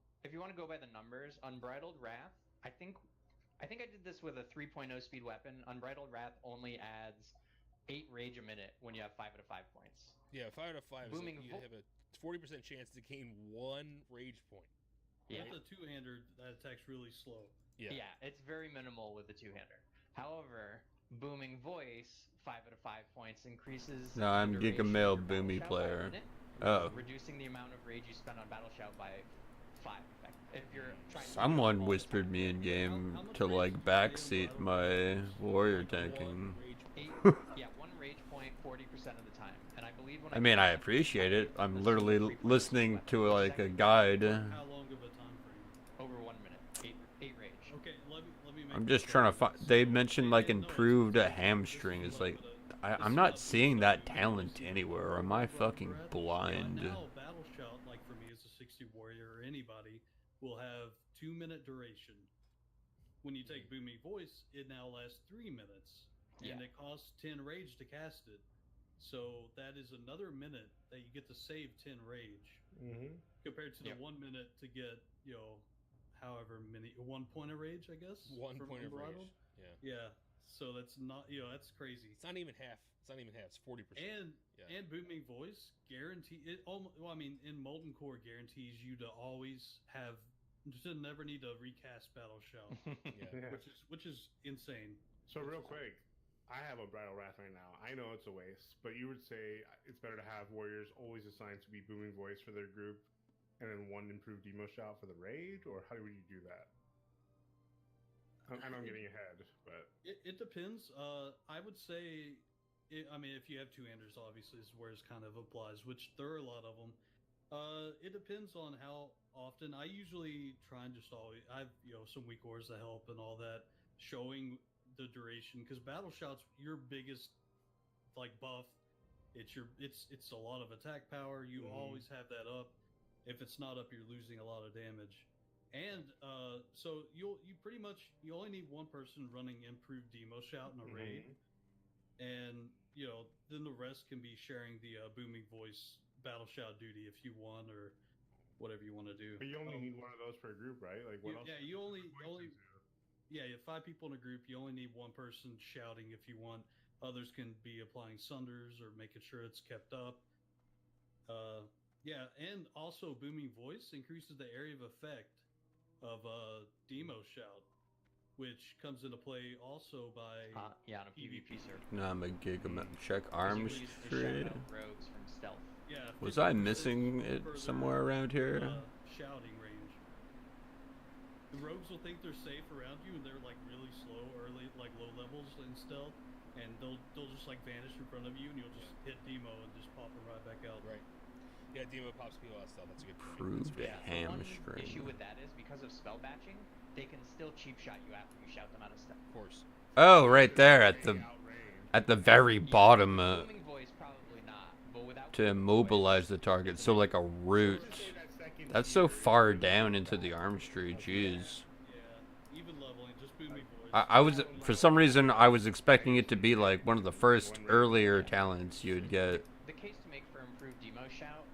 by the numbers, Unbridled Wrath, I think I did this with a 3.0 speed weapon. Unbridled Wrath only adds 8 rage a minute when you have 5 out of 5 points. Yeah, 5 out of 5 Booming you have a 40% chance to gain 1 rage point. Yeah. With the two-hander, that attack's really slow. Yeah, it's very minimal with the two-hander. However, Booming Voice, 5 out of 5 points, increases. No, I'm Giga Male Boomy player. Reducing the amount of rage you spend on Battle Shout by 5. If you're trying Someone whispered me in game to like backseat my warrior tanking. 1 rage point 40% of the time, and I believe when I mean, I appreciate it. I'm literally listening to like a guide. How long of a time frame? Over 1 minute. 8 rage. Okay, let me make I'm just trying to find. They mentioned like improved hamstring. It's like I'm not seeing that talent anywhere. Or am I fucking blind? Now, Battle Shout, like for me as a 60 warrior or anybody, will have 2-minute duration. When you take Booming Voice, it now lasts 3 minutes, and it costs 10 rage to cast it. So that is another minute that you get to save 10 rage, compared to the 1 minute to get however many 1 point of rage, I guess. 1 point of rage. Yeah. So that's not that's crazy. It's not even half. It's 40%. And Booming Voice guarantee it. In Molten Core guarantees you to always have. To never need to recast Battle Shout, which is insane. So real quick, I have a Bridal Wrath right now. I know it's a waste, but you would say it's better to have warriors always assigned to be Booming Voice for their group, and then 1 improved demo shout for the raid, or how would you do that? I know I'm getting ahead, but it depends. I would say, if you have two-handers, obviously is where it kind of applies, which there are a lot of them. It depends on how often. I usually try and just always. I have some weak ores to help and all that, showing the duration, because Battle Shout's your biggest like buff, it's a lot of attack power. You always have that up. If it's not up, you're losing a lot of damage. And so you only need one person running improved demo shout in a raid, and then the rest can be sharing the booming voice battle shout duty if you want, or whatever you want to do. But you only need one of those per group, right? Like what else? Yeah, you have 5 people in a group. You only need one person shouting if you want. Others can be applying sunders or making sure it's kept up. Yeah, and also booming voice increases the area of effect of demo shout, which comes into play also by on a PvP server. No, I'm a gigabyte. Check 'Cause arm you can use the street. shadow rogues from stealth. Yeah. Was I 50% missing it further, somewhere around here? Shouting range. The rogues will think they're safe around you, and they're like really slow, early, like low levels in stealth, and they'll just like vanish in front of you, and you'll just hit demo and just pop them right back out. Right. Yeah, demo pops people out stuff. That's a good point. Proved That's it. fair. The one Hamstring. issue with that is because of spell batching, they can still cheap shot you after you shout them out of step. Of course. Oh, right there at the very bottom Booming voice probably not, but without to immobilize the target. So like a root. That's so far down into the arm tree. Jeez. Yeah, even leveling, just booming voice. I was for some reason I was expecting it to be like one of the first earlier talents you would get. The case to make for improved demo shout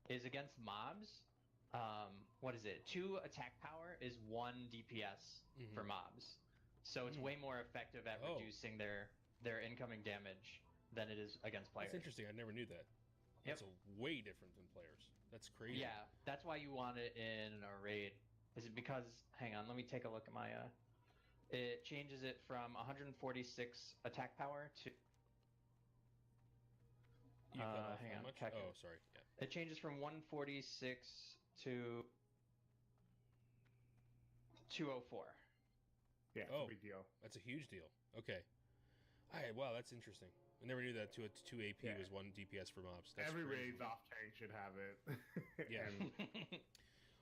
is against mobs. What is it? 2 attack power is 1 DPS for mobs, so it's way more effective at reducing their incoming damage than it is against players. That's interesting. I never knew that. Yep. That's way different than players. That's crazy. Yeah, that's why you want it in a raid. Is it because? Hang on, let me take a look at my. It changes it from 146 attack power to. You cut off hang how on, much? check Oh, it. sorry. Yeah. It changes from 146 to 204. Yeah, it's Oh. a big deal. That's a huge deal. Okay. Alright, wow, that's interesting. I never knew that 2 AP Yeah. was 1 DPS for mobs. That's Every crazy. raid's off tank should have it. Yeah. And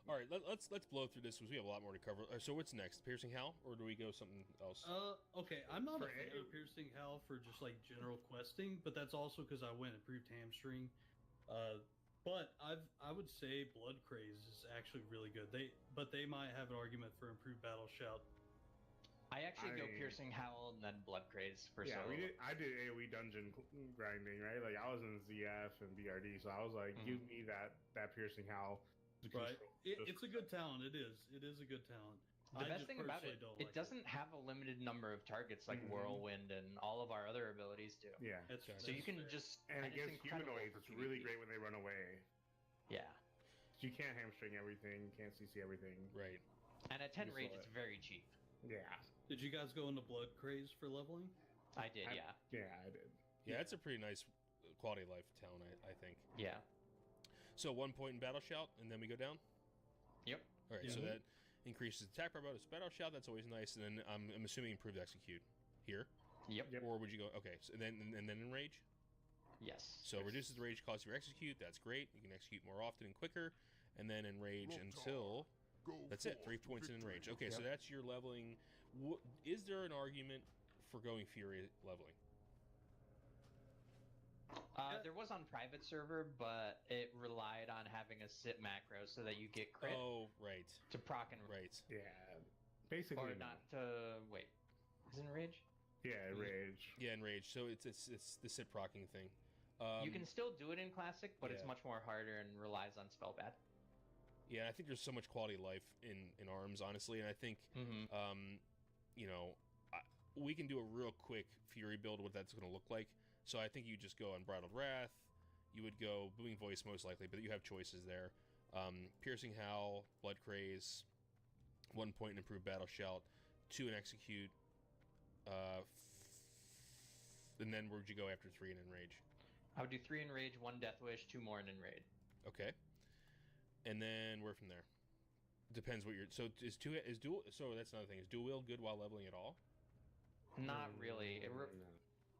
All right, let's blow through this because we have a lot more to cover. So what's next? Piercing Howl, or do we go something else? Okay, I'm not a For fan A- of Piercing Howl for just like general questing, but that's also because I went improved hamstring. But I would say Blood Craze is actually really good. They might have an argument for improved Battle Shout. I actually go I- Piercing Howl and then Blood Craze for yeah, solo. I did AoE dungeon grinding, right? Like I was in ZF and BRD, so I was like, give me that piercing howl. to Right. control It's a good talent. It is. It is a good talent. The I best just thing about personally it, don't it like doesn't have a limited number of targets like Whirlwind and all of our other abilities do. Yeah. So you can just And it's against incredible humanoids, for it's really PvP. great when they run away. Yeah, You can't hamstring everything, can't CC everything. Right. and at 10 You rage, saw it's it. very cheap. Yeah. Did you guys go into Blood Craze for leveling? I did, yeah, Yeah, I did. Yeah, that's a pretty nice quality of life talent, I think. yeah. So 1 point in Battle Shout, and then we go down? Yep. All right, so that increases attack power bonus Battle Shout. That's always nice. And then I'm assuming improved Execute here. Yep. Or would you go, okay, so then Enrage? Yes. So reduces the rage cost of your execute. That's great. You can execute more often and quicker, and then enrage until that's it. 3 points in enrage. Okay, so that's your leveling. Is there an argument for going Fury leveling? There was on private server, but it relied on having a sit macro so that you get crit Oh, right, to proc and right. Yeah. Basically, or no. not to wait. Is it rage? Yeah, rage. Yeah, enrage. So it's the sit procking thing. You can still do it in classic, but it's yeah. much more harder and relies on spell bad. Yeah, I think there's so much quality of life in arms, honestly, and I think you know, we can do a real quick Fury build. What that's going to look like. So I think you just go Unbridled Wrath. You would go Booming Voice most likely, but you have choices there. Piercing Howl, Blood Craze, 1 point in Improved Battle Shout, 2 in Execute, and then where'd you go after 3 in Enrage? I would do 3 in rage, 1 death wish, 2 more in enrage. Okay. And then where from there? Depends what you're. So is dual. So that's another thing. Is dual wield good while leveling at all? Not really.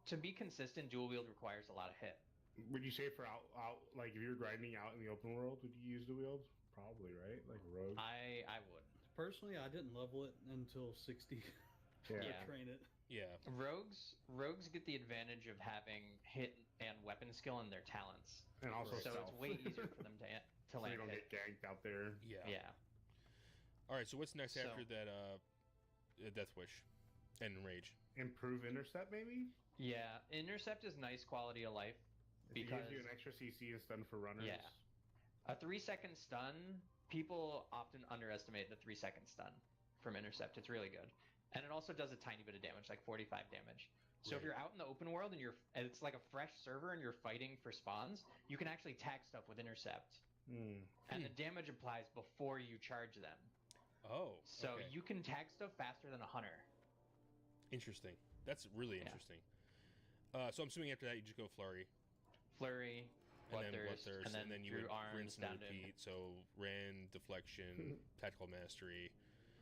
To be consistent, dual wield requires a lot of hit. Would you say for out like if you're grinding out in the open world, would you use the wield? Probably, right? Like rogue. I would. Personally, I didn't level it until 60. Yeah. to train it. Yeah. Rogues get the advantage of having hit and weapon skill in their talents, And also so stealth. it's way easier for them to so you land don't hit. get ganked out there. Yeah. Yeah. All right. So what's next So- after that? Death Wish, and Rage. Improve intercept, maybe? Yeah, intercept is nice quality of life. If it Because- gives you an extra CC and stun for runners. Yeah. A 3-second stun, people often underestimate the 3-second stun from intercept. It's really good. And it also does a tiny bit of damage, like 45 damage. So if Right. you're out in the open world and it's like a fresh server and you're fighting for spawns, you can actually tag stuff with intercept. Hmm. And the damage applies before you charge them. Oh. So okay. you can tag stuff faster than a hunter. Interesting. That's really Yeah. interesting. So I'm assuming after that you just go Flurry. Flurry, And then Bloodthirst, and then you through would arms rinse and down to... repeat. So Ran, Deflection, Tactical Mastery.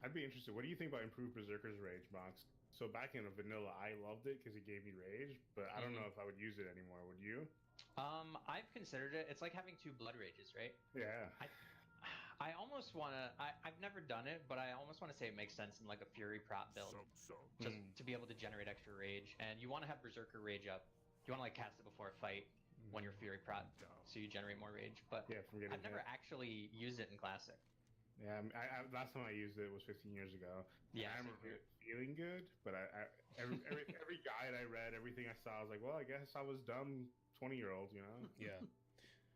I'd be interested. What do you think about improved Berserker's Rage box? So back in vanilla, I loved it because it gave me rage, but I don't know if I would use it anymore. Would you? I've considered it. It's like having 2 blood rages, right? Yeah. I almost want to... I've never done it, but I almost want to say it makes sense in like a Fury prop build. Just to be able to generate extra rage. And you want to have Berserker Rage up. You want to like cast it before a fight when you're Fury prop, so you generate more rage. But Yeah, from getting I've never hit. actually used it in Classic. Yeah, I last time I used it was 15 years ago. Yeah, I same remember here. it feeling good, but every guide I read, everything I saw, I was like, well, I guess I was dumb 20-year-old, you know? Yeah.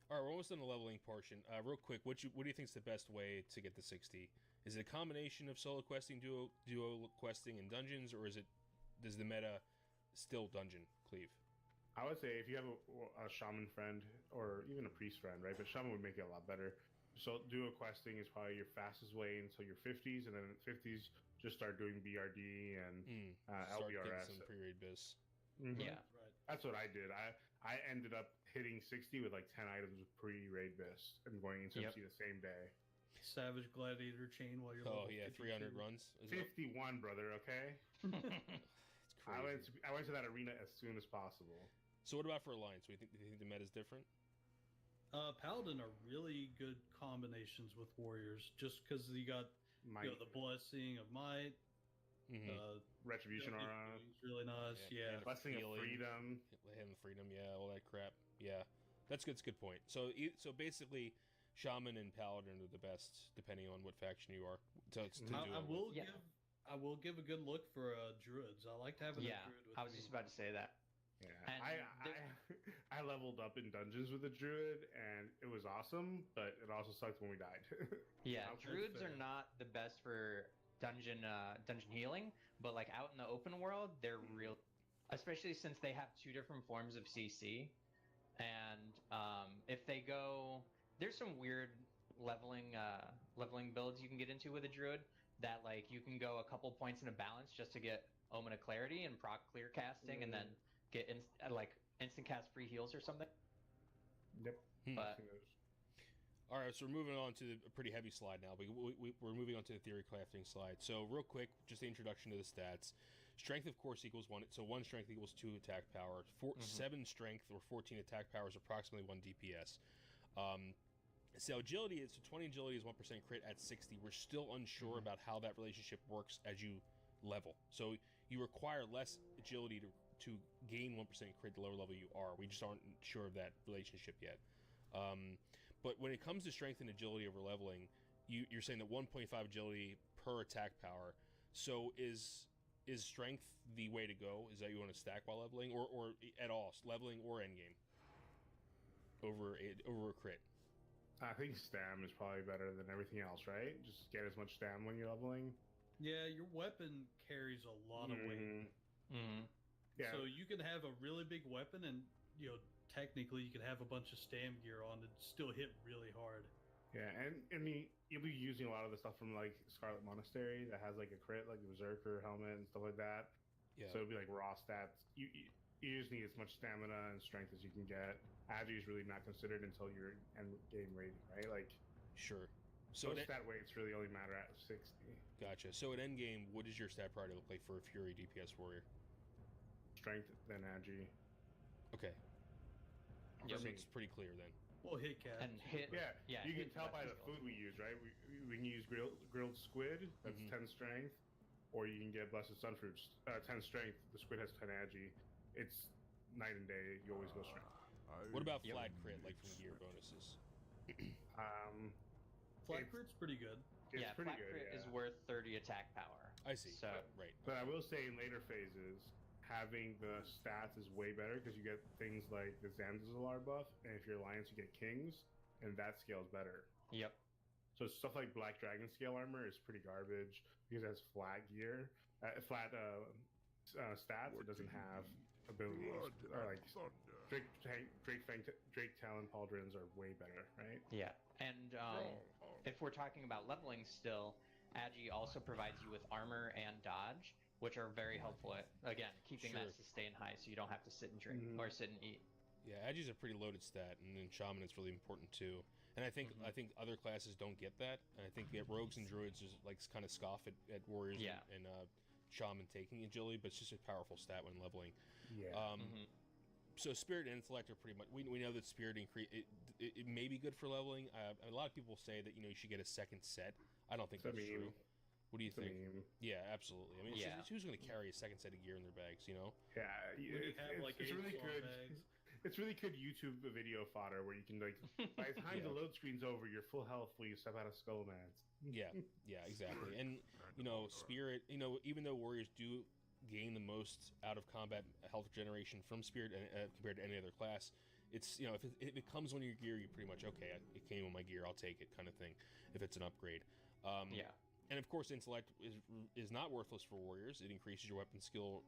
All right, we're almost done the leveling portion. Real quick, what do you think is the best way to get to 60? Is it a combination of solo questing, duo questing, and dungeons, or does the meta still dungeon cleave? I would say if you have a shaman friend or even a priest friend, right? But shaman would make it a lot better. So duo questing is probably your fastest way until your 50s, and then 50s just start doing BRD and Start getting LBRS. some pre-raid bis. Mhm. Yeah. Right. That's what I did. I ended up hitting 60 with like 10 items of pre-raid bis and going into Yep. MC the same day. Savage Gladiator chain while you're Oh level yeah, 300 52. runs. Is it? 51, brother. Okay. It's crazy. I went to that arena as soon as possible. So what about for Alliance? Do you think the meta is different? Paladin are really good combinations with warriors, just because you got the blessing of might, Retribution aura, is really nice. Yeah, Yeah, and blessing of Healing. freedom. And freedom, yeah, all that crap. Yeah, that's good. It's a good point. So basically, Shaman and Paladin are the best, depending on what faction you are. To do I it with. will Yeah. give I will give a good look for druids. I like to have a Yeah, druid with I was me. just about to say that. Yeah, And I leveled up in dungeons with a druid, and it was awesome. But it also sucked when we died. Yeah, That's druids fair. are not the best for dungeon healing, but like out in the open world, they're real. Especially since they have 2 different forms of CC, and if they go, there's some weird leveling builds you can get into with a druid that like you can go a couple points in a balance just to get Omen of Clarity and proc clear casting, and then get instant cast free heals or something. Yep. But All right, so we're moving on to a pretty heavy slide now. We're moving on to the theory crafting slide. So real quick, just the introduction to the stats. Strength, of course, equals 1. So 1 strength equals 2 attack power. 7 strength or 14 attack power is approximately 1 DPS. So agility is 20 agility is 1% crit at 60. We're still unsure about how that relationship works as you level. So you require less agility to gain 1% crit the lower level you are. We just aren't sure of that relationship yet. But when it comes to strength and agility over leveling, you're saying that 1.5 agility per attack power. So is strength the way to go? Is that you want to stack while leveling, or at all leveling or endgame over a crit? I think stam is probably better than everything else, right? Just get as much stam when you're leveling. Yeah, your weapon carries a lot of weight. Mhm. Yeah. So you can have a really big weapon, and technically you can have a bunch of stam gear on and still hit really hard. Yeah, and I mean, you'll be using a lot of the stuff from like Scarlet Monastery that has like a crit, like the Berserker helmet and stuff like that. Yeah. So it'll be like raw stats. You just need as much stamina and strength as you can get. Agi is really not considered until you're end game rating, right? Like, Sure. so So those stat weights really only matter at 60. gotcha. So at endgame, what does your stat priority look like for a Fury DPS warrior? Strength, then Agi. Okay. Yep. So it's pretty clear then. Well, hit cast. And hit. Yeah, Yeah, you can hit tell by the weapon skills. food we use, right? We can use grilled squid, that's 10 strength. or you can get Blessed Sunfruit, 10 strength. The squid has 10 agi. It's night and day. You always go strength. What about flat crit, like from gear bonuses? Flat crit's pretty good. It's yeah, pretty flat good. crit is worth 30 attack power. I see. So, right. But I will say in later phases, having the stats is way better because you get things like the Zanzibar buff, and if you're Alliance, you get Kings, and that scales better. Yep. So stuff like Black Dragon scale armor is pretty garbage because it has flat gear, stats. It doesn't have abilities. Like Drake Talon Pauldrons are way better, right? Yeah, and if we're talking about leveling still, Agi also provides you with armor and dodge, which are very helpful at, again, keeping that sustain high so you don't have to sit and drink or sit and eat. Yeah, Agi's a pretty loaded stat, and in Shaman it's really important too. And I think other classes don't get that, and I think rogues and druids just like kind of scoff at warriors and Shaman taking agility, but it's just a powerful stat when leveling. Yeah. So spirit and intellect are pretty much. We know that spirit increase it may be good for leveling. A lot of people say that you should get a second set. I don't think that's true. What do you think? Yeah, absolutely. I mean, who's going to carry a second set of gear in their bags? You know? Yeah, it's really good. It's really good YouTube video fodder where you can like by the time the load screen's over, you're full health when you step out of Skull Mans. Yeah, exactly. And spirit. Even though warriors do gain the most out of combat health generation from spirit compared to any other class, it's if it comes on your gear, you're pretty much okay. It came on my gear, I'll take it, kind of thing. If it's an upgrade. And of course, intellect is not worthless for warriors. It increases your weapon skill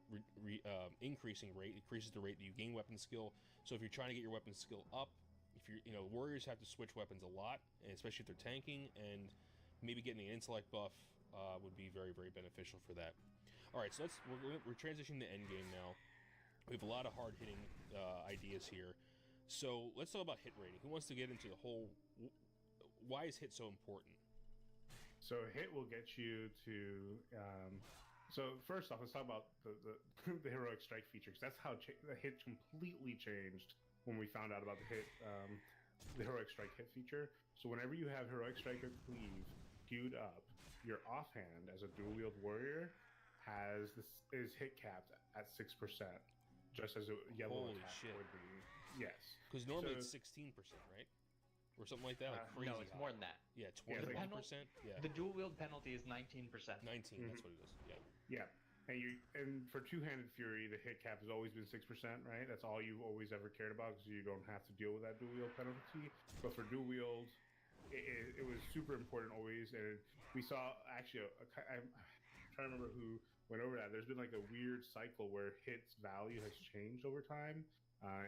increasing rate. It increases the rate that you gain weapon skill. So if you're trying to get your weapon skill up, if you're warriors have to switch weapons a lot, and especially if they're tanking, and maybe getting an intellect buff would be very, very beneficial for that. All right, so we're transitioning to endgame now. We have a lot of hard hitting ideas here. So let's talk about hit rating. Who wants to get into the whole? Why is hit so important? So hit will get you to. So first off, let's talk about the heroic strike feature, because that's how the hit completely changed when we found out about the hit, the heroic strike hit feature. So whenever you have heroic strike or cleave queued up, your offhand as a dual wield warrior is hit capped at 6%, just as a yellow attack would be. Yes, because normally it's 16%, right? Or something like that. Like no, it's more than that. Yeah, 21%. Yeah. The dual wield penalty is 19%. 19. That's what it is. Yeah. Yeah, and for two-handed fury, the hit cap has always been 6%, right? That's all you've always ever cared about, because you don't have to deal with that dual wield penalty. But for dual wield, it was super important always, and we saw actually. I'm trying to remember who went over that. There's been like a weird cycle where hit's value has changed over time.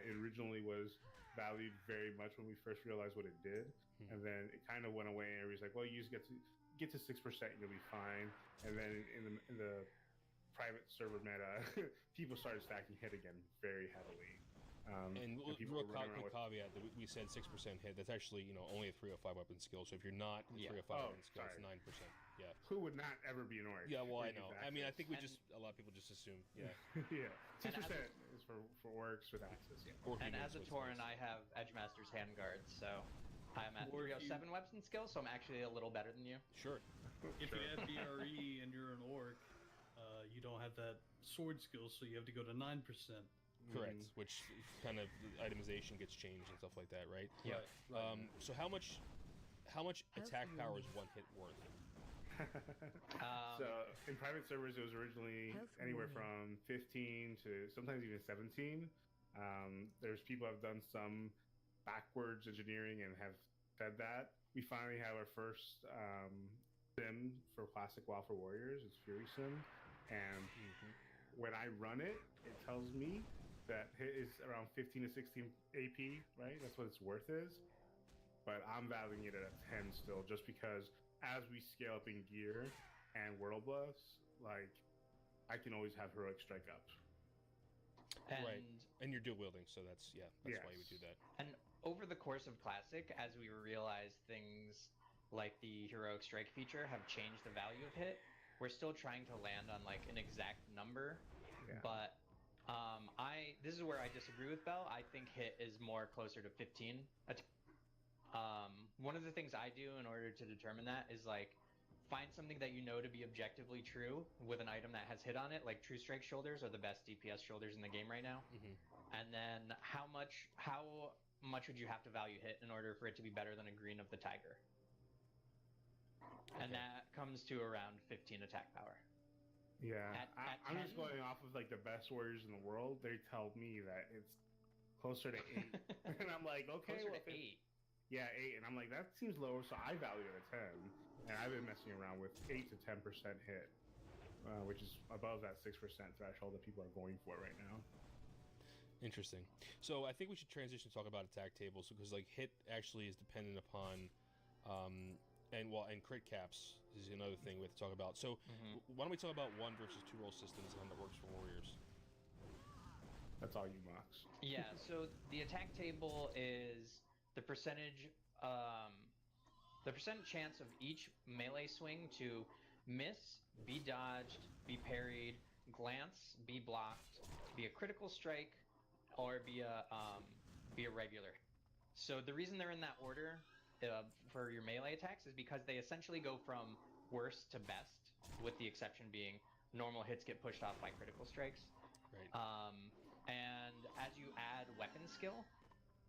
It originally was valued very much when we first realized what it did, and then it kind of went away, and everybody's like, well, you just get to 6% and you'll be fine. And then in the private server meta, people started stacking hit again very heavily. And real quick caveat that we said 6% hit. That's actually only a 305 weapon skill. So if you're not 305 weapon skill, it's 9%. Yeah. Who would not ever be an orc? Yeah, well, I know. I mean, I think a lot of people just assume. Yeah. Yeah. 6% is for orcs with access. Yeah. And as a Tauren, I have Edgemaster's Handguard, so I'm at 307 weapon skill, so I'm actually a little better than you. Sure. If you have BRE and you're an orc, you don't have that sword skill, so you have to go to 9%. Correct, which kind of itemization gets changed and stuff like that, right? Yeah. Right. So how much attack power is one hit worth? So in private servers, it was originally anywhere from 15 to sometimes even 17. There's people who have done some backwards engineering and have said that. We finally have our first sim for classic WoW for Warriors. It's Fury Sim, and when I run it, it tells me that hit is around 15 to 16 AP, right? That's what its worth is. But I'm valuing it at 10 still, just because as we scale up in gear and world buffs, like I can always have heroic strike up. Right, and you're dual wielding, so that's why you would do that. And over the course of Classic, as we realize things like the heroic strike feature have changed the value of hit, we're still trying to land on like an exact number. But this is where I disagree with Bell. I think hit is more closer to 15. One of the things I do in order to determine that is like, find something that you know to be objectively true with an item that has hit on it, like True Strike shoulders are the best DPS shoulders in the game right now. And then how much would you have to value hit in order for it to be better than a Green of the Tiger? And that comes to around 15 attack power. Yeah, I'm 10? just going off of like the best warriors in the world. They tell me that it's closer to 8, and I'm like, okay, Closer well, to 8. Yeah, 8, and I'm like, that seems lower, so I value it at 10, and I've been messing around with 8 to 10% hit, which is above that 6% threshold that people are going for right now. Interesting. So I think we should transition to talk about attack tables, because like hit actually is dependent upon, and crit caps is another thing we have to talk about. So why don't we talk about 1 versus 2 roll systems and how that works for warriors? That's all you, Mox. Yeah, so the attack table is the percentage chance of each melee swing to miss, be dodged, be parried, glance, be blocked, be a critical strike, or be a regular. So the reason they're in that order for your melee attacks is because they essentially go from worst to best, with the exception being normal hits get pushed off by critical strikes. Right. And as you add weapon skill,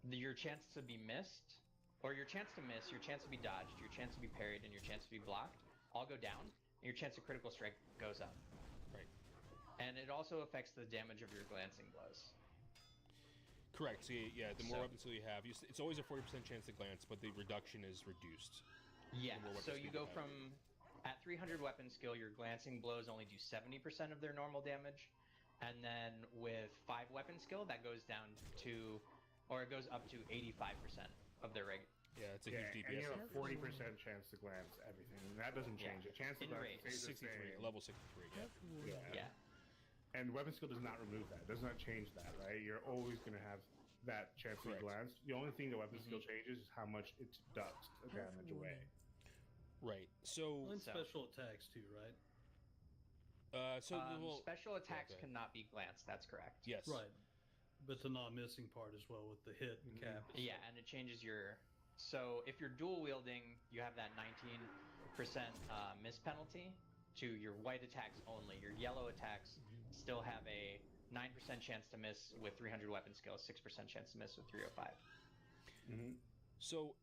your chance to be missed, or your chance to miss, your chance to be dodged, your chance to be parried, and your chance to be blocked all go down, and your chance of critical strike goes up. Right. And it also affects the damage of your glancing blows. Correct. So yeah, the more weapon skill you have, it's always a 40% chance to glance, but the reduction is reduced. Yeah, so you go from, at 300 weapon skill, your glancing blows only do 70% of their normal damage, and then with 5 weapon skill, that goes down to, or it goes up to 85% of their regular. Yeah, it's a huge DPS. And you have a 40% chance to glance everything, and that doesn't change. The chance to glance stays the 63, same. level 63, Yeah. And weapon skill does not remove that. It does not change that, right? You're always going to have that chance to glance. The only thing that weapon skill changes is how much it deducts the damage away. Right. So and special attacks too, right? Special attacks cannot be glanced. That's correct. Yes. Right. But the not missing part as well with the hit and cap. Yeah, and it changes your. So if you're dual wielding, you have that 19% miss penalty to your white attacks only. Your yellow attacks still have a 9% chance to miss with 300 weapon skill, 6% chance to miss with 305. So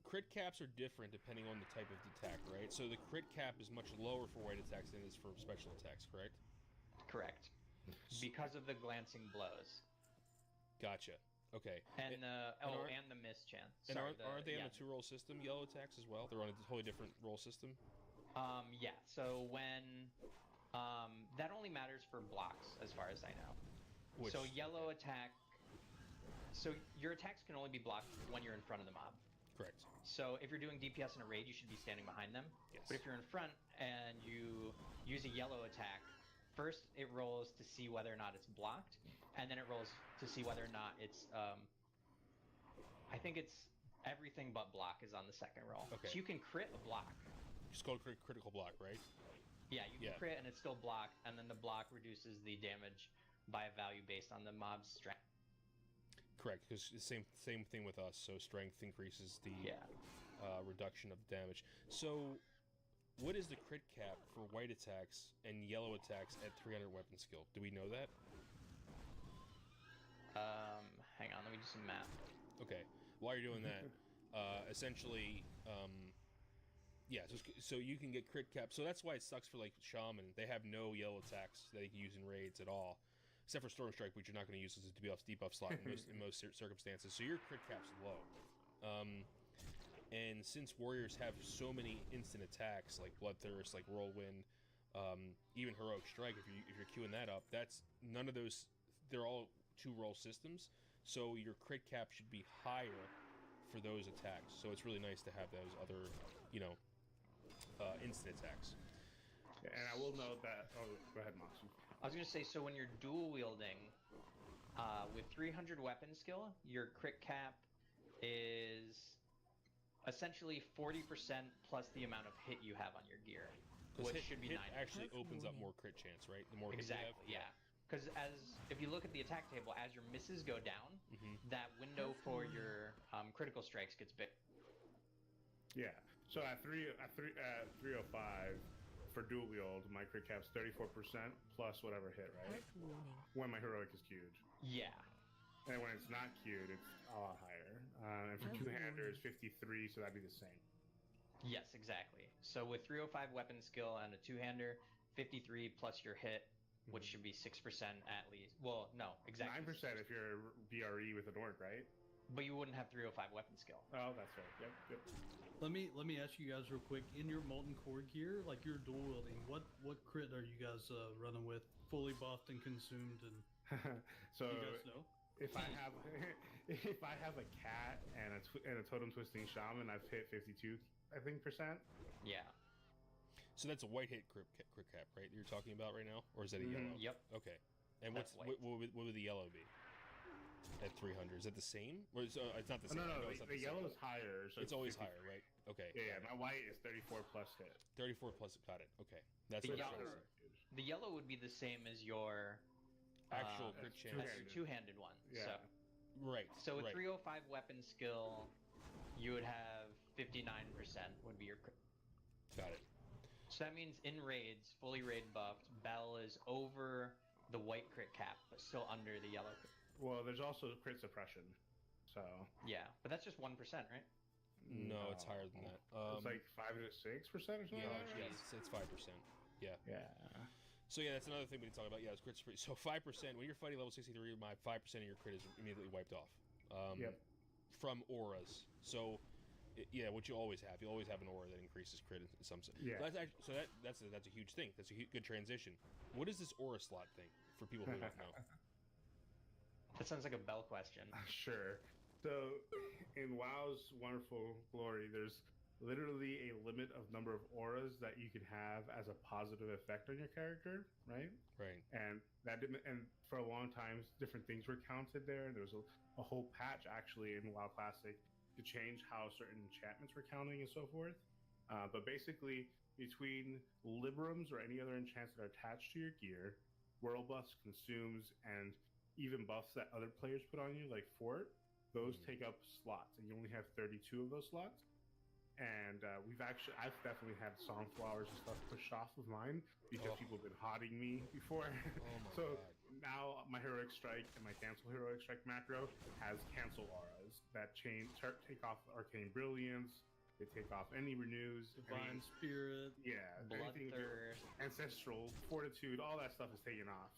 crit caps are different depending on the type of attack, right? So the crit cap is much lower for white attacks than it is for special attacks, correct? Correct. Because of the glancing blows. Gotcha. Okay. And the miss chance. And aren't they on a 2-roll system, yellow attacks as well? They're on a totally different roll system? Yeah. So when that only matters for blocks, as far as I know. So yellow attack. So your attacks can only be blocked when you're in front of the mob. Correct. So if you're doing DPS in a raid, you should be standing behind them. Yes. But if you're in front and you use a yellow attack, first it rolls to see whether or not it's blocked, and then it rolls to see whether or not it's. I think it's everything but block is on the second roll. Okay. So you can crit a block. It's called critical block, right? Yeah, you can crit and it's still block, and then the block reduces the damage by a value based on the mob's strength. Correct, because same thing with us. So strength increases the reduction of damage. So what is the crit cap for white attacks and yellow attacks at 300 weapon skill? Do we know that? Hang on, let me do some math. Okay, while you're doing that, essentially, so you can get crit cap. So that's why it sucks for like Shaman. They have no yellow attacks that they can use in raids at all, except for Storm Strike, which you're not going to use as a debuff slot in most circumstances. So your crit cap's low. And since warriors have so many instant attacks like Bloodthirst, like Whirlwind, even Heroic Strike, if you're queuing that up, that's none of those. They're all 2-roll systems, so your crit cap should be higher for those attacks. So it's really nice to have those other, instant attacks. Yeah, and I will note that. Oh, go ahead, Moxie. I was going to say, so when you're dual wielding with 300 weapon skill, your crit cap is essentially 40% plus the amount of hit you have on your gear, which should be 9. Actually opens up more crit chance, right? The more hit you have. Yeah. Because if you look at the attack table, as your misses go down, that window for your critical strikes gets big. Yeah, So at 305 for dual wield, my crit cap's 34% plus whatever hit, right? Health warning. When my heroic is queued. Yeah. And when it's not queued, it's a lot higher. And for Health two-handers, warning. 53, so that'd be the same. Yes, exactly. So with 305 weapon skill and a two-hander, 53 plus your hit, which should be 6% at least. Well, no, exactly. 9% if you're BRE with an orc, right? But you wouldn't have 305 weapon skill. Oh, that's right. Yep. Let me ask you guys real quick. In your molten core gear, like your dual wielding, what crit are you guys running with? Fully buffed and consumed, and So you guys know? if I have a cat and a totem twisting shaman, I've hit 52, I think, percent. Yeah. So that's a white hit crit cap, right? You're talking about right now, or is that a yellow? Yep. Okay. And That's what would the yellow be? At 300, is that the same? Or it's not the same. No, it's not the the same. yellow is higher. So It's always 53. higher, right? Okay. Yeah, my white is 34 plus hit. 34 plus. Got it. Okay. That's The what yellow- it is. The yellow would be the same as your Actual uh, crit that's chance. as your two-handed one. Yeah. Right. So with right. 305 weapon skill, you would have 59% would be your crit. Got it. So that means in raids, fully raid buffed, Bell is over the white crit cap, but still under the yellow crit. Well, there's also crit suppression. So Yeah, but that's just 1%, right? No, it's higher than that. It's like 5 to 6% or something. yeah, like that, right? it's 5%. Yeah. Yeah. So yeah, that's another thing we need to talk about. Yeah, it's crit spree. So 5% when you're fighting level 63, my 5% of your crit is immediately wiped off. Yep. From auras. So yeah, what you always have. You always have an aura that increases crit in some sense. Yeah. That's a huge thing. That's a good transition. What is this aura slot thing for people who don't know? That sounds like a Bell question. Sure. So, in WoW's wonderful glory, there's literally a limit of number of auras that you can have as a positive effect on your character, right? Right. And that didn't. And for a long time, different things were counted there. There was a whole patch actually in WoW Classic to change how certain enchantments were counting and so forth. But basically, between Librams or any other enchants that are attached to your gear, world buffs, consumes, and even buffs that other players put on you, like Fort, those take up slots, and you only have 32 of those slots. And I've definitely had Songflowers and stuff pushed off of mine because people have been hodding me before. Oh my So god. now my Heroic Strike and my Cancel Heroic Strike macro has cancel auras that take off Arcane Brilliance, they take off any renews, Divine Spirit. yeah, anything with your Bloodthirst. Ancestral, Fortitude, all that stuff is taken off.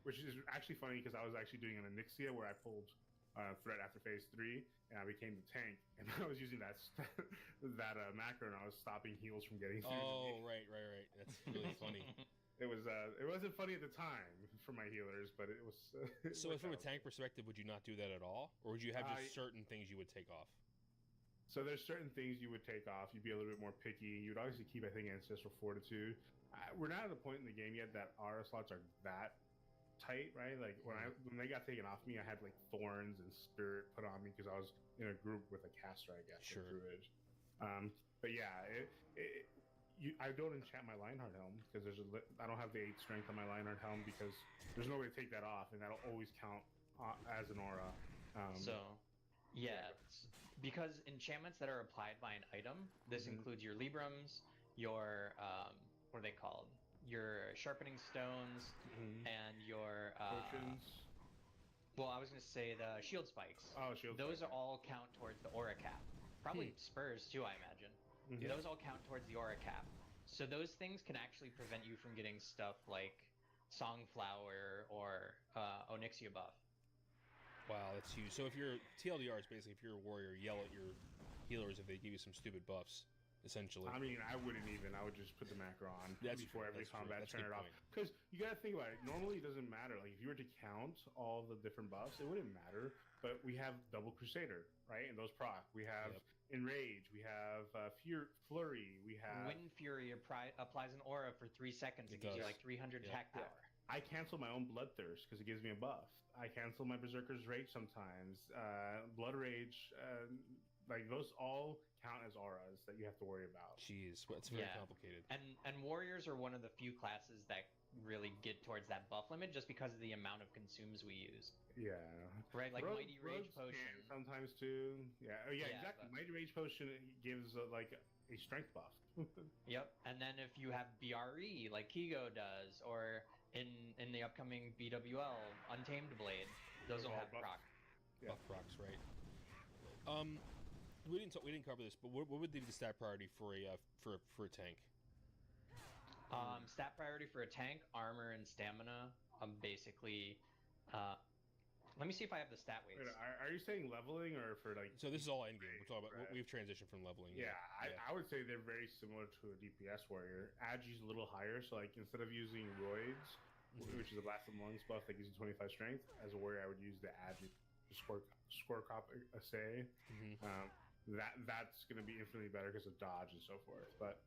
Which is actually funny because I was actually doing an Onyxia where I pulled threat after phase 3 and I became the tank, and I was using that macro and I was stopping heals from getting through. Oh, right. That's really funny. It wasn't funny at the time for my healers, but it was. So, from a tank perspective, would you not do that at all, or would you have just certain things you would take off? So there's certain things you would take off. You'd be a little bit more picky. You'd obviously keep, I think, Ancestral Fortitude. We're not at the point in the game yet that aura slots are that tight, right? Like when they got taken off me, I had like Thorns and Spirit put on me because I was in a group with a caster, I guess, Sure. Druid. But yeah, I don't enchant my Lionheart helm because I don't have the 8 strength on my Lionheart helm because there's no way to take that off, and that'll always count as an aura. It's because enchantments that are applied by an item, this includes your Librams, your what are they called? Your sharpening stones and your Potions. well, I was gonna say the shield spikes. Oh, shield Those spike. are all count towards the aura cap. Probably spurs too, I imagine. Mhm. Those all count towards the aura cap. So those things can actually prevent you from getting stuff like Songflower or Onyxia buff. Wow, that's huge. So if you're TLDR is basically if you're a warrior, yell at your healers if they give you some stupid buffs, essentially. I mean, I wouldn't even. I would just put the macro on That's before true, every that's true. combat, That's a turn good it off. point. Because you gotta think about it. Normally, it doesn't matter. Like if you were to count all the different buffs, it wouldn't matter. But we have Double Crusader, right? And those proc. We have Enrage. We have Flurry. We have Wind Fury applies an aura for 3 seconds. It gives you does. like 300 Yeah. attack power. I cancel my own Bloodthirst because it gives me a buff. I cancel my Berserker's Rage sometimes. Blood Rage, like those all count as auras that you have to worry about. Jeez, it's very complicated. And warriors are one of the few classes that really get towards that buff limit just because of the amount of consumes we use. Yeah. Right, like Rogues- Mighty Rage rogues Potion. can sometimes too. Yeah. Oh, yeah, Yeah, exactly. but- Mighty Rage Potion gives like a strength buff. Yep, and then if you have BRE like Kigo does, or in the upcoming BWL Untamed Blade, those will all have buffs. proc. Yeah. Buff procs, right? We didn't cover this, but what would be the stat priority for a tank? Stat priority for a tank, armor and stamina. Basically, let me see if I have the stat weights. Wait, are you saying leveling or for like? So this is all endgame. We're talking about Right. we've transitioned from leveling. Yeah, I would say they're very similar to a DPS warrior. Agi's a little higher, so like instead of using Roids, which is a Blast of Lungs buff that gives you 25 strength, as a warrior I would use the Agi score cop assay. That's going to be infinitely better because of dodge and so forth. But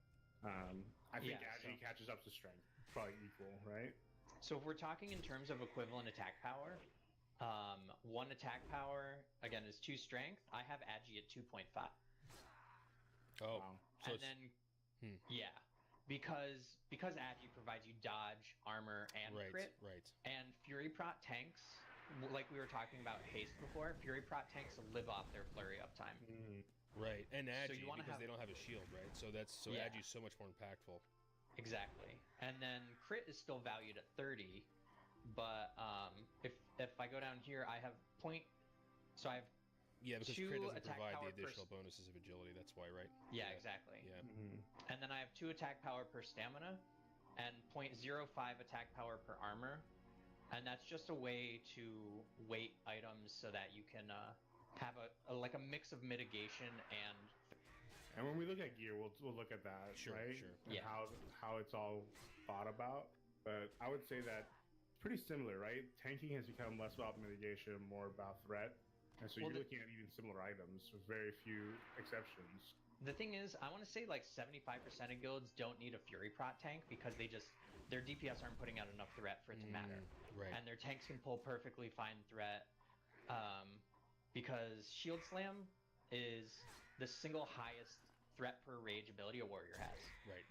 I think Agi catches up to strength, probably equal, right? So if we're talking in terms of equivalent attack power, one attack power again is 2 strength. I have Agi at 2.5. Oh, Wow. so And then because Agi provides you dodge, armor, and crit, right. and Fury Prot tanks, like we were talking about haste before, Fury Prot tanks live off their flurry uptime. Right, and So Agi you wanna because have- they don't have a shield, right? So Yeah. Agi's so much more impactful. Exactly. And then crit is still valued at 30, but if I go down here, I have so I have Yeah, because 2 crit doesn't attack provide power the additional bonuses of agility. That's why, right? Yeah, exactly. Yeah. And then I have 2 attack power per stamina and 0.05 attack power per armor. And that's just a way to weight items so that you can have a mix of mitigation And when we look at gear, we'll look at that, Sure, right? sure. And Yeah. how it's all thought about. But I would say that it's pretty similar, right? Tanking has become less about mitigation, more about threat. And so Well, you're looking at even similar items with very few exceptions. The thing is, I want to say like 75% of guilds don't need a Fury Prot tank because their DPS aren't putting out enough threat for it to matter. Right. And their tanks can pull perfectly fine threat because Shield Slam is the single highest threat per rage ability a warrior has. Right.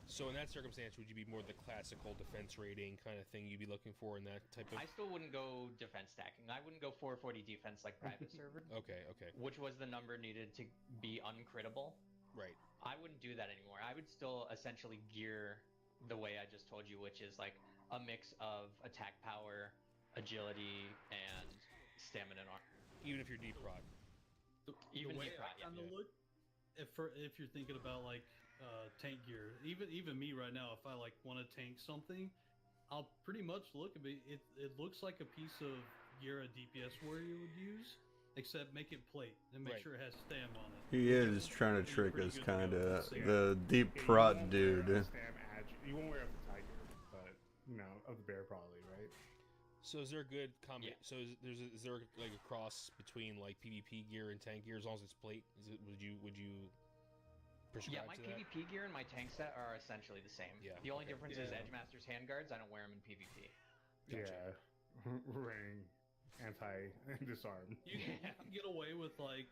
So in that circumstance, would you be more the classical defense rating kind of thing you'd be looking for in that type of? I still wouldn't go defense stacking. I wouldn't go 440 defense like private server. Okay. Which was the number needed to be uncrittable. Right. I wouldn't do that anymore. I would still essentially gear the way I just told you, which is like a mix of attack power, agility, and stamina and armor. Even if you're deep prod. Even the way deep prod, I kind of look, if you're thinking about like tank gear, even me right now, if I like want to tank something, I'll pretty much look at it. It looks like a piece of gear a DPS warrior would use, except make it plate and make Right. sure it has stam on it. He is trying to It'd be trick pretty us, good to go kind with of. the same. The deep Yeah, you prot won't wear dude. a Stam you won't wear up the tiger, but of the bear probably, right? So is there a good Yeah. So is there like a cross between like PvP gear and tank gear as long as it's plate? Would you prescribe Yeah, my to that? PvP gear and my tank set are essentially the same. Yeah. The only difference is Yeah. Edgemaster's handguards. I don't wear them in PvP. Gotcha. Yeah. Ring, anti-disarm. You can get away with like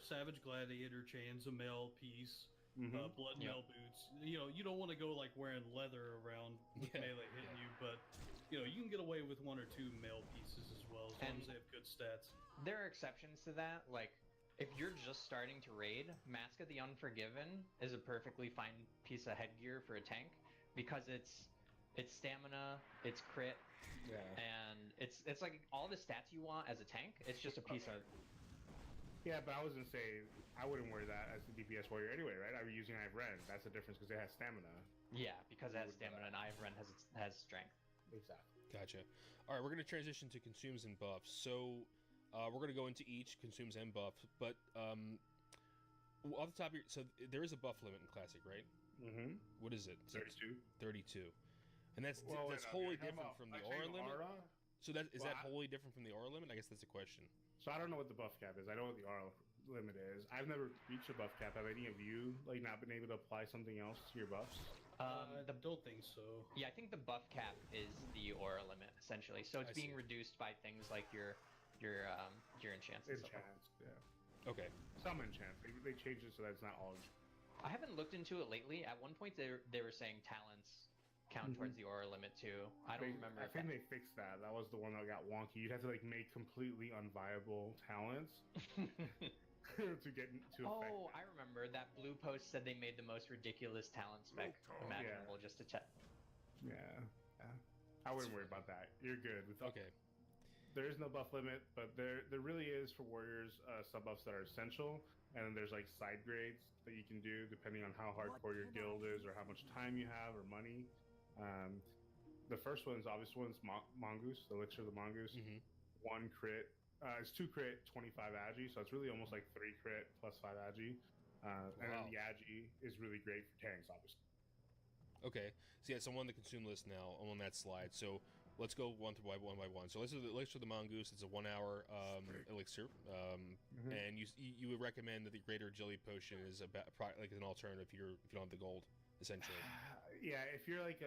Savage Gladiator chains, a mail piece, blood Yep. mail boots. You don't want to go like wearing leather around with Yeah, melee hitting you, but you can get away with 1 or 2 mail pieces as well, as long And- as they have good stats. There are exceptions to that. Like, if you're just starting to raid, Mask of the Unforgiven is a perfectly fine piece of headgear for a tank because it's stamina, it's crit, Yeah. and it's like all the stats you want as a tank. It's just a piece of. Yeah, but I was gonna say I wouldn't wear that as the DPS warrior anyway, right? I'd be using Eye of Ren. That's the difference because it has stamina. Yeah, because it has would do stamina that. and Eye of Ren has strength. Exactly. Gotcha. All right, we're going to transition to consumes and buffs. So we're going to go into each consumes and buffs, but off the top of your, so there is a buff limit in Classic, right? Mm-hmm. What is it? 32. 32. And that's Well, that's wait, wholly you're talking different about- from the are you aura saying limit. aura? So that is Well, that wholly different from the aura limit? I guess that's a question. So I don't know what the buff cap is. I know what the aura limit is. I've never reached a buff cap. Have any of you not been able to apply something else to your buffs? I don't think so. Yeah, I think the buff cap is the aura limit essentially. So it's I being see. reduced by things like your enchants and stuff. Enchants, yeah. Okay. Some enchants. They changed it so that it's not all enchants. I haven't looked into it lately. At one point, they were saying talents count towards the aura limit too. I don't remember. I think they fixed that. That was the one that got wonky. You'd have to like make completely unviable talents to get to effect. Oh, I remember that blue post said they made the most ridiculous talent spec imaginable just to check. Yeah. I wouldn't worry about that. You're good. Okay. There is no buff limit, but there really is for warriors sub buffs that are essential, and then there's like side grades that you can do depending on how hardcore your guild is or how much time you have or money. The first one's Mongoose, the Elixir of the Mongoose. Mm-hmm. 1 crit. It's 2 crit, 25 agi, so it's really almost like 3 crit plus 5 agi. And then the agi is really great for tanks, obviously. Okay. So yeah, so I'm on the consume list now. I'm on that slide. So let's go one by one. So this is the Elixir of the Mongoose. It's a 1 hour elixir. And you would recommend that the Greater Agility Potion is like an alternative if you don't have the gold, essentially. Yeah, if you're like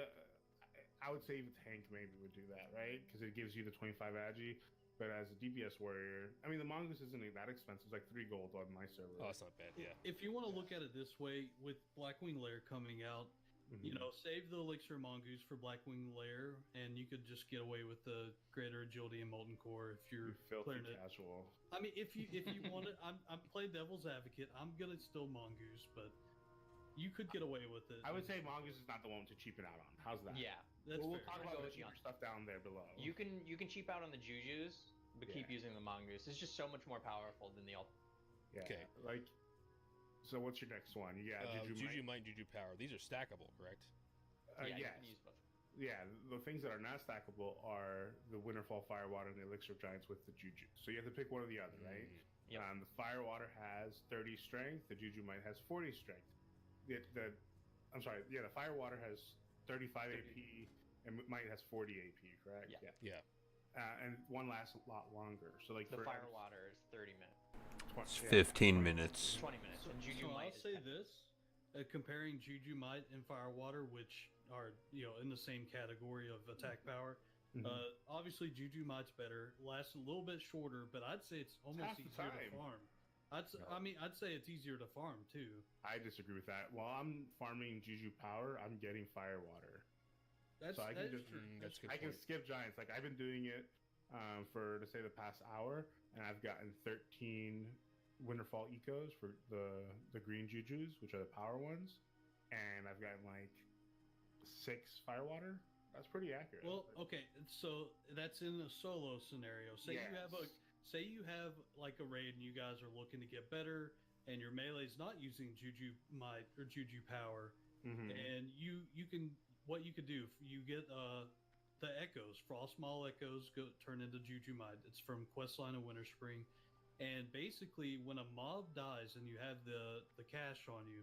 I would say even tank maybe would do that, right? Because it gives you the 25 agi. But as a DPS warrior, I mean, the Mongoose isn't that expensive. It's like 3 gold on my server. Oh, that's not bad, yeah. If you want to look at it this way, with Blackwing Lair coming out, you know, save the Elixir Mongoose for Blackwing Lair, and you could just get away with the Greater Agility and Molten Core if you're filthy clearing it. casual. I mean, if you want it, I'm playing Devil's Advocate. I'm gonna still Mongoose, but you could get away with it. I would say Mongoose is not the one to cheapen out on. How's that? Yeah, that's we'll fair. talk about the cheaper stuff down there below. You can cheap out on the Jujus, but keep using the Mongoose. It's just so much more powerful than the alt. Yeah. Okay. Like, so what's your next one? You got Juju Might and Juju Power. These are stackable, correct? Yeah, you yes. can use both. Yeah, the things that are not stackable are the Winterfall Firewater and the Elixir of Giants with the Juju. So you have to pick one or the other, right? Yep. The Firewater has 30 strength. The Juju Might has 40 strength. The Firewater has 35 AP and Might has 40 AP, correct? Yeah. And one lasts a lot longer. So like The Firewater is 30 minutes. It's 15 minutes. 20 minutes. And Juju So Might I'll is say 10. this: comparing Juju Might and Firewater, which are in the same category of attack power. Obviously, Juju Might's better, lasts a little bit shorter, but I'd say it's almost easier to farm. I'd say it's easier to farm too. I disagree with that. While I'm farming Juju Power, I'm getting Firewater. That's So I can true. That's a good I can point. skip Giants. Like I've been doing it for the past hour, and I've gotten 13 Winterfall Ecos for the green Jujus, which are the power ones, and I've gotten like 6 Firewater. That's pretty accurate. Well, okay, so that's in a solo scenario. Say you have like a raid and you guys are looking to get better, and your melee's not using Juju Might or Juju Power, and you can what you could do, you get the Echoes, Frostmaw Echoes turn into Juju Might. It's from Questline of Winterspring, and basically when a mob dies and you have the cash on you,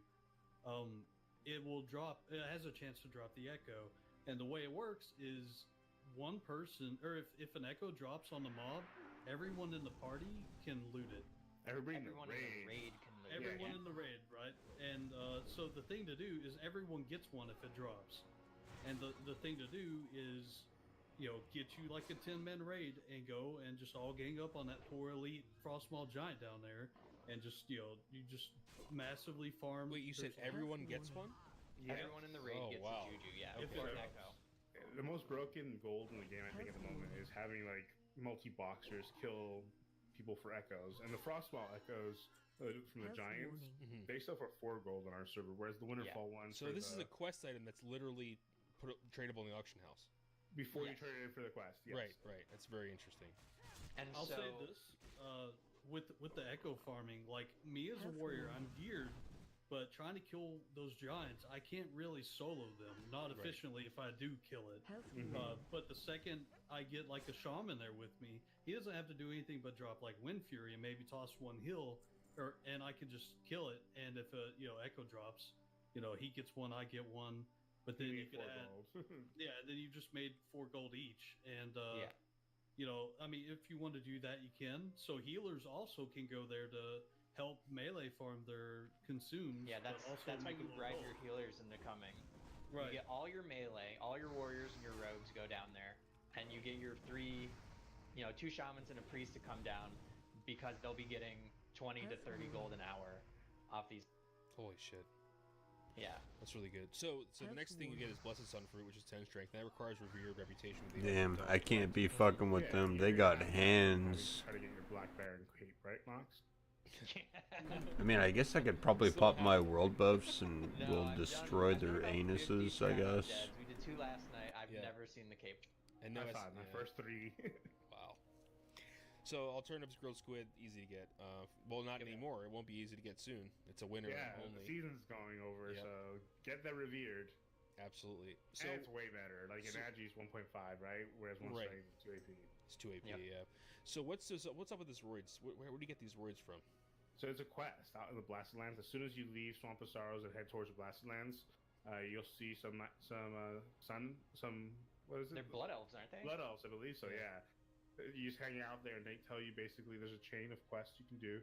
it will drop. It has a chance to drop the Echo. And the way it works is one person, or if an Echo drops on the mob, everyone in the party can loot it. Everyone in the Everyone raid. in the raid can loot. Everyone in the raid, right? And so the thing to do is everyone gets one if it drops. And the thing to do is, get you like a 10-man raid and go and just all gang up on that poor elite Frostmaw Giant down there, and just you just massively farm. Wait, you said everyone gets one? Everyone in the raid gets a Juju, Okay. or an Echo. The most broken gold in the game, I think, at the moment is having like multi-boxers kill people for Echoes. And the Frostmaw Echoes from the Giants, they sell for 4 gold on our server, whereas the Winterfall ones. So this is a quest item that's literally tradable in the auction house. Before you trade it in for the quest, yes. Right. That's very interesting. And I'll say this, with the Echo farming, like me as a warrior, I'm geared, but trying to kill those giants, I can't really solo them, not efficiently if I do kill it. But the second I get like a shaman there with me, he doesn't have to do anything but drop like Wind Fury and maybe toss 1 heal, and I can just kill it. And if Echo drops, he gets 1, I get 1. But then you could add, then you just made 4 gold each, and I mean, if you want to do that, you can. So healers also can go there to help melee farm their consumes. Yeah, that's how you drive your healers into coming. You get all your melee, all your warriors and your rogues go down there, and you get your 2 shamans and a priest to come down because they'll be getting 20 to 30 gold an hour off these. Holy shit. Yeah. That's really good. So the next thing you get is Blessed Sun Fruit, which is 10 strength. That requires revered reputation. With the Damn, I can't be fucking with them. They got hands. Try to get your Black Baron cape, right, Mox? I mean, I guess I could probably pop my world buffs and we'll destroy their anuses, I guess. We did 2 last night. I've never seen the cape. And I thought my first 3. Wow. So alternatives grilled squid, easy to get. Well, not anymore. It won't be easy to get soon. It's a winter only. The season's going over, so get that revered. Absolutely. So and it's way better. Like an Agi's 1.5, right? Whereas one strength is 2 AP. It's 2 AP, yeah. So what's up with this roids? Where do you get these roids from? So it's a quest out in the Blasted Lands. As soon as you leave Swamp of Sorrows and head towards the Blasted Lands, you'll see some what is it? They're blood elves, aren't they? Blood elves, I believe so. Yeah. You just hang out there, and they tell you basically there's a chain of quests you can do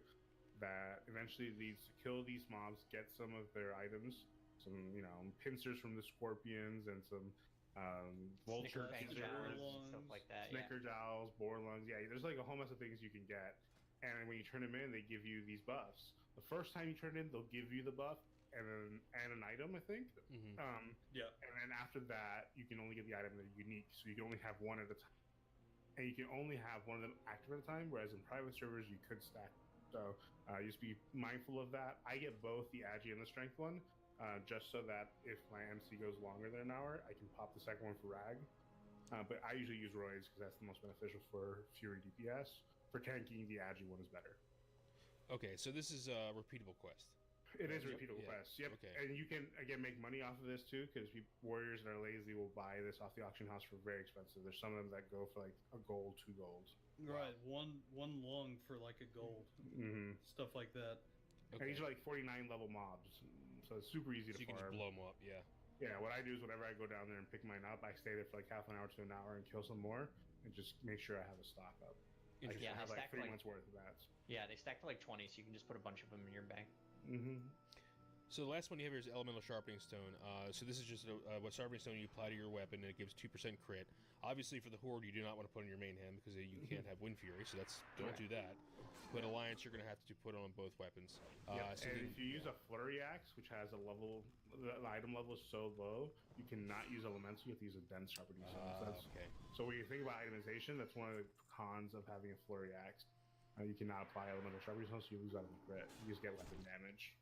that eventually leads to kill these mobs, get some of their items, some pincers from the scorpions, and some vulture pincers, stuff like that. Snicker jowls, boar lungs. Yeah, there's like a whole mess of things you can get. And when you turn them in, they give you these buffs. The first time you turn it in, they'll give you the buff and an item, I think. Mm-hmm. And then after that, you can only get the item that are unique. So you can only have one at a time. And you can only have one of them active at a time, whereas in private servers, you could stack. So just be mindful of that. I get both the Agi and the Strength one, just so that if my MC goes longer than an hour, I can pop the second one for Rag. But I usually use Roids because that's the most beneficial for Fury DPS. For tanking, the Agi one is better. Okay, so this is a repeatable quest. It is a repeatable quest. Yep. Okay. And you can again make money off of this too, because warriors that are lazy will buy this off the auction house for very expensive. There's some of them that go for like a gold, 2 gold. Right, one lung for like a gold. Mm-hmm. Stuff like that. Okay. And these are like 49 level mobs, so it's super easy to you farm. can just blow them up, yeah. Yeah, what I do is whenever I go down there and pick mine up, I stay there for like half an hour to an hour and kill some more, and just make sure I have a stock up. I have like 3 months worth of that. Yeah, they stack for like 20, so you can just put a bunch of them in your bank. Mm-hmm. So the last one you have here is Elemental Sharpening Stone. So this is just what sharpening stone you apply to your weapon, and it gives 2% crit. Obviously, for the Horde, you do not want to put on your main hand because you can't have Wind Fury, so don't do that. But Alliance, you're going to have to put on both weapons. So and if you use a Flurry Axe, which has the item level is so low, you cannot use Elemental. You have to use a Dense Sharpening Stone. Okay. So when you think about itemization, that's one of the cons of having a Flurry Axe. You cannot apply Elemental Sharpening Stone, so you lose out on the crit. You just get weapon damage.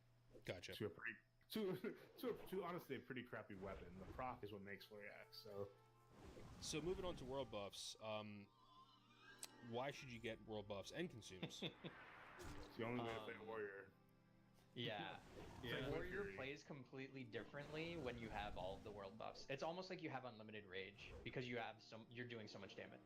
Gotcha. To honestly a pretty crappy weapon. The proc is what makes Flurry Axe. So moving on to world buffs. Why should you get world buffs and consumes? It's the only way to play a warrior. Yeah. Yeah. The warrior plays completely differently when you have all of the world buffs. It's almost like you have unlimited rage because you're doing so much damage.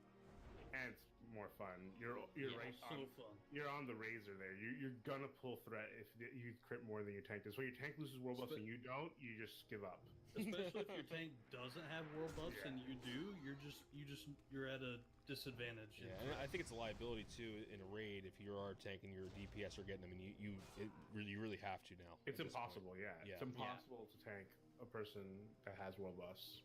And it's more fun. You're right so on. fun. You're on the razor there. You're gonna pull threat if you crit more than your tank does. So your tank loses world buffs and you don't, you just give up. Especially if your tank doesn't have world buffs and you do, you're at a disadvantage. Yeah, and I think it's a liability too in a raid if you're our tank and your DPS are getting them, and you really have to now. It's impossible. Yeah, it's impossible to tank a person that has world buffs.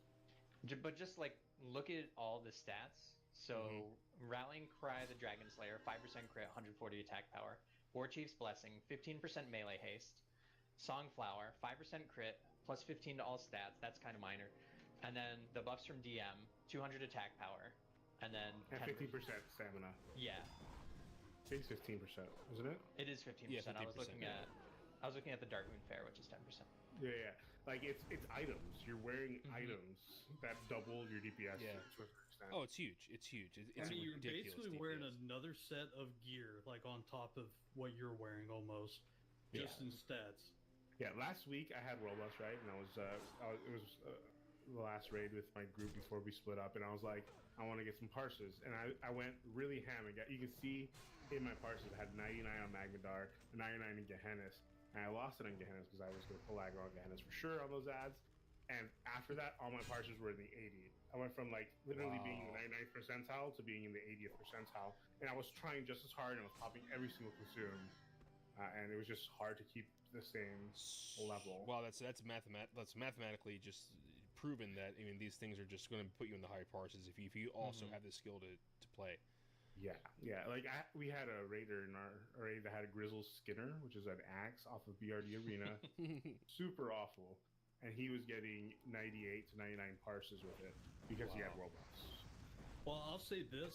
But just like look at all the stats. So Rallying Cry the Dragon Slayer, 5% crit, 140 attack power. War Chief's Blessing, 15% melee haste. Songflower, 5% crit, plus 15 to all stats. That's kind of minor. And then the buffs from DM, 200 attack power. And then 15% stamina. Yeah. I think it's 15%, isn't it? It is 15%. Yeah, 15%, I was looking at the Dark Moon Fair, which is 10%. Yeah. Like it's items. You're wearing items that double your DPS. Yeah. To a certain extent. Oh, it's huge. It's huge. It's I mean, you're ridiculous basically DPS. wearing another set of gear, like on top of what you're wearing, almost, just in stats. Yeah, last week I had world buffs, right? And it was the last raid with my group before we split up, and I was like, I want to get some parses, and I went really ham and you can see in my parses I had 99 on Magmadar, 99 in Gehennas, and I lost it on Gehennas because I was going to pull aggro on Gehennas for sure on those ads. And after that, all my parses were in the 80. I went from like literally being in the 99th percentile to being in the 80th percentile, and I was trying just as hard and I was popping every single consume, and it was just hard to keep the same level. Well, that's mathematically just proven that these things are just going to put you in the high parses if you also have the skill to play. Yeah. Like we had a raider in our raid that had a Grizzle Skinner, which is an axe off of BRD Arena, super awful, and he was getting 98 to 99 parses with it because he had world buffs. Well, I'll say this: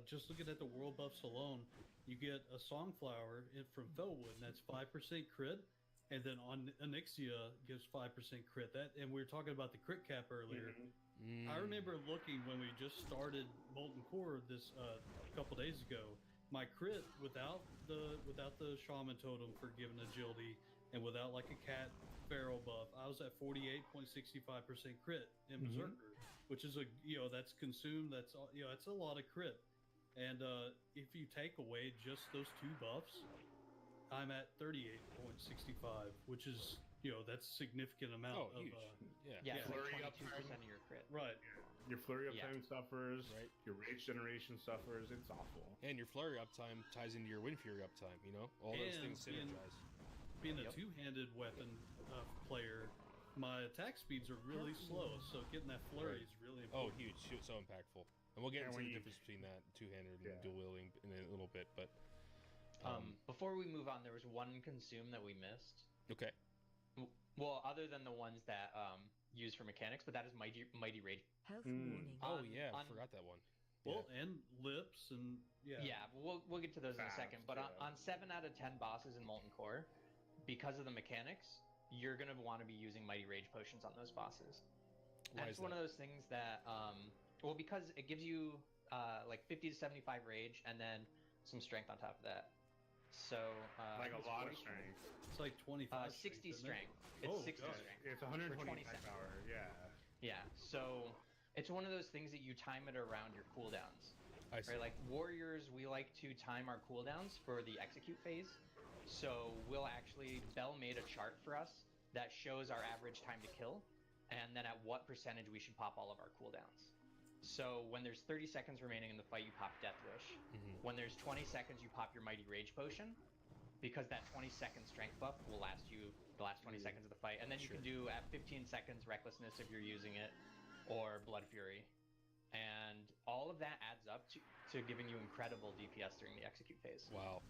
just looking at the world buffs alone, you get a Songflower from Felwood, and that's 5% crit. And then on Onyxia gives 5% crit. And we were talking about the crit cap earlier. I remember looking when we just started Molten Core this a couple days ago. My crit without the Shaman Totem for giving agility and without like a cat feral buff, I was at 48.65% crit in Berserker, which is that's consumed. That's that's a lot of crit. And if you take away just those two buffs, I'm at 38.65, which is that's a significant amount of huge. Yeah, it's like Flurry 22% uptime. of your crit. right. Your flurry uptime suffers. Right. Your rage generation suffers. It's awful. And your flurry uptime ties into your wind fury uptime. All those things synergize. Being a two-handed weapon player, my attack speeds are really slow, so getting that flurry is really Oh, important. huge! So impactful. And we'll get And into when the you- difference between that two-handed and dual wielding in a little bit, but Before we move on, there was one consume that we missed. okay. Well, other than the ones that used for mechanics, but that is Mighty Rage. Health warning. Oh On- yeah, I on- forgot that one. Well, and lips and Yeah, we'll get to those in a second. But Fast, on 7 out of 10 bosses in Molten Core, because of the mechanics, you're gonna want to be using Mighty Rage potions on those bosses. Why And is it's one that? of those things that, because it gives you like 50 to 75 rage and then some strength on top of that. So Like a it's lot 40 of strength. it's like 25. 60 isn't it? strength. It's Oh, 60 gosh. strength. It's 120 20 attack seconds. power. Yeah. Yeah. So it's one of those things that you time it around your cooldowns. I see. Right, like warriors, we like to time our cooldowns for the execute phase. So Bell made a chart for us that shows our average time to kill, and then at what percentage we should pop all of our cooldowns. So when there's 30 seconds remaining in the fight, you pop Death Wish. When there's 20 seconds, you pop your Mighty Rage Potion, because that 20-second strength buff will last you the last 20 seconds of the fight. And then you can do at 15 seconds Recklessness if you're using it, or Blood Fury. And all of that adds up to giving you incredible DPS during the execute phase. Wow.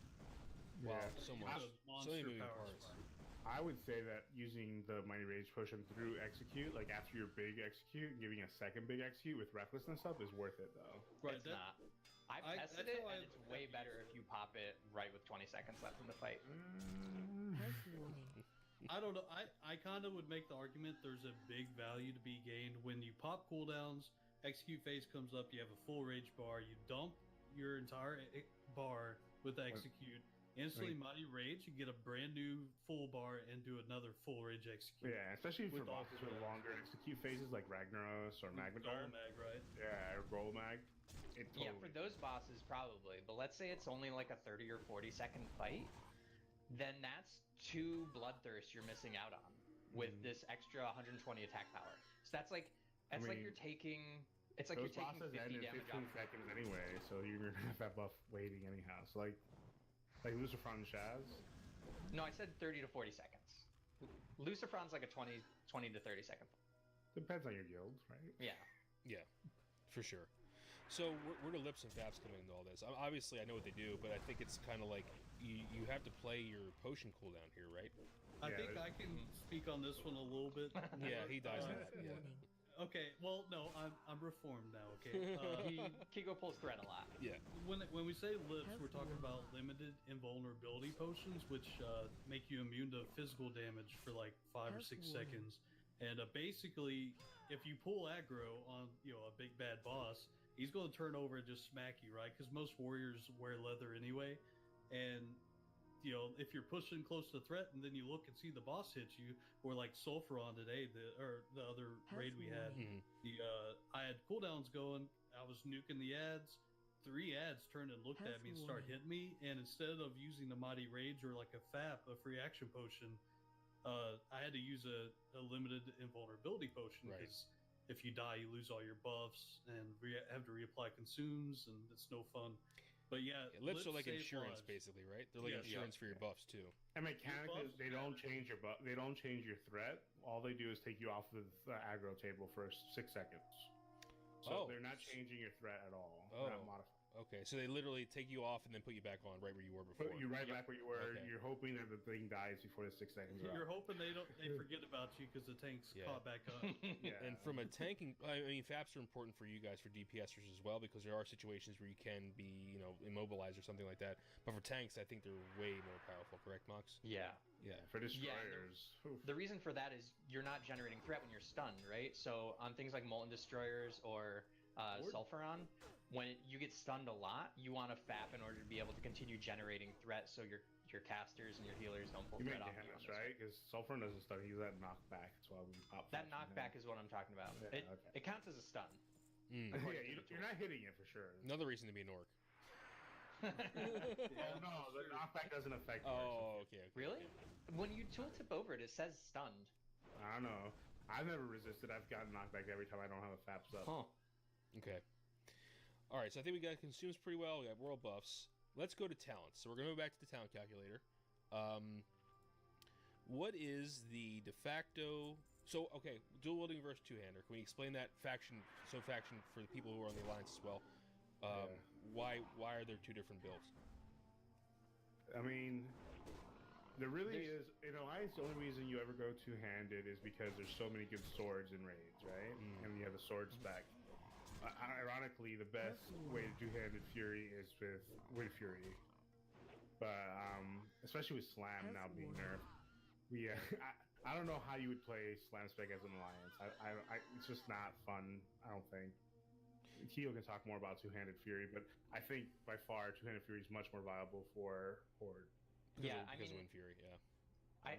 Yeah. Wow, so It's much. a So monster many moving power parts. spike. I would say that using the Mighty Rage Potion through execute, like after your big execute, giving a second big execute with recklessness up is worth it though. Right. It's not. I've tested that's it, how and it's way better if you pop it right with 20 seconds left in the fight. Health warning. I don't know. I kind of would make the argument there's a big value to be gained when you pop cooldowns, execute phase comes up, you have a full rage bar, you dump your entire bar with execute, instantly Mighty Rage, you get a brand new full bar and do another full rage execute. Yeah, especially for With all bosses the with longer execute phases like Ragnaros or Magmadar. Golomag, right? Yeah, or Golomag. It totally. Yeah, for those bosses probably, but let's say it's only like a 30 or 40 second fight, then that's 2 Bloodthirsts you're missing out on with this extra 120 attack power. So that's like like mean, you're taking you're Those taking bosses 50 end in damage 15 off. seconds anyway, so you're gonna have that buff waiting anyhow. So like Lucifron and Shaz. No, I said 30 to 40 seconds. Lucifron's like a 20 to 30 second. Depends on your guild, right? Yeah. Yeah, for sure. So where do lips and faps come into all this? Obviously, I know what they do, but I think it's kind of like you have to play your potion cooldown here, right? I Yeah, think there's- I can speak on this one a little bit. Yeah, he does Uh, that. Yeah. Warning. Okay, well, no, I'm reformed now. Okay, Kigo pulls thread a lot. Yeah. when we say lips, we're talking about limited invulnerability potions, which make you immune to physical damage for like 5 or Health 6 warning. seconds. And basically, if you pull aggro on a big bad boss, he's going to turn over and just smack you, right? Because most warriors wear leather anyway, and if you're pushing close to threat and then you look and see the boss hit you, or like Sulfuron today, the other raid we had, Mhm. I had cooldowns going. I was nuking the ads. 3 ads turned and looked at me and started hitting me. And instead of using the Mighty Rage or like a FAP, a free action potion, I had to use a limited invulnerability potion Right. because if you die, you lose all your buffs and have to reapply consumes, and it's no fun. But yeah, Lips are like save insurance, lives. basically, right? They're like Yeah. insurance for your buffs too. And mechanically, buffs they don't matter. change your buff. They don't change your threat. All they do is take you off of the aggro table for 6 seconds. So Oh. they're not changing your threat at all. Oh. They're not modifying. Okay, so they literally take you off and then put you back on right where you were before. Put you right back where you were. Okay. You're hoping that the thing dies before the 6 seconds are You're up. hoping they forget about you because the tank's Yeah. caught back up. Yeah. And from a tanking, I mean, FAPs are important for you guys for DPSers as well because there are situations where you can be, immobilized or something like that. But for tanks, I think they're way more powerful. Correct, Mox? Yeah. Yeah. For destroyers. oof. The reason for that is you're not generating threat when you're stunned, right? So on things like Molten Destroyers or Sulfuron, when you get stunned a lot, you want to FAP in order to be able to continue generating threat so your casters and your healers don't pull You mean threat off you. Damnus, right? Because Sulfur doesn't stun. He's that knockback. That's why we pop. That from him. knockback is what I'm talking about. Yeah, It, okay. it counts as a stun. Mm. Yeah, you're not hitting it for sure. Another reason to be an orc. Oh no, the knockback doesn't affect. Oh, okay. Really? When you tooltip over it, it says stunned. I don't know. I've never resisted. I've gotten knockback every time I don't have a FAPS up. Huh. Okay. All right, so I think we got consumes pretty well. We got world buffs. Let's go to talents. So we're going to go back to the talent calculator. What is the de facto... So, okay, dual wielding versus two-hander. Can we explain that faction for the people who are on the alliance as well? Why are there two different builds? I mean, there really There's- is. In Alliance, the only reason you ever go two-handed is because there's so many good swords in raids, right? Mm. And you have a sword spec. Ironically, the best way to two-handed Fury is with Wind Fury. But especially with Slam now being nerfed, I don't know how you would play Slam spec as an Alliance. It's just not fun. I don't think. Keo can talk more about two-handed Fury, but I think by far two-handed Fury is much more viable for Horde. Because of Wind Fury, yeah.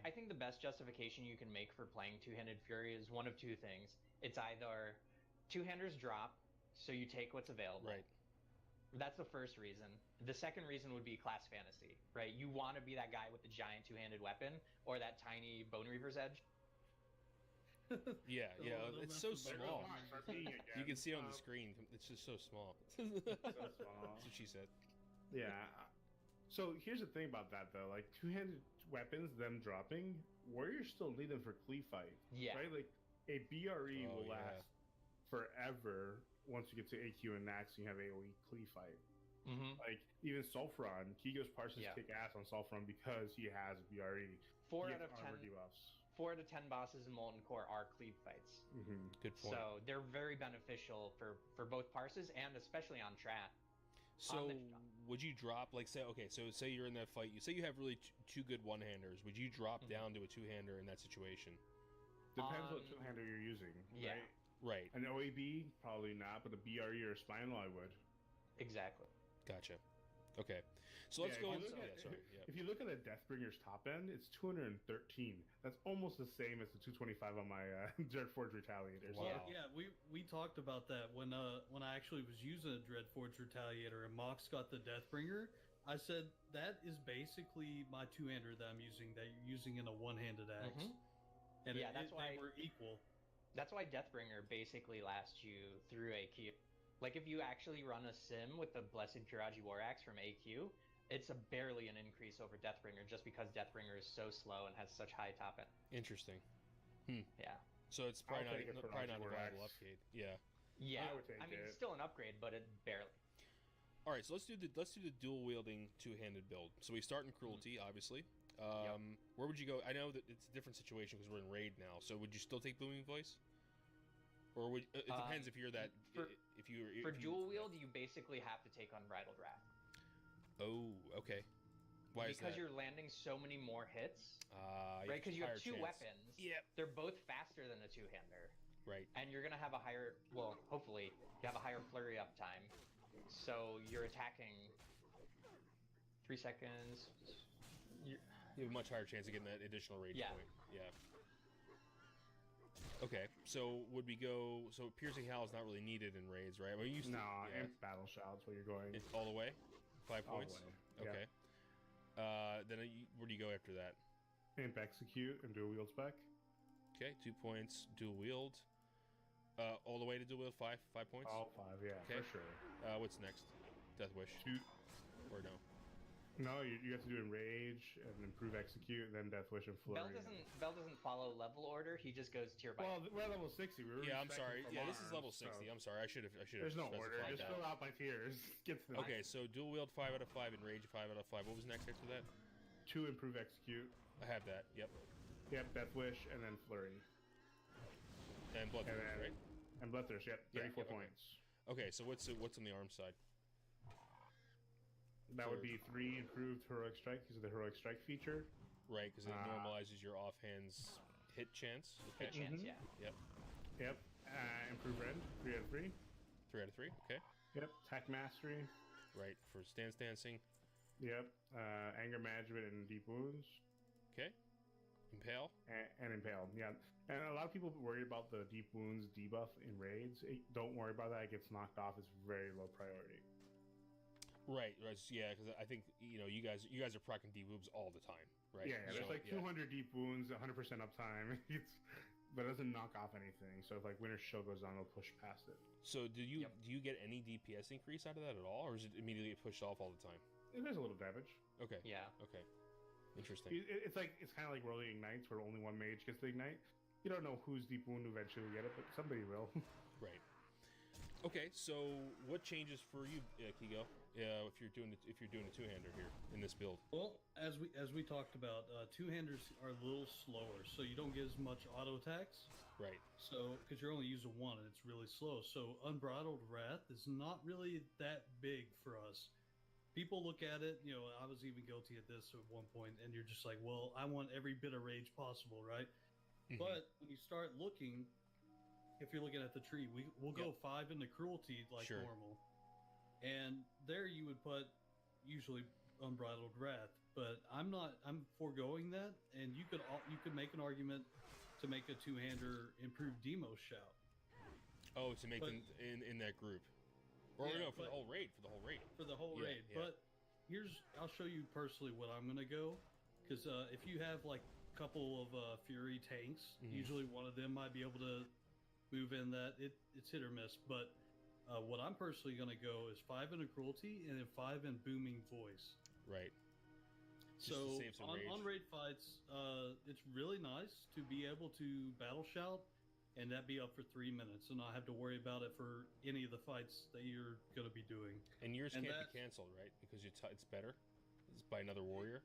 I think the best justification you can make for playing two-handed Fury is one of two things. It's either two-handers drop, so you take what's available. Right. That's the first reason. The second reason would be class fantasy, right? You want to be that guy with the giant two-handed weapon or that tiny Bone Reaver's edge. Yeah, Don't it's mess so with Bone small. Reaver. Start being again. You can see it on the screen. It's just so small. So small. That's what she said. Yeah. So here's the thing about that though, like two-handed weapons, them dropping, warriors still need them for cleave fight. Yeah. Right? Like a BRE Oh, will yeah. last forever once you get to AQ and Nax and you have AoE cleave fight. Mm-hmm. Like even Sulfuron, Kigo's Parsons Yeah. kick ass on Sulfuron because he has BRE. 4 He out has of 10. armor debuffs. 4 out of 10 bosses in Molten Core are cleave fights. Mm-hmm. Good point. So they're very beneficial for both parses and especially on Trap. So the- would you drop say you're in that fight, you say you have really two good one-handers, would you drop Mhm. down to a two-hander in that situation? Depends what Um, two-hander you're using. yeah. Right? Right. An OAB, probably not, but a BRE or a Spinal, I would. Exactly. Gotcha. Okay. So let's Yeah, go if you into look at- sorry. Yeah. If you look at the Deathbringer's top end, it's 213. That's almost the same as the 225 on my Dreadforge Retaliator. So- Wow. Yeah, we talked about that when I actually was using a Dreadforge Retaliator and Mox got the Deathbringer. I said that is basically my two-hander that I'm using, that you're using in a one-handed axe. Mhm. And Yeah, that's why- they were equal. That's why Deathbringer basically lasts you through AQ. Like if you actually run a sim with the Blessed Kiraji War Axe from AQ, it's barely an increase over Deathbringer just because Deathbringer is so slow and has such high top end. Interesting. Yeah. So it's probably I'll take it not for probably not a Raji viable War Axe. upgrade. Yeah. Yeah. I would take I mean, it. it's still an upgrade, but it barely. All right, so let's do the dual wielding two-handed build. So we start in cruelty, obviously. Where would you go? I know that it's a different situation because we're in raid now. So would you still take booming voice? Or would it depends if you're that for- if you For dual wield, you basically have to take Unbridled Wrath. Oh, okay. Why is because that? you're landing so many more hits, right? Because Because you have two weapons. Yep. They're both faster than a two-hander. Right. And you're gonna have a higher, well, hopefully, you have a higher flurry up time. So you're attacking 3 seconds. You have a much higher chance of getting that additional rage Yeah. point. Yeah. Okay, so would we go? So piercing howl is not really needed in raids, right? We used to. No, yeah. and Battle Shouts where you're going. It's all the way. 5 All the points. way, yeah. Okay. Then where do you go after that? Imp Execute and Dual Wield Spec. Okay, 2 points. Dual wield. All the way to dual wield. 5 points. All 5, yeah, Okay. for sure. What's next? Death wish. or no? No, you have to do Enrage and improve Execute, then Death Wish and Flurry. Bell doesn't follow level order. He just goes tier by. Well, we're at level 60. We were Yeah, I'm expecting sorry. from Yeah, this is ours, level 60. so I'm sorry. I should have. There's no order. specified Just that. fill out by tiers. Get to the Okay, so dual wield 5 out of 5, Enrage 5 out of 5. What was next after that? 2 improve Execute. I have that. Yep. Yep, Death Wish and then Flurry. And Bloodthirst, And then- right? And Bloodthirst. Yep, Yeah, 34 okay. points. Okay, so what's on the arm side? That would So- be 3 improved Heroic Strike because of the Heroic Strike feature. Right, because it Ah. normalizes your offhand's hit chance. Hit Okay. chance, Mhm. yeah. Yep. Improved Rend, 3 out of 3. 3 out of 3. Okay. Yep. Attack Mastery. Right, for stance dancing. Yep. Anger Management and Deep Wounds. Okay. Impale. And Impale. Yeah. And a lot of people worry about the Deep Wounds debuff in raids. Don't worry about that. It gets knocked off. It's very low priority. Right, yeah, because I think you guys are proccing dewoobs all the time, right? Yeah, there's So, like 200 Deep Wounds, 100% uptime. But it doesn't knock off anything. So if like Winter's Chill goes on, it'll push past it. So do you Yep. do you get any DPS increase out of that at all, or is it immediately pushed off all the time? There's a little damage. Okay. Yeah. Okay. Interesting. It's kind of like rolling ignites, where only one mage gets the ignite. You don't know whose Deep Wound eventually will get it, but somebody will. Right. Okay, so what changes for you, Kigo? If you're doing a two-hander here in this build. Well, as we talked about, two-handers are a little slower, so you don't get as much auto attacks. Right. So, because you're only using one, and it's really slow. So, Unbridled Wrath is not really that big for us. People look at it, I was even guilty at this at one point, and you're just like, well, I want every bit of rage possible, right? Mhm. But when you start looking, if you're looking at the tree, we'll go 5 into Cruelty like Sure. normal. And there you would put usually Unbridled Wrath, but I'm foregoing that, and you could make an argument to make a two-hander improved Demo Shout. Oh, to make But- them in that group, or Yeah, no, for the but- whole raid. For the whole raid. For the whole Yeah, raid. yeah. But I'll show you personally what I'm gonna go, because if you have like a couple of Fury tanks, Mhm. usually one of them might be able to move in that. It's hit or miss, but what I'm personally gonna go is 5 into Cruelty and then 5 in Booming Voice. Right. Just to So save some on raid fights, it's really nice to be able to battle shout and that be up for 3 minutes and not have to worry about it for any of the fights that you're going to be doing. And yours And can't that's- be canceled, right? Because it's better. It's by another warrior.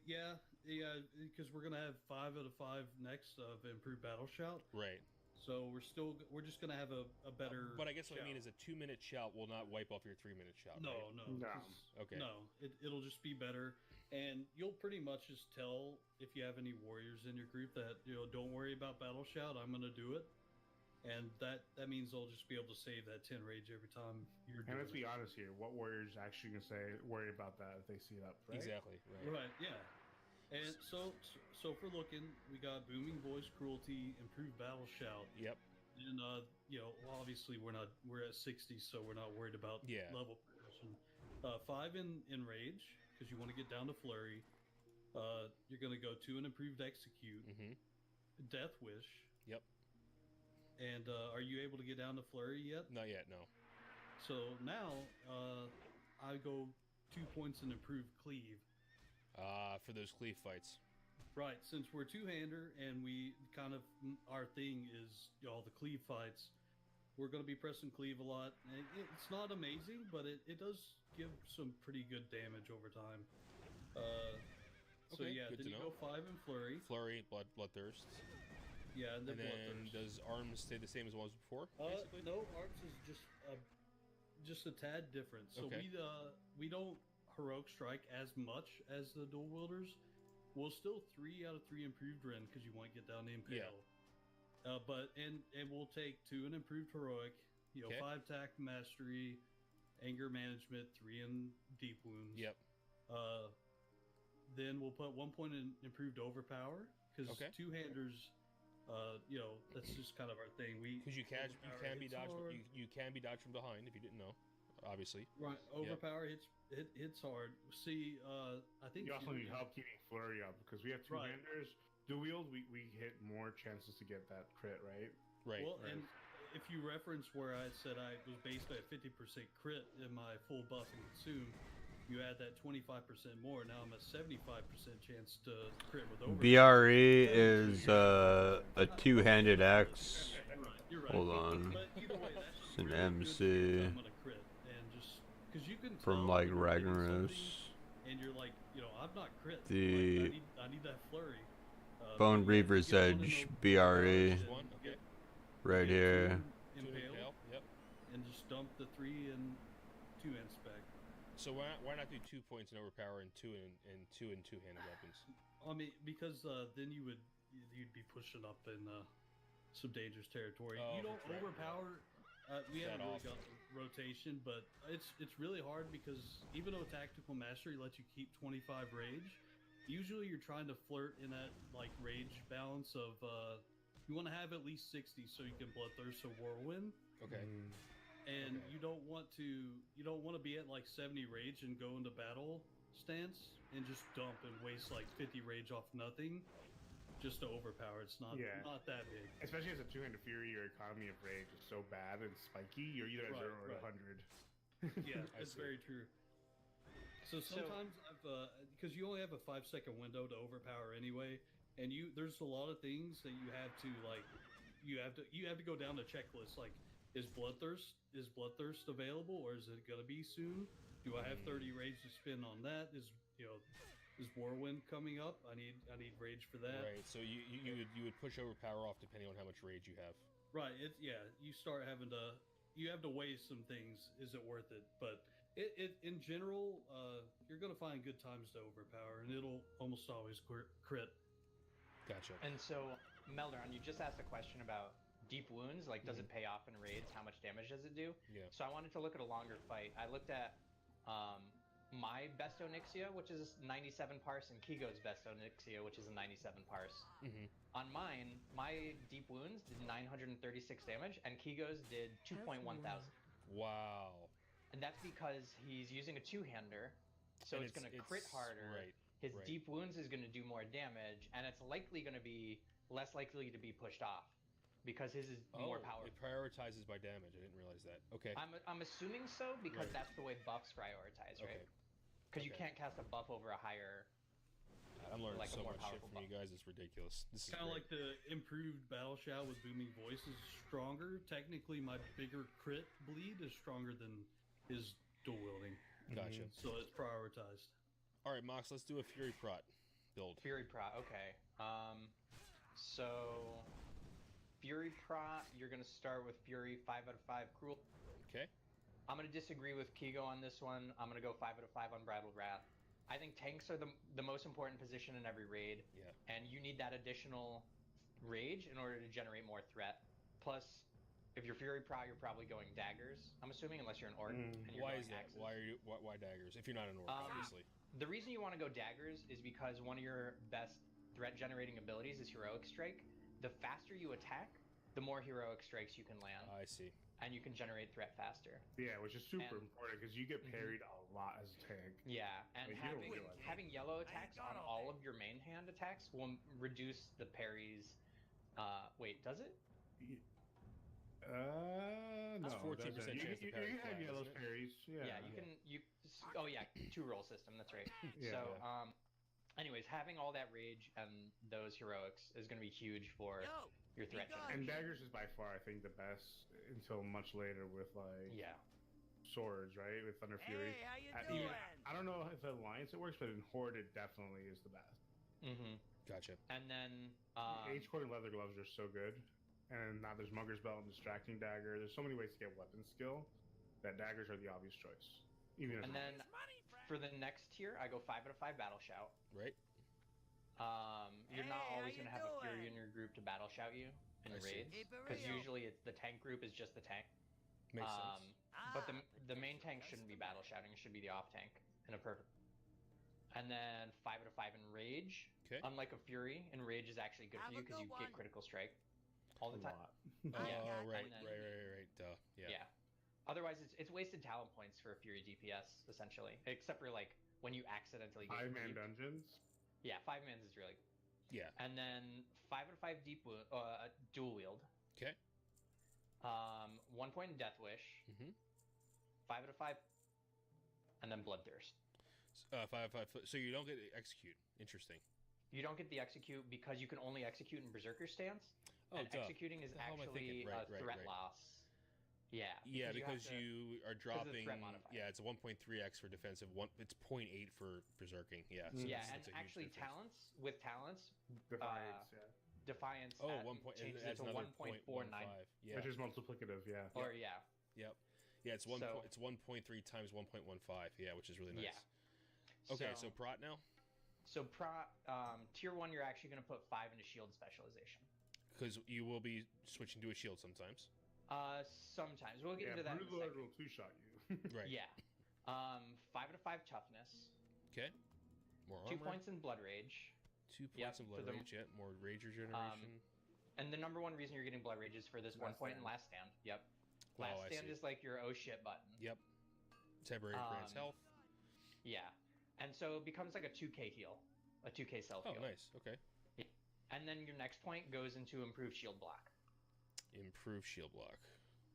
Yeah, because we're gonna have 5 out of 5 next of improved battle shout. Right. So we're just gonna have a better. But I guess what I shout. mean is a 2-minute shout will not wipe off your 3-minute shout. No, right? no, No. 'cause- Okay. No, it'll just be better, and you'll pretty much just tell if you have any warriors in your group that don't worry about battle shout. I'm gonna do it, and that means they'll just be able to save that 10 rage every time you're doing And let's it. be honest here. What warrior's actually gonna say worry about that if they see it up? Right? Exactly. Right. Right, yeah. And so if we're looking, we got Booming Voice, Cruelty, Improved Battle Shout, Yep. and obviously we're at 60, so we're not worried about Yeah. level progression. 5 in Rage, because you want to get down to Flurry. You're going to go 2 in Improved Execute, Mm-hmm. Death Wish. Yep. And are you able to get down to Flurry yet? Not yet. No. So now I go 2 points in Improved Cleave. For those cleave fights. Right, since we're two-hander and we kind of our thing is all the cleave fights, we're going to be pressing cleave a lot. And it's not amazing, but it does give some pretty good damage over time. So Okay, yeah, good then to you know. go 5 in Flurry. Flurry, bloodthirst, Yeah, and then and then Bloodthirst. does arms stay the same as it was before? Basically. No, arms is just a tad different. So Okay. we don't heroic strike as much as the dual wielders. We'll still 3 out of 3 improved Ren because you want to get down to impale. But we'll take 2 in improved heroic. Okay. 5 attack mastery, anger management, 3 in deep wounds. Yep. Then we'll put 1 point in improved overpower because Okay. two-handers. That's just kind of our thing. Because you can be hits dodged. hard. You can be dodged from behind if you didn't know. Obviously. Right, overpower hits hard. See, I think You also Fury- need help keeping Flurry up because we have Right. two-handers. Dual wield, we hit more chances to get that crit, right? Right. Well, right. and if you reference where I said I was based at 50% crit in my full buff and consume, You add that 25% more. Now I'm at 75% chance to crit with overpower. BRE is a two-handed axe. Right, you're right. Hold on. But either way, that's It's an really good MC because I'm gonna crit, and just because you can from tell like when you're hitting Ragnaros. something, and you're like, I'm not crit. The like, I need that flurry. Bone but yeah, Reaver's get one in Edge the BRE barrage Just and one? Okay. get- right get here. two Two impale, impale. Yep. and just dump the 3 and 2 inspec. So why not do 2 points in overpower and two in two-handed weapons? I mean, because then you'd be pushing up in some dangerous territory. Oh, You don't right. overpower. We That haven't really often. got rotation, but it's really hard because even though Tactical Mastery lets you keep 25 rage, usually you're trying to flirt in that like rage balance of you want to have at least 60 so you can Bloodthirst or Whirlwind. Okay. And Okay. you don't want to be at like 70 rage and go into battle stance and just dump and waste like 50 rage off nothing just to overpower. It's not that big. Especially as a two-handed fury, your economy of rage is so bad and spiky. You're either at 0 or at 100. Yeah, I it's see. very true. So sometimes because you only have a 5-second window to overpower anyway, and there's a lot of things that you have to like. You have to go down the checklist like. Is Bloodthirst available, or is it gonna be soon? Do I have 30 rage to spend on that? Is Whirlwind coming up? I need rage for that. Right. So you would push overpower off depending on how much rage you have. Right. You start having to. You have to weigh some things. Is it worth it? But it in general, you're gonna find good times to overpower, and it'll almost always crit. Gotcha. And so, Melderon, you just asked a question about deep wounds. Like, does it pay off in raids? How much damage does it do? Yeah. So I wanted to look at a longer fight. I looked at my best Onyxia, which is 97 parse, and Kigo's best Onyxia, which is a 97 parse. Mm-hmm. On mine, my deep wounds did 936 damage, and Kigo's did 2.1 thousand. Wow. And that's because he's using a two-hander, so And it's going to crit harder. Right. His right. deep wounds is going to do more damage, and it's likely going to be less likely to be pushed off because his is more powerful. It prioritizes by damage. I didn't realize that. Okay. I'm assuming so because Right. that's the way buffs prioritize, right? Okay. Because you Okay. can't cast a buff over a higher. I'm learning like a so more much shit powerful from you guys. It's ridiculous. This is Kind of great. like the improved battle shout with booming voice is stronger. Technically, my bigger crit bleed is stronger than his dual wielding. Gotcha. So it's prioritized. All right, Mox. Let's do a Fury Prot build. Fury Prot, okay. So Fury Prot, you're gonna start with Fury 5 out of 5 Cruel. Okay. I'm gonna disagree with Kigo on this one. I'm gonna go 5 out of 5 Unbridled Wrath. I think tanks are the most important position in every raid, Yeah. and you need that additional rage in order to generate more threat. Plus, if you're Fury Prot, you're probably going daggers. I'm assuming, unless you're an orc. And you're Why going is that? axes. Why daggers? If you're not an orc, obviously. The reason you want to go daggers is because one of your best threat generating abilities is Heroic Strike. The faster you attack, the more Heroic Strikes you can land, I see. and you can generate threat faster. Yeah, which is super And- important because you get parried a lot as a tank. Yeah, and Like, you don't realize that. having yellow attacks on all of your main hand attacks will reduce the parries. Wait, does it? No. It's 14% doesn't. chance to You parry can have flat, yellow isn't it? parries. Yeah. You can. Oh yeah, 2-roll system. That's right. Yeah. So, anyways, having all that rage and those heroics is going to be huge for your threat And generation. daggers is by far, I think, the best until much later with like Yeah. swords, right? With Thunder Fury. Hey, how you I, doing? I don't know if Alliance it works, but in Horde it definitely is the best. Mm-hmm. Gotcha. And then H-Core and Leather Gloves are so good. And now there's Mugger's Belt and Distracting Dagger. There's so many ways to get weapon skill that daggers are the obvious choice. Even as and then for the next tier, I go 5 out of 5 Battle Shout. Right. You're not Hey, always how going to you have a Fury doing? in your group to Battle Shout you in I see. raids, Hey, for because real. usually the tank group is just the tank. Makes sense. But the main tank shouldn't be battle shouting; it should be the off tank in a perfect. And then 5 out of 5 in rage. Okay. Unlike a fury, in rage is actually good Have for you a because you good get one. critical strike all the a time. lot. Oh, yeah, right, and then- right. Duh. Yeah. Yeah. Otherwise, it's wasted talent points for a fury DPS essentially, except for like when you accidentally get 5-man creeped. dungeons. Yeah, 5 mans is really. Yeah. And then 5 out of 5 dual wield. Okay. 1 point in Death Wish. Mhm. 5 out of 5. And then Bloodthirst. So you don't get to execute. Interesting. You don't get the execute because you can only execute in Berserker stance. Oh, and duh. executing is The hell am I actually thinking? Right, a threat right. loss. Yeah. Yeah, have because to- you are of the dropping. threat modifier. Yeah, it's a 1.3x for defensive. It's 0.8 for berserking. Yeah. So Yeah, that's and a huge actually difference. with talents, Defiance, yeah. Defiance Oh, at- 1 point. changes It adds it to another 1.49. 0.15. Yeah. Which is multiplicative, yeah. Or yeah. Yep. Yeah, it's So- it's 1.3 times 1.15. Yeah, which is really nice. Yeah. Okay, so prot now, So tier 1, you're actually going to put 5 into shield specialization. because you will be switching to a shield sometimes. Sometimes we'll get Yeah, into that. In a Brood Lord second. will two-shot you. Right. Yeah. 5 out of 5 toughness. Okay. More 2 armor. points in blood rage. 2 points Yep, of blood for the- rage. Yeah. More rage regeneration. And the number one reason you're getting blood rage is for this Last 1 point in stand. last stand. Yep. Oh, Last I stand see. is like your oh shit button. Yep. Temporary grants Um, health. Yeah. And so it becomes like a 2k heal. A 2k self Oh, heal. nice. Okay. And then your next point goes into improved shield block. Improve shield block.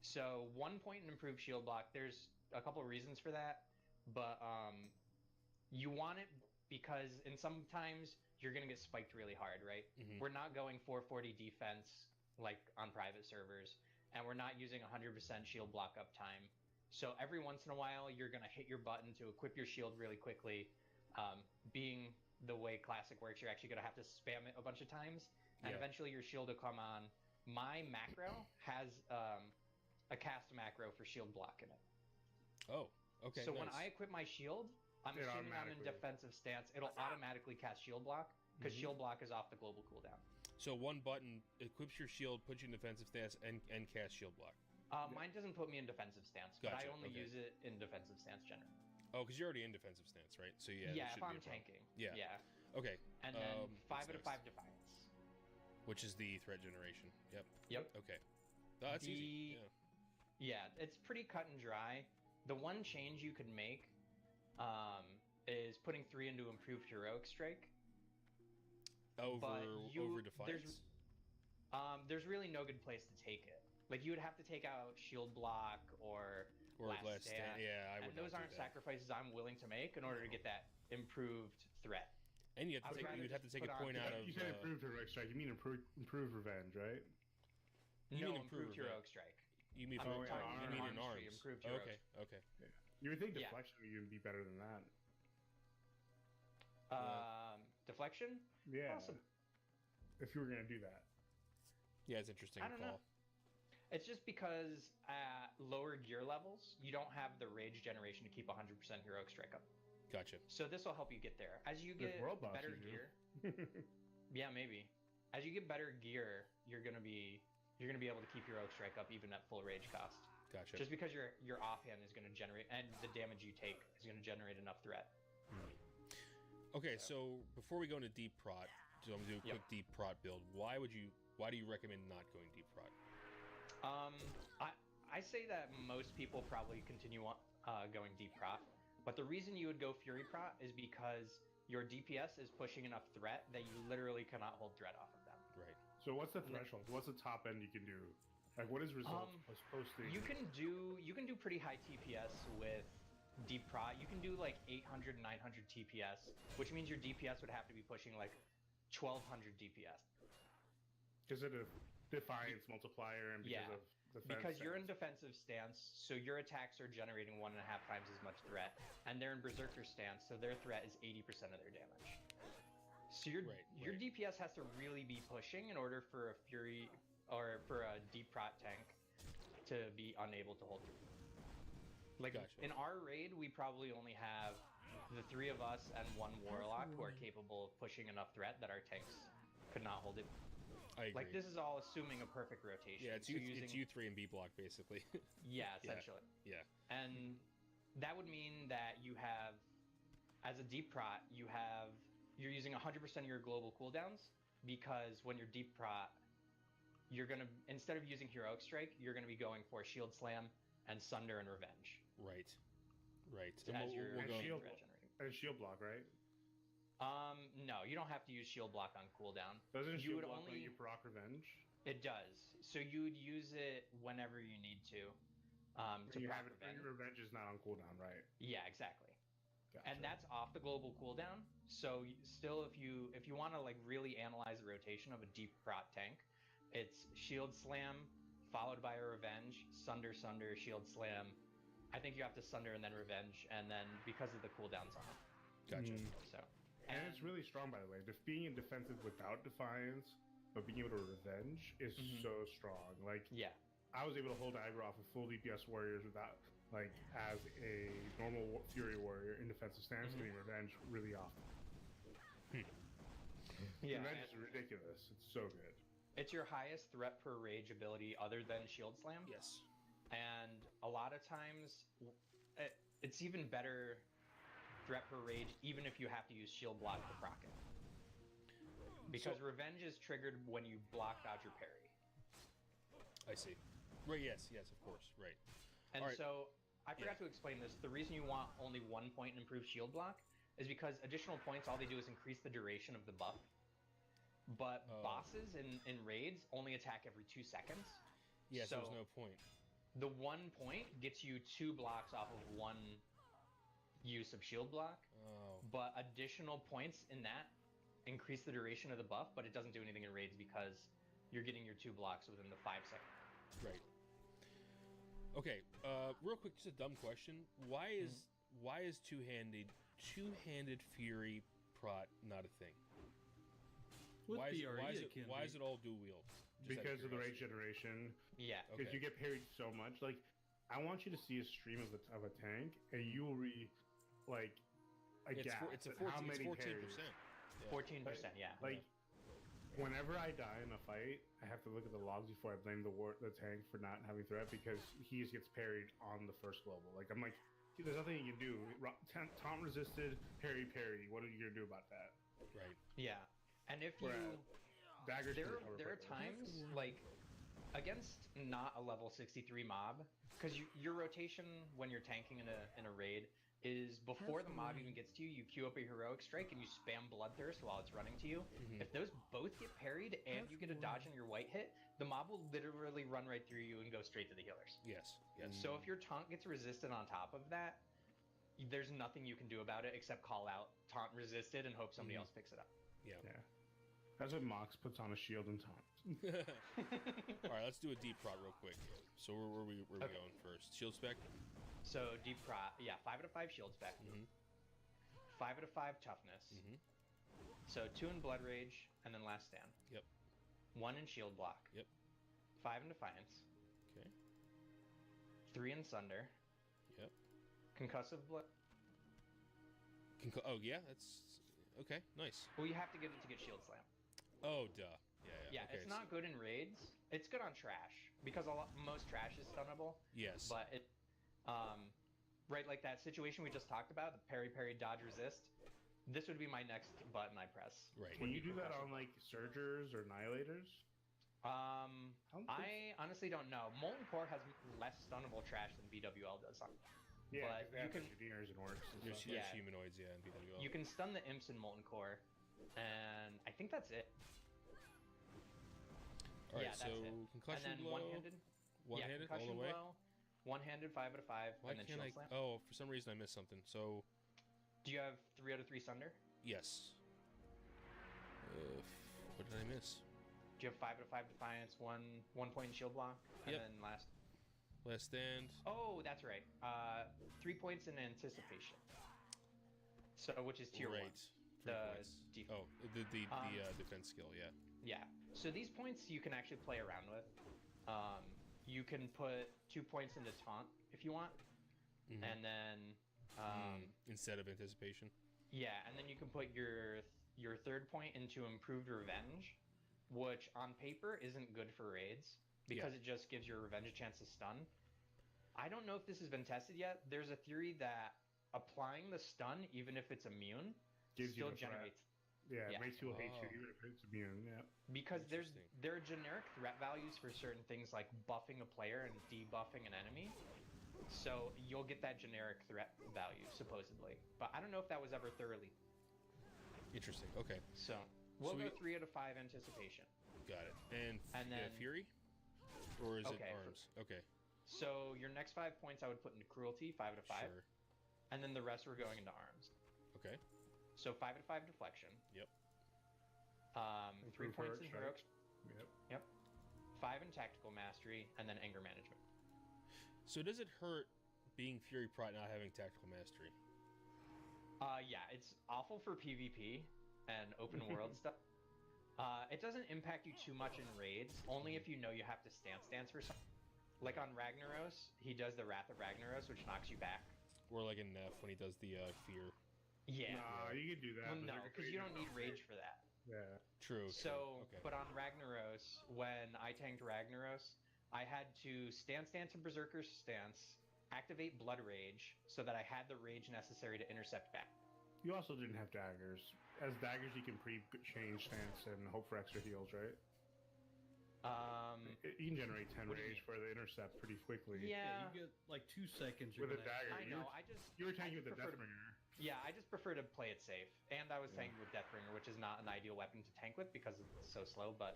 So 1 point in improved shield block, there's a couple of reasons for that, but you want it because in sometimes you're gonna get spiked really hard, right? Mhm. We're not going 440 defense like on private servers, and we're not using 100% shield block uptime. So every once in a while, you're gonna hit your button to equip your shield really quickly. Being the way Classic works, you're actually gonna have to spam it a bunch of times, and Yeah. eventually your shield will come on. My macro has a cast macro for shield block in it. Oh. Okay. So when nice. I equip my shield, I'm It assuming I'm in automatically- defensive stance. It'll automatically cast shield block because Mhm. shield block is off the global cooldown. So one button equips your shield, puts you in defensive stance, and cast shield block. Mine doesn't put me in defensive stance, but I Gotcha, only okay. use it in defensive stance generally. Oh, because you're already in defensive stance, right? So yeah. Yeah, that if shouldn't be I'm a problem. tanking. Yeah. Yeah. Okay. And then what's 5 out of next? 5 defiance. Which is the threat generation. Yep. Yep. Okay. Oh, that's easy. The- Yeah. Yeah, it's pretty cut and dry. The one change you could make is putting 3 into improved heroic strike. Over defiance. There's really no good place to take it. Like you would have to take out shield block or last stand. Yeah, I would. And those not do aren't that. sacrifices I'm willing to make in order to get that improved threat. And you have I to would take, rather you would have to just take a put on- point out of. You said improved heroic strike. You mean improved revenge, right? You No, mean improved improved heroic strike. You mean I'm for talking you mean in arms tree, arms? improved Oh, heroic. okay. Okay. You would think Yeah. deflection would even be better than that. Deflection? Yeah. Awesome. If you were gonna do that. Yeah, it's interesting. I don't know. It's just because at lower gear levels, you don't have the rage generation to keep 100% heroic strike up. Gotcha. So this will help you get there. As you With get world boss, better you do. gear, yeah, maybe. As you get better gear, you're gonna be able to keep heroic strike up even at full rage cost. Gotcha. Just because your offhand is gonna generate, and the damage you take is gonna generate enough threat. Okay, so before we go into deep prot, so I'm gonna do a quick Yep. deep prot build. Why do you recommend not going deep prot? I say that most people probably continue on going deep prot, but the reason you would go fury prot is because your DPS is pushing enough threat that you literally cannot hold threat off of them. Right. So what's the threshold? What's the top end you can do? Like what is result supposed to? You can do pretty high TPS with deep prot. You can do like 800, 900 TPS, which means your DPS would have to be pushing like 1200 DPS. Because of the defiance multiplier and because Yeah. of defense. Because you're in stance. defensive stance, so your attacks are generating 1.5 times as much threat, and they're in berserker stance, so their threat is 80% of their damage. So your Right. DPS has to really be pushing in order for a fury or for a deep prot tank to be unable to hold through. Like Gotcha. in our raid, we probably only have the 3 of us and 1 warlock who are capable of pushing enough threat that our tanks could not hold it. I agree. Like this is all assuming a perfect rotation. Yeah, it's So you 3 and B block basically. Yeah, essentially. Yeah. And that would mean that you have, as a deep prot, you're using 100% of your global cooldowns, because when you're deep prot, you're gonna, instead of using heroic strike, you're gonna be going for shield slam and sunder and revenge. Right. Right. So as your we'll go- shield threat generating. And shield block, right? No, you don't have to use shield block on cooldown. Doesn't You shield would block only- let you proc revenge? It does. So you would use it whenever you need to You proc have it, revenge. revenge is not on cooldown, right? Yeah, exactly. And that's off the global cooldown. So still, if you want to like really analyze the rotation of a deep prot tank, it's shield slam followed by a revenge, sunder, shield slam. I think you have to sunder and then revenge, and then because of the cooldowns on it. Gotcha. So. And it's really strong, by the way. Just being in defensive without defiance, but being able to revenge is so strong. Like, yeah, I was able to hold aggro off of full DPS warriors without, like, as a normal Fury warrior in defensive stance, getting revenge really often. yeah. Revenge is ridiculous. It's so good. It's your highest threat per rage ability other than shield slam. Yes. And a lot of times, it's even better threat per rage, even if you have to use shield block to proc it. Because revenge is triggered when you block, dodge, or parry. I see. Right, yes, of course, right. And All right. so, I forgot to explain this. The reason you want only 1 point in improved shield block is because additional points, all they do is increase the duration of the buff. But bosses in raids only attack every 2 seconds. Yeah, so so there's no point. the 1 point gets you 2 blocks off of 1 use of shield block. Oh. But additional points in that increase the duration of the buff, but it doesn't do anything in raids because you're getting your 2 blocks within the 5 seconds. Right. Okay, real quick, just a dumb question. Why is two-handed Fury prot not a thing? With Why is BRE, it all dual wield? Just out Because of the rage curiosity. generation. Yeah. Because Okay. you get parried so much. Like, I want you to see a stream of a tank, and you will be, like, It's aghast a at how 14%. many It's 14%. parries. Yeah. 14%, yeah. Like, whenever I die in a fight, I have to look at the logs before I blame the tank for not having threat because he just gets parried on the first global. Like, I'm like, there's nothing you can do. Taunt resisted, parry. What are you gonna do about that? Right. Yeah. And if Whereas you... daggers can recover There are quicker. times, like, against not a level 63 mob, because your rotation when you're tanking in a raid is before the mob even gets to you, you queue up a heroic strike and you spam bloodthirst while it's running to you. If those both get parried and you get a dodge on your white hit, the mob will literally run right through you and go straight to the healers. Yes. So if your taunt gets resisted on top of that, there's nothing you can do about it except call out taunt resisted and hope somebody else picks it up. Yeah. That's what Mox puts on a shield and taunt. All right, let's do a deep prot real quick. So where we going first? Shield spec. So deep prot, yeah, 5 out of 5 shield spec, 5 out of 5 toughness. So 2 in blood rage, and then last stand. Yep. 1 in shield block. Yep. 5 in defiance. Okay. 3 in sunder. Yep. Concussive blood. Oh yeah, that's okay. Nice. Well, you have to get it to get shield slam. Oh duh. Yeah. Yeah, it's not good in raids. It's good on trash because most trash is stunnable. Yes. But it, right, like that situation we just talked about, the parry, dodge, resist. This would be my next button I press. Right. Can you do that on like Surgers or Annihilators? I honestly don't know. Molten Core has less stunnable trash than BWL does. Yeah, But they you have can engineers and orcs. And There's, stuff. there's Yeah. humanoids, yeah, in BWL. you can stun the imps in Molten Core, and I think that's it. All right, yeah, that's so it. concussion And then blow. one-handed. One-handed all the concussion way. blow, one-handed 5 out of 5, Why and then can't shield I? slam. Oh, for some reason I missed something. So Do you have 3 out of 3 sunder? yes. What did I miss? Do you have 5 out of 5 defiance, one point in shield block, and Yep. then last? Last stand. Oh, that's right. 3 points in anticipation. So, which is tier 1. Right. 3 The points. def- Oh, the defense skill. Yeah. Yeah. So these points you can actually play around with. You can put 2 points into taunt if you want, and then Instead of anticipation. yeah, and then you can put your third point into improved revenge, which on paper isn't good for raids because it just gives your revenge a chance to stun. I don't know if this has been tested yet. There's a theory that applying the stun, even if it's immune, Gives you still the threat. generates. Yeah, Yeah. it makes people hate Oh. you even if it's immune. Yeah. Because Interesting. there are generic threat values for certain things like buffing a player and debuffing an enemy. So you'll get that generic threat value, supposedly. But I don't know if that was ever thoroughly. Interesting. Okay. So we'll So go we- 3 out of 5 anticipation. Got it. And then- Fury? Or is Okay, it arms? Okay. So your next 5 points I would put into cruelty, 5 out of 5. Sure. and then the rest were going into arms. Okay. So 5 out of 5 deflection. Yep. 3 points in heroic. Yep. 5 in tactical mastery, and then anger management. So does it hurt being Fury Prot not having tactical mastery? Yeah, it's awful for PvP and open world stuff. It doesn't impact you too much in raids, only if you know you have to stance for something. Like on Ragnaros, he does the Wrath of Ragnaros, which knocks you back. Or like in Nef when he does the fear. Yeah. Nah, you can do that. Well, no, because you don't need rage for that. Yeah. True. So, okay. but on Ragnaros, when I tanked Ragnaros, I had to stance and Berserker stance, activate Blood Rage, so that I had the rage necessary to intercept back. You also didn't have daggers. As daggers, you can pre-change stance and hope for extra heals, right? You can generate 10 What do you rage for the intercept pretty quickly. Yeah. You get like 2 seconds. With You're a gonna dagger. I know. You were tanking with the prefer to- Deathbringer. Yeah, I just prefer to play it safe. And I was tanking with Deathbringer, which is not an ideal weapon to tank with because it's so slow, but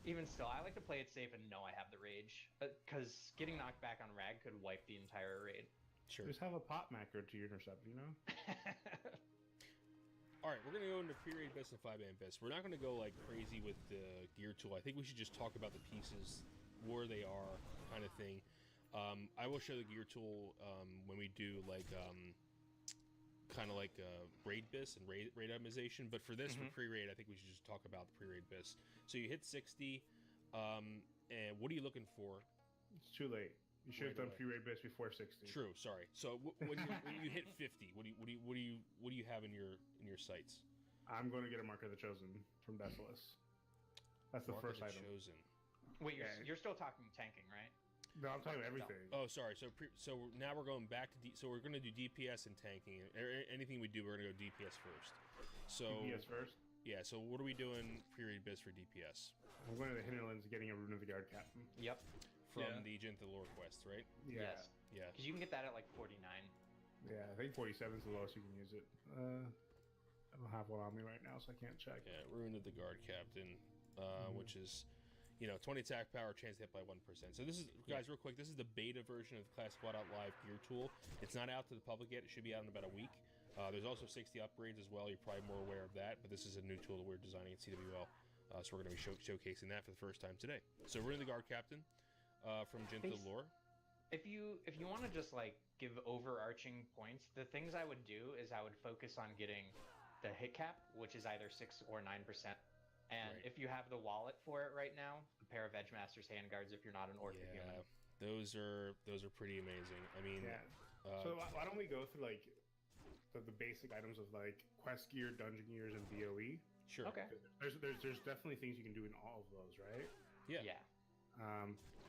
even still, I like to play it safe and know I have the rage. Because getting knocked back on Rag could wipe the entire raid. Sure. Just have a pop macro to your intercept, you know? All right, we're gonna go into pre-raid best and 5-man best. We're not gonna go like crazy with the gear tool. I think we should just talk about the pieces, where they are, kind of thing. I will show the gear tool when we do like kind of like raid bis and raid itemization. But for this, for pre-raid, I think we should just talk about the pre-raid bis. So you hit 60, and what are you looking for? It's too late. You should have Right done away. pre-raid base before 60. True. Sorry. So when you hit 50, what do you have in your sights? I'm going to get a Mark of the Chosen from Deathless. That's the Mark of first the item. Chosen. Wait, Yeah. you're still talking tanking, right? No, I'm talking about everything. Oh, sorry. So now we're going back to so we're going to do DPS and tanking. Anything we do, we're going to go DPS first. So DPS first. yeah. So what are we doing pre-raid biz for DPS? I'm going to the Hinterlands getting a Rune of the Guard Captain. Yep. From Yeah. the Agent of the Lore quest, right? Yeah. Yes. Yeah. Because you can get that at like 49. Yeah, I think 47 is the lowest you can use it. I don't have one on me right now, so I can't check. Yeah. Rune of the Guard Captain, which is, 20 attack power, chance to hit by 1%. So this is, guys, real quick, this is the beta version of the Classic Loadout Live gear tool. It's not out to the public yet. It should be out in about a week. There's also 60 upgrades as well. You're probably more aware of that, but this is a new tool that we're designing at CWL. So we're going to be showcasing that for the first time today. So Rune of the Guard Captain from Agent of the Lore. If you want to just like give overarching points, the things I would do is I would focus on getting the hit cap, which is either 6 or 9%. And Right. if you have the wallet for it right now, a pair of Edgemasters handguards if you're not an orc or human. Those are pretty amazing. I mean, Yeah. So why don't we go through like the basic items of like quest gear, dungeon gears, and BOE? sure. Okay. There's definitely things you can do in all of those, right? Yeah.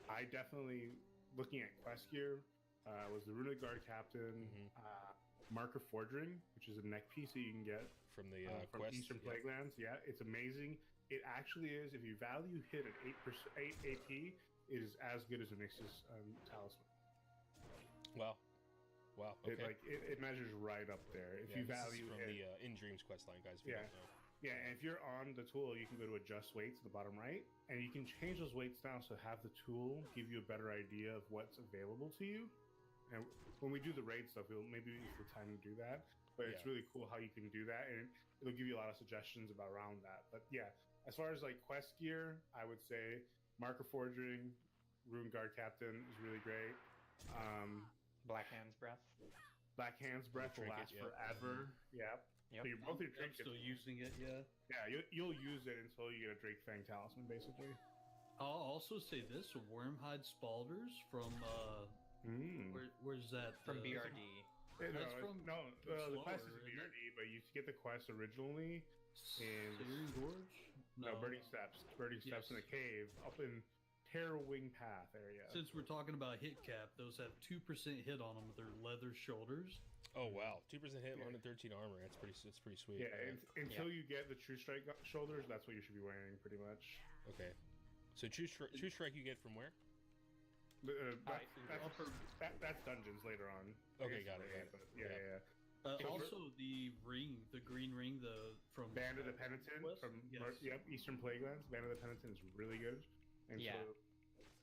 I definitely, looking at quest gear, was the Rune of the Guard Captain, Marker Forging, which is a neck piece that you can get From the from quest. Eastern Plaguelands. Yeah, it's amazing. It actually is, if you value hit at 8 AP, it is as good as a Nix's Talisman. Wow. Okay. It measures right up there. If you this is value from hit. the In Dreams quest line, guys. If you Yeah. don't know. Yeah, and if you're on the tool, you can go to adjust weights at the bottom right, and you can change those weights down so have the tool give you a better idea of what's available to you. And when we do the raid stuff, maybe use the time to do that. But it's Yeah. really cool how you can do that, and it'll give you a lot of suggestions about around that. But yeah, as far as like quest gear, I would say Marker Forging, Rune Guard Captain is really great. Black Hand's Breath. Black Hand's Breath will trinket, last yeah. forever. Yeah. Yep. So you're both your I'm trinkets. still using it, yeah. Yeah, you'll use it until you get a Drake Fang Talisman, basically. I'll also say this: Wormhide Spalders from where's that? From uh, BRD. That's from the quest is slower, in isn't it? BRD, but you get the quest originally in Searing Gorge? Burning Steps. Burning Steps in Yes. a cave up in Terrorwing Path area. Since we're talking about hit cap, those have 2% hit on them with their leather shoulders. Oh wow, 2% hit, 113 armor. That's pretty sweet. Yeah, until you get the True Strike shoulders, that's what you should be wearing, pretty much. Okay. So True Strike you get from where? That's dungeons later on. Okay, got it. But yeah. Also, the ring, the green ring, from Band of the Penitent Quest? from Yes. Eastern Plaguelands. Band of the Penitent is really good. And Yeah. so,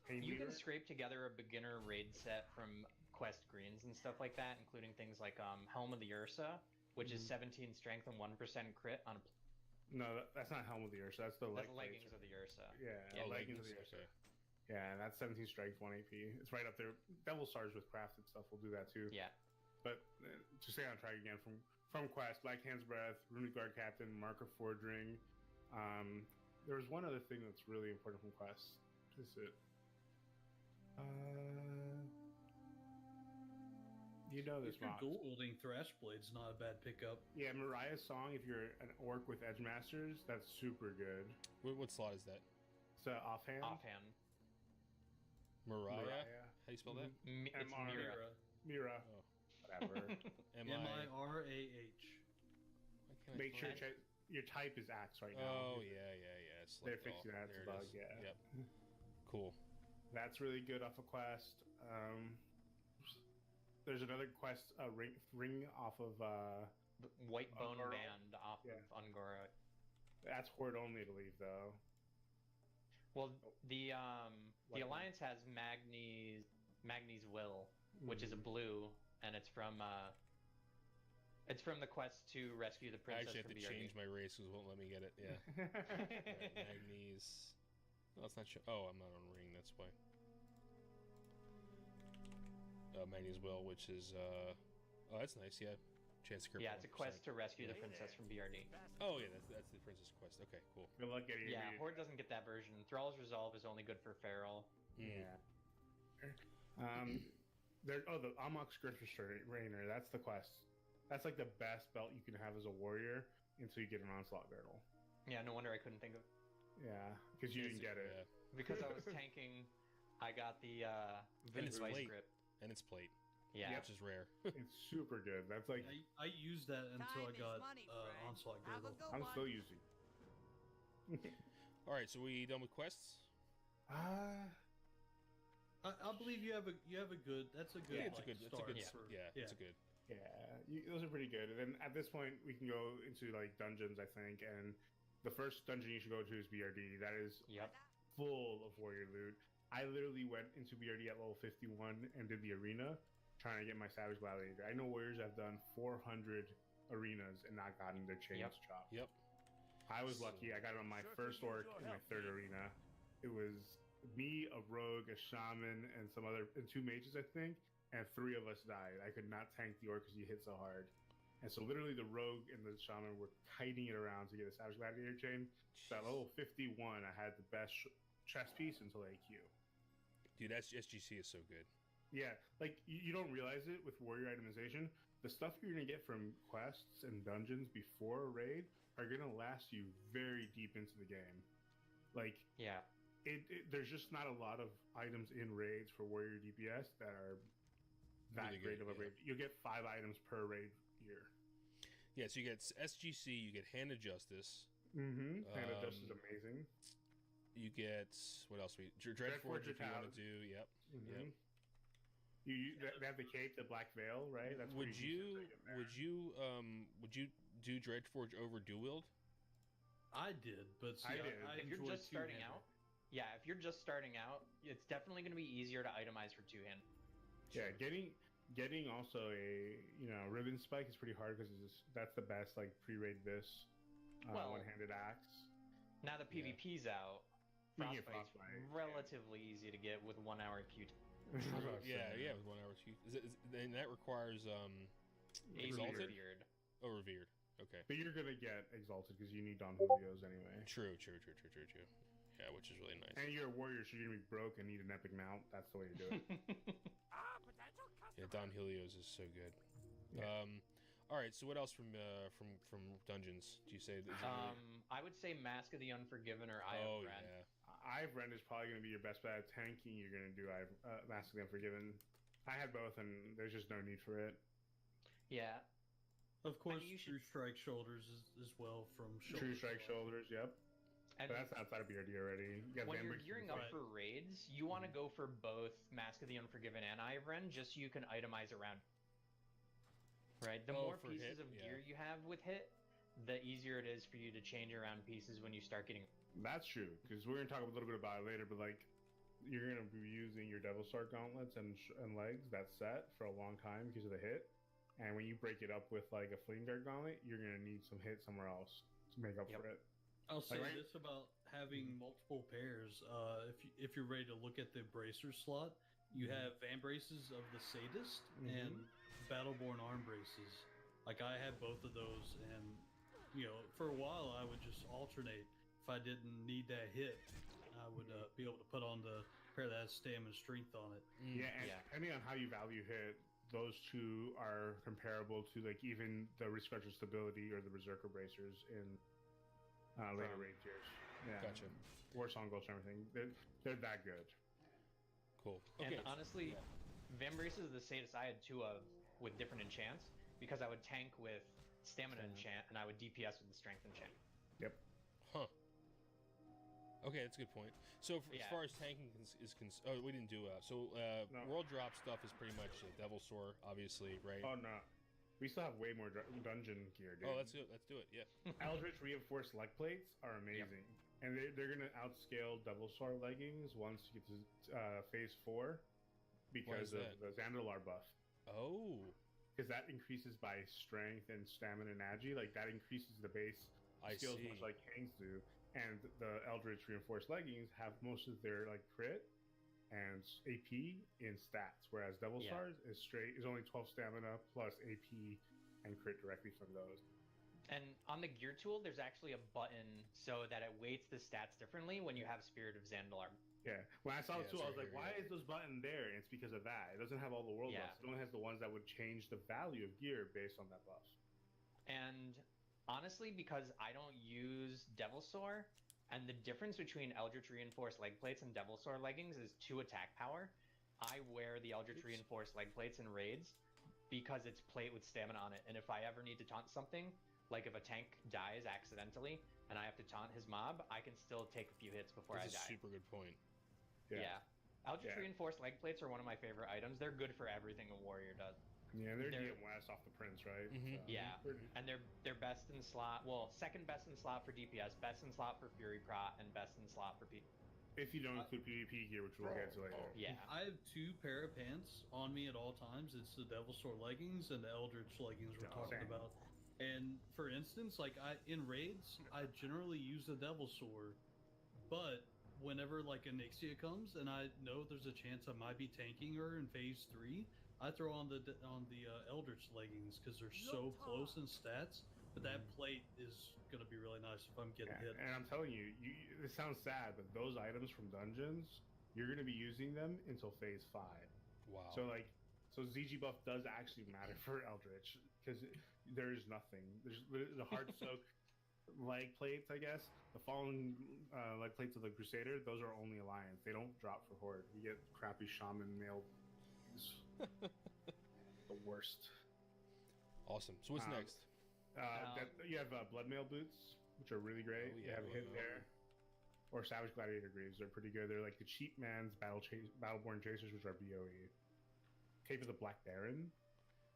Pain You Leader. can scrape together a beginner raid set from quest greens and stuff like that, including things like Helm of the Ursa, which is 17 strength and 1% crit on a. No, that's not Helm of the Ursa. That's the That's leg leggings plates. of the Ursa. Yeah, leggings of the Ursa. Okay. Yeah, and that's 17 strength, 1 AP. It's right up there. Devil Stars with crafted stuff will do that too. Yeah. But to stay on track again, from Quest, Black Hand's Breath, Runic Guard Captain, Mark of Forging. There was one other thing that's really important from Quest. What is it? You know this If you're mod. dual wielding Thrash Blade's not a bad pickup. Yeah, Mariah's song, if you're an orc with Edge Masters, that's super good. What slot is that? So offhand? Offhand. Mariah? How do you spell that? It's M-R- Mira. Mira. Oh. Whatever. M-I-R-A-H. M-I-R-A-H. Make sure your type is axe right now. Oh, yeah. It's They're like, fixing that. It's a there it bug, is. yeah. Yep. Cool. That's really good off of Quest. There's another Quest ring off of White Bone Ungoro. Band off Yeah. of Ungoro. that's Horde only, I believe, though. Well, the White Alliance has Magni's Will, which is a blue, and it's from the quest to rescue the I princess actually have from to BRD. change my race because it won't let me get it. Yeah. Right, Magnes. No, it's not sure. Oh, I'm not on ring. That's why. Magnes Will, which is oh, that's nice. Yeah, chance to crit. Yeah, it's a quest to rescue the princess from BRD. Oh yeah, that's the princess quest. Okay, cool. Good luck getting Yeah, it. Horde doesn't get that version. Thrall's Resolve is only good for Feral. Yeah. The Amok Script Restrainer, that's the quest. That's like the best belt you can have as a warrior until you get an Onslaught Girdle. Yeah, no wonder I couldn't think of. Yeah, because you didn't get it. Yeah. Because I was tanking, I got the And it's Vice plate. Grip. And it's plate, Yeah. which is rare. It's super good. That's like I used that until I Time is got money, friend. Onslaught Have a Girdle. good I'm one. still using. All right, so we done with quests? I believe you have a good. That's a good. Yeah, it's a like, good. It's a start good. for- Yeah, it's a good. Those are pretty good. And then at this point, we can go into like dungeons, I think. And the first dungeon you should go to is BRD. That is Yep. full of warrior loot. I literally went into BRD at level 51 and did the arena, trying to get my Savage Gladiator. I know warriors have done 400 arenas and not gotten their chains Yep. chopped. Yep. I was lucky. I got it on my first orc in my third arena. It was me, a rogue, a shaman, and and 2 mages, I think. And 3 of us died. I could not tank the orc because he hit so hard. And so literally the rogue and the shaman were kiting it around to get a Savage Gladiator chain. So at level 51, I had the best chest piece until AQ. Dude, that's SGC is so good. Yeah, like you don't realize it with warrior itemization. The stuff you're gonna get from quests and dungeons before a raid are gonna last you very deep into the game. Like Yeah. there's just not a lot of items in raids for warrior DPS that are that Really great good, of a yeah. raid. You'll get 5 items per raid year. Yeah, so you get SGC, you get Hand of Justice, Mm-hmm. And it just is amazing. you get what else? Dreadforge if you want Tower. to do. Yep. Mm-hmm. Yep. They have the cape, the black veil, right? That's Would pretty you decent in there. would you do Dreadforge over Dual Wield? I did, but see, I I, did. I If you're enjoy just starting two-handed. out, yeah, if you're just starting out, it's definitely going to be easier to itemize for 2-hand. Yeah, getting also a ribbon spike is pretty hard because that's the best like pre-raid this Well, one-handed axe. Now that Yeah. PvP's out, You can get Frostbite's Frostbite, relatively easy to get with 1 hour Q. Yeah, with 1 hour. And that requires Exalted Exalted? Beard. Oh, revered. Okay. But you're gonna get exalted because you need Don Julio's anyway. True. Yeah, which is really nice. And you're a warrior, so you're gonna be broke and need an epic mount. That's the way to do it. Yeah, Don Helios is so good. Yeah. All right. So what else from dungeons? Do you say? I would say Mask of the Unforgiven or Eye oh of Ren. yeah. I've Ren is probably gonna be your best bet at tanking. You're gonna do Mask of the Unforgiven. I had both, and there's just no need for it. Yeah. Of course, you should- True Strike Shoulders as well from True Strike Shoulders, yep. And But that's outside of BRD already. You got when you're Vambrick gearing Suicide. up for raids, you want to go for both Mask of the Unforgiven and Eye of Ren, just so you can itemize around. Right? The Oh, more for pieces hit, of yeah. gear you have with hit, the easier it is for you to change around pieces when you start getting. That's true, because we're gonna talk a little bit about it later. But like, you're gonna be using your Devil Sword gauntlets and legs, that set, for a long time because of the hit. And when you break it up with like a Flame Guard gauntlet, you're gonna need some hit somewhere else to make up for it. I'll say Like, right- this about having multiple pairs. If you're ready to look at the bracer slot, you have Van braces of the Sadist and Battleborn arm braces. Like I had both of those, and for a while I would just alternate. If I didn't need that hit, I would be able to put on the pair that has stamina and strength on it. Yeah, and depending on how you value hit, those two are comparable to like even the Respecter Stability or the Berserker bracers in later raid tiers. Yeah, Gotcha. War Song Ghost and everything. They're that good. Cool. And honestly, Van Braces of the Sadist I had 2 of with different enchants because I would tank with Stamina enchant and I would DPS with the Strength enchant. Yep. Huh. Okay, that's a good point. So as far as tanking is concerned, we didn't do No. world drop stuff is pretty much Devil Sword, obviously, right? Oh no, we still have way more dungeon gear, dude. Oh, let's do it. Let's do it. Yeah. Eldritch reinforced leg plates are amazing, and they're gonna outscale Devil Sword leggings once you get to Phase 4 because of the Zandalar buff. Oh. Because that increases by strength and stamina and agi. Like that increases the base skills much like Kang's do. And the Eldritch reinforced leggings have most of their like crit and AP in stats, whereas Devil Stars is only 12 stamina plus AP and crit directly from those. And on the gear tool, there's actually a button so that it weights the stats differently when you have Spirit of Zandalar. Yeah, when I saw the tool, I was like, here, why is this button there? And it's because of that. It doesn't have all the world buffs. It only has the ones that would change the value of gear based on that buff. And honestly, because I don't use Devil Sword, and the difference between Eldritch Reinforced leg plates and Devil Sword leggings is 2 attack power, I wear the Eldritch Reinforced leg plates in raids because it's plate with stamina on it. And if I ever need to taunt something, like if a tank dies accidentally and I have to taunt his mob, I can still take a few hits before That's I die. a super good point. Yeah. Eldritch Reinforced leg plates are one of my favorite items. They're good for everything a warrior does. Yeah, they're DM West off the Prince, right? Mm-hmm. So, Yeah, and they're best in slot. Well, second best in slot for DPS, best in slot for Fury Prot, and best in slot for P. If you don't include PvP gear, which we'll get to later. Yeah. I have 2 pair of pants on me at all times. It's the Devil Sword leggings and the Eldritch leggings we're talking about. And for instance, like in raids, I generally use the Devil Sword, but whenever like Onyxia comes and I know there's a chance I might be tanking her in Phase 3, I throw on the Eldritch leggings because they're so close in stats. But that plate is gonna be really nice if I'm getting hit. And I'm telling you, it sounds sad, but those items from dungeons, you're gonna be using them until Phase 5. Wow. So ZG buff does actually matter for Eldritch because there is nothing. There's the hard soak leg plates, I guess. The fallen leg plates of the Crusader, those are only Alliance. They don't drop for Horde. You get crappy Shaman mail. The worst. Awesome. So what's next? You have Bloodmail boots, which are really great. Oh, You have hit there. Or Savage Gladiator Greaves. They're pretty good. They're like the cheap man's Battleborn Chasers, which are BOE. Cape of the Black Baron.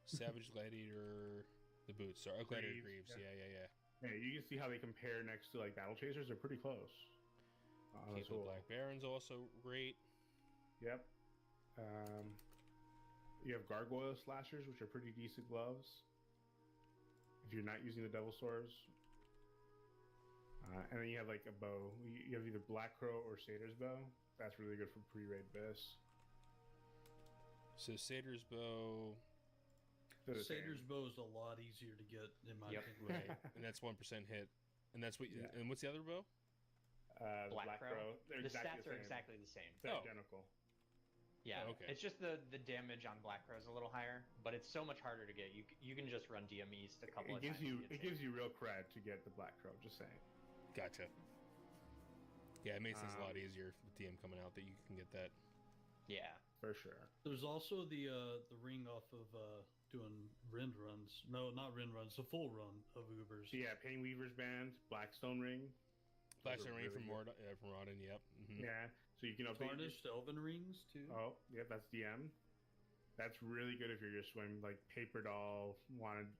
Savage Gladiator, the boots. Sorry, Gladiator Greaves. Yeah. Yeah, you can see how they compare next to like Battle Chasers. They're pretty close. Cape of the Black Baron's also great. Yep. You have Gargoyle Slashers, which are pretty decent gloves. If you're not using the Devil Swords. And then you have like a bow. You have either Black Crow or Satyr's Bow. That's really good for pre-raid Biss. So Satyr's Bow. Satyr's Bow is a lot easier to get in my opinion. Right. And that's 1% hit. And that's what. And what's the other bow? Black Crow. The stats are exactly the same. They're identical. Yeah, okay. It's just the damage on Black Crow is a little higher, but it's so much harder to get. You can just run DM East a couple of times. It gives you real cred to get the Black Crow. Just saying. Gotcha. Yeah, it makes things a lot easier with DM coming out that you can get that. Yeah, for sure. There's also the ring off of doing Rind runs. No, not Rind runs. The full run of Ubers. So yeah, Pain Weaver's Band, Blackstone Ring. Blackstone Ring from Rodin. Yep. Mm-hmm. Yeah. So you can update Tarnished Elven Rings too. Oh, yeah, that's DM. That's really good if you're just swimming like Paper Doll wanted.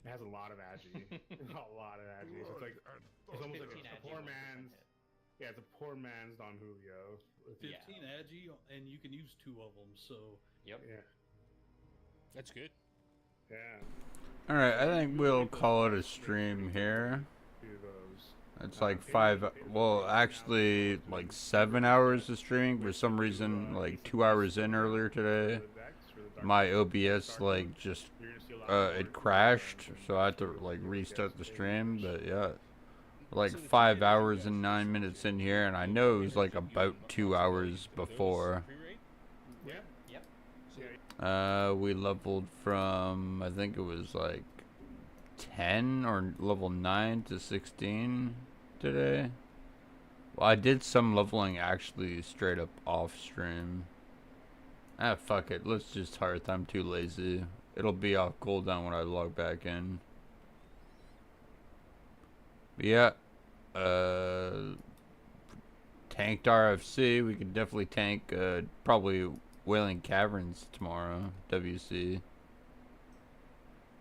It has a lot of agi. A lot of agi. So it's like it's almost like a poor man's Yeah, it's a poor man's Don Julio. 15 agi, and you can use 2 of them. So Yep. Yeah. That's good. Yeah. Alright, I think we'll call it a stream here. Do those. It's like 5, well, actually, like 7 hours of streaming. For some reason, like 2 hours in earlier today, my OBS, like, just, it crashed, so I had to, like, restart the stream, but yeah. Like 5 hours and 9 minutes in here, and I know it was, like, about 2 hours before. Yep. Yep. We leveled from, I think it was, like, 10 or level 9 to 16 today. Well, I did some leveling actually straight up off stream. Ah, fuck it. Let's just hearth. I'm too lazy. It'll be off cooldown when I log back in. But yeah. Tanked RFC. We can definitely tank probably Wailing Caverns tomorrow. WC.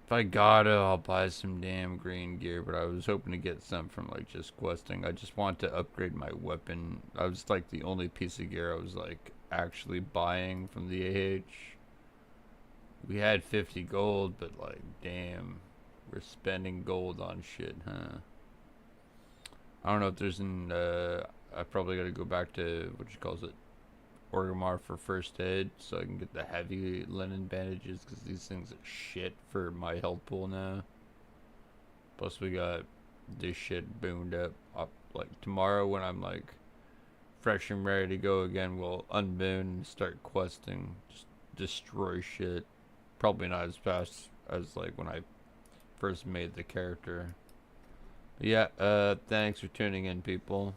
If I gotta, I'll buy some damn green gear, but I was hoping to get some from, like, just questing. I just want to upgrade my weapon. I was, like, the only piece of gear I was, like, actually buying from the AH. We had 50 gold, but, like, damn. We're spending gold on shit, huh? I don't know if there's an, I probably gotta go back to, what you calls it? Orgrimmar for first aid, so I can get the heavy linen bandages, because these things are shit for my health pool now. Plus we got this shit boomed up. Like tomorrow when I'm like fresh and ready to go again, we'll unboon and start questing. Just destroy shit. Probably not as fast as like when I first made the character. But yeah, thanks for tuning in, people.